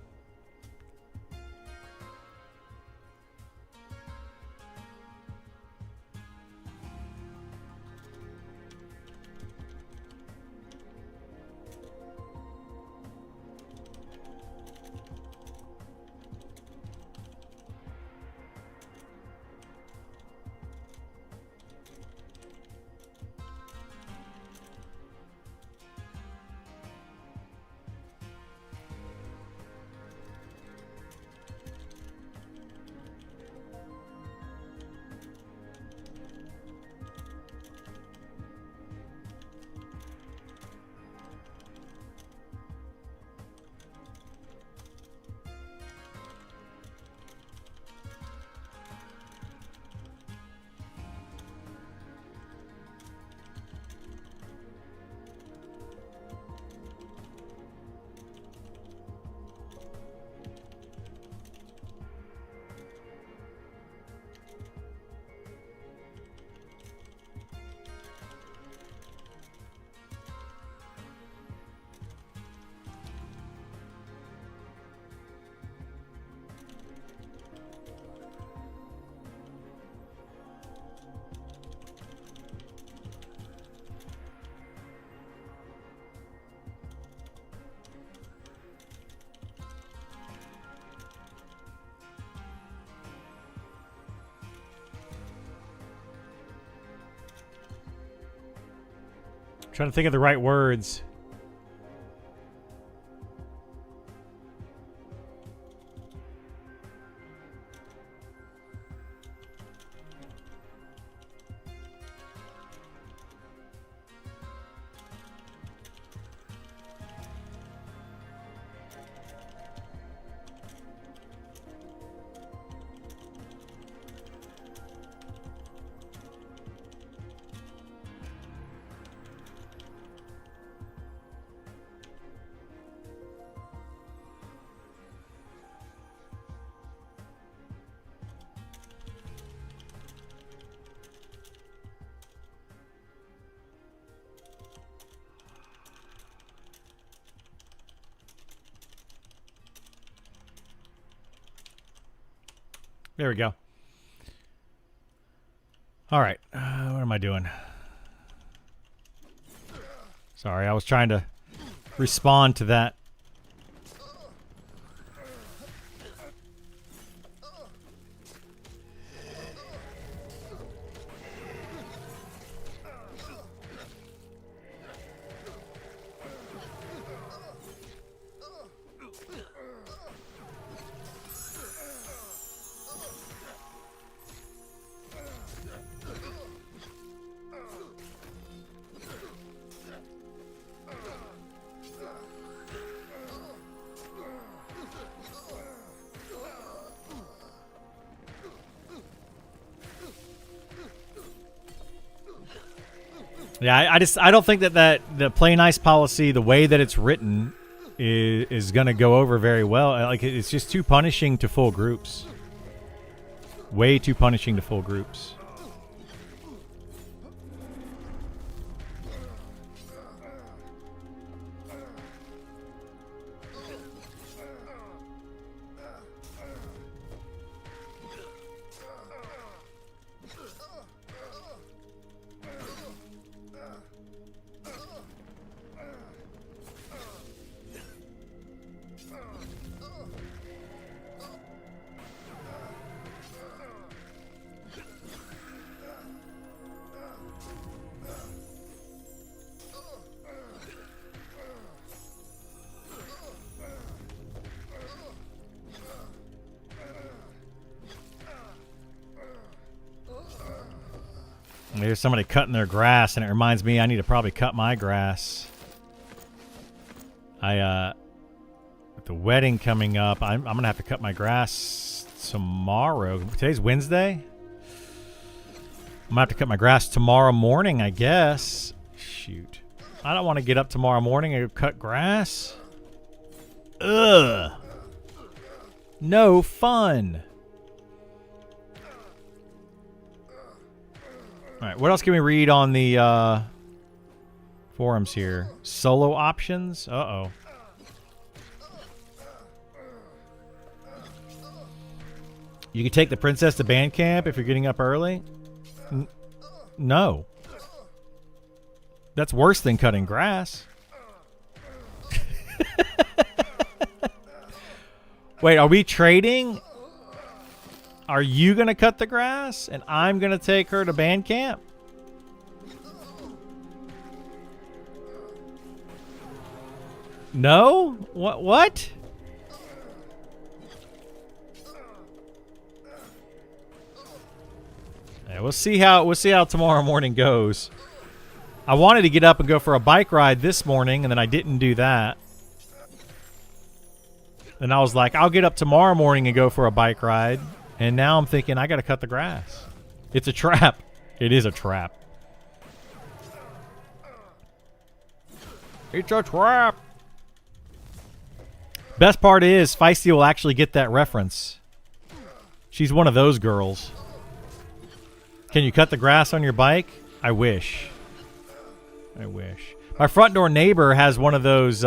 Trying to think of the right words. There we go. All right. What am I doing? Sorry, I was trying to respond to that. Yeah, I don't think that the play nice policy, the way that it's written, is going to go over very well. Like, it's just too punishing to full groups. Way too punishing to full groups. There's somebody cutting their grass, and it reminds me I need to probably cut my grass. With the wedding coming up, I'm gonna have to cut my grass tomorrow. Today's Wednesday. I'm gonna have to cut my grass tomorrow morning, I guess. Shoot, I don't want to get up tomorrow morning and cut grass. Ugh. No fun. All right, what else can we read on the forums here? Solo options? Uh-oh. You can take the princess to band camp if you're getting up early? No. That's worse than cutting grass. Wait, are we trading? Are you going to cut the grass and I'm going to take her to band camp? No? What? Yeah, we'll see how tomorrow morning goes. I wanted to get up and go for a bike ride this morning, and then I didn't do that. And I was like, I'll get up tomorrow morning and go for a bike ride. And now I'm thinking I got to cut the grass. It's a trap. It is a trap. It's a trap. Best part is Feisty will actually get that reference. She's one of those girls. Can you cut the grass on your bike? I wish. I wish. My front door neighbor has one of those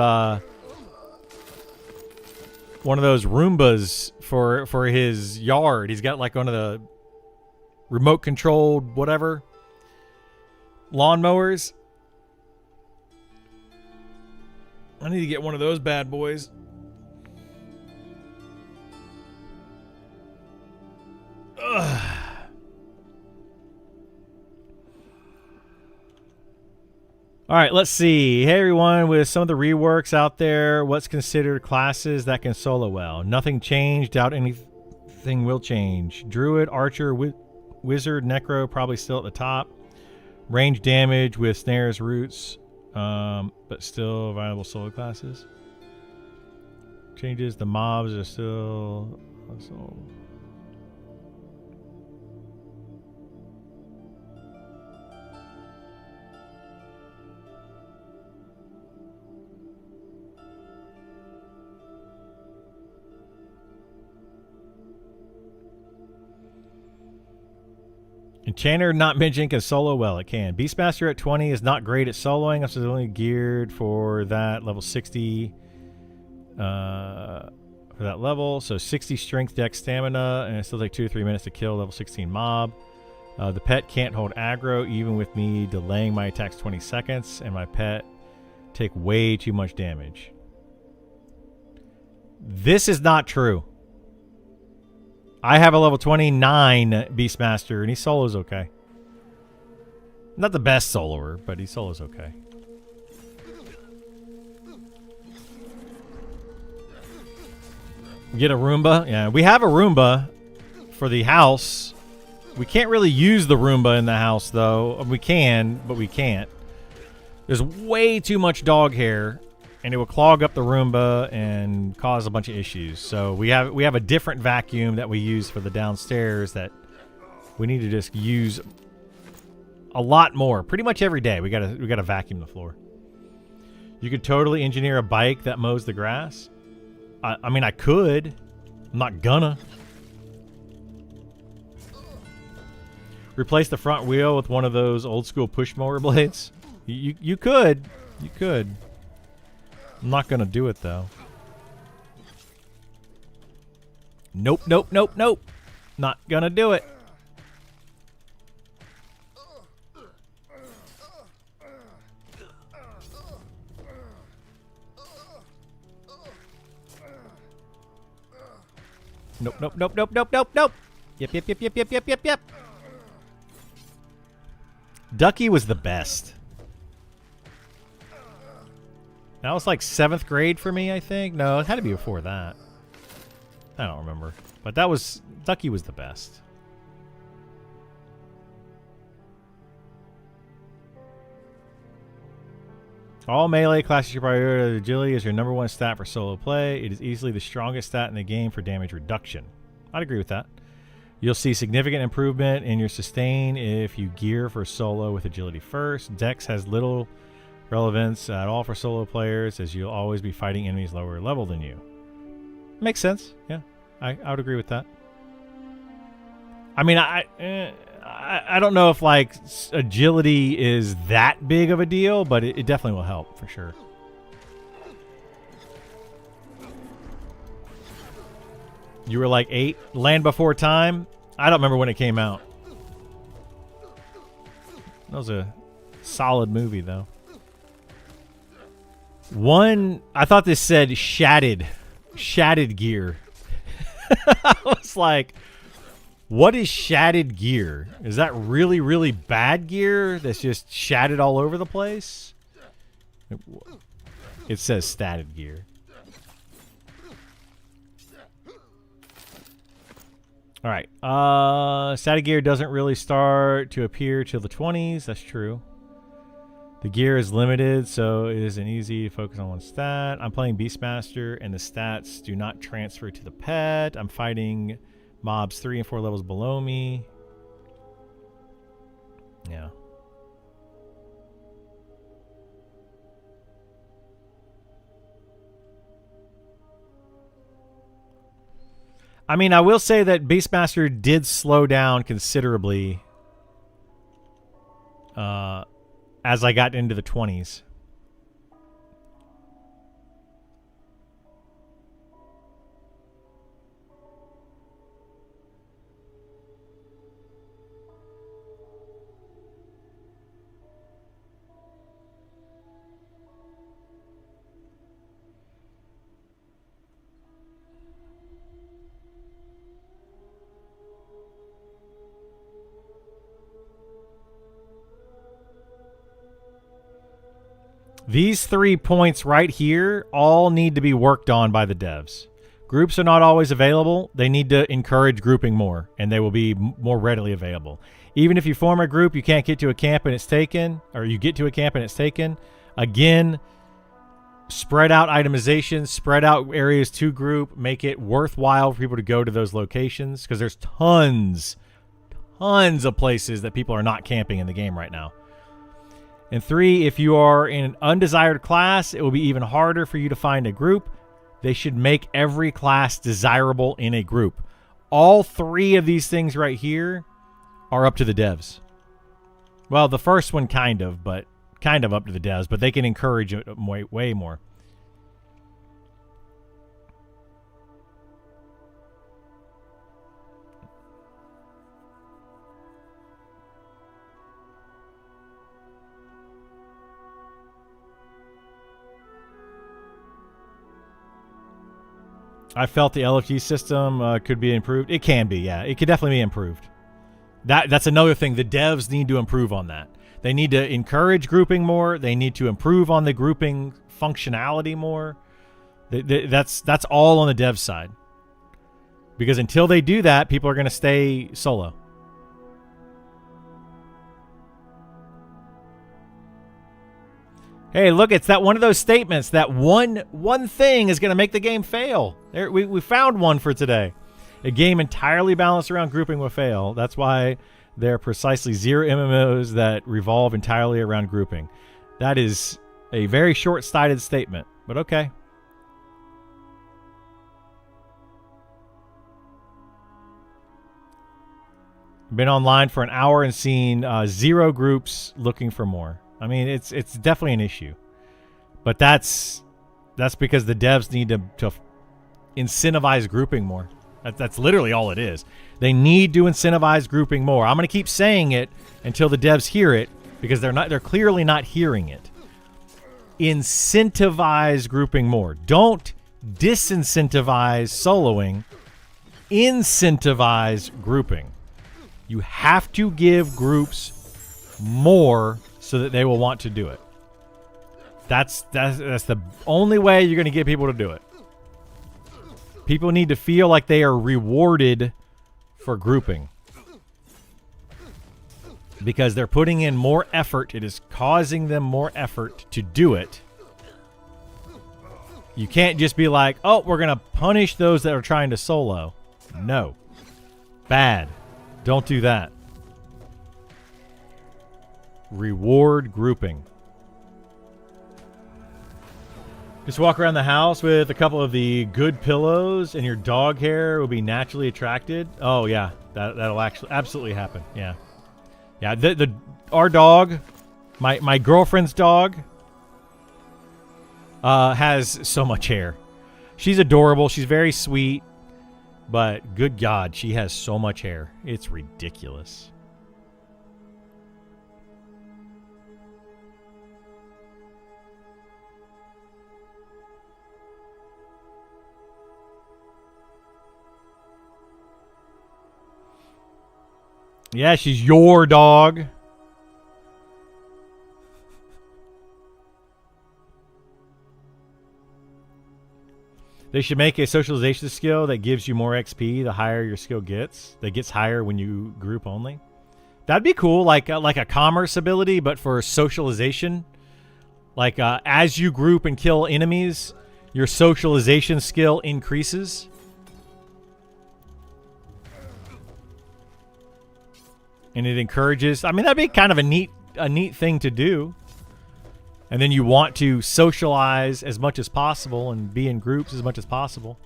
Roombas for his yard. He's got like one of the remote controlled whatever lawnmowers. I need to get one of those bad boys. Ugh. All right, let's see. Hey, everyone. With some of the reworks out there, what's considered classes that can solo well? Nothing changed. Doubt anything will change. Druid, Archer, Wizard, Necro probably still at the top. Range damage with snares, roots, but still viable solo classes. Changes. The mobs are still... Enchanter not mentioned can solo well. It can. Beastmaster at 20 is not great at soloing. It's only geared for that level 60 for that level. So 60 strength, dex, stamina, and it still takes 2 or 3 minutes to kill level 16 mob. The pet can't hold aggro even with me delaying my attacks 20 seconds, and my pet take way too much damage. This is not true. I have a level 29 Beastmaster, and he solos okay. Not the best soloer, but he solos okay. Get a Roomba? Yeah, we have a Roomba for the house. We can't really use the Roomba in the house, though. We can, but we can't. There's way too much dog hair, and it will clog up the Roomba and cause a bunch of issues. So we have a different vacuum that we use for the downstairs that we need to just use a lot more. Pretty much every day we gotta vacuum the floor. You could totally engineer a bike that mows the grass. I mean, I could. I'm not gonna. Replace the front wheel with one of those old school push mower blades. You could. You could. I'm not gonna do it though. Nope, nope, nope, nope. Not gonna do it. Nope, nope, nope, nope, nope, nope, nope. Yep. Ducky was the best. That was like 7th grade for me, I think. No, it had to be before that. I don't remember. But Ducky was the best. All melee classes your priority. Agility is your #1 stat for solo play. It is easily the strongest stat in the game for damage reduction. I'd agree with that. You'll see significant improvement in your sustain if you gear for solo with agility first. Dex has little relevance at all for solo players, as you'll always be fighting enemies lower level than you. Makes sense. Yeah, I would agree with that. I mean, I don't know if like agility is that big of a deal, but it definitely will help for sure. You were like 8. Land Before Time. I don't remember when it came out. That was a solid movie, though. I thought this said shattered gear. I was like, what is shattered gear? Is that really, really bad gear that's just shattered all over the place? It says statted gear. All right. Statted gear doesn't really start to appear till the 20s. That's true. The gear is limited, so it isn't easy to focus on one stat. I'm playing Beastmaster, and the stats do not transfer to the pet. I'm fighting mobs 3 and 4 levels below me. Yeah. I mean, I will say that Beastmaster did slow down considerably as I got into the 20s. These 3 points right here all need to be worked on by the devs. Groups are not always available. They need to encourage grouping more, and they will be more readily available. Even if you form a group, you can't get to a camp and it's taken, or you get to a camp and it's taken. Again, spread out itemization, spread out areas to group, make it worthwhile for people to go to those locations, because there's tons of places that people are not camping in the game right now. And 3, if you are in an undesired class, it will be even harder for you to find a group. They should make every class desirable in a group. All 3 of these things right here are up to the devs. Well, the first one kind of up to the devs, but they can encourage it way more. I felt the LFG system could be improved. It can be, yeah. It could definitely be improved. That's another thing. The devs need to improve on that. They need to encourage grouping more. They need to improve on the grouping functionality more. That's all on the dev side. Because until they do that, people are going to stay solo. Hey, look, it's that one of those statements that one thing is going to make the game fail. There, we found one for today. A game entirely balanced around grouping will fail. That's why there are precisely 0 MMOs that revolve entirely around grouping. That is a very short-sighted statement, but okay. Been online for an hour and seen 0 groups looking for more. I mean, it's definitely an issue, but that's because the devs need to incentivize grouping more. That's literally all it is. They need to incentivize grouping more. I'm going to keep saying it until the devs hear it, because they're clearly not hearing it. Incentivize grouping more. Don't disincentivize soloing. Incentivize grouping. You have to give groups more so that they will want to do it. That's the only way you're going to get people to do it. People need to feel like they are rewarded for grouping, because they're putting in more effort. It is causing them more effort to do it. You can't just be like, oh, we're going to punish those that are trying to solo. No. Bad. Don't do that. Reward grouping. Just walk around the house with a couple of the good pillows, and your dog hair will be naturally attracted. Oh yeah, that'll actually absolutely happen. Yeah, yeah. Our dog, my girlfriend's dog, has so much hair. She's adorable. She's very sweet, But good God, she has so much hair. It's ridiculous. Yeah, she's your dog. They should make a socialization skill that gives you more XP the higher your skill gets. That gets higher when you group only. That'd be cool, like a commerce ability, but for socialization. Like as you group and kill enemies, your socialization skill increases. And it encourages. I mean, that'd be kind of a neat thing to do. And then you want to socialize as much as possible and be in groups as much as possible.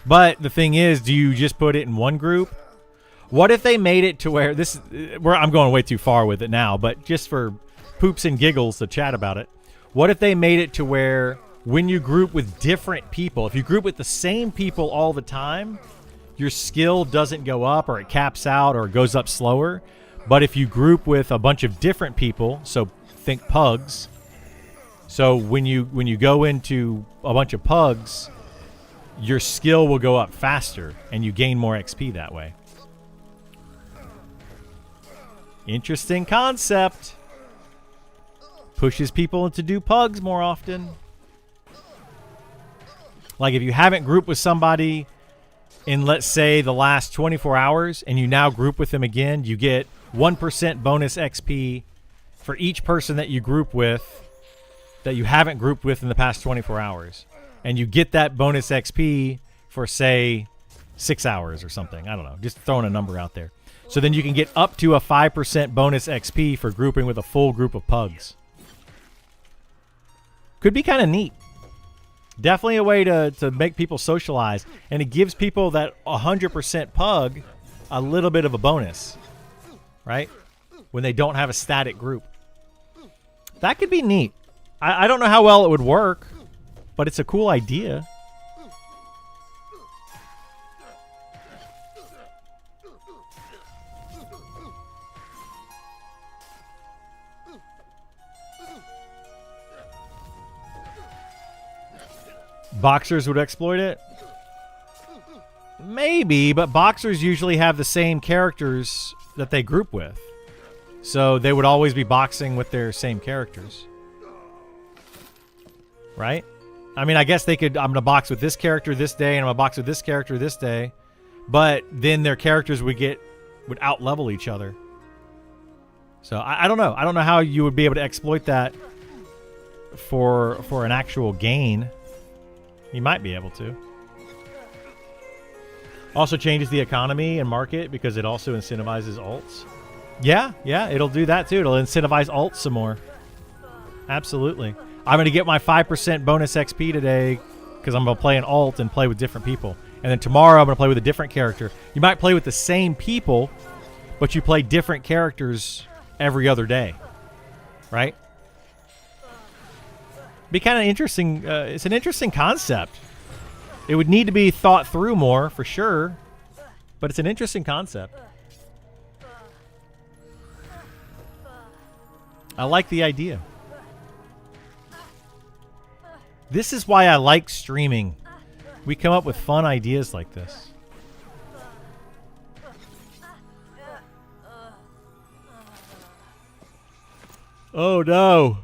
But the thing is, do you just put it in one group? What if they made it to where I'm going way too far with it now, but just for poops and giggles to chat about it. What if they made it to where when you group with different people, if you group with the same people all the time, your skill doesn't go up or it caps out or it goes up slower. But if you group with a bunch of different people, so think pugs. So when you go into a bunch of pugs, your skill will go up faster and you gain more XP that way. Interesting concept. Pushes people to do pugs more often. Like if you haven't grouped with somebody in, let's say, the last 24 hours and you now group with them again, you get 1% bonus XP for each person that you group with that you haven't grouped with in the past 24 hours. And you get that bonus XP for, say, 6 hours or something. I don't know. Just throwing a number out there. So then you can get up to a 5% bonus XP for grouping with a full group of pugs. Could be kind of neat. Definitely a way to make people socialize. And it gives people that 100% pug a little bit of a bonus. Right? When they don't have a static group. That could be neat. I don't know how well it would work, but it's a cool idea. Boxers would exploit it? Maybe, but boxers usually have the same characters that they group with. So they would always be boxing with their same characters. Right? I mean, I guess they could, I'm going to box with this character this day, and I'm going to box with this character this day. But then their characters would out-level each other. So I don't know. I don't know how you would be able to exploit that for an actual gain. You might be able to. Also changes the economy and market because it also incentivizes alts. Yeah, it'll do that too. It'll incentivize alts some more. Absolutely. I'm going to get my 5% bonus XP today because I'm going to play an alt and play with different people. And then tomorrow I'm going to play with a different character. You might play with the same people, but you play different characters every other day. Right? Be kind of interesting. It's an interesting concept. It would need to be thought through more, for sure. But it's an interesting concept. I like the idea. This is why I like streaming. We come up with fun ideas like this. Oh no.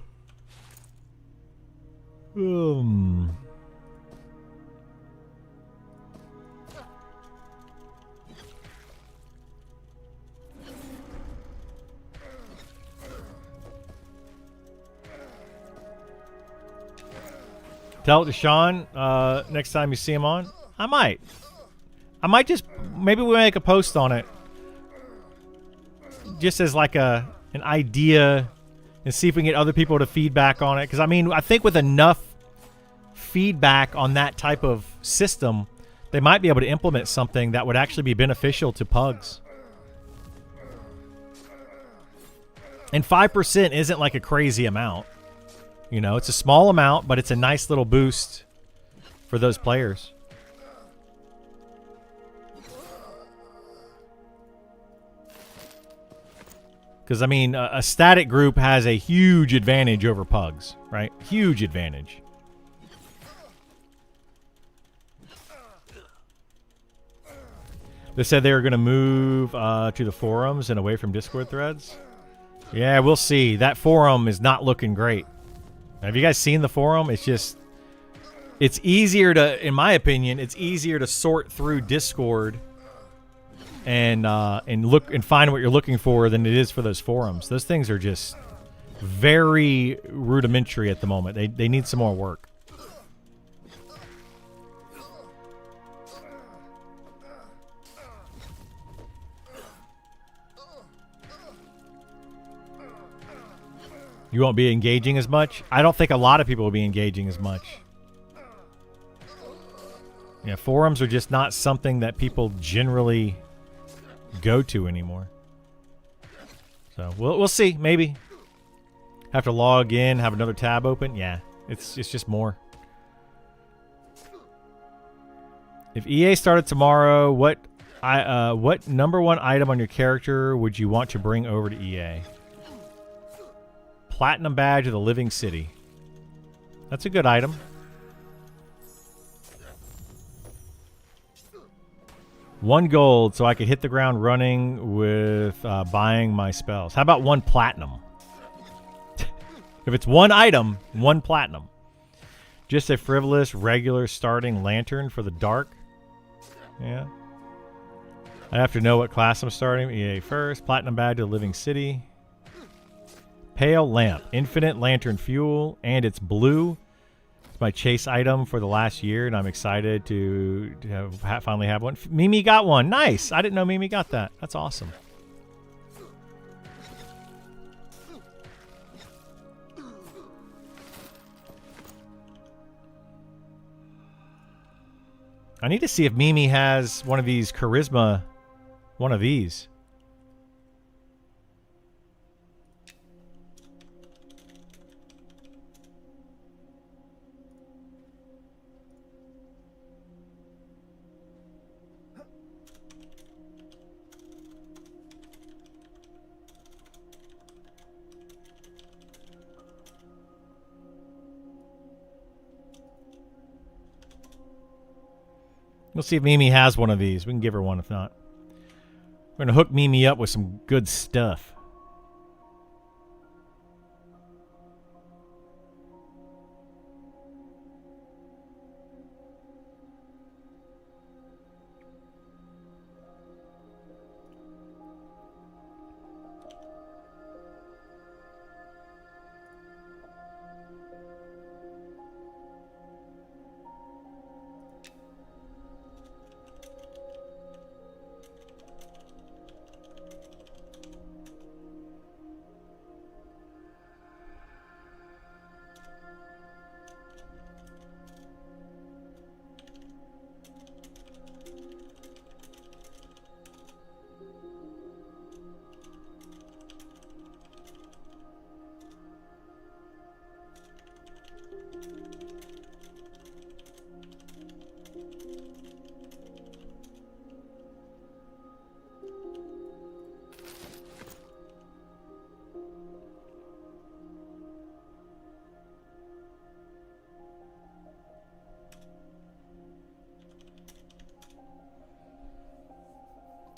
Tell it to Sean next time you see him on. I might just, maybe we make a post on it. Just as like an idea and see if we can get other people to feedback on it. Because, I mean, I think with enough feedback on that type of system, they might be able to implement something that would actually be beneficial to pugs. And 5% isn't like a crazy amount. You know, it's a small amount, but it's a nice little boost for those players. Because, I mean, a static group has a huge advantage over pugs, right? Huge advantage. They said they were going to move to the forums and away from Discord threads. Yeah, we'll see. That forum is not looking great. Have you guys seen the forum? It's just... It's easier to, in my opinion, it's easier to sort through Discord and look and find what you're looking for than it is for those forums. Those things are just very rudimentary at the moment. They need some more work. You won't be engaging as much? I don't think a lot of people will be engaging as much. Yeah, forums are just not something that people generally go to anymore. So we'll see. Maybe have to log in, have another tab open. Yeah, it's just more. If EA started tomorrow, what number one item on your character would you want to bring over to EA? Platinum badge of the Living City. That's a good item. One gold so I could hit the ground running with buying my spells. How about one platinum? If it's one item, one platinum. Just a frivolous, regular starting lantern for the dark. Yeah. I have to know what class I'm starting. EA first. Platinum badge of the Living City. Pale lamp. Infinite lantern fuel. And it's blue. It's my chase item for the last year, and I'm excited to finally have one. Mimi got one. Nice. I didn't know Mimi got that. That's awesome. I need to see if Mimi has one of these charisma, one of these. We'll see if Mimi has one of these. We can give her one if not. We're going to hook Mimi up with some good stuff.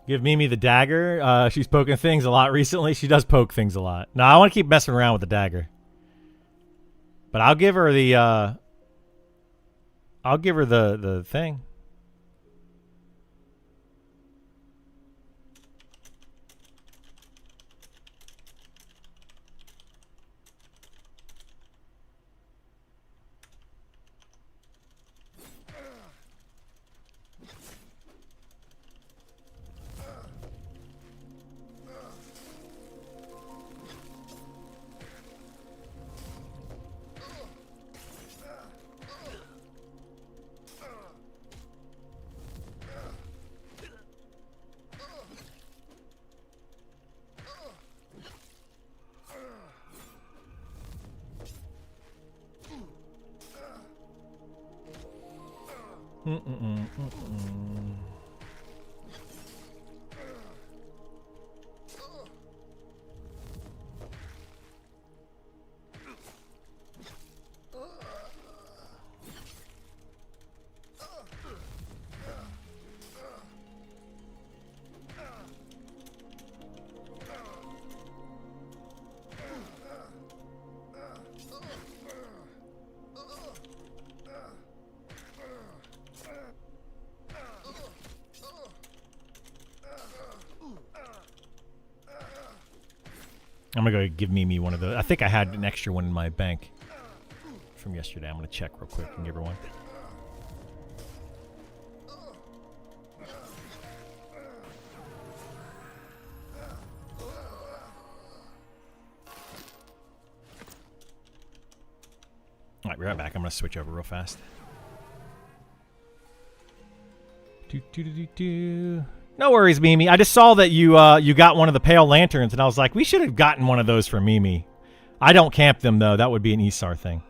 Give Mimi the dagger. She's poking things a lot recently. She does poke things a lot. No, I want to keep messing around with the dagger. But I'll give her the the thing. I'm gonna go give Mimi one of those. I think I had an extra one in my bank from yesterday. I'm gonna check real quick and give her one. All right, be right back. I'm gonna switch over real fast. No worries, Mimi. I just saw that you got one of the pale lanterns, and I was like, we should have gotten one of those for Mimi. I don't camp them though. That would be an Isar thing.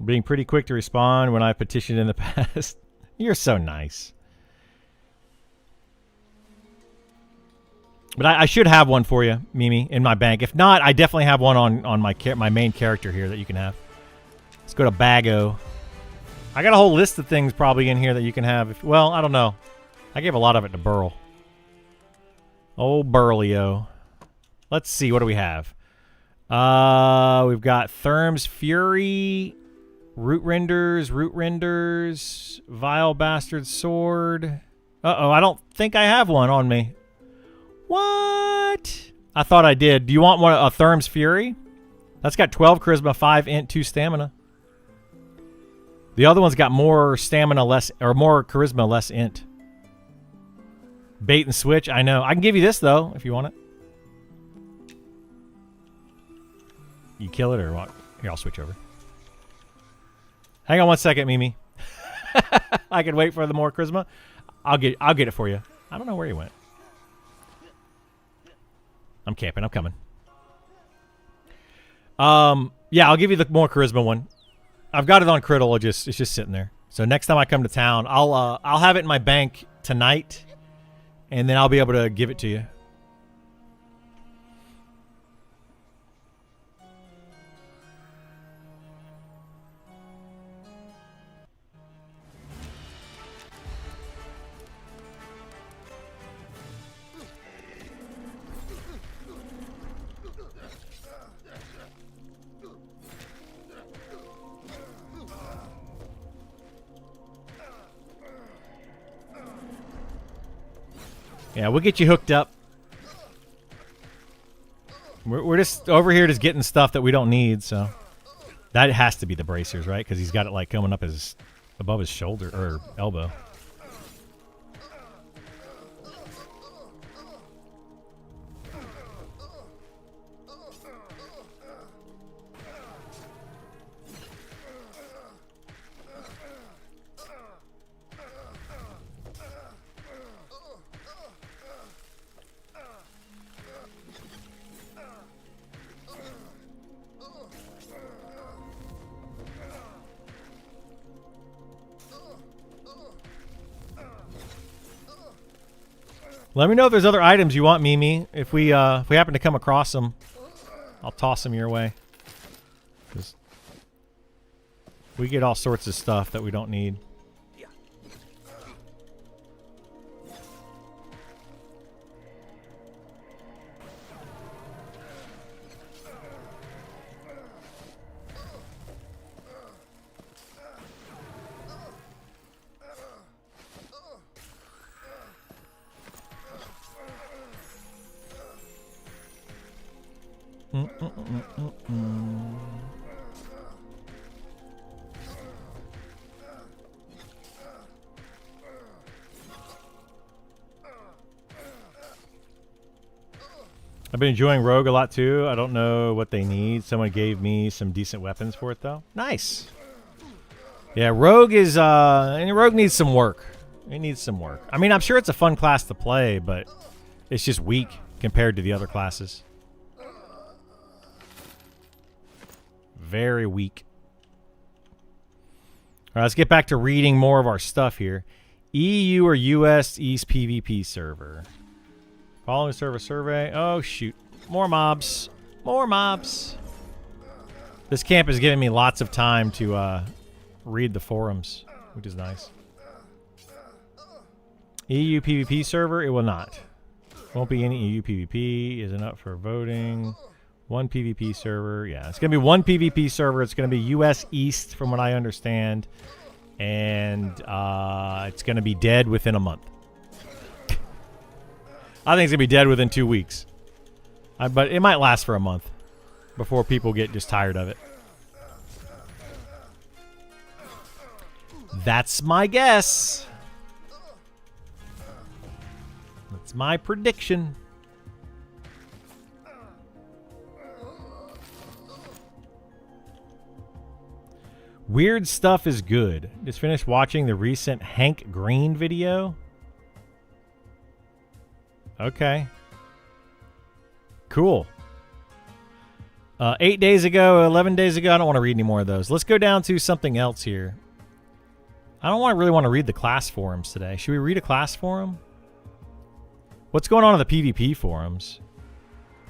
Being pretty quick to respond when I petitioned in the past. You're so nice. But I should have one for you, Mimi, in my bank. If not, I definitely have one on my main character here that you can have. Let's go to Bago. I got a whole list of things probably in here that you can have. Well, I don't know. I gave a lot of it to Burl. Oh, Burlio. Let's see. What do we have? We've got Therm's Fury, Root Renders, Vile Bastard Sword. Uh-oh, I don't think I have one on me. What? I thought I did. Do you want one? A Therm's Fury? That's got 12 Charisma, 5 Int, 2 Stamina. The other one's got more stamina, less, or more charisma, less int. Bait and switch, I know. I can give you this, though, if you want it. You kill it or what? Here, I'll switch over. Hang on one second, Mimi. I can wait for the more charisma. I'll get it for you. I don't know where he went. I'm camping. I'm coming. Yeah, I'll give you the more charisma one. I've got it on Criddle. It's just sitting there. So next time I come to town, I'll have it in my bank tonight, and then I'll be able to give it to you. Yeah, we'll get you hooked up. We're just over here just getting stuff that we don't need, so. That has to be the bracers, right? Because he's got it like coming up above his shoulder or elbow. Let me know if there's other items you want, Mimi. If we happen to come across them, I'll toss them your way. 'Cause we get all sorts of stuff that we don't need. I've been enjoying Rogue a lot too. I don't know what they need. Someone gave me some decent weapons for it though. Nice. Yeah, Rogue is Rogue needs some work. It needs some work. I mean, I'm sure it's a fun class to play, but it's just weak compared to the other classes. Very weak. All right, let's get back to reading more of our stuff here. EU or US East PvP server. Following server survey. Oh, shoot. More mobs. More mobs. This camp is giving me lots of time to read the forums, which is nice. EU PvP server, it will not. Won't be any EU PvP. Isn't up for voting. One PvP server. Yeah, it's going to be one PvP server. It's going to be US East, from what I understand. And it's going to be dead within a month. I think it's going to be dead within 2 weeks. But it might last for a month before people get just tired of it. That's my guess. That's my prediction. Weird stuff is good. Just finished watching the recent Hank Green video. Okay. Cool. 8 days ago, 11 days ago, I don't want to read any more of those. Let's go down to something else here. I don't really want to read the class forums today. Should we read a class forum? What's going on in the PvP forums?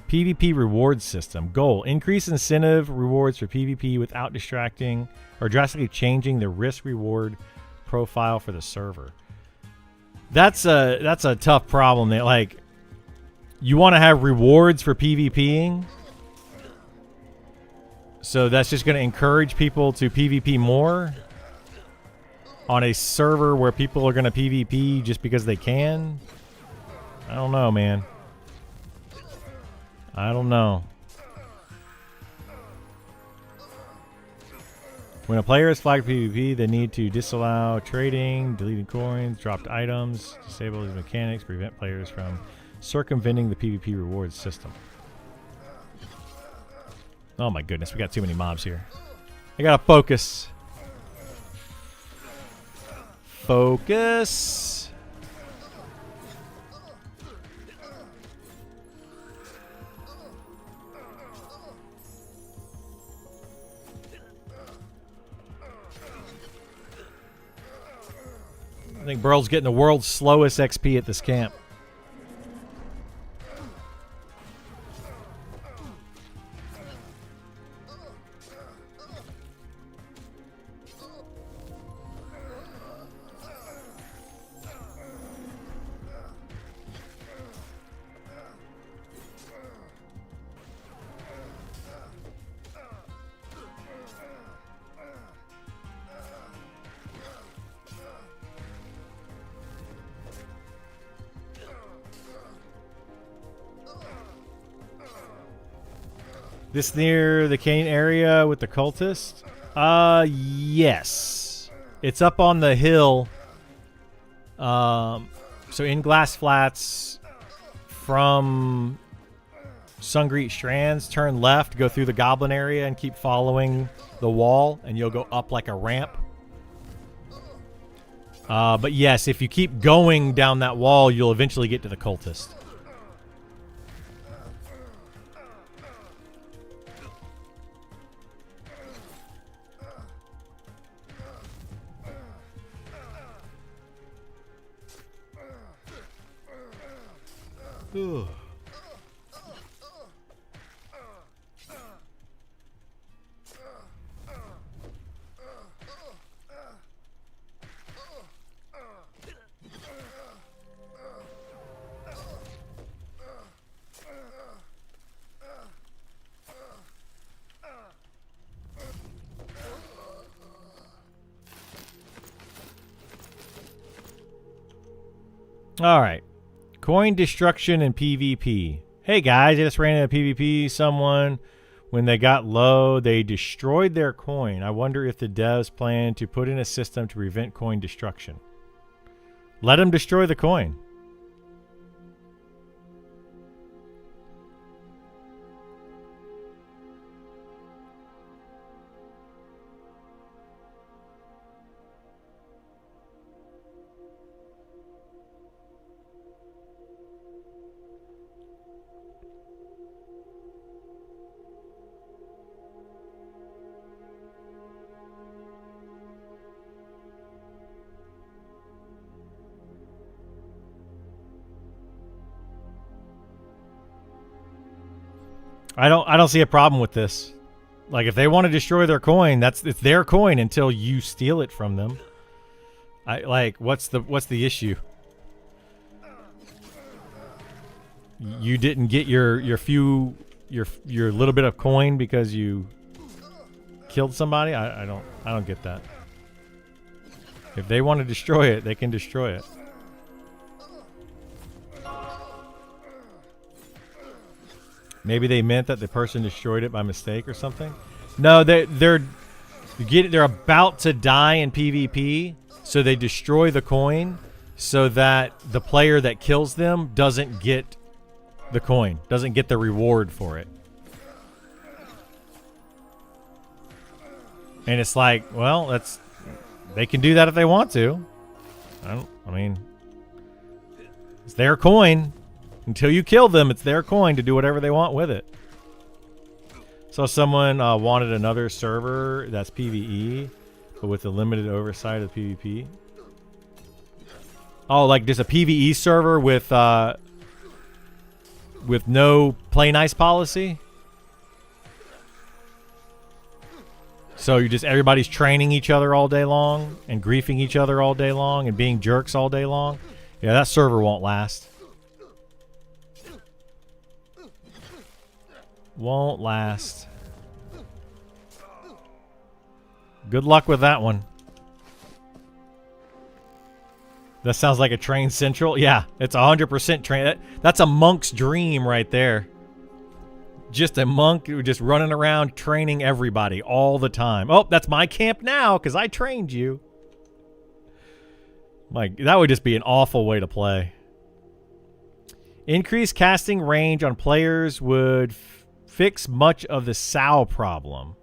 PvP reward system. Goal: increase incentive rewards for PvP without distracting or drastically changing the risk-reward profile for the server. That's a tough problem. That, like, you want to have rewards for PvPing, so that's just going to encourage people to PvP more on a server where people are going to PvP just because they can. I don't know, man. I don't know. When a player is flagged PvP, they need to disallow trading, deleting coins, dropped items, disable these mechanics, prevent players from circumventing the PvP rewards system. Oh my goodness, we got too many mobs here. I gotta focus. Focus. I think Burl's getting the world's slowest XP at this camp. This near the Cane area with the cultist? Yes. It's up on the hill. So in Glass Flats from Sungreet Strands, turn left, go through the Goblin area and keep following the wall and you'll go up like a ramp. But yes, if you keep going down that wall, you'll eventually get to the cultist. Ugh. All right. Coin destruction and PvP. Hey guys, I just ran into PvP. Someone, when they got low, they destroyed their coin. I wonder if the devs plan to put in a system to prevent coin destruction. Let them destroy the coin. I don't see a problem with this. Like, if they want to destroy their coin, it's their coin until you steal it from them. What's the issue? You didn't get your little bit of coin because you killed somebody? I don't get that. If they want to destroy it, they can destroy it. Maybe they meant that the person destroyed it by mistake or something. No, they're about to die in PvP, so they destroy the coin so that the player that kills them doesn't get the coin, doesn't get the reward for it. And it's like, well, they can do that if they want to. I mean, it's their coin. Until you kill them, it's their coin to do whatever they want with it. So someone wanted another server that's PvE, but with a limited oversight of PvP. Oh, like just a PvE server with no play nice policy? So everybody's training each other all day long and griefing each other all day long and being jerks all day long? Yeah, that server won't last. Won't last. Good luck with that one. That sounds like a train central. Yeah, it's 100% train. That's a monk's dream right there. Just a monk just running around training everybody all the time. Oh, that's my camp now because I trained you. That would just be an awful way to play. Increased casting range on players would fix much of the Sao problem.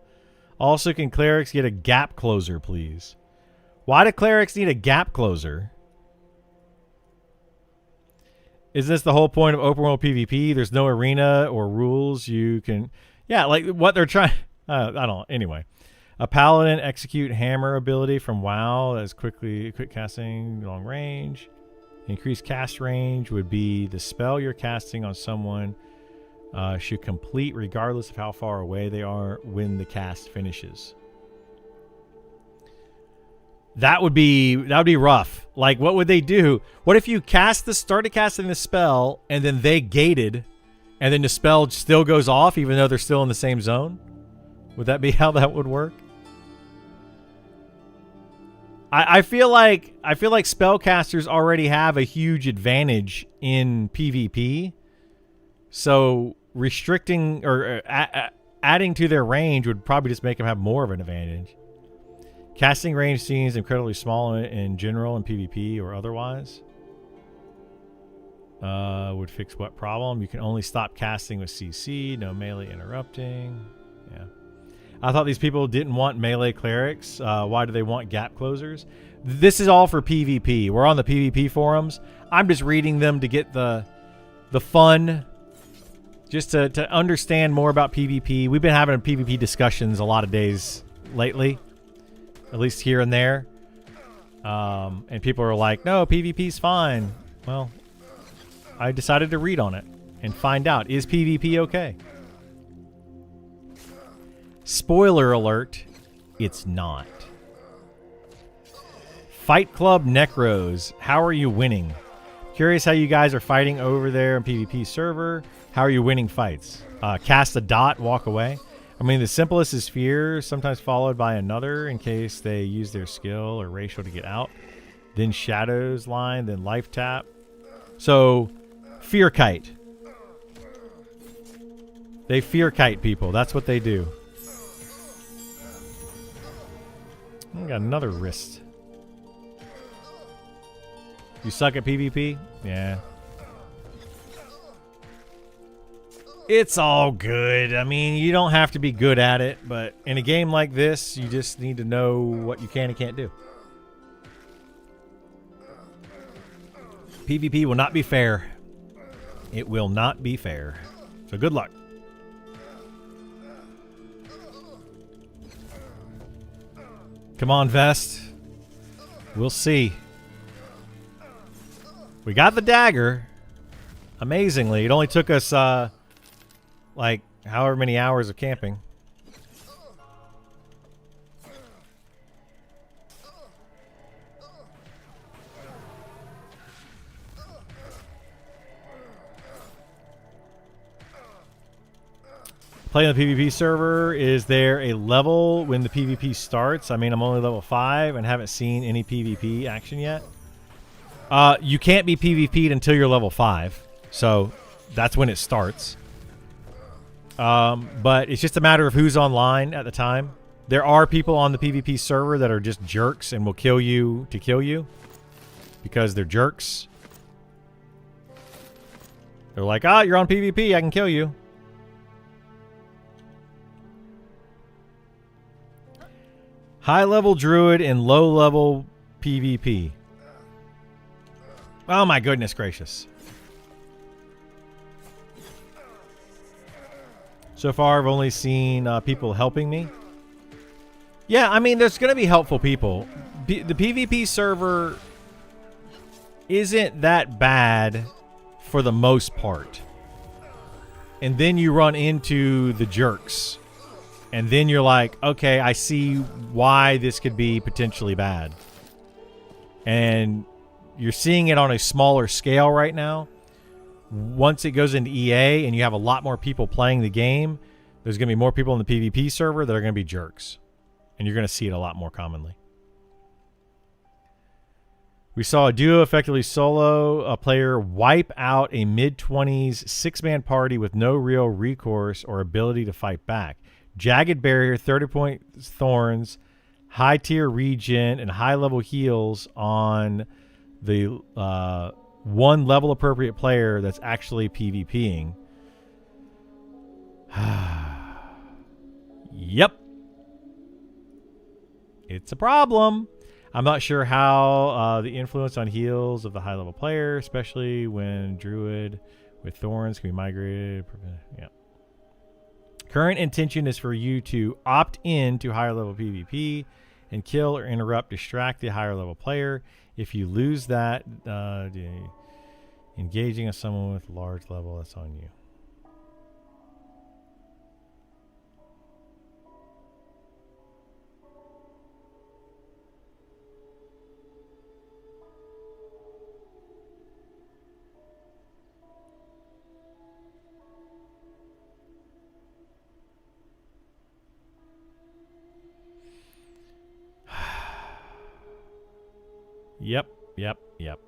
Also, can clerics get a gap closer, please? Why do clerics need a gap closer? Is this the whole point of open world PvP? There's no arena or rules you can... Yeah, like what they're trying... I don't... Anyway. A paladin execute hammer ability from WoW that is quick casting, long range. Increased cast range would be the spell you're casting on someone should complete regardless of how far away they are when the cast finishes. That would be rough. Like, what would they do? What if you started casting the spell and then they gated and then the spell still goes off even though they're still in the same zone? Would that be how that would work? I feel like spellcasters already have a huge advantage in PvP. So restricting or adding to their range would probably just make them have more of an advantage. Casting range seems incredibly small in general in PvP or otherwise. Would fix what problem? You can only stop casting with CC, no melee interrupting. Yeah. I thought these people didn't want melee clerics. Why do they want gap closers? This is all for PvP. We're on the PvP forums. I'm just reading them to get the fun, just to understand more about PvP. We've been having PvP discussions a lot of days lately, at least here and there. And people are like, no, PvP's fine. Well, I decided to read on it and find out, is PvP okay? Spoiler alert, it's not. Fight Club Necros, how are you winning? Curious how you guys are fighting over there in PvP server. How are you winning fights? Cast a dot, walk away. I mean, the simplest is fear, sometimes followed by another in case they use their skill or racial to get out. Then shadows line, then life tap. So, fear kite. They fear kite people. That's what they do. I got another wrist. You suck at PvP? Yeah. It's all good. I mean, you don't have to be good at it, but in a game like this, you just need to know what you can and can't do. PvP will not be fair. It will not be fair. So good luck. Come on, Vest. We'll see. We got the dagger. Amazingly, it only took us like however many hours of camping. Playing the PvP server, is there a level when the PvP starts? I mean, I'm only level 5 and haven't seen any PvP action yet. You can't be PvP'd until you're level 5. So that's when it starts. But it's just a matter of who's online at the time. There are people on the PvP server that are just jerks and will kill you to kill you. Because they're jerks. They're like, ah, you're on PvP, I can kill you. High level druid and low level PvP. Oh my goodness gracious. So far I've only seen people helping me. Yeah, I mean there's going to be helpful people. The PvP server isn't that bad for the most part. And then you run into the jerks. And then you're like, okay, I see why this could be potentially bad. And you're seeing it on a smaller scale right now. Once it goes into EA and you have a lot more people playing the game, there's going to be more people in the PvP server that are going to be jerks. And you're going to see it a lot more commonly. We saw a duo, effectively solo, a player wipe out a mid-20s 6-man party with no real recourse or ability to fight back. Jagged barrier, 30-point thorns, high tier regen, and high level heals on the one level appropriate player that's actually PvPing. Yep. It's a problem. I'm not sure how the influence on heals of the high level player, especially when druid with thorns can be migrated. Yeah. Current intention is for you to opt in to higher level PvP and kill or interrupt, distract the higher level player. If you lose that, engaging with someone with large level, that's on you. Yep.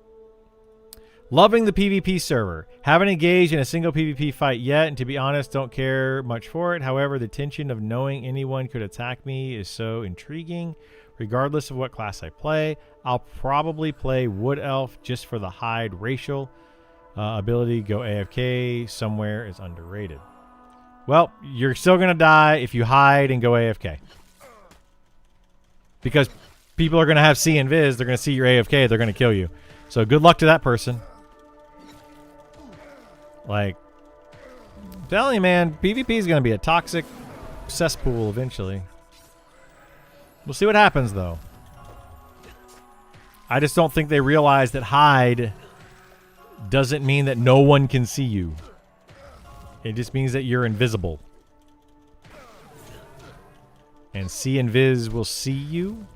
Loving the PvP server. Haven't engaged in a single PvP fight yet, and to be honest, don't care much for it. However, the tension of knowing anyone could attack me is so intriguing. Regardless of what class I play, I'll probably play Wood Elf just for the hide racial ability. Go AFK somewhere is underrated. Well, you're still going to die if you hide and go AFK. Because people are going to have C and Viz. They're going to see your AFK. They're going to kill you. So good luck to that person. Like, I'm telling you, man, PvP is going to be a toxic cesspool eventually. We'll see what happens, though. I just don't think they realize that hide doesn't mean that no one can see you. It just means that you're invisible. And C and Viz will see you.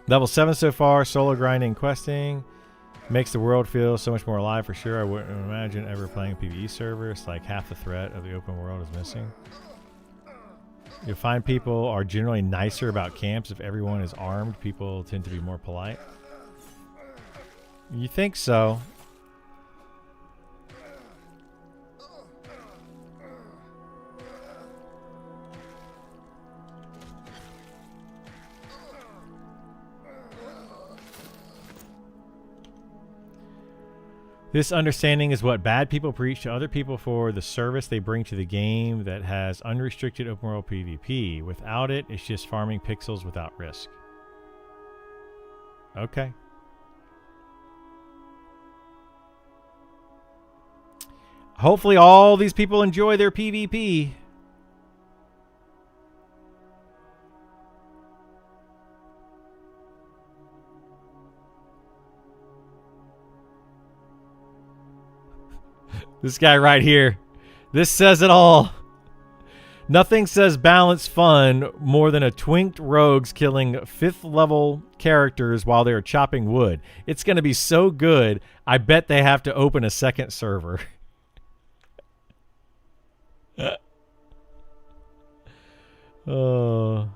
Level 7 so far, solo grinding, questing. Makes the world feel so much more alive for sure. I wouldn't imagine ever playing a PvE server. It's like half the threat of the open world is missing. You'll find people are generally nicer about camps if everyone is armed. People tend to be more polite. You think so? This understanding is what bad people preach to other people for the service they bring to the game that has unrestricted open world PvP. Without it, it's just farming pixels without risk. Okay. Hopefully all these people enjoy their PvP. This guy right here. This says it all. Nothing says balance fun more than a twinked rogues killing 5th level characters while they are chopping wood. It's going to be so good, I bet they have to open a second server. Oh.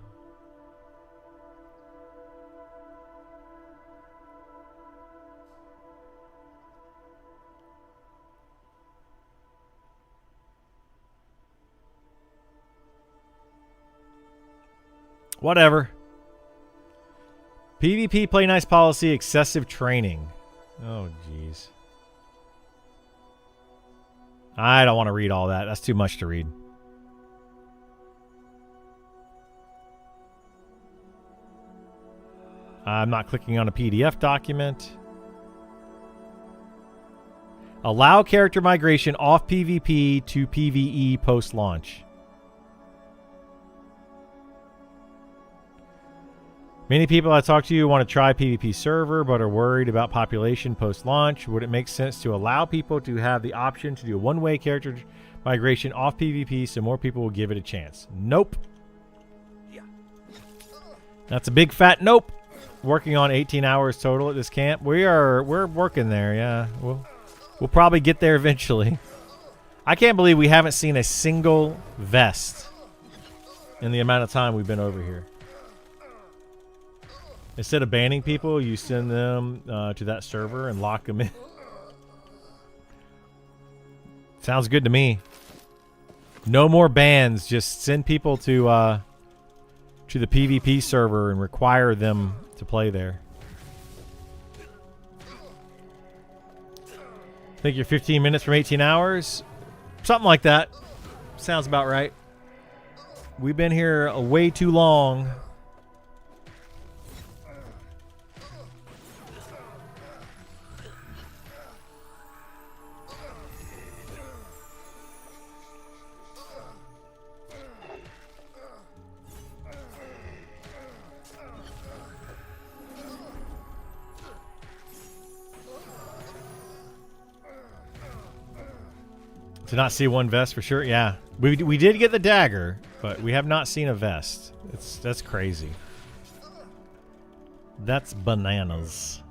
Whatever. PvP play nice policy, excessive training. Oh, jeez. I don't want to read all that. That's too much to read. I'm not clicking on a PDF document. Allow character migration off PvP to PvE post-launch. Many people I talk to want to try PvP server but are worried about population post-launch. Would it make sense to allow people to have the option to do a one-way character migration off PvP so more people will give it a chance? Nope. That's a big fat nope. Working on 18 hours total at this camp. We're working there, yeah. We'll probably get there eventually. I can't believe we haven't seen a single vest in the amount of time we've been over here. Instead of banning people, you send them to that server and lock them in. Sounds good to me. No more bans. Just send people to the PvP server and require them to play there. Think you're 15 minutes from 18 hours? Something like that. Sounds about right. We've been here way too long. To not see one vest for sure, yeah. We did get the dagger, but we have not seen a vest. That's crazy. That's bananas.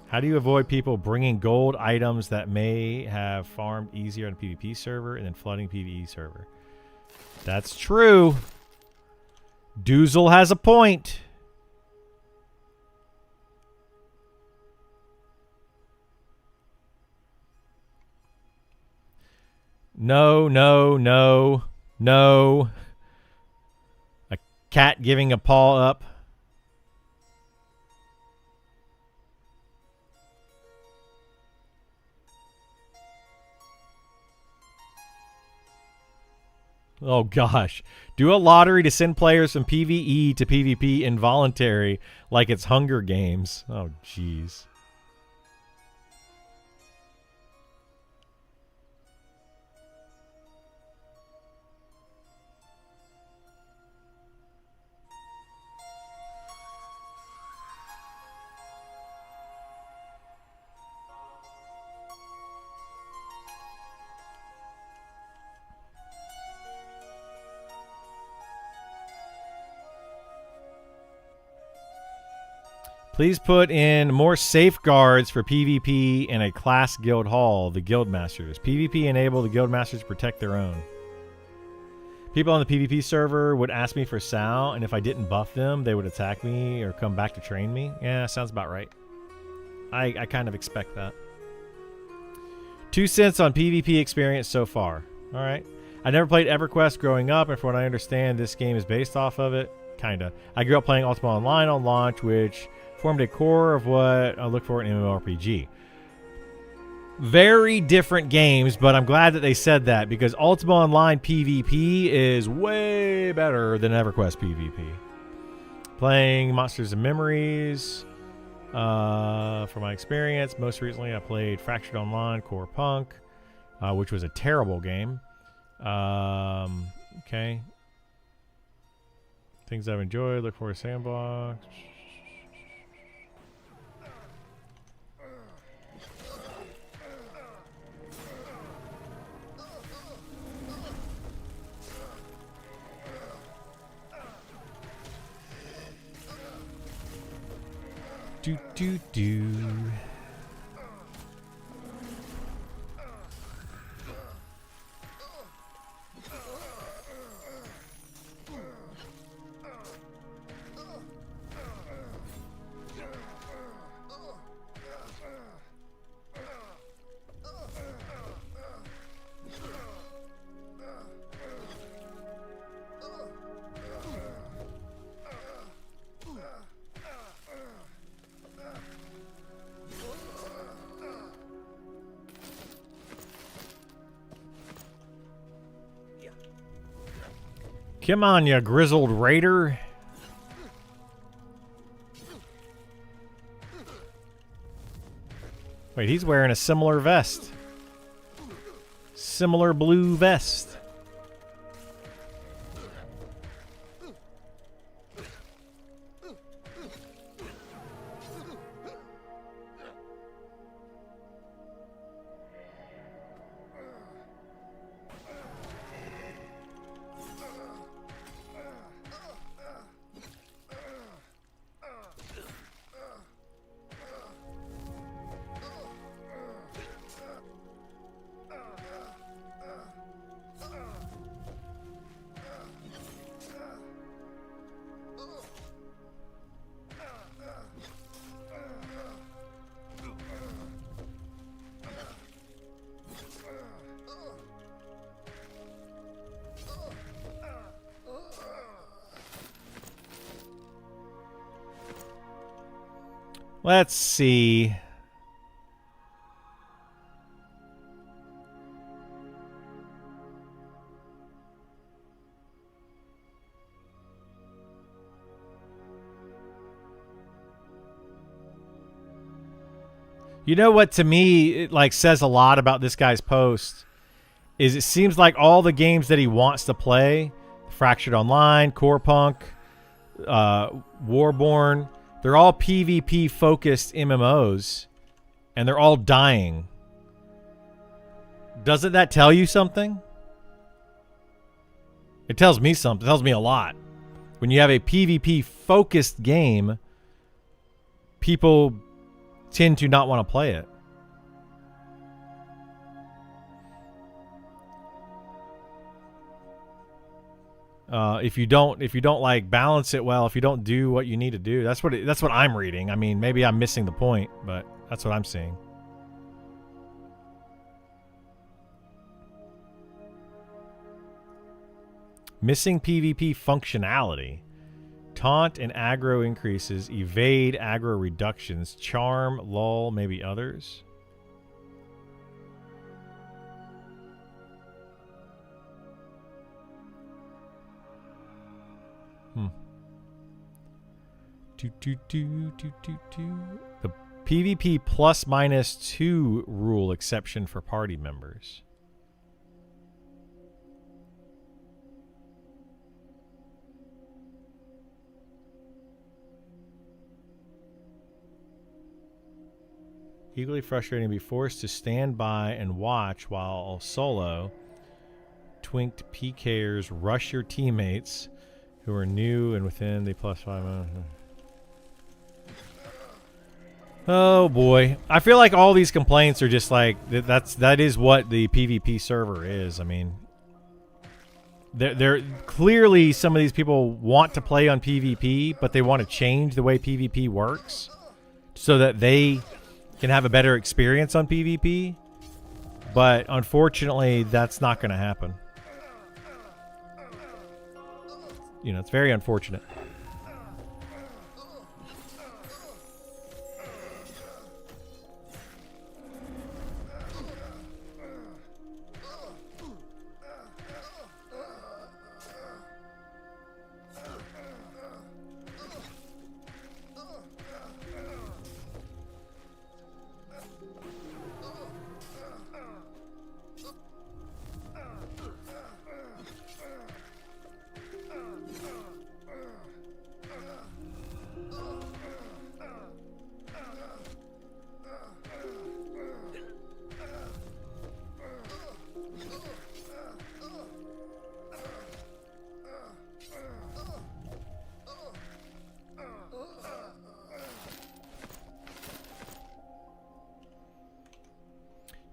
How do you avoid people bringing gold items that may have farmed easier on a PvP server and then flooding PvE server? That's true. Doozle has a point. No, no, no, no. A cat giving a paw up. Oh gosh. Do a lottery to send players from PvE to PvP involuntary like it's Hunger Games. Oh jeez. Please put in more safeguards for PvP in a class guild hall, the Guildmasters. PvP enable the Guildmasters to protect their own. People on the PvP server would ask me for Sal, and if I didn't buff them, they would attack me or come back to train me. Yeah, sounds about right. I kind of expect that. 2 cents on PvP experience so far. All right. I never played EverQuest growing up, and from what I understand, this game is based off of it. Kinda. I grew up playing Ultima Online on launch, which formed a core of what I look for in MMORPG. Very different games, but I'm glad that they said that because Ultima Online PvP is way better than EverQuest PvP. Playing Monsters and Memories, from my experience, most recently I played Fractured Online Core Punk, which was a terrible game. Okay. Things I've enjoyed, look for a sandbox. Do do do. Come on, you grizzled raider. Wait, he's wearing a similar vest. Similar blue vest. Let's see. You know what, to me, it like says a lot about this guy's post is it seems like all the games that he wants to play, Fractured Online, Core Punk, Warborn, they're all PvP focused MMOs and they're all dying. Doesn't that tell you something? It tells me something. It tells me a lot. When you have a PvP focused game, people tend to not want to play it. If you don't like balance it well, if you don't do what you need to do, that's what I'm reading. I mean, maybe I'm missing the point, but that's what I'm seeing. Missing PvP functionality. Taunt and aggro increases, evade aggro reductions, charm, lull, maybe others. The PvP +-2 rule exception for party members. Equally frustrating to be forced to stand by and watch while solo twinked PKers rush your teammates who are new and within the +5. Oh boy, I feel like all these complaints are just like that is what the PvP server is. I mean, they're clearly some of these people want to play on PvP, but they want to change the way PvP works so that they can have a better experience on PvP. But unfortunately, that's not going to happen. You know, it's very unfortunate.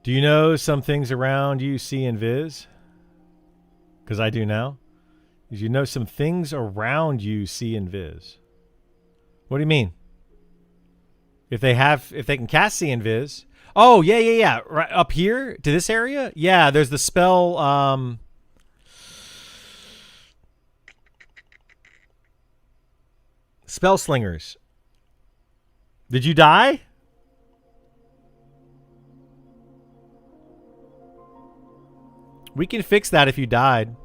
Do you know some things around you see in Viz? Because I do now. Did you know some things around you see in Viz? What do you mean? If they can cast see in Viz. Oh, yeah. Right up here to this area? Yeah, there's the spell, Spell Slingers. Did you die? We can fix that if you died.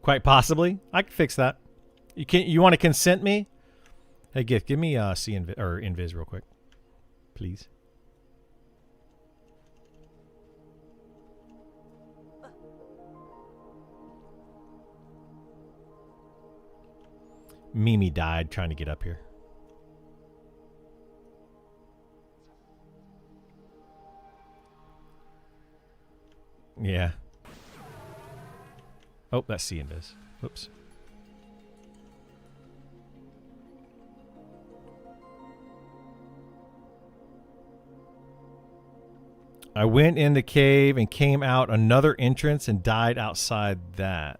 Quite possibly. I can fix that. You want to consent me? Hey, Gift, give me C or Invis real quick. Please. Mimi died trying to get up here. Yeah. Oh, that's C Invis. Whoops. I went in the cave and came out another entrance and died outside that.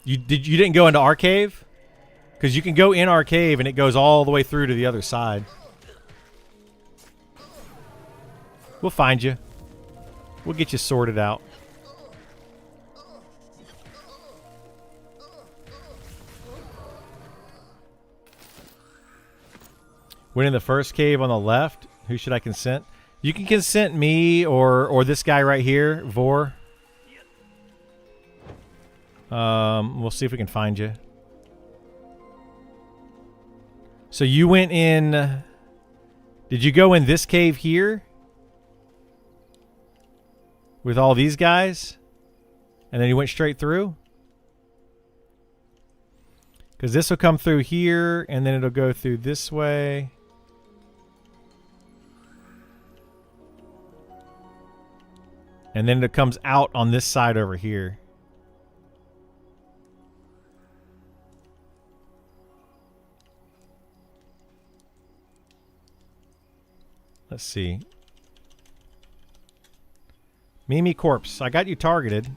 You didn't go into our cave? Because you can go in our cave and it goes all the way through to the other side. We'll find you. We'll get you sorted out. Went in the first cave on the left. Who should I consent? You can consent me or this guy right here, Vor. We'll see if we can find you. So you went in... Did you go in this cave here? With all these guys? And then you went straight through? Because this will come through here, and then it'll go through this way. And then it comes out on this side over here. Let's see. Mimi Corpse, I got you targeted.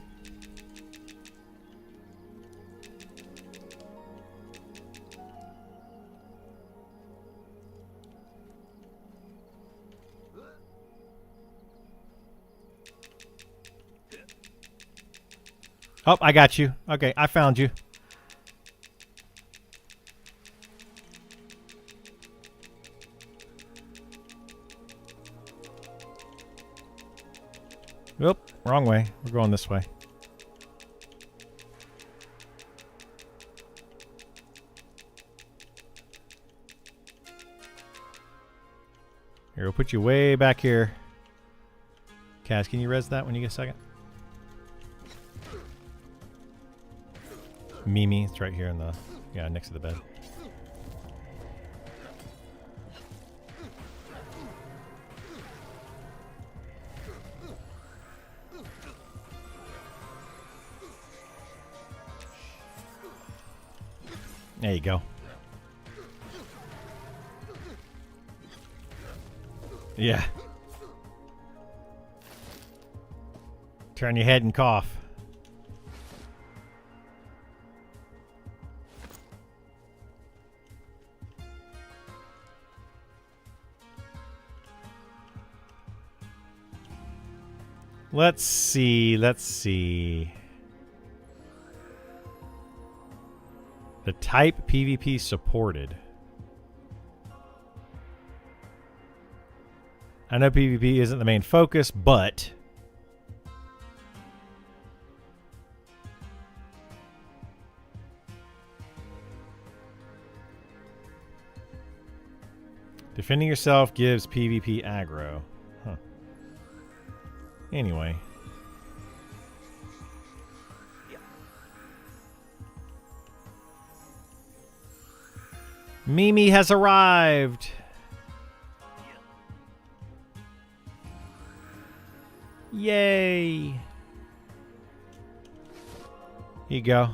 Oh, I got you. Okay, I found you. Oop, wrong way. We're going this way. Here, we'll put you way back here. Kaz, can you res that when you get a second? Mimi, it's right here in the... Yeah, next to the bed. There you go. Yeah. Turn your head and cough. Let's see. The type PvP supported. I know PvP isn't the main focus, but... Defending yourself gives PvP aggro. Huh. Anyway. Mimi has arrived. Yay. Here you go.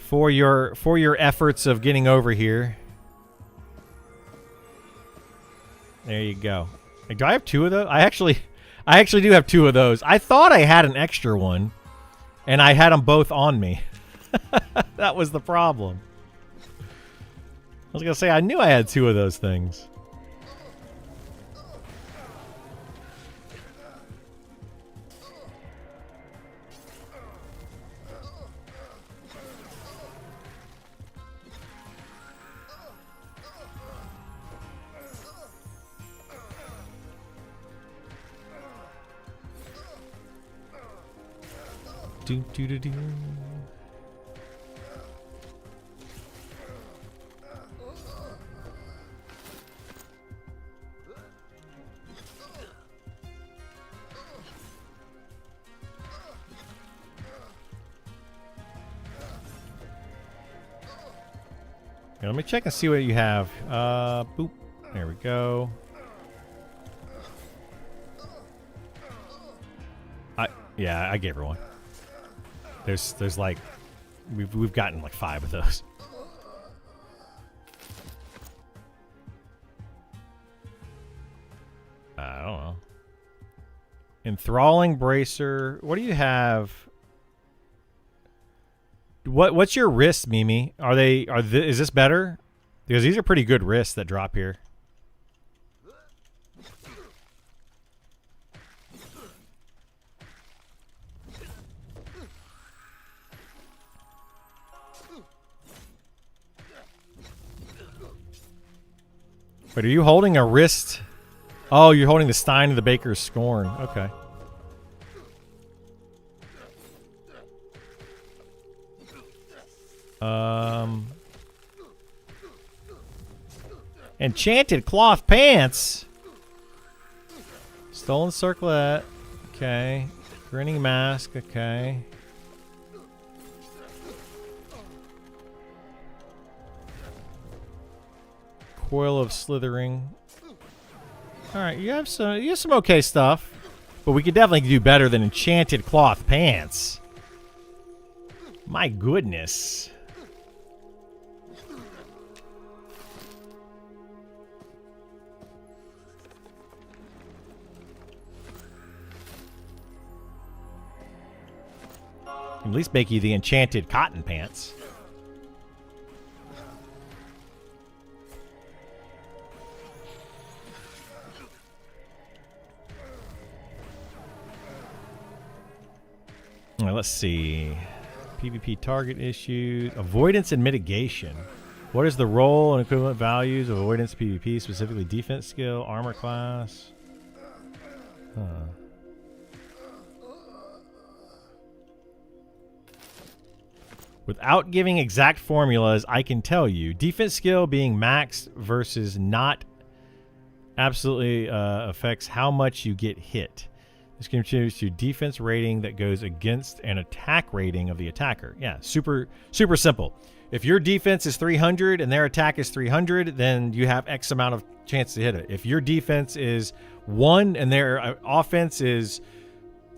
for your efforts of getting over here. There you go. Like, do I have 2 of those? I actually do have 2 of those. I thought I had an extra one, and I had them both on me. That was the problem. I was gonna say, I knew I had 2 of those things. Do do do do. Okay, let me check and see what you have. Boop. There we go. Yeah, I gave her one. There's like, we've gotten like 5 of those. I don't know. Enthralling bracer. What do you have? What's your wrist, Mimi? Is this better? Because these are pretty good wrists that drop here. Wait, are you holding a wrist? Oh, you're holding the Stein of the Baker's Scorn. Okay. Enchanted cloth pants. Stolen circlet. Okay. Grinning mask. Okay. Coil of slithering. All right, you have some okay stuff, but we could definitely do better than enchanted cloth pants. My goodness. At least make you the enchanted cotton pants. All right, let's see. PvP target issued. Avoidance and mitigation. What is the role and equivalent values of avoidance PvP, specifically defense skill, armor class? Huh. Without giving exact formulas, I can tell you defense skill being maxed versus not absolutely affects how much you get hit. This contributes to defense rating that goes against an attack rating of the attacker. Yeah, super simple. If your defense is 300 and their attack is 300, then you have X amount of chance to hit it. If your defense is 1 and their offense is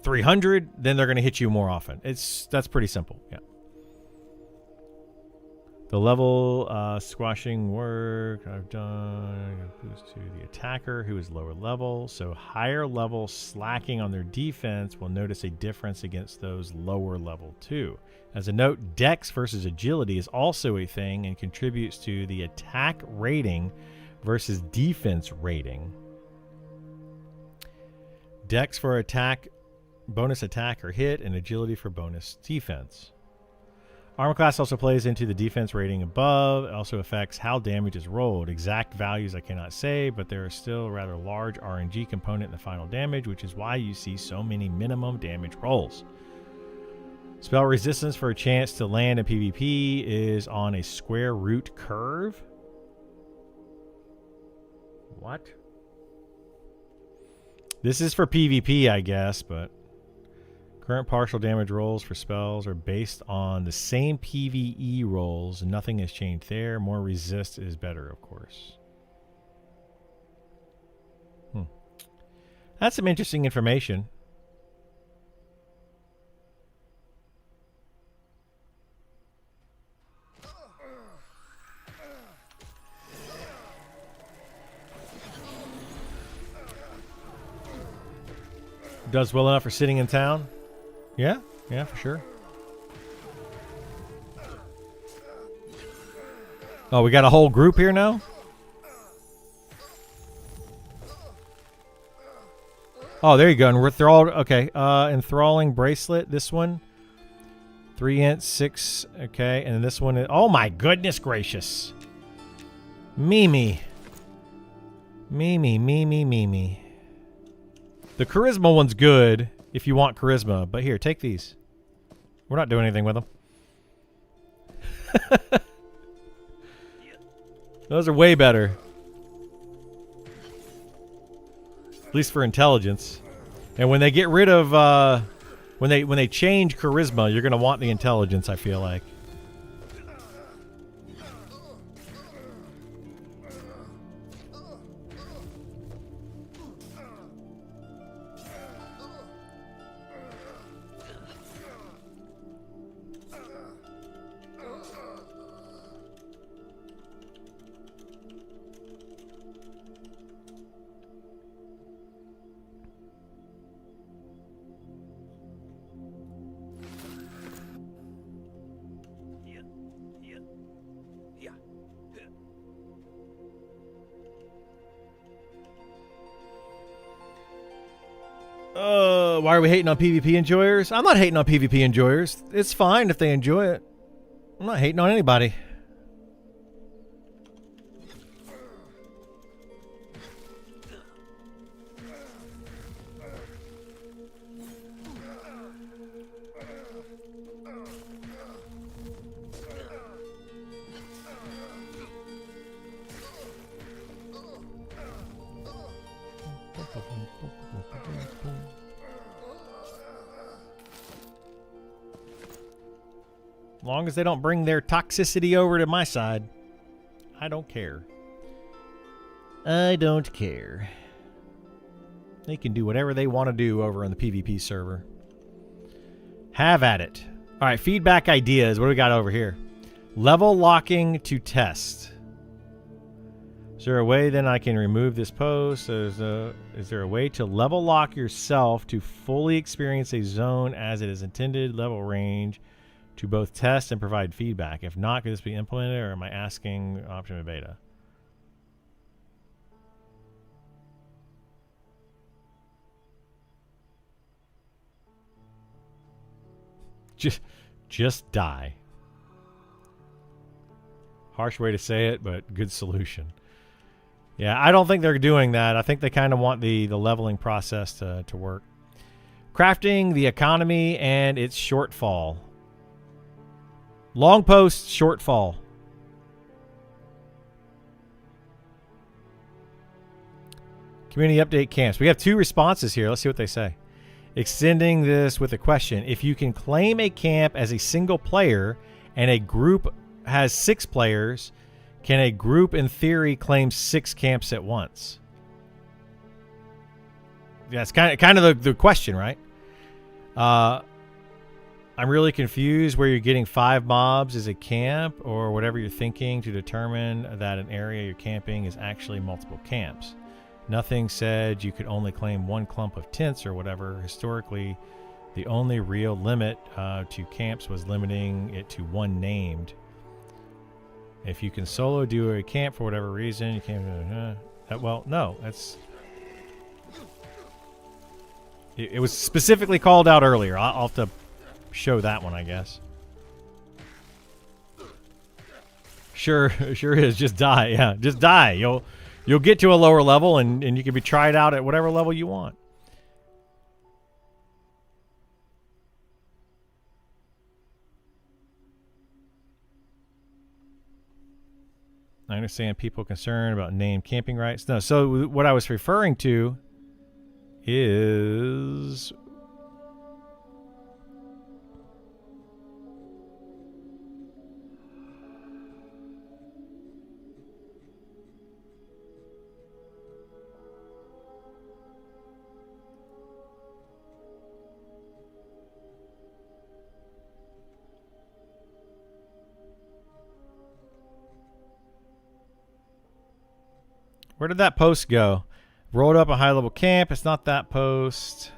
300, then they're going to hit you more often. That's pretty simple. Yeah. The level squashing work I've done boost to the attacker who is lower level. So higher level slacking on their defense will notice a difference against those lower level too. As a note, dex versus agility is also a thing and contributes to the attack rating versus defense rating. Dex for attack, bonus attack or hit, and agility for bonus defense. Armor class also plays into the defense rating above. It also affects how damage is rolled. Exact values I cannot say, but there is still a rather large RNG component in the final damage, which is why you see so many minimum damage rolls. Spell resistance for a chance to land in PvP is on a square root curve. What? This is for PvP, I guess, but... Current partial damage rolls for spells are based on the same PvE rolls. Nothing has changed there. More resist is better, of course. That's some interesting information. Does well enough for sitting in town. Yeah, yeah, for sure. Oh, we got a whole group here now? Oh, there you go. And they're all okay. Enthralling bracelet. This one. 3 int 6. Okay, and then this one is. Oh my goodness gracious. Mimi. Mimi. The charisma one's good if you want charisma, but here, take these. We're not doing anything with them. Those are way better. At least for intelligence. And when they get rid of when they change charisma, you're gonna want the intelligence, I feel like. Why are we hating on PvP enjoyers? I'm not hating on PvP enjoyers. It's fine if they enjoy it. I'm not hating on anybody. As long as they don't bring their toxicity over to my side, I don't care. I don't care. They can do whatever they want to do over on the PvP server. Have at it. All right, feedback ideas. What do we got over here? Level locking to test. Is there a way then I can remove this post? Is there a way to level lock yourself to fully experience a zone as it is intended, level range, to both test and provide feedback? If not, could this be implemented, or am I asking option of beta? Just die. Harsh way to say it, but good solution. Yeah, I don't think they're doing that. I think they kind of want the leveling process to work. Crafting the economy and its shortfall. Long post shortfall. Community update camps. We have 2 responses here. Let's see what they say. Extending this with a question. If you can claim a camp as a single player and a group has 6 players, can a group in theory claim 6 camps at once? Yeah, it's kind of the question, right? I'm really confused where you're getting 5 mobs as a camp or whatever you're thinking to determine that an area you're camping is actually multiple camps. Nothing said you could only claim 1 clump of tents or whatever. Historically, the only real limit to camps was limiting it to 1 named. If you can solo do a camp for whatever reason, you can't. Well, no, that's. It was specifically called out earlier. I'll have to show that one, I guess. Sure is. Just die. Yeah, just die. You'll get to a lower level and you can be tried out at whatever level you want. I understand people concerned about named camping rights. No, so what I was referring to is where did that post go? Rolled up a high-level camp. It's not that post.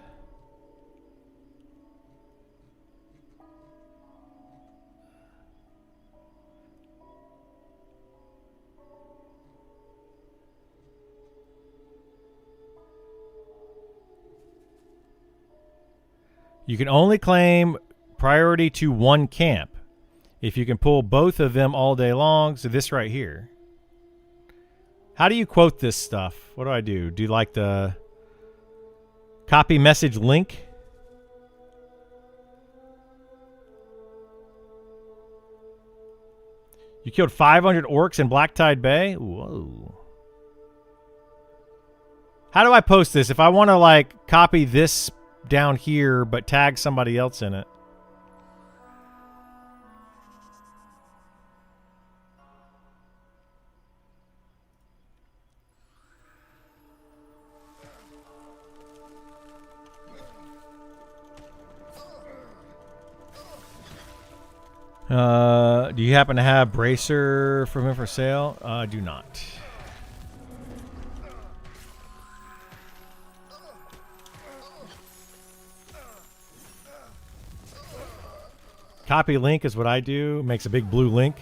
You can only claim priority to one camp if you can pull both of them all day long. So this right here. How do you quote this stuff? What do I do? Do you like the copy message link? You killed 500 orcs in Blacktide Bay? Whoa. How do I post this? If I want to, like, copy this down here but tag somebody else in it. Do you happen to have Bracer from him for sale? I do not. Copy link is what I do. Makes a big blue link.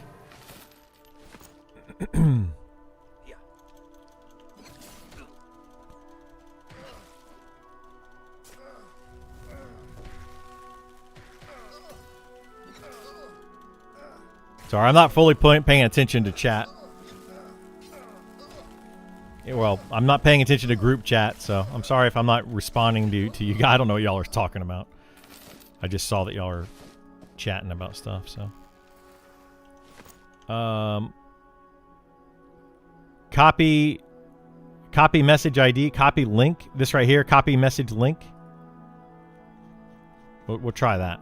Sorry, I'm not fully paying attention to chat. Well, I'm not paying attention to group chat, so I'm sorry if I'm not responding to you guys. I don't know what y'all are talking about. I just saw that y'all are chatting about stuff, so. Copy message ID, copy link. This right here, copy message link. We'll try that.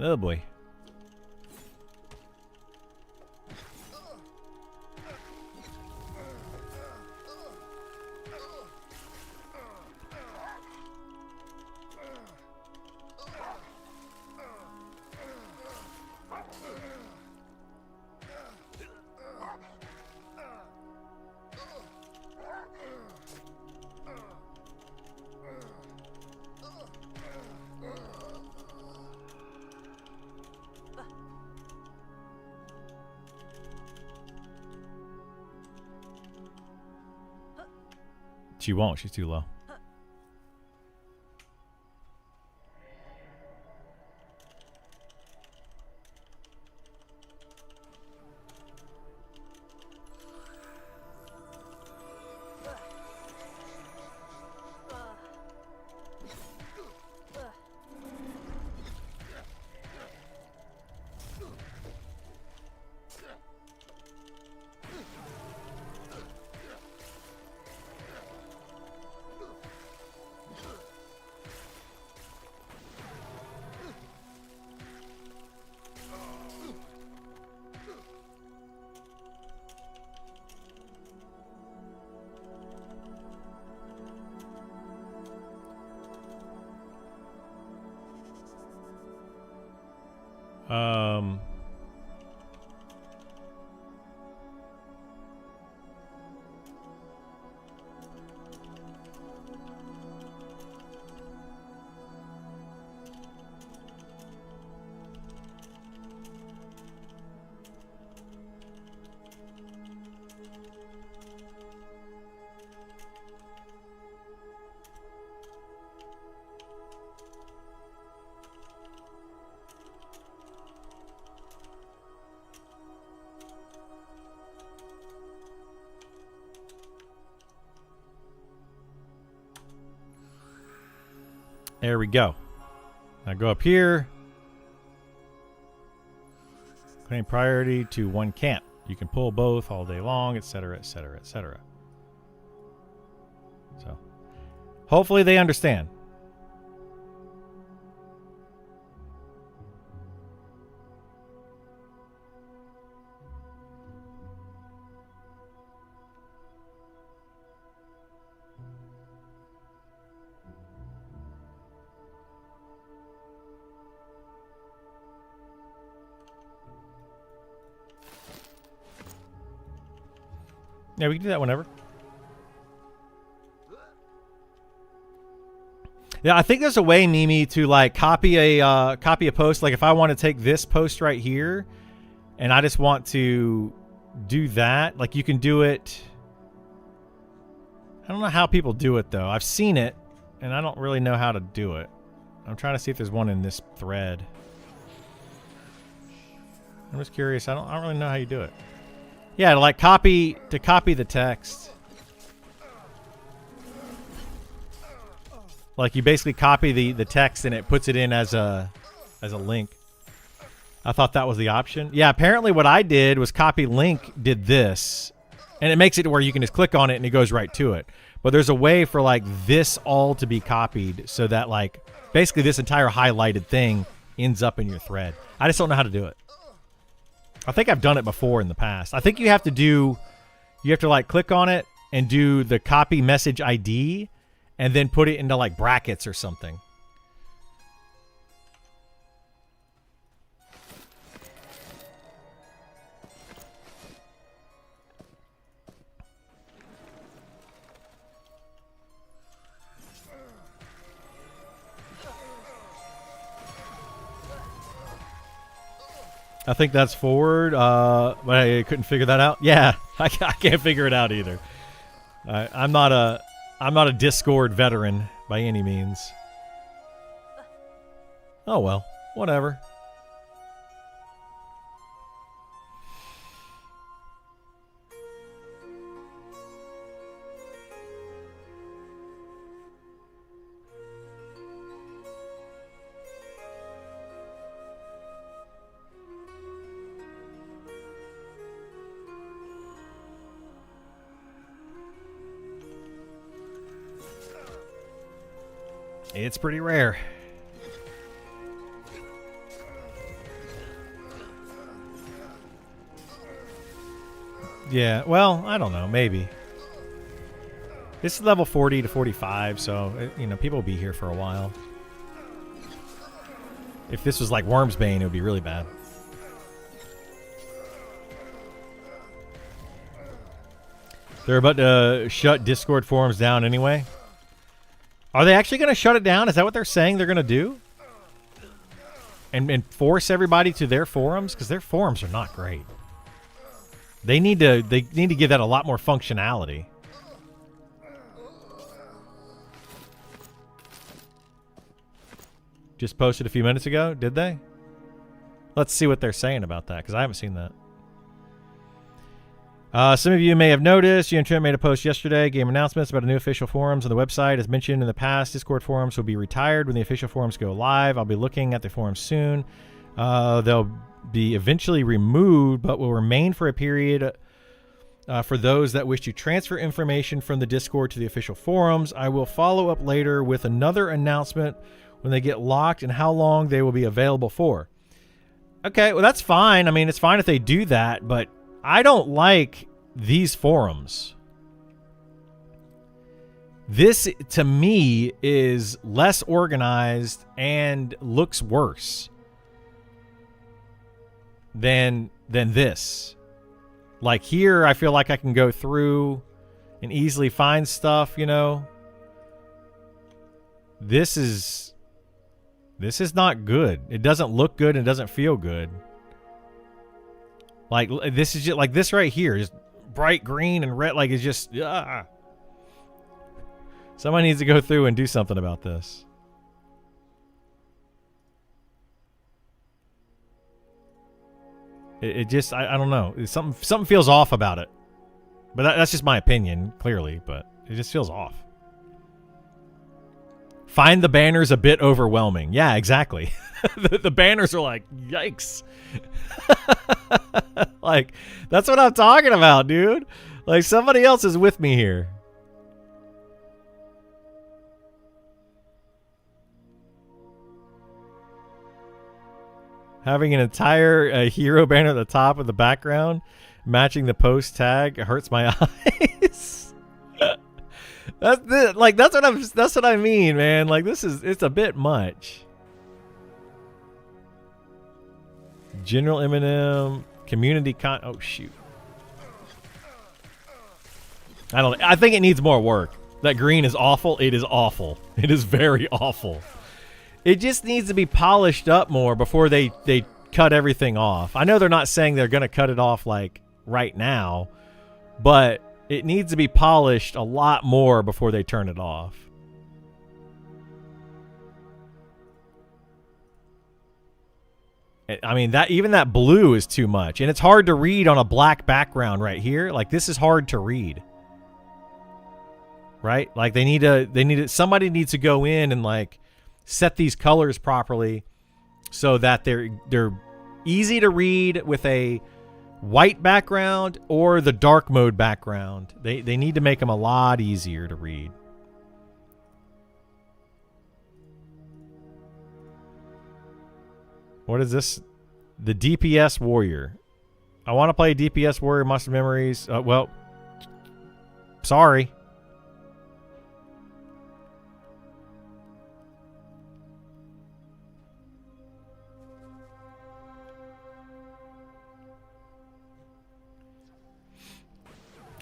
Oh boy. She won't. She's too low. There we go. Now go up here. Claim priority to one camp. You can pull both all day long, etc., etc., etc. So, hopefully they understand. Yeah, we can do that whenever. Yeah, I think there's a way, Mimi, to like copy a post. Like if I want to take this post right here, and I just want to do that, like you can do it. don't know how people do it though. I've seen it, and I don't really know how to do it. I'm trying to see if there's one in this thread. I'm just curious. I don't really know how you do it. Yeah, to like copy the text. Like you basically copy the text and it puts it in as a link. I thought that was the option. Yeah, apparently what I did was copy link did this. And it makes it to where you can just click on it and it goes right to it. But there's a way for like this all to be copied so that like basically this entire highlighted thing ends up in your thread. I just don't know how to do it. I think I've done it before in the past. I think you have to like click on it and do the copy message ID and then put it into like brackets or something. I think that's forward, but I couldn't figure that out. Yeah, I can't figure it out either. I'm not a Discord veteran by any means. Oh well, whatever. It's pretty rare. Yeah, well, I don't know, maybe. This is level 40 to 45, so, you know, people will be here for a while. If this was like Wormsbane, it would be really bad. They're about to shut Discord forums down anyway. Are they actually going to shut it down? Is that what they're saying they're going to do? And force everybody to their forums? Because their forums are not great. They need to give that a lot more functionality. Just posted a few minutes ago, did they? Let's see what they're saying about that, because I haven't seen that. Some of you may have noticed, Trent made a post yesterday, game announcements about a new official forums on the website. As mentioned in the past, Discord forums will be retired when the official forums go live. I'll be looking at the forums soon. They'll be eventually removed, but will remain for a period for those that wish to transfer information from the Discord to the official forums. I will follow up later with another announcement when they get locked and how long they will be available for. Okay, well, that's fine. I mean, it's fine if they do that, but I don't like these forums. This, to me, is less organized and looks worse than this. Like here, I feel like I can go through and easily find stuff, you know. This is not good. It doesn't look good and it doesn't feel good. Like, this is just, like, this right here, just bright green and red, like, it's just, Somebody needs to go through and do something about this. It just, I don't know. Something feels off about it. But that's just my opinion, clearly, but it just feels off. Find the banners a bit overwhelming. Yeah, exactly. the banners are like, yikes. Like, that's what I'm talking about, dude. Like, somebody else is with me here. Having an entire hero banner at the top of the background matching the post tag hurts my eyes. That's what I mean, man. Like, it's a bit much. General Eminem community oh shoot. I think it needs more work. That green is awful. It is awful. It is very awful. It just needs to be polished up more before they cut everything off. I know they're not saying they're going to cut it off like right now, but It needs to be polished a lot more before they turn it off. I mean, that even that blue is too much, and it's hard to read on a black background right here. Like, this is hard to read. Right? Like, somebody needs to go in and like set these colors properly so that they're easy to read with a white background or the dark mode background. They need to make them a lot easier to read. What is this? The DPS Warrior. I want to play DPS Warrior Monster Memories. Well, sorry.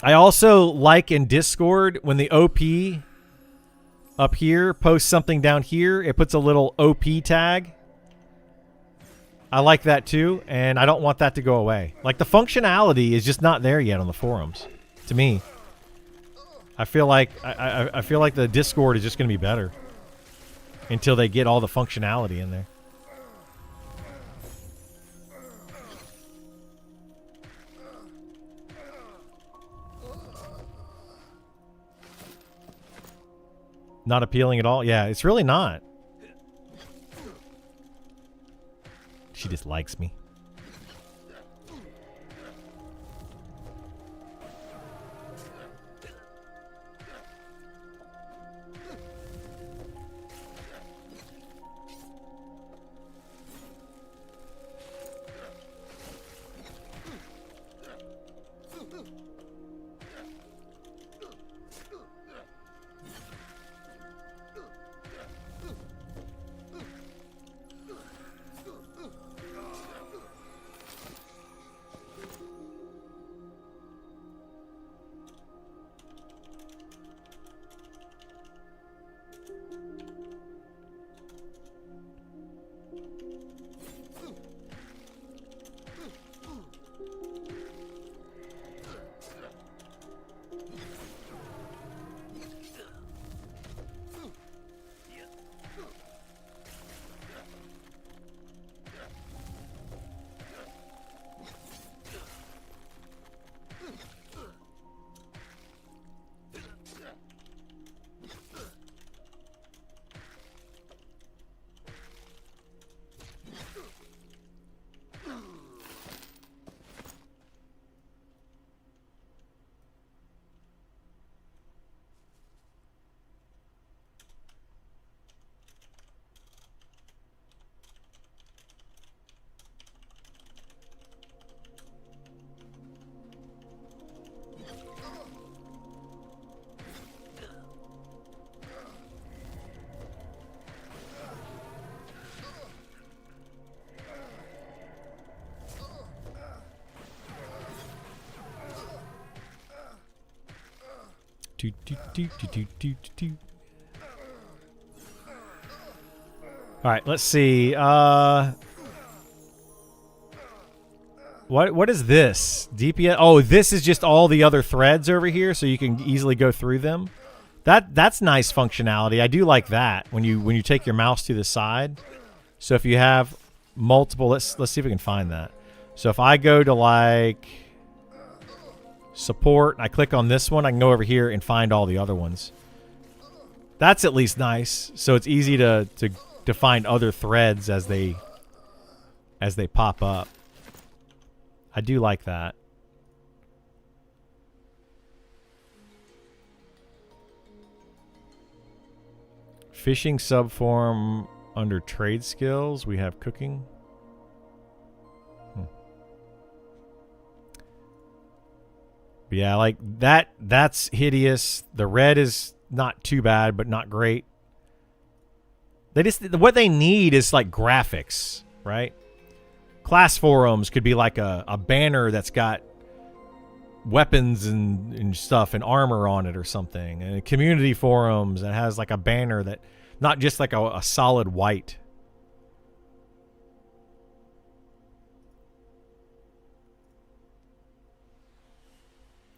I also like in Discord when the OP up here posts something down here, it puts a little OP tag. I like that too, and I don't want that to go away. Like, the functionality is just not there yet on the forums, to me. I feel like I feel like the Discord is just going to be better until they get all the functionality in there. Not appealing at all? Yeah, it's really not. She just likes me. All right, let's see. What is this? DPS? Oh, this is just all the other threads over here, so you can easily go through them. That's nice functionality. I do like that when you take your mouse to the side. So if you have multiple, let's see if we can find that. So if I go to like support, I click on this one, I can go over here and find all the other ones. That's at least nice. So it's easy to find other threads as they pop up. I do like that. Fishing subform under trade skills. We have cooking. Yeah, like that. That's hideous. The red is not too bad, but not great. What they need is like graphics, right? Class forums could be like a banner that's got weapons and stuff and armor on it or something. And community forums that has like a banner that not just like a solid white.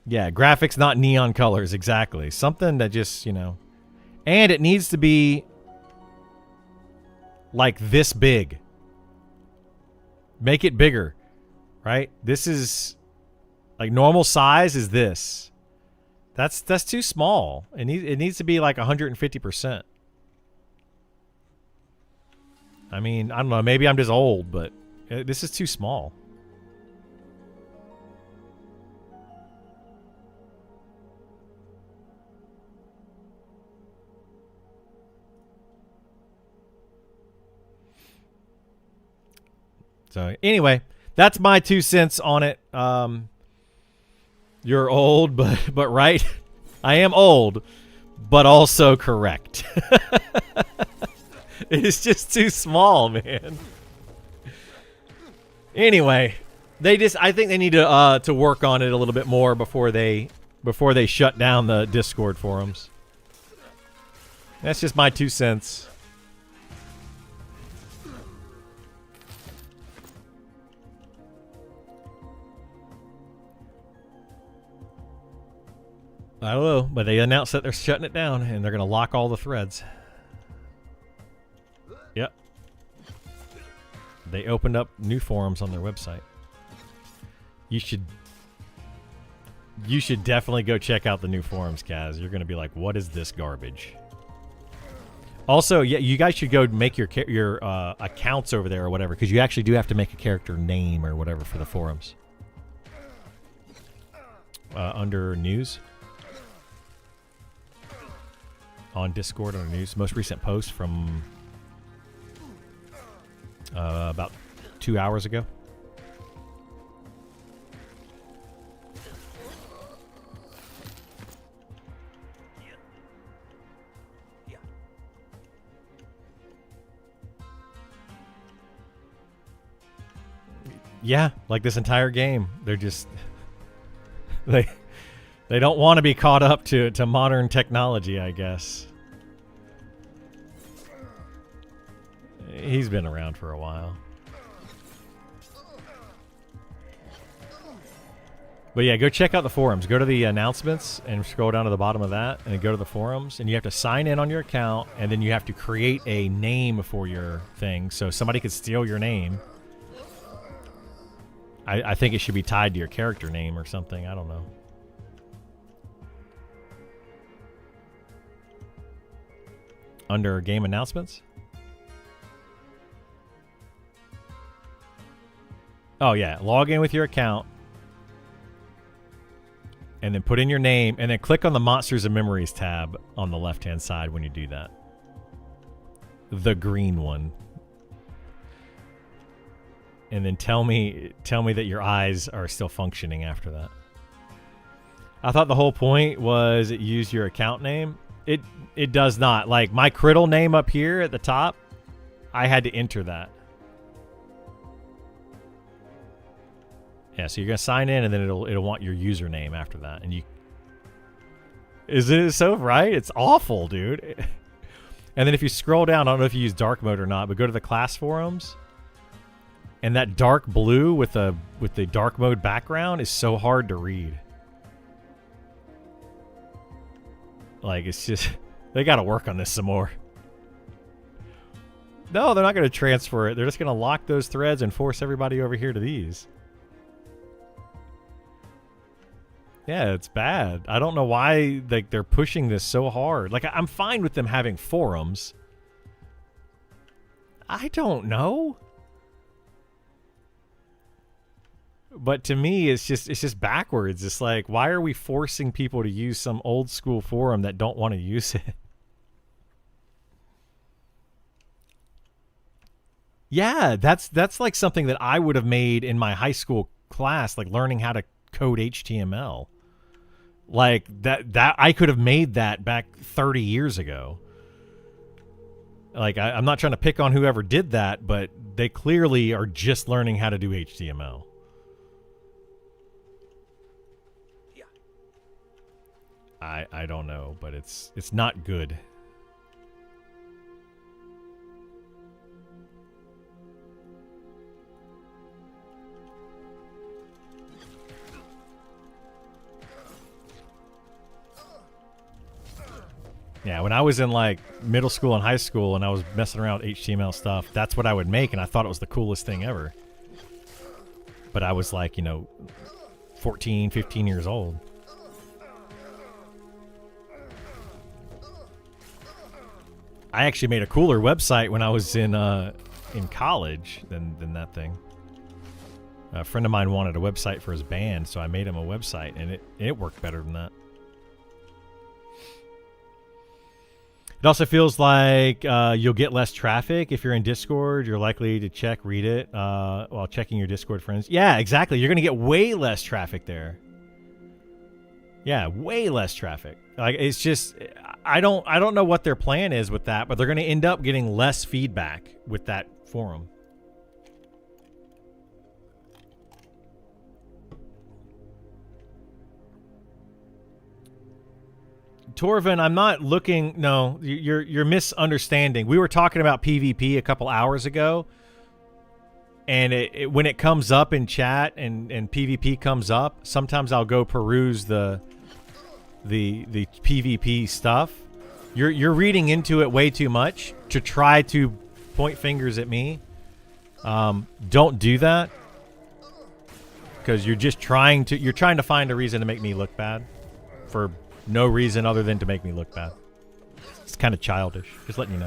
Yeah, graphics, not neon colors. Exactly. Something that just, you know. And it needs to be like this big. Make it bigger, right? This is like normal size is this. That's too small. It needs to be like 150%. I mean, I don't know. Maybe I'm just old, but this is too small. So anyway, that's my 2 cents on it. You're old, but right. I am old, but also correct. It's just too small, man. Anyway, I think they need to work on it a little bit more before they shut down the Discord forums. That's just my 2 cents. I don't know, but they announced that they're shutting it down and they're going to lock all the threads. Yep. They opened up new forums on their website. You should definitely go check out the new forums, Kaz. You're going to be like, what is this garbage? Also, yeah, you guys should go make your accounts over there or whatever, because you actually do have to make a character name or whatever for the forums. Under news. On Discord, on the news, most recent post from about 2 hours ago. Yeah, like this entire game, they're just they don't want to be caught up to modern technology, I guess. He's been around for a while. But yeah, go check out the forums. Go to the announcements and scroll down to the bottom of that and then go to the forums. And you have to sign in on your account and then you have to create a name for your thing. So somebody could steal your name. I think it should be tied to your character name or something. I don't know. Under game announcements? Oh yeah, log in with your account and then put in your name and then click on the Monsters and Memories tab on the left-hand side when you do that. The green one. And then tell me that your eyes are still functioning after that. I thought the whole point was it used your account name. It does not. Like my Criddle name up here at the top, I had to enter that. Yeah, so you're gonna sign in and then it'll want your username after that. And is it so right? It's awful, dude. And then if you scroll down, I don't know if you use dark mode or not, but go to the class forums. And that dark blue with the dark mode background is so hard to read. Like, it's just... They gotta work on this some more. No, they're not gonna transfer it. They're just gonna lock those threads and force everybody over here to these. Yeah, it's bad. I don't know why they're pushing this so hard. Like, I'm fine with them having forums. I don't know. But to me, it's just backwards. It's like, why are we forcing people to use some old school forum that don't want to use it? Yeah, that's like something that I would have made in my high school class, like learning how to code HTML. Like that I could have made that back 30 years ago. Like I'm not trying to pick on whoever did that, but they clearly are just learning how to do HTML. I don't know, but it's not good. Yeah, when I was in like middle school and high school and I was messing around with HTML stuff, that's what I would make, and I thought it was the coolest thing ever. But I was like, 14, 15 years old. I actually made a cooler website when I was in college than that thing. A friend of mine wanted a website for his band, so I made him a website, and it worked better than that. It also feels like you'll get less traffic if you're in Discord. You're likely to read it while checking your Discord friends. Yeah, exactly. You're going to get way less traffic there. Yeah, way less traffic. Like, it's just, I don't know what their plan is with that, but they're going to end up getting less feedback with that forum. Torvin, I'm not looking. No, you're misunderstanding. We were talking about PvP a couple hours ago, and when it comes up in chat and PvP comes up, sometimes I'll go peruse the PvP stuff. You're reading into it way too much to try to point fingers at me. Don't do that, because you're trying to find a reason to make me look bad for no reason other than to make me look bad. It's kind of childish. Just letting you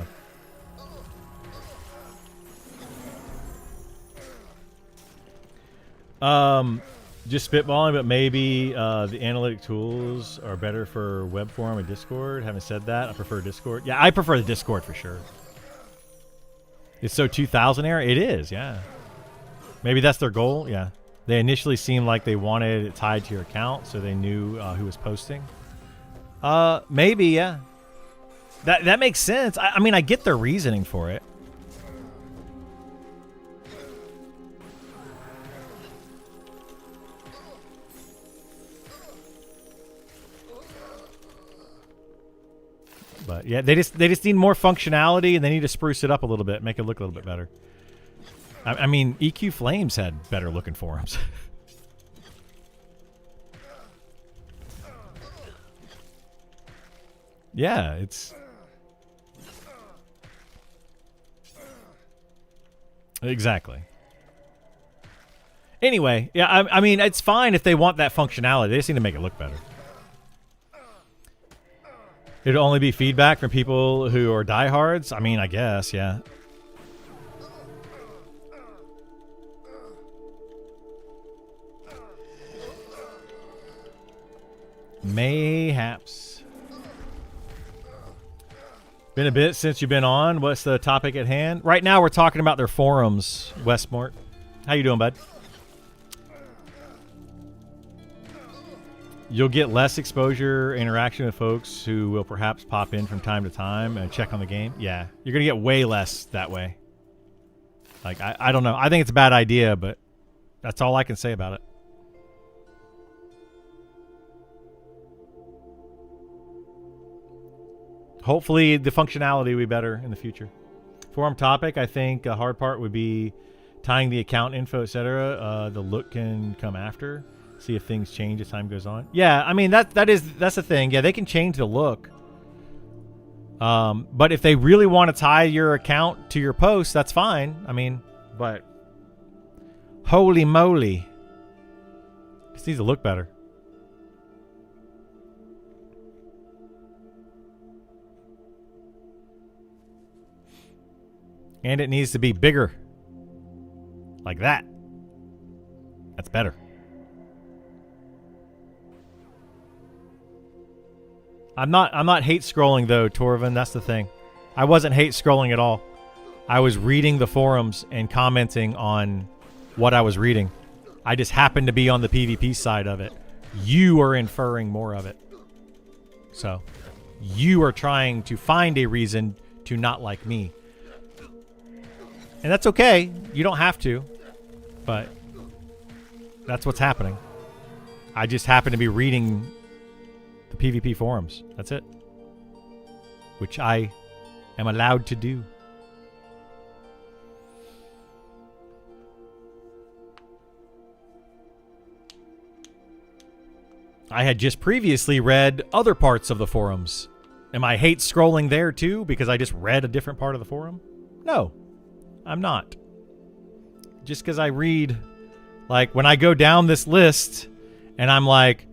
know. Just spitballing, but maybe the analytic tools are better for web forum and Discord. Having said that, I prefer Discord. Yeah, I prefer the Discord for sure. It's so 2000 era? It is, yeah. Maybe that's their goal, yeah. They initially seemed like they wanted it tied to your account, so they knew who was posting. Maybe, yeah. That makes sense. I mean, I get their reasoning for it. But yeah, they just need more functionality, and they need to spruce it up a little bit, make it look a little bit better. I mean, EQ Flames had better looking forums. Yeah, it's exactly. Anyway, yeah, I mean, it's fine if they want that functionality. They just need to make it look better. It'll only be feedback from people who are diehards? I mean, I guess, yeah. Mayhaps. Been a bit since you've been on. What's the topic at hand? Right now we're talking about their forums, Westmort. How you doing, bud? You'll get less exposure, interaction with folks who will perhaps pop in from time to time and check on the game. Yeah, you're going to get way less that way. Like, I don't know. I think it's a bad idea, but that's all I can say about it. Hopefully the functionality will be better in the future. Forum topic, I think a hard part would be tying the account info, etc. The look can come after. See if things change as time goes on. Yeah, I mean that's the thing. Yeah, they can change the look. But if they really want to tie your account to your post, that's fine. I mean, but holy moly, this needs to look better. And it needs to be bigger. Like that. That's better. I'm not hate scrolling though, Torvin. That's the thing. I wasn't hate scrolling at all. I was reading the forums and commenting on what I was reading. I just happened to be on the PvP side of it. You are inferring more of it. So, you are trying to find a reason to not like me. And that's okay. You don't have to. But that's what's happening. I just happen to be reading the PvP forums. That's it. Which I am allowed to do. I had just previously read other parts of the forums Am I hate scrolling there too because I just read a different part of the forum? No, I'm not. Just because I read, like when I go down this list and I'm like,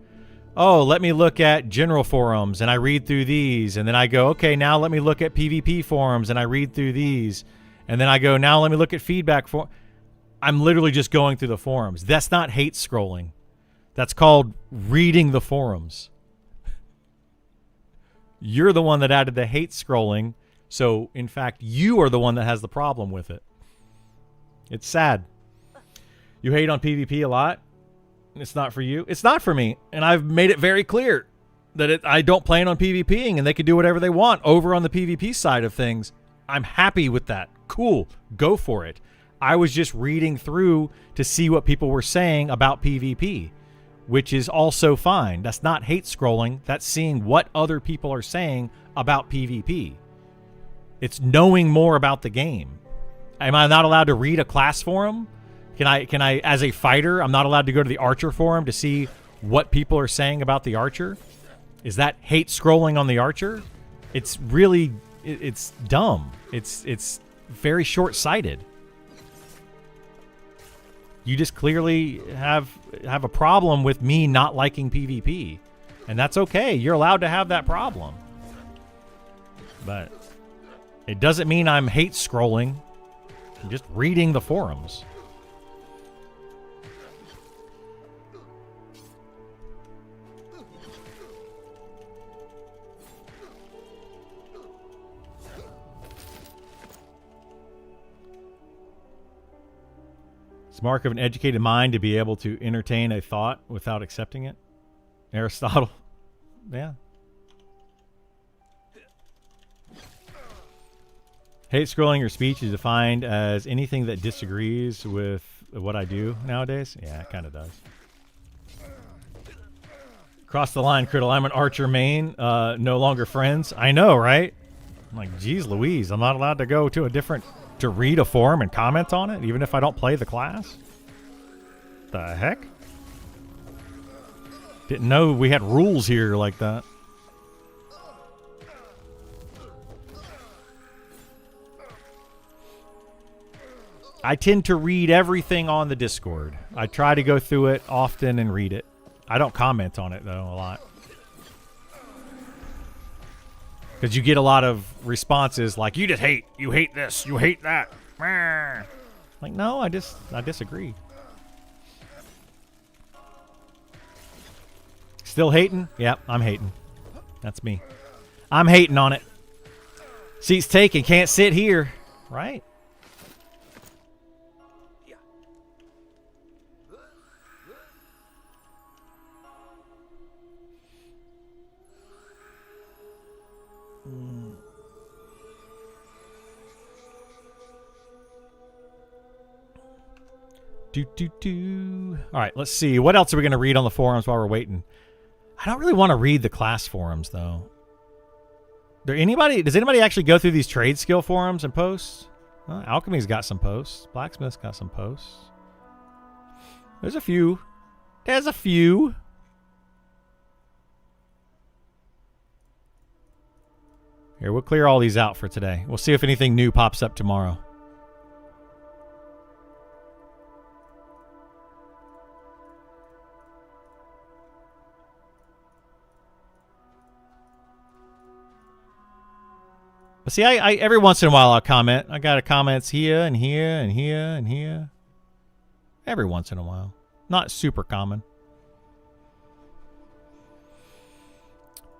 oh, let me look at general forums and I read through these. And then I go, okay, now let me look at PvP forums and I read through these. And then I go, now let me look at feedback for. I'm literally just going through the forums. That's not hate scrolling. That's called reading the forums. You're the one that added the hate scrolling. So, in fact, you are the one that has the problem with it. It's sad. You hate on PvP a lot. It's not for you. It's not for me. And I've made it very clear that I don't plan on PvPing and they can do whatever they want over on the PvP side of things. I'm happy with that. Cool. Go for it. I was just reading through to see what people were saying about PvP, which is also fine. That's not hate scrolling. That's seeing what other people are saying about PvP. It's knowing more about the game. Am I not allowed to read a class forum? Can I, as a fighter, I'm not allowed to go to the Archer forum to see what people are saying about the Archer? Is that hate scrolling on the Archer? It's really, it's dumb. It's very short-sighted. You just clearly have a problem with me not liking PvP. And that's okay. You're allowed to have that problem. But it doesn't mean I'm hate scrolling. I'm just reading the forums. It's mark of an educated mind to be able to entertain a thought without accepting it. Aristotle. Yeah. Hate scrolling your speech is defined as anything that disagrees with what I do nowadays. Yeah, it kind of does. Cross the line, Criddle. I'm an Archer main. No longer friends. I know, right? I'm like, geez Louise, I'm not allowed to go to a different... to read a forum and comment on it, even if I don't play the class? The heck? Didn't know we had rules here like that. I tend to read everything on the Discord. I try to go through it often and read it. I don't comment on it, though, a lot. Because you get a lot of responses like, you just hate, you hate this, you hate that. Like, no, I disagree. Still hating? Yep, I'm hating. That's me. I'm hating on it. Seats taken, can't sit here. Right? All right, let's see. What else are we going to read on the forums while we're waiting? I don't really want to read the class forums, though. Does anybody actually go through these trade skill forums and post? Alchemy's got some posts. Blacksmith's got some posts. There's a few. There's a few. Here, we'll clear all these out for today. We'll see if anything new pops up tomorrow. But see, I every once in a while I'll comment. I got comments here and here and here and here. Every once in a while. Not super common.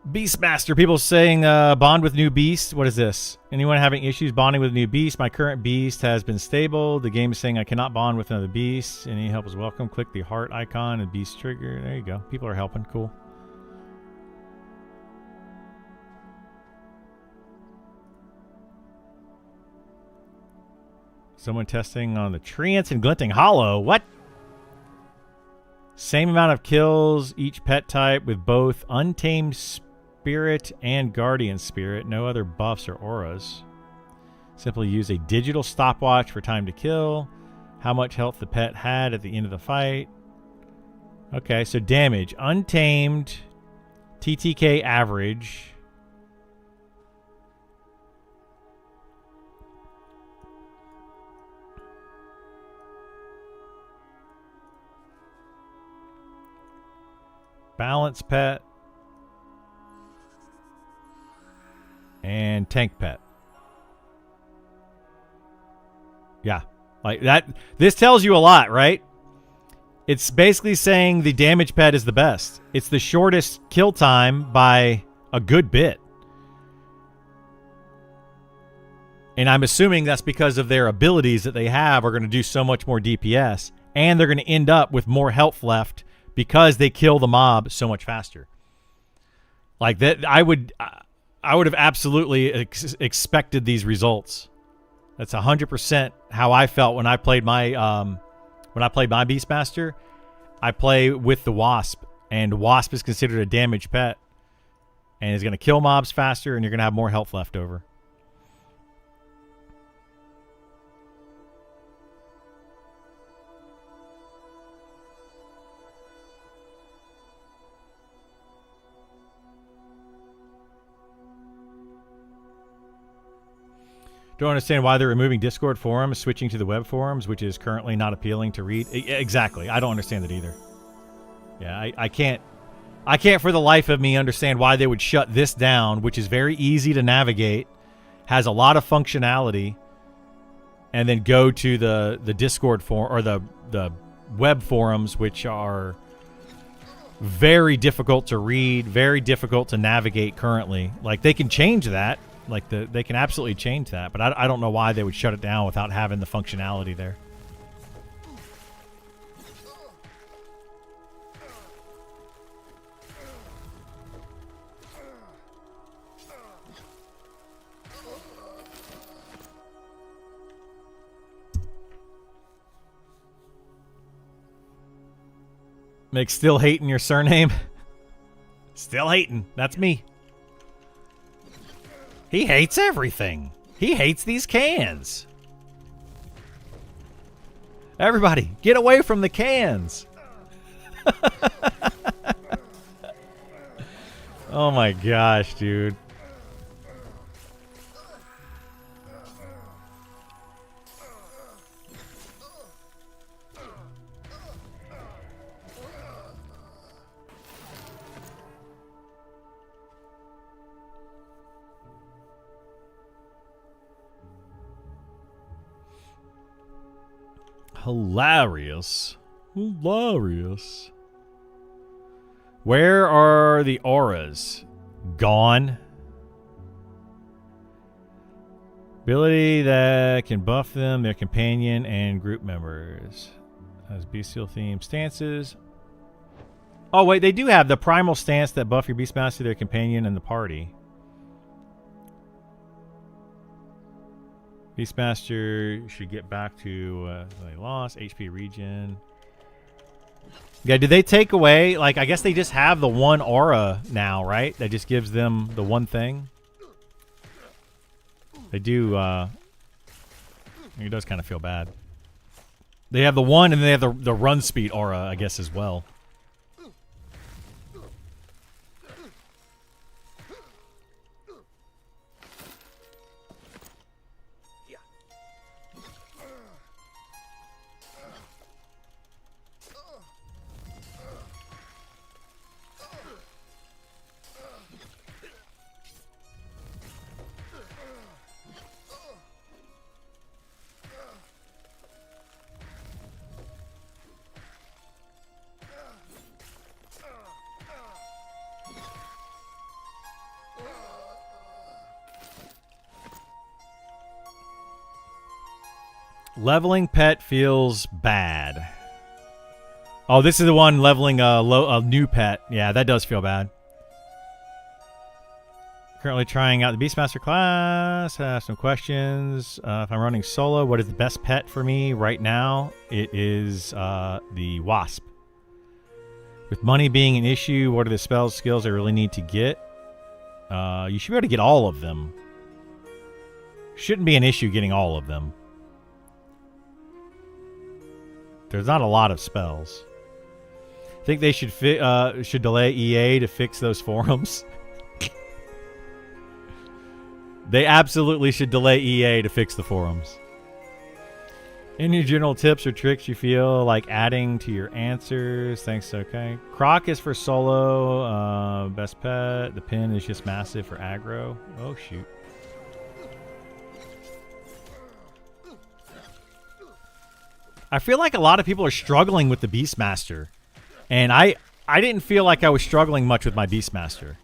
Beastmaster. People saying bond with new beast. What is this? Anyone having issues bonding with a new beast? My current beast has been stable. The game is saying I cannot bond with another beast. Any help is welcome. Click the heart icon and beast trigger. There you go. People are helping. Cool. Someone testing on the Treants and Glinting Hollow. What? Same amount of kills, each pet type with both Untamed Spirit and Guardian Spirit. No other buffs or auras. Simply use a digital stopwatch for time to kill. How much health the pet had at the end of the fight. Okay, so damage. Untamed, TTK average. balance pet. And tank pet. Yeah. Like that. This tells you a lot, right? It's basically saying the damage pet is the best. It's the shortest kill time by a good bit. And I'm assuming that's because of their abilities that they have are going to do so much more DPS. And they're going to end up with more health left because they kill the mob so much faster. Like that, I would have absolutely expected these results. That's 100% how I felt when I played my Beastmaster. I play with the Wasp, and Wasp is considered a damage pet, and is going to kill mobs faster, and you're going to have more health left over. Don't understand why they're removing Discord forums, switching to the web forums, which is currently not appealing to read. Exactly. I don't understand it either. Yeah, I can't for the life of me understand why they would shut this down, which is very easy to navigate, has a lot of functionality, and then go to the Discord forum or the web forums, which are very difficult to read, very difficult to navigate currently. Like, they can change that. Like, they can absolutely change that, but I don't know why they would shut it down without having the functionality there. Make still hating your surname? Still hating. That's me. He hates everything. He hates these cans. Everybody, get away from the cans. Oh my gosh, dude. Hilarious. Hilarious. Where are the auras? Gone. Ability that can buff them, their companion, and group members. Has bestial theme stances. Oh, wait, they do have the primal stance that buff your Beastmaster, their companion, and the party. Beastmaster should get back to they lost HP regen. Yeah, did they take away, like, I guess they just have the one aura now, right? That just gives them the one thing. They do it does kind of feel bad. They have the one, and then they have the run speed aura, I guess, as well. Leveling pet feels bad. Oh, this is the one leveling a new pet. Yeah, that does feel bad. Currently trying out the Beastmaster class. Have some questions. If I'm running solo, what is the best pet for me right now? It is the Wasp. With money being an issue, what are the spells, skills I really need to get? You should be able to get all of them. Shouldn't be an issue getting all of them. There's not a lot of spells. I think they should delay EA to fix those forums. They absolutely should delay EA to fix the forums. Any general tips or tricks you feel like adding to your answers? Thanks, okay. Croc is for solo. Best pet. The pin is just massive for aggro. Oh, shoot. I feel like a lot of people are struggling with the Beastmaster. And I didn't feel like I was struggling much with my Beastmaster.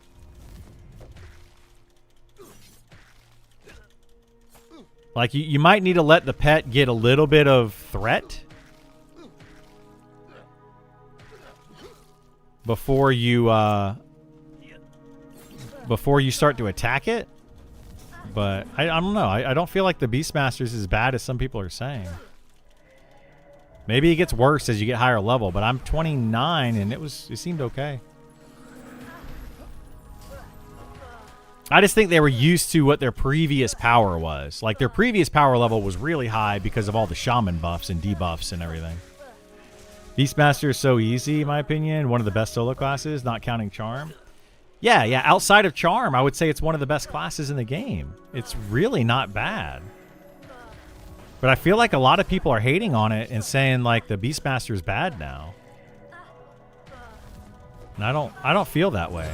Like, you might need to let the pet get a little bit of threat before you start to attack it. But I don't know. I don't feel like the Beastmaster is as bad as some people are saying. Maybe it gets worse as you get higher level, but I'm 29 and it seemed okay. I just think they were used to what their previous power was. Like, their previous power level was really high because of all the shaman buffs and debuffs and everything. Beastmaster is so easy, in my opinion. One of the best solo classes, not counting Charm. Yeah, outside of Charm, I would say it's one of the best classes in the game. It's really not bad. But I feel like a lot of people are hating on it and saying, like, the Beastmaster is bad now. And I don't feel that way.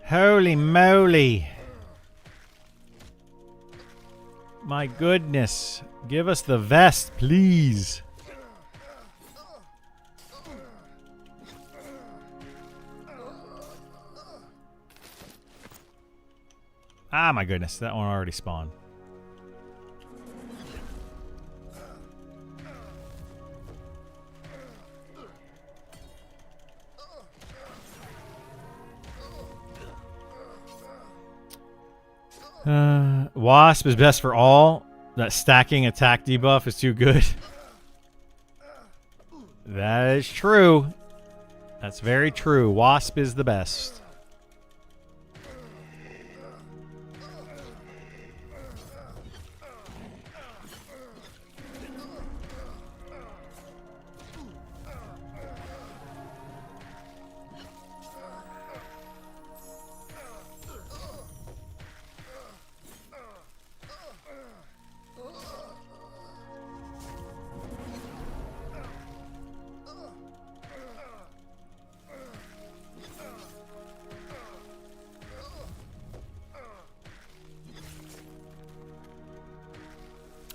Holy moly. My goodness. Give us the vest, please. Ah, my goodness. That one already spawned. Wasp is best for all. That stacking attack debuff is too good. That is true. That's very true. Wasp is the best.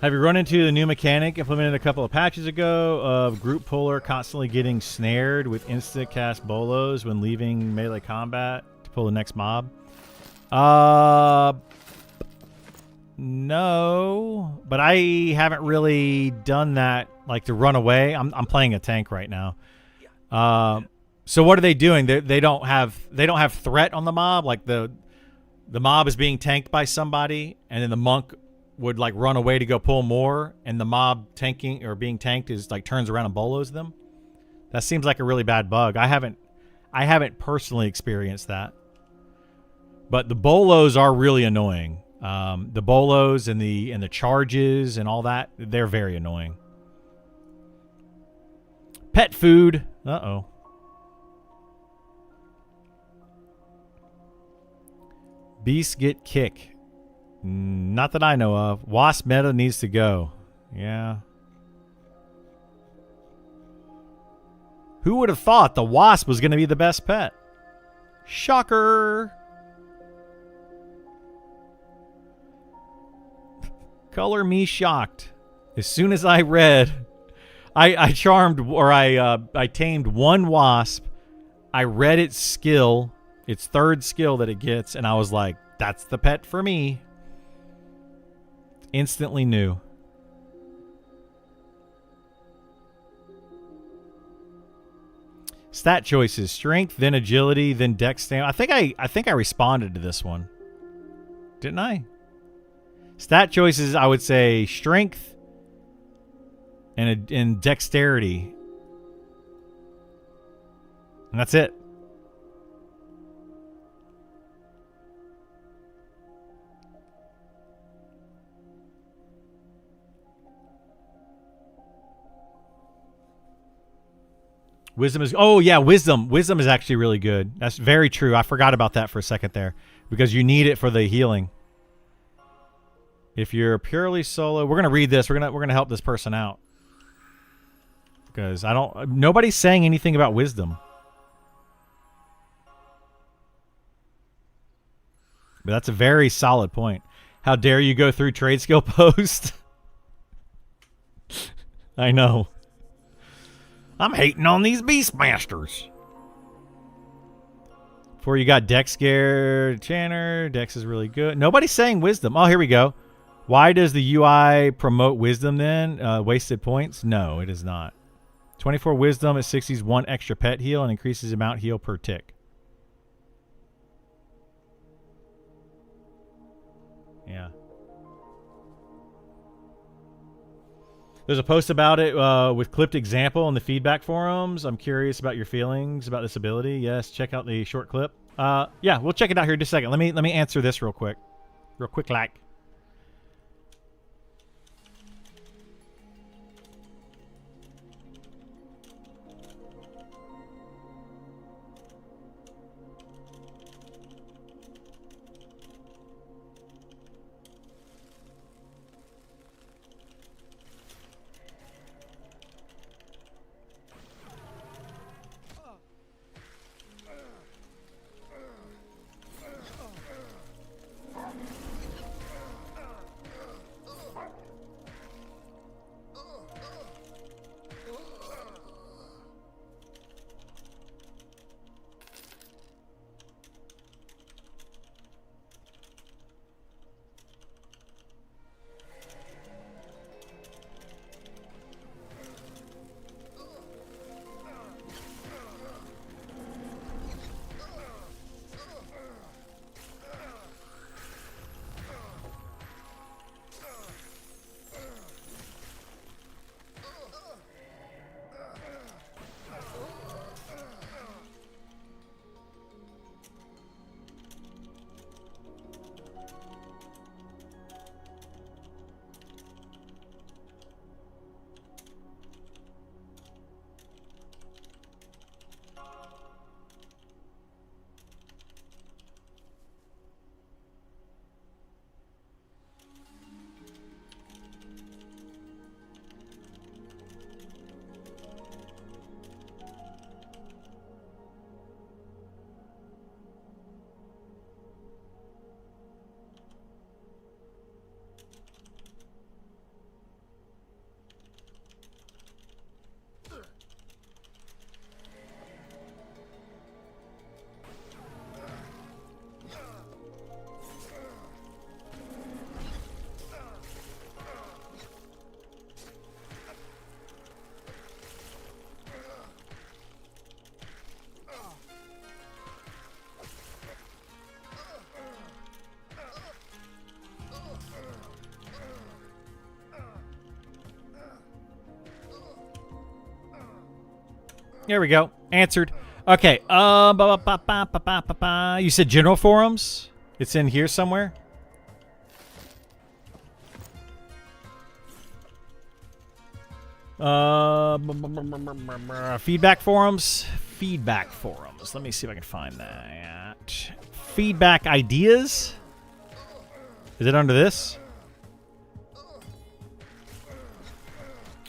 Have you run into the new mechanic implemented a couple of patches ago of group puller constantly getting snared with instant cast bolos when leaving melee combat to pull the next mob? No, but I haven't really done that, like to run away. I'm playing a tank right now. So what are they doing? They don't have threat on the mob. Like the mob is being tanked by somebody, and then the monk would like run away to go pull more, and the mob tanking or being tanked is like turns around and bolos them. That seems like a really bad bug. I haven't personally experienced that, but the bolos are really annoying. The bolos and the charges and all that, they're very annoying. Pet food. Uh-oh. Beasts get kick. Not that I know of. Wasp meta needs to go. Yeah. Who would have thought the wasp was going to be the best pet? Shocker. Color me shocked. As soon as I read, I charmed or I tamed one wasp I read its skill, its third skill that it gets, and I was like, that's the pet for me. Instantly knew. Stat choices: strength, then agility, then dex stamina. I think I responded to this one. Didn't I? Stat choices, I would say strength and dexterity. And that's it. Wisdom is... Oh, yeah, wisdom. Wisdom is actually really good. That's very true. I forgot about that for a second there. Because you need it for the healing. If you're purely solo... We're going to read this. We're going to help this person out. Because I don't... Nobody's saying anything about wisdom. But that's a very solid point. How dare you go through trade skill post? I know. I'm hating on these Beastmasters. Before you got Dex Scare, Channer. Dex is really good. Nobody's saying wisdom. Oh, here we go. Why does the UI promote wisdom then? Wasted points? No, it is not. 24 wisdom at 60s 1 extra pet heal and increases amount heal per tick. Yeah. There's a post about it with clipped example in the feedback forums. I'm curious about your feelings about this ability. Yes, check out the short clip. Yeah, we'll check it out here in just a second. Let me answer this real quick. Real quick like. There we go. Answered. Okay. You said general forums? It's in here somewhere? Feedback forums? Feedback forums. Let me see if I can find that. Feedback ideas? Is it under this?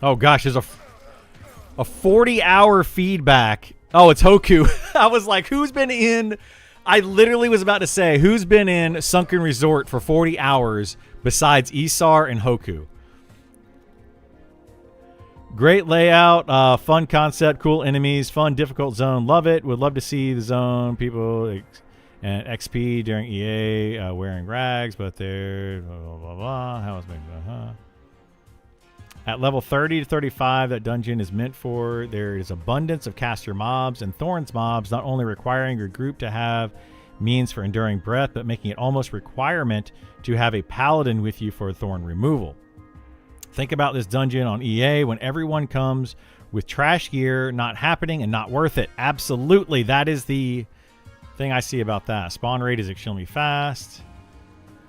Oh gosh, there's a 40-hour feedback. Oh, it's Hoku. I was like, who's been in... I literally was about to say, who's been in Sunken Resort for 40 hours besides Isar and Hoku? Great layout, fun concept, cool enemies, fun difficult zone. Love it. Would love to see the zone people and XP during EA wearing rags, but they're blah blah blah. Blah. How is At level 30 to 35, that dungeon is meant for. There is abundance of caster mobs and thorns mobs, not only requiring your group to have means for enduring breath, but making it almost requirement to have a paladin with you for thorn removal. Think about this dungeon on EA when everyone comes with trash gear, not happening and not worth it. Absolutely, that is the thing I see about that. Spawn rate is extremely fast.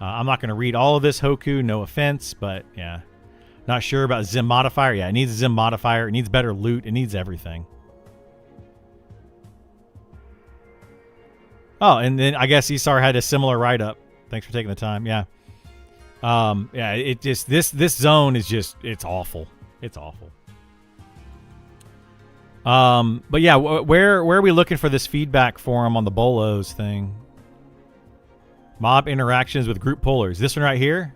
I'm not going to read all of this, Hoku, no offense, but yeah. Not sure about Zim modifier. Yeah, it needs a Zim modifier. It needs better loot. It needs everything. Oh, and then I guess Isar had a similar write-up. Thanks for taking the time. Yeah. Yeah, it just this zone is just it's awful. It's awful. But yeah, where are we looking for this feedback forum on the Bolos thing? Mob interactions with group pullers. This one right here?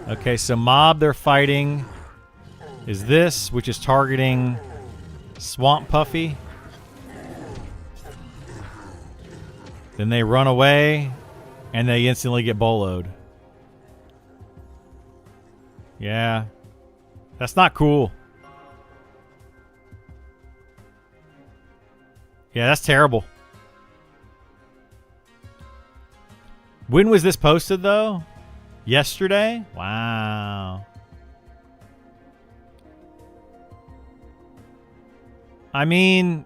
Okay, so mob they're fighting is this, which is targeting Swamp Puffy. Then they run away, and they instantly get boloed. Yeah. That's not cool. Yeah, that's terrible. When was this posted, though? Yesterday? Wow. I mean...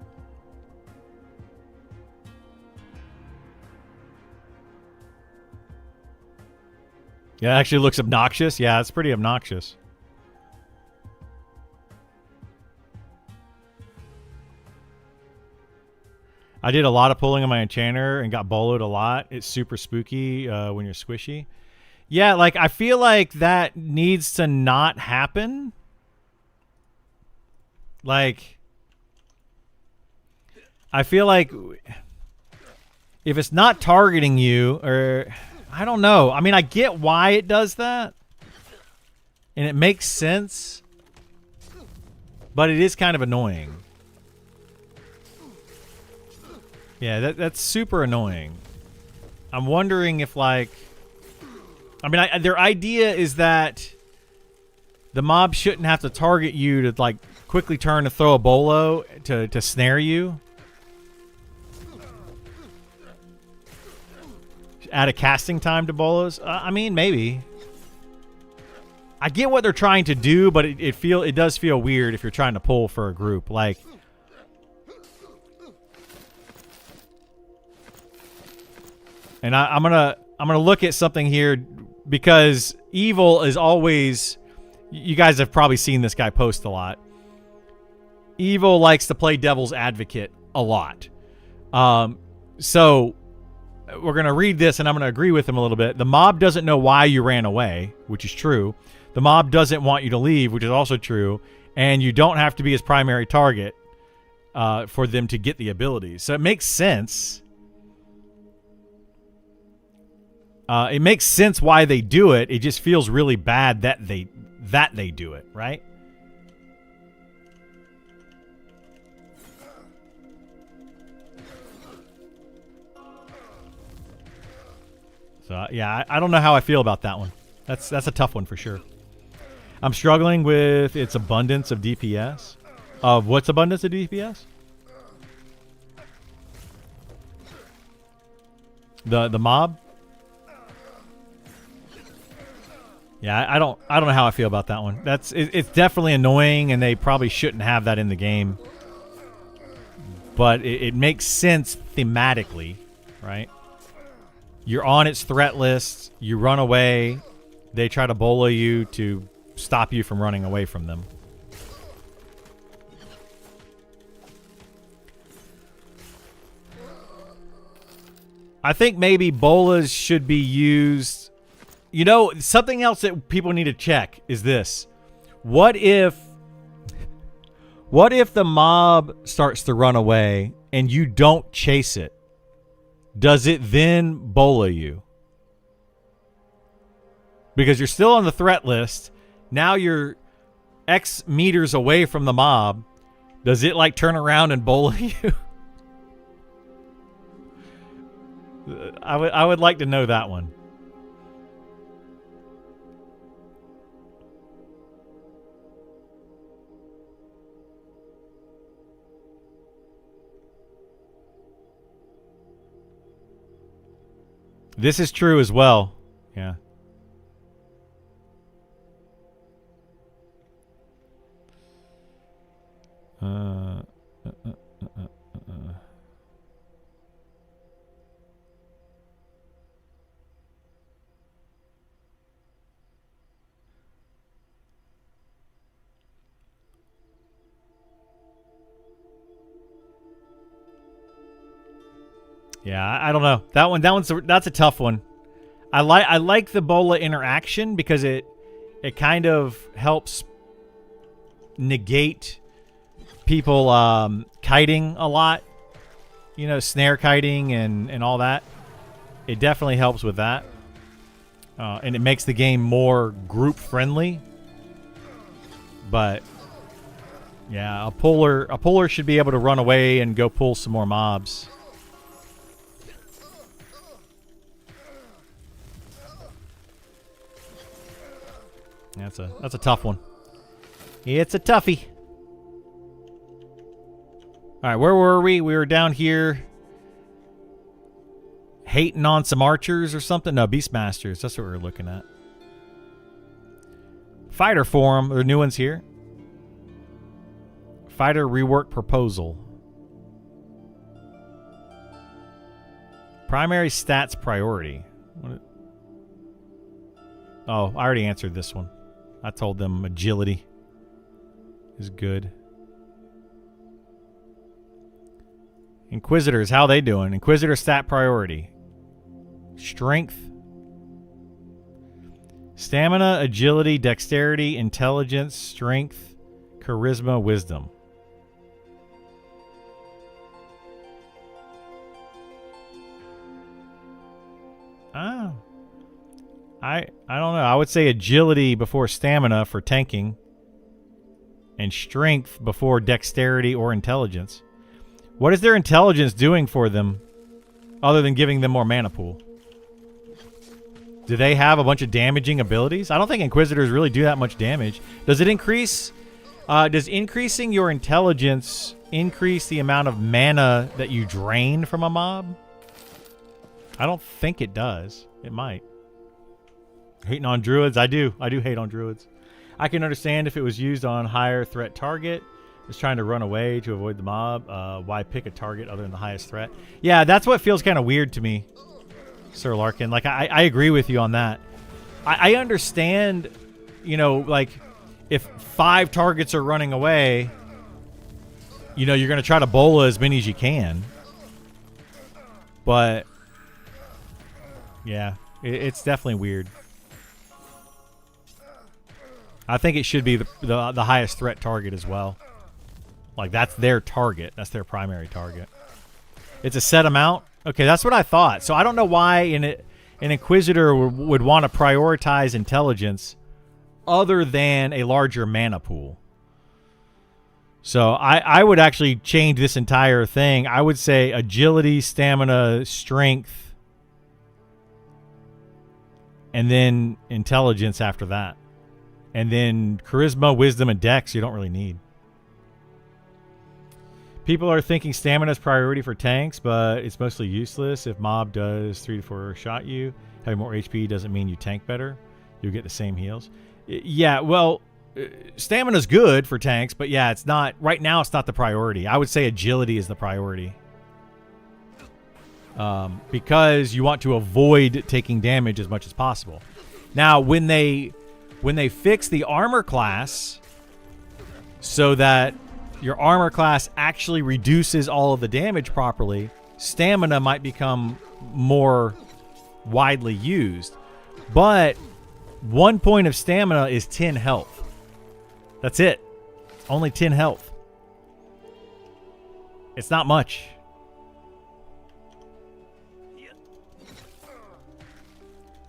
yeah, it actually looks obnoxious. Yeah, it's pretty obnoxious. I did a lot of pulling on my enchanter and got boloed a lot. It's super spooky when you're squishy. Yeah, like, I feel like that needs to not happen. Like, I feel like if it's not targeting you, or I don't know. I mean, I get why it does that, and it makes sense, but it is kind of annoying. Yeah, that's super annoying. I'm wondering if, like... I mean, their idea is that the mob shouldn't have to target you to, like, quickly turn to throw a bolo to snare you. Add a casting time to bolos. I mean, maybe. I get what they're trying to do, but it does feel weird if you're trying to pull for a group. Like, and I'm gonna look at something here because Evil is always. You guys have probably seen this guy post a lot. Evil likes to play devil's advocate a lot. So we're going to read this, and I'm going to agree with him a little bit. The mob doesn't know why you ran away, which is true. The mob doesn't want you to leave, which is also true. And you don't have to be his primary target for them to get the abilities. So it makes sense. It makes sense why they do it. It just feels really bad that they do it, right? So yeah, I don't know how I feel about that one. That's a tough one for sure. I'm struggling with its abundance of DPS. Of what's abundance of DPS? The mob? Yeah, I don't know how I feel about that one. It's definitely annoying, and they probably shouldn't have that in the game. But it makes sense thematically, right? You're on its threat list. You run away. They try to bolo you to stop you from running away from them. I think maybe bolas should be used. You know, something else that people need to check is this. What if the mob starts to run away and you don't chase it? Does it then bolo you? because you're still on the threat list. Now you're X meters away from the mob. Does it like turn around and bola you? I would like to know that one. This is true as well. Yeah. Yeah, I don't know. That's a tough one. I like the bola interaction because it kind of helps negate people kiting a lot. You know, snare kiting and all that. It definitely helps with that. And it makes the game more group friendly. But yeah, a puller should be able to run away and go pull some more mobs. That's a tough one. It's a toughie. All right, where were we? We were down here hating on some archers or something. No, Beastmasters. That's what we were looking at. Fighter Forum. There are new ones here. Fighter rework proposal. Primary stats priority. Oh, I already answered this one. I told them agility is good. Inquisitors, how they doing? Inquisitor stat priority. Strength. Stamina, agility, dexterity, intelligence, strength, charisma, wisdom. Oh. I don't know. I would say agility before stamina for tanking. And strength before dexterity or intelligence. What is their intelligence doing for them other than giving them more mana pool? Do they have a bunch of damaging abilities? I don't think Inquisitors really do that much damage. Does it increase? Does increasing your intelligence increase the amount of mana that you drain from a mob? I don't think it does. It might. Hating on druids? I do hate on druids. I can understand if it was used on higher threat target. Just trying to run away to avoid the mob. Why pick a target other than the highest threat? Yeah, that's what feels kind of weird to me, Sir Larkin. Like, I agree with you on that. I understand, you know, like, if 5 targets are running away, you know, you're going to try to bola as many as you can. But, yeah, it's definitely weird. I think it should be the highest threat target as well. Like, that's their target. That's their primary target. It's a set amount? Okay, that's what I thought. So I don't know why an Inquisitor would want to prioritize intelligence other than a larger mana pool. So I would actually change this entire thing. I would say agility, stamina, strength, and then intelligence after that. And then charisma, wisdom, and dex you don't really need. People are thinking stamina is priority for tanks, but it's mostly useless. If mob does 3 to 4 shot you, having more HP doesn't mean you tank better. You'll get the same heals. Yeah, well, stamina's good for tanks, but yeah, it's not, right now it's not the priority. I would say agility is the priority. Because you want to avoid taking damage as much as possible. Now, when they fix the armor class so that your armor class actually reduces all of the damage properly, stamina might become more widely used. But 1 point of stamina is 10 health. That's it. Only 10 health. It's not much.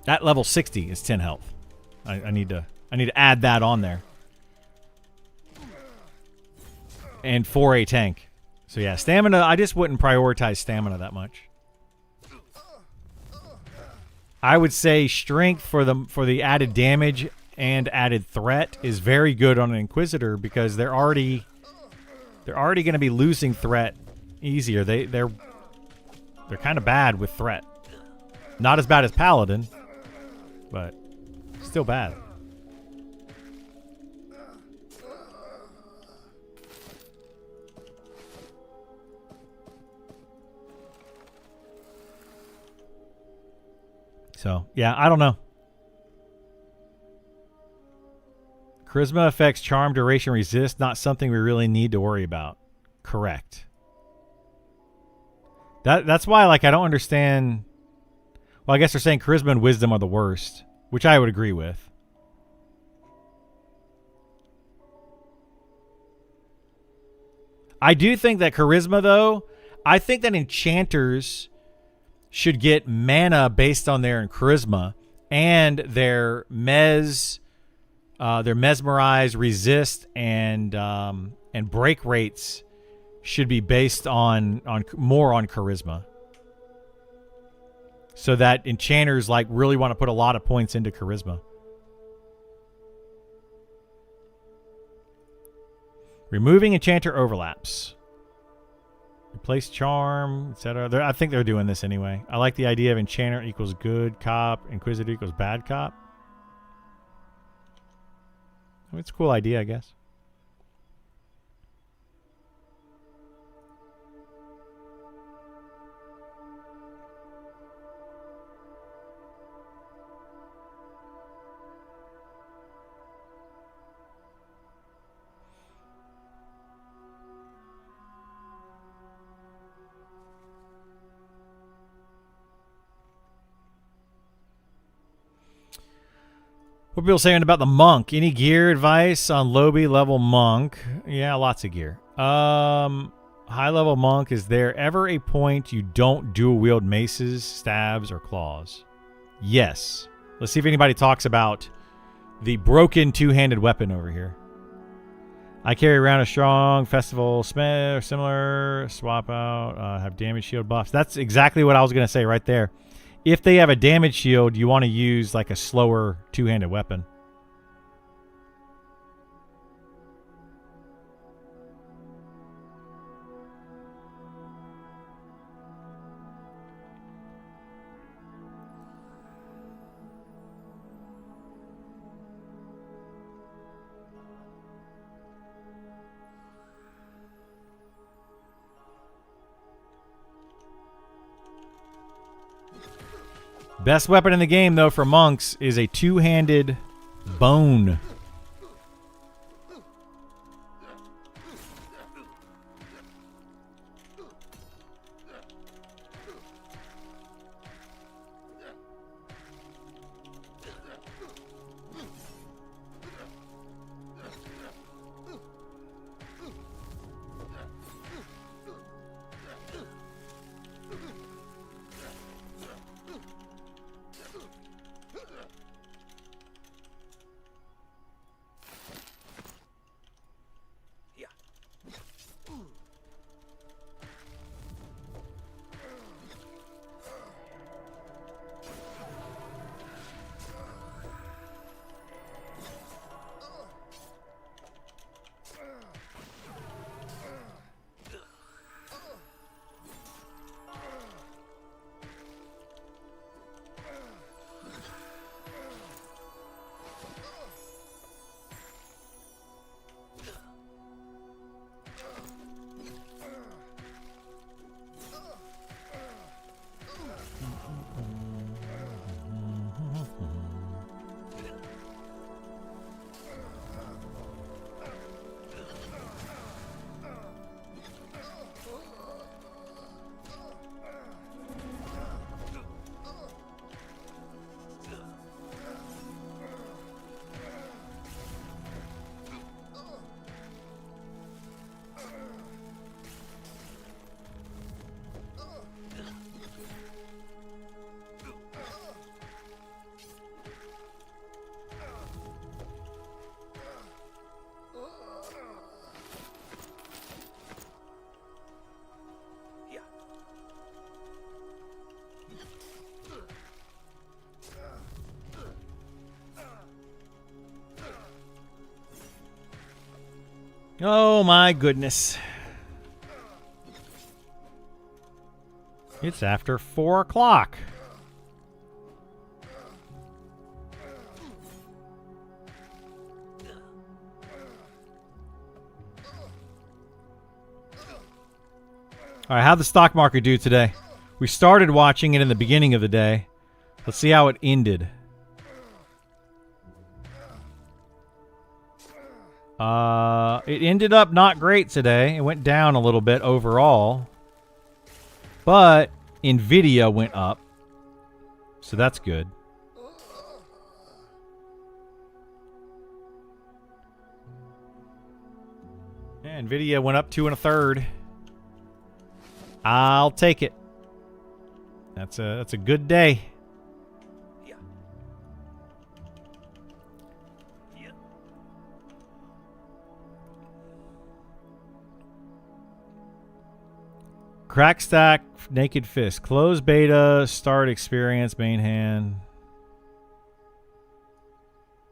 At level 60 is 10 health. I need to add that on there. And for a tank. So yeah, stamina, I just wouldn't prioritize stamina that much. I would say strength for the added damage and added threat is very good on an Inquisitor because they're already going to be losing threat easier. They're kind of bad with threat. Not as bad as Paladin, but still bad. So, yeah, I don't know. Charisma affects charm, duration, resist. Not something we really need to worry about. Correct. That's why, like, I don't understand. Well, I guess they're saying charisma and wisdom are the worst, which I would agree with. I do think that charisma, though, I think that enchanters should get mana based on their charisma and their mesmerize, resist, and break rates should be based on more on charisma. So that enchanters like really want to put a lot of points into charisma. Removing enchanter overlaps. Replace charm, etc. I think they're doing this anyway. I like the idea of enchanter equals good cop, inquisitor equals bad cop. I mean, it's a cool idea, I guess. What are people saying about the monk? Any gear advice on lobby level monk? Yeah, lots of gear. High level monk, is there ever a point you don't dual wield maces, stabs, or claws? Yes. Let's see if anybody talks about the broken two-handed weapon over here. I carry around a strong festival smith or similar. Swap out. Have damage shield buffs. That's exactly what I was going to say right there. If they have a damage shield, you want to use like a slower two-handed weapon. Best weapon in the game, though, for monks is a two-handed bone. Oh my goodness. It's after 4 o'clock. All right, how'd the stock market do today? We started watching it in the beginning of the day. Let's see how it ended. It ended up not great today. It went down a little bit overall. But Nvidia went up. So that's good. Yeah, Nvidia went up 2 1/3. I'll take it. That's a good day. Crack stack, naked fist, close beta, start experience, main hand.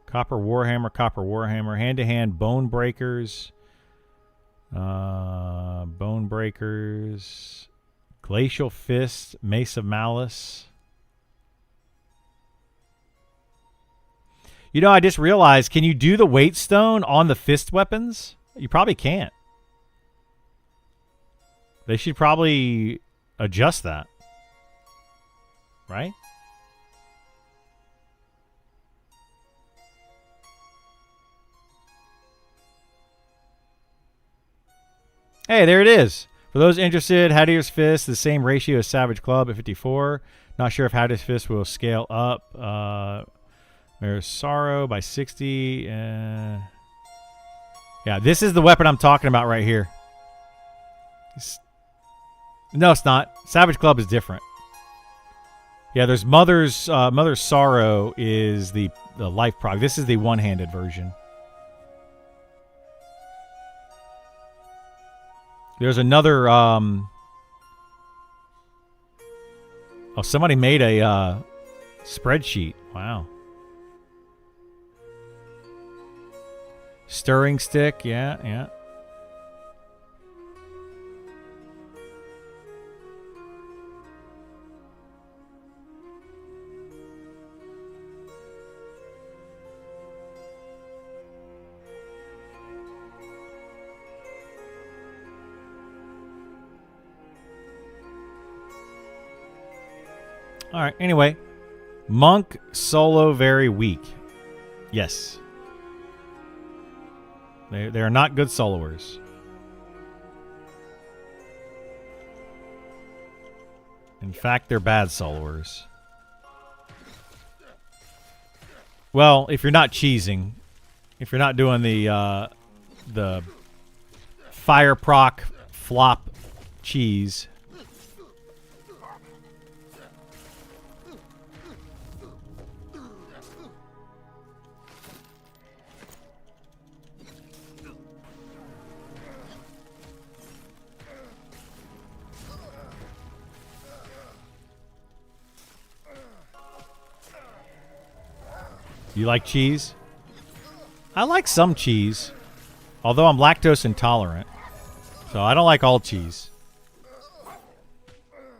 Copper Warhammer, hand to hand, bone breakers. Bone breakers, glacial fist, mace of malice. You know, I just realized, can you do the weight stone on the fist weapons? You probably can't. They should probably adjust that. Right? Hey, there it is. For those interested, Hadier's Fist, the same ratio as Savage Club at 54. Not sure if Hadier's Fist will scale up. There's Sorrow by 60. Yeah, this is the weapon I'm talking about right here. No, it's not. Savage Club is different. Yeah, there's Mother's Sorrow is the life proc. This is the one-handed version. There's another oh, somebody made a spreadsheet. Wow. Stirring stick, yeah. All right, anyway. Monk solo very weak. Yes. They are not good soloers. In fact, they're bad soloers. Well, if you're not cheesing, if you're not doing the fire proc flop cheese. You like cheese? I like some cheese, although I'm lactose intolerant, so I don't like all cheese.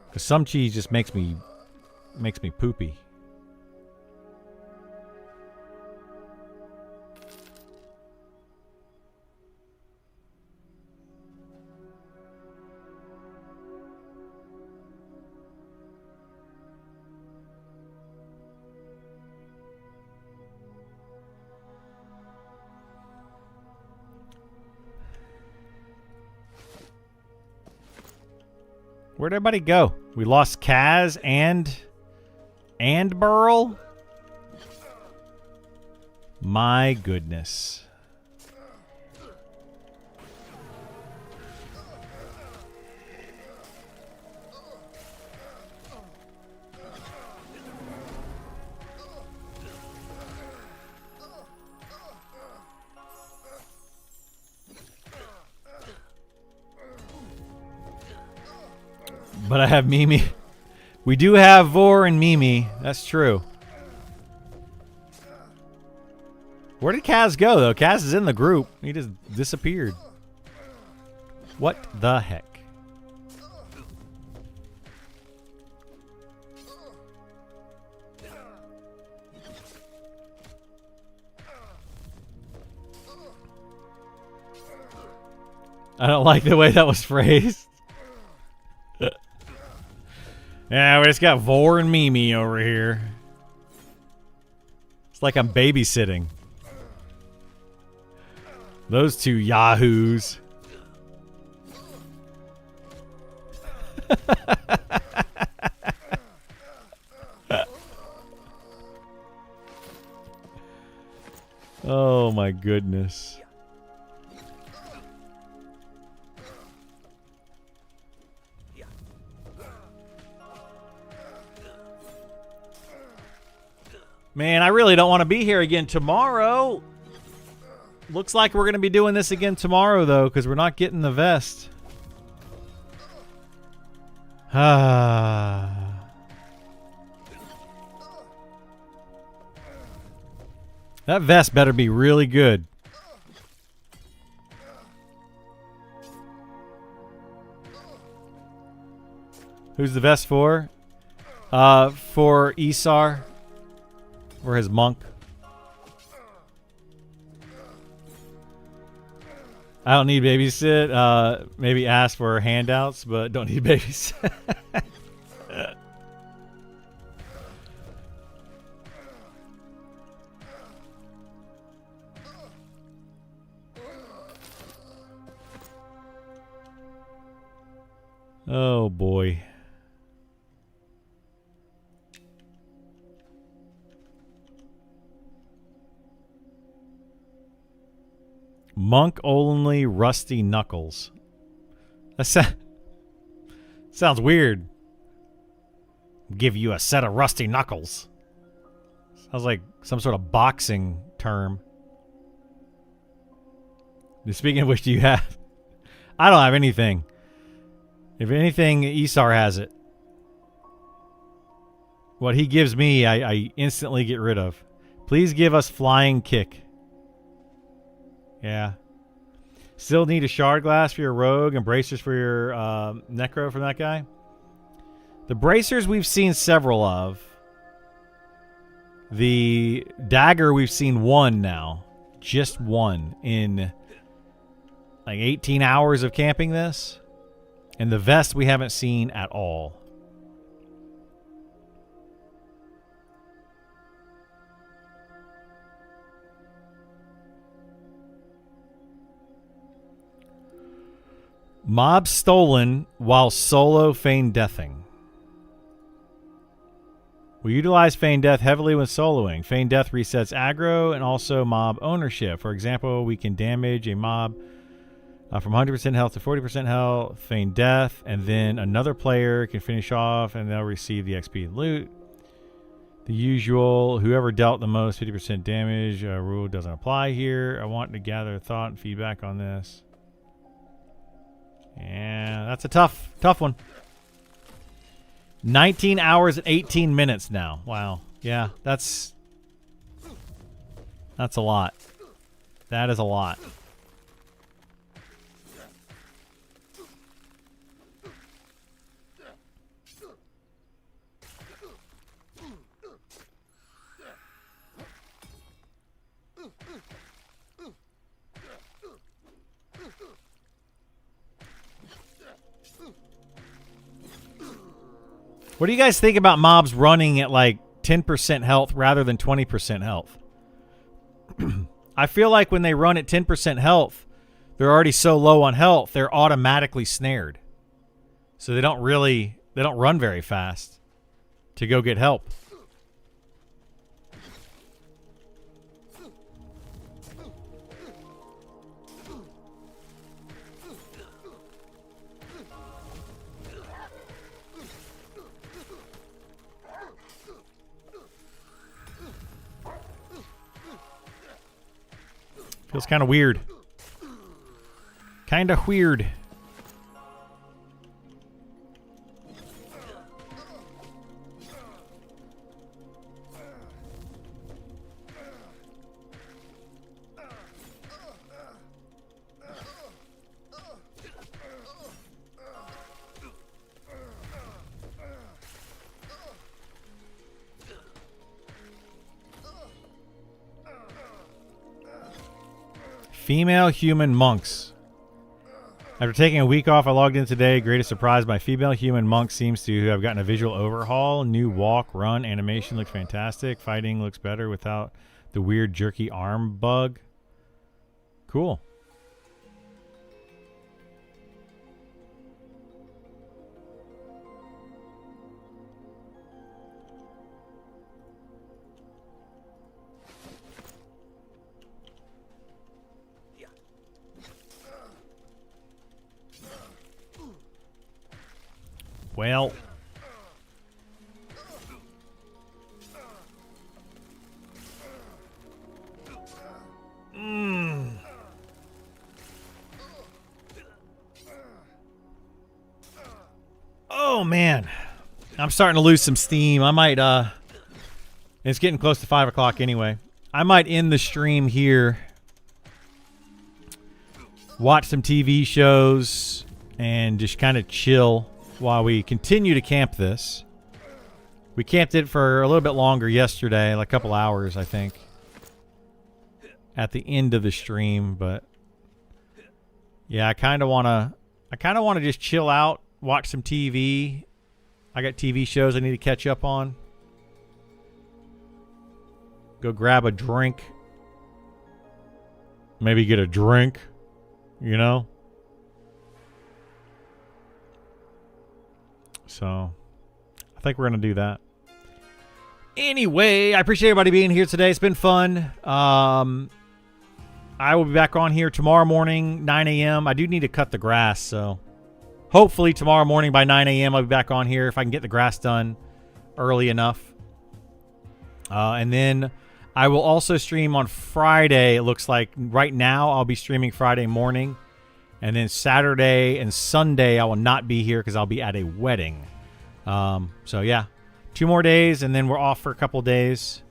Because some cheese just makes me poopy. Where'd everybody go? We lost Kaz and Burl? My goodness. But I have Mimi. We do have Vor and Mimi. That's true. Where did Kaz go, though? Kaz is in the group. He just disappeared. What the heck? I don't like the way that was phrased. Yeah, we just got Vor and Mimi over here. It's like I'm babysitting. Those two yahoos. Oh my goodness. Man, I really don't want to be here again tomorrow. Looks like we're going to be doing this again tomorrow, though, because we're not getting the vest. Ah. That vest better be really good. Who's the vest for? For Isar. Or his monk. I don't need babysit. Maybe ask for handouts, but don't need babysit. Oh boy. Monk only rusty knuckles. That sounds weird. Give you a set of rusty knuckles. Sounds like some sort of boxing term. Speaking of which, do you have? I don't have anything. If anything, Isar has it. What he gives me, I instantly get rid of. Please give us flying kick. Yeah. Still need a shard glass for your rogue and bracers for your necro from that guy. The bracers we've seen several of. The dagger we've seen one now. Just one in like 18 hours of camping this. And the vest we haven't seen at all. Mob stolen while solo feign deathing. We utilize feign death heavily when soloing. Feign death resets aggro and also mob ownership. For example, we can damage a mob from 100% health to 40% health, feign death, and then another player can finish off and they'll receive the XP and loot. The usual, whoever dealt the most 50% damage rule doesn't apply here. I want to gather thought and feedback on this. Yeah, that's a tough one. 19 hours and 18 minutes now. Wow. Yeah, that's a lot. That is a lot. What do you guys think about mobs running at like 10% health rather than 20% health? I feel like when they run at 10% health, they're already so low on health, they're automatically snared. So they don't run very fast to go get help. Feels kind of weird. Kind of weird. Female human monks. After taking a week off, I logged in today. Greatest surprise, my female human monk seems to have gotten a visual overhaul. New walk, run, animation looks fantastic. Fighting looks better without the weird jerky arm bug. Cool. Well, oh man, I'm starting to lose some steam. I might it's getting close to 5 o'clock anyway. I might end the stream here, watch some TV shows, and just kind of chill while we continue to camp this. We camped it for a little bit longer yesterday, like a couple hours, I think, at the end of the stream. But yeah, I kind of want to just chill out, watch some TV. I got TV shows I need to catch up on. Go grab a drink. Maybe get a drink, you know? So, I think we're going to do that. Anyway, I appreciate everybody being here today. It's been fun. I will be back on here tomorrow morning, 9 a.m. I do need to cut the grass, so hopefully tomorrow morning by 9 a.m. I'll be back on here if I can get the grass done early enough. And then I will also stream on Friday. It looks like right now I'll be streaming Friday morning. And then Saturday and Sunday, I will not be here because I'll be at a wedding. So, yeah, 2 more days, and then we're off for a couple of days.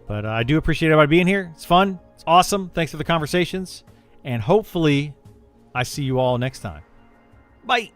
But I do appreciate everybody being here. It's fun. It's awesome. Thanks for the conversations. And hopefully, I see you all next time. Bye.